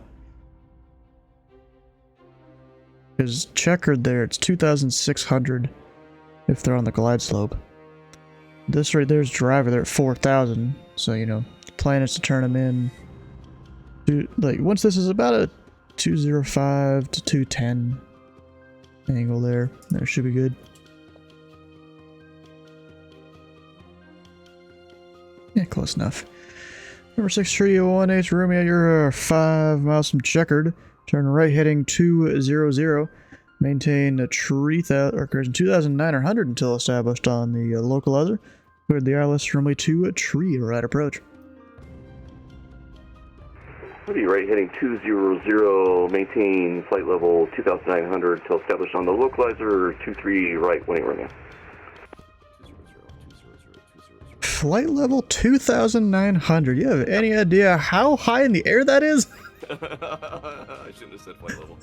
[SPEAKER 1] Because checkered there, it's 2,600 if they're on the glide slope. This right there's driver, they're at 4,000. So, you know, the plan is to turn them in. Like, once this is about a 205 to 210 angle there, that should be good. Yeah, close enough. Number 6318 Romeo, you're 5 miles from checkered. Turn right heading 200. Maintain a tree correction 2,900 until established on the localizer. Cleared the ILS runway 2 tree right approach.
[SPEAKER 6] We'll be right heading 200. Maintain flight level 2,900 until established on the localizer 23 right 18 Romeo.
[SPEAKER 1] Flight level 2,900. You have any idea how high in the air that is?
[SPEAKER 12] I shouldn't have said flight level.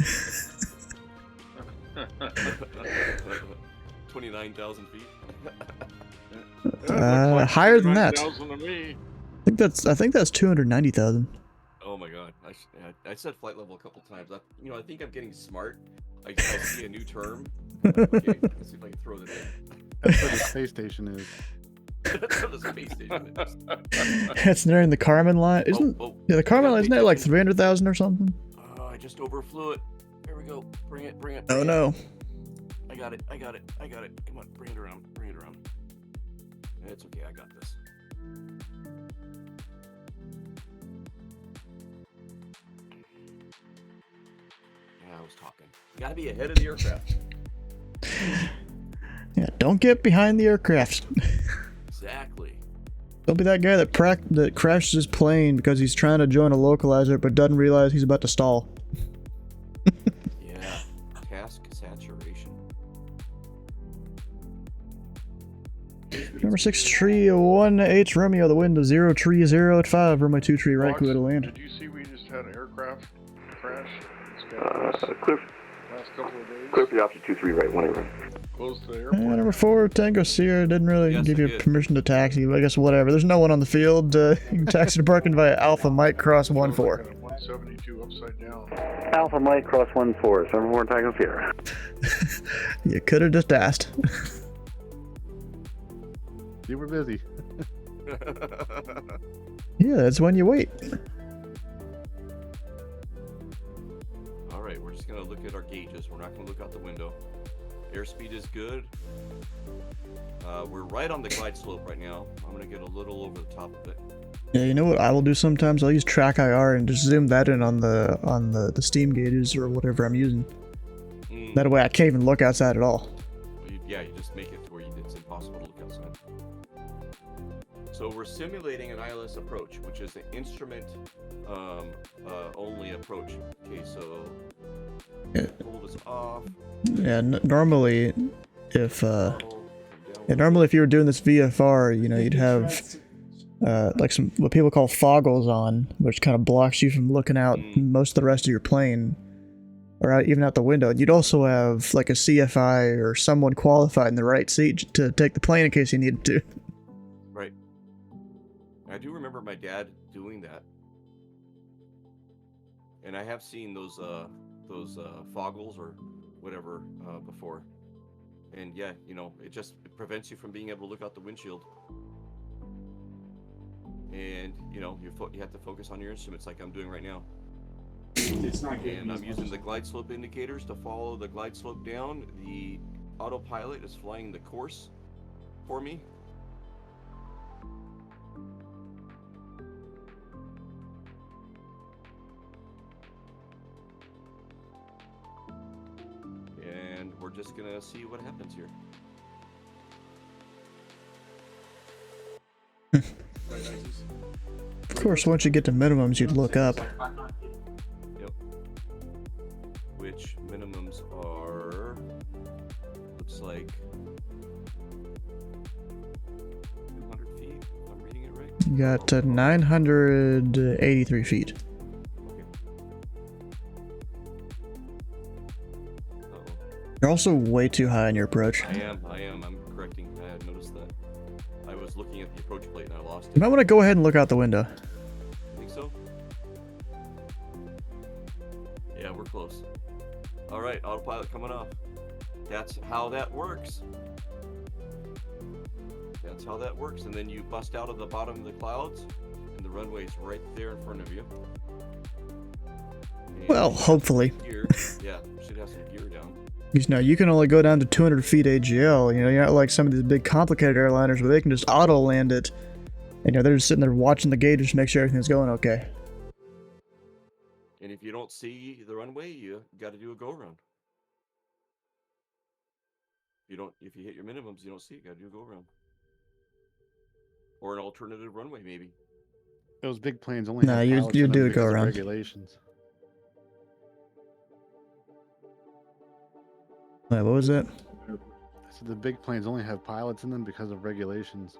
[SPEAKER 12] 29,000 feet.
[SPEAKER 1] Higher than that.
[SPEAKER 19] 9,000 to me.
[SPEAKER 1] I think that's 290,000.
[SPEAKER 12] Oh my god! I said flight level a couple times. I think I'm getting smart. I see a new term. Okay, let's see if I can throw that in.
[SPEAKER 13] That's where the space station is.
[SPEAKER 12] That's where the space station is.
[SPEAKER 1] It's nearing the Carmen line, isn't? Yeah, the Carmen line isn't that like 300,000 or something?
[SPEAKER 12] Oh, I just overflew it. There we go. Bring it.
[SPEAKER 1] Oh no.
[SPEAKER 12] I got it. Come on, bring it around. It's okay. I got this. Yeah, I was talking. You gotta be ahead of the aircraft.
[SPEAKER 1] Yeah, don't get behind the aircraft.
[SPEAKER 12] Exactly.
[SPEAKER 1] Don't be that guy that crashes his plane because he's trying to join a localizer but doesn't realize he's about to stall.
[SPEAKER 12] Yeah. Task saturation.
[SPEAKER 1] Number 6318 Romeo, the wind is 030 at 5, runway 23 right, clear to land.
[SPEAKER 19] Did you see we just had an aircraft crash?
[SPEAKER 6] Clear.
[SPEAKER 19] Last couple of days.
[SPEAKER 6] Clear for the option 23 right 18.
[SPEAKER 19] Close to the airport.
[SPEAKER 1] Number 4 Tango Sierra didn't really give you permission to taxi, but I guess whatever. There's no one on the field. You can taxi to parking via Alpha Mike Cross 14.
[SPEAKER 19] 172 upside down.
[SPEAKER 18] Alpha Mike Cross 14, 74 Tango Sierra.
[SPEAKER 1] You could have just asked.
[SPEAKER 13] You were busy.
[SPEAKER 1] Yeah, that's when you wait.
[SPEAKER 12] Alright, we're just gonna look at our gauges. We're not gonna look out the window. Airspeed is good. We're right on the glide slope right now. I'm gonna get a little over the top of it.
[SPEAKER 1] Yeah, you know what I will do sometimes? I'll use track IR and just zoom that in on the steam gauges or whatever I'm using. That way I can't even look outside at all.
[SPEAKER 12] Yeah, you just make it to where it's impossible to look outside. So we're simulating an ILS approach, which is an instrument only approach. Okay, so pull this off.
[SPEAKER 1] Yeah, normally if you were doing this VFR, you know, you'd have like some what people call foggles on, which kind of blocks you from looking out most of the rest of your plane, or even out the window. And you'd also have like a CFI or someone qualified in the right seat to take the plane in case you needed to.
[SPEAKER 12] Right. I do remember my dad doing that, and I have seen those foggles or whatever before. And yeah, you know, it prevents you from being able to look out the windshield. And you know, you have to focus on your instruments like I'm doing right now.
[SPEAKER 8] It's not getting
[SPEAKER 12] and I'm using the glide slope indicators to follow the glide slope down. The autopilot is flying the course for me. And we're just gonna see what happens here.
[SPEAKER 1] Of course, once you get to minimums, you'd look up.
[SPEAKER 12] Yep.
[SPEAKER 1] You got 983 feet. You're also way too high in your approach.
[SPEAKER 12] I am. I'm correcting. I had noticed that. I was looking at the approach plate and I lost it.
[SPEAKER 1] You might want to go ahead and look out the window.
[SPEAKER 12] Think so? Yeah, we're close. All right, autopilot coming off. That's how that works. That's how that works. And then you bust out of the bottom of the clouds, and the runway's right there in front of you. And
[SPEAKER 1] Well, hopefully.
[SPEAKER 12] Gear. Yeah, should have some gear down.
[SPEAKER 1] Because now you can only go down to 200 feet AGL. You know, you're not like some of these big complicated airliners where they can just auto land it. And, you know, they're just sitting there watching the gauges to make sure everything's going okay.
[SPEAKER 12] And if you don't see the runway, you got to do a go around. If you hit your minimums, you don't see it. Got to do a go around. Or an alternative runway, maybe.
[SPEAKER 13] Those big planes only.
[SPEAKER 1] No,
[SPEAKER 13] have
[SPEAKER 1] you
[SPEAKER 13] pilots
[SPEAKER 1] do
[SPEAKER 13] in them
[SPEAKER 1] a
[SPEAKER 13] because
[SPEAKER 1] go
[SPEAKER 13] of
[SPEAKER 1] around.
[SPEAKER 13] Regulations.
[SPEAKER 1] Wait, what was that?
[SPEAKER 13] So the big planes only have pilots in them because of regulations.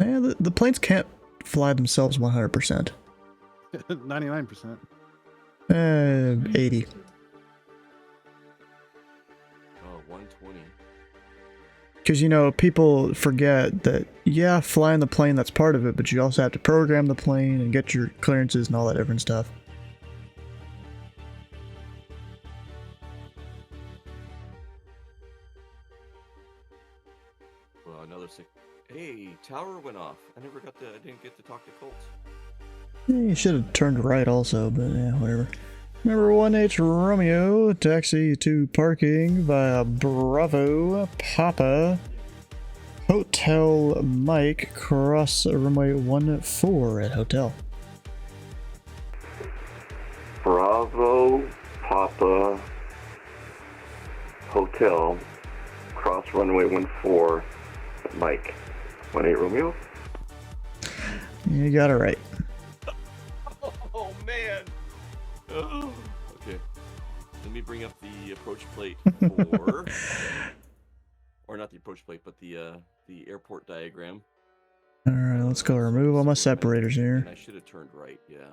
[SPEAKER 1] Yeah, the planes can't fly themselves 100%.
[SPEAKER 13] 99%.
[SPEAKER 1] 80.
[SPEAKER 12] Oh, 120.
[SPEAKER 1] Because, you know, people forget that, yeah, flying the plane, that's part of it, but you also have to program the plane and get your clearances and all that different stuff.
[SPEAKER 12] Well, another six. Hey, tower went off. I didn't get to talk to Colts.
[SPEAKER 1] Yeah, you should have turned right also, but yeah, whatever. Number 1H Romeo, taxi to parking via Bravo, Papa, Hotel Mike, cross runway 14 at Hotel.
[SPEAKER 6] Bravo, Papa, Hotel, cross runway 14, Mike, 18 Romeo.
[SPEAKER 1] You got it right.
[SPEAKER 12] Oh, man. Oh. Okay. Let me bring up the approach plate for... or not the approach plate, but the airport diagram.
[SPEAKER 1] Alright, let's go remove all my separators here.
[SPEAKER 12] I should have turned right, yeah.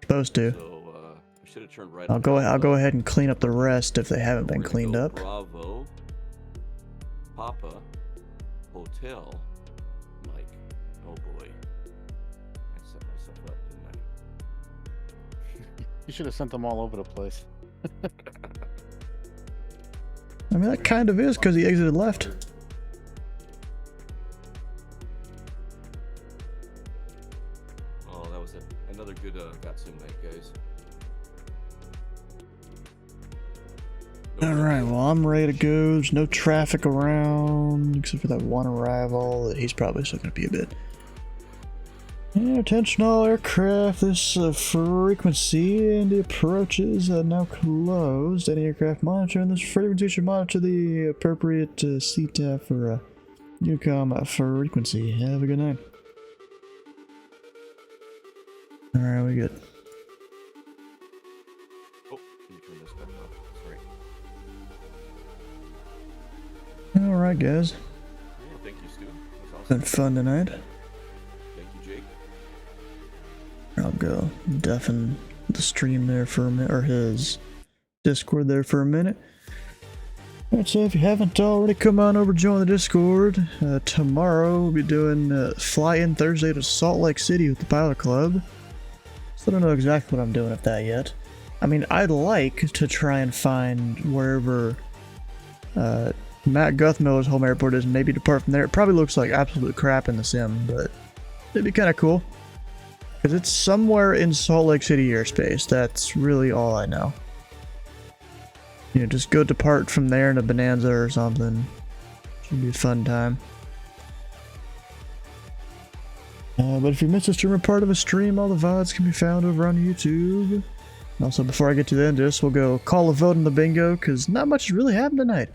[SPEAKER 1] Supposed to.
[SPEAKER 12] So, I should have turned right.
[SPEAKER 1] I'll go ahead and clean up the rest if they haven't been cleaned up.
[SPEAKER 12] Bravo, Papa, Hotel, Mike. Oh boy. I set myself up, didn't I?
[SPEAKER 13] You should have sent them all over the place.
[SPEAKER 1] I mean, that kind of is because he exited left.
[SPEAKER 12] Oh, that was another good Gatsun night, guys.
[SPEAKER 1] Alright, well, I'm ready to go. There's no traffic around, except for that one arrival. He's probably still going to be a bit. Yeah, attention all aircraft, this frequency and the approaches are now closed. Any aircraft monitoring this frequency should monitor the appropriate CTAF for UCOM frequency. Have a good night. Alright, we good.
[SPEAKER 12] Oh, let me turn this back off. Sorry.
[SPEAKER 1] Alright, guys.
[SPEAKER 12] Yeah, thank you, Stu. That was
[SPEAKER 1] Been
[SPEAKER 12] awesome.
[SPEAKER 1] fun tonight.
[SPEAKER 12] Thank you, Jake.
[SPEAKER 1] I'll go deafen the stream there for a minute, or his Discord there for a minute. Alright, so if you haven't already, come on over, join the Discord. Tomorrow we'll be doing fly-in Thursday to Salt Lake City with the Pilot Club. Still don't know exactly what I'm doing with that yet. I mean, I'd like to try and find wherever Matt Guthmiller's home airport is and maybe depart from there. It probably looks like absolute crap in the sim, but it'd be kind of cool. Because it's somewhere in Salt Lake City airspace. That's really all I know. You know, just go depart from there into Bonanza or something. Should be a fun time. But if you missed a stream or part of a stream, all the VODs can be found over on YouTube. And also, before I get to the end of this, we'll go call a vote in the bingo, because not much has really happened tonight.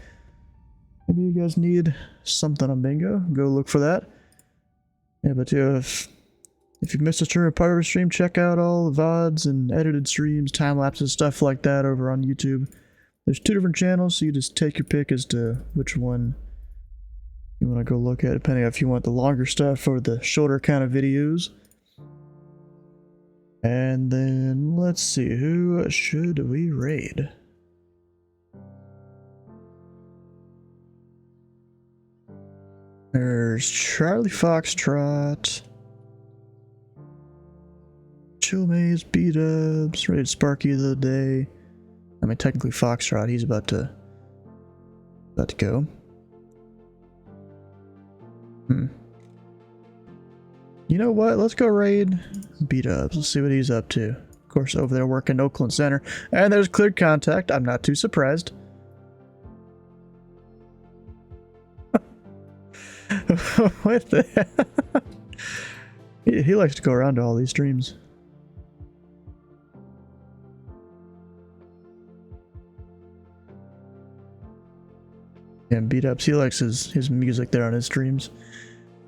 [SPEAKER 1] Maybe you guys need something on bingo. Go look for that. Yeah, but yeah, if you missed a stream or part of a stream, check out all the VODs and edited streams, time lapses, stuff like that over on YouTube. There's 2 different channels, so you just take your pick as to which one You want to go look at it, depending on if you want the longer stuff or the shorter kind of videos. And then let's see, who should we raid? There's Charlie Foxtrot, Chill Maze, B-Dubs, raided Sparky the other day. I mean, technically Foxtrot, he's about to go. You know what? Let's go raid B-Dubs. Let's see what he's up to. Of course, over there working Oakland Center. And there's cleared contact. I'm not too surprised. What the heck? He likes to go around to all these streams. Yeah, B-Dubs, he likes his music there on his streams.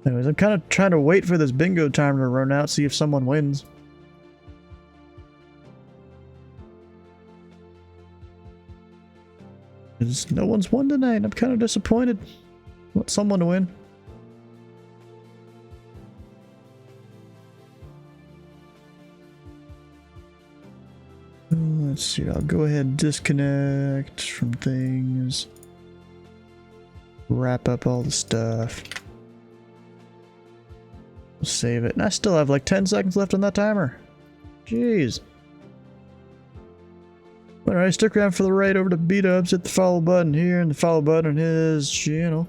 [SPEAKER 1] Anyways, I'm kind of trying to wait for this bingo timer to run out, see if someone wins. Because no one's won tonight. I'm kind of disappointed. I want someone to win. Let's see, I'll go ahead and disconnect from things. Wrap up all the stuff. Save it. And I still have like 10 seconds left on that timer. Jeez. Alright, stick around for the raid over to B-Dubs. Hit the follow button here and the follow button on his channel.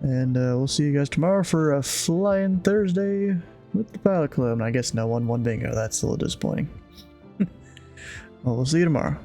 [SPEAKER 1] And we'll see you guys tomorrow for a Flying Thursday with the Pilot Club. And I guess no one won bingo. That's a little disappointing. Well, we'll see you tomorrow.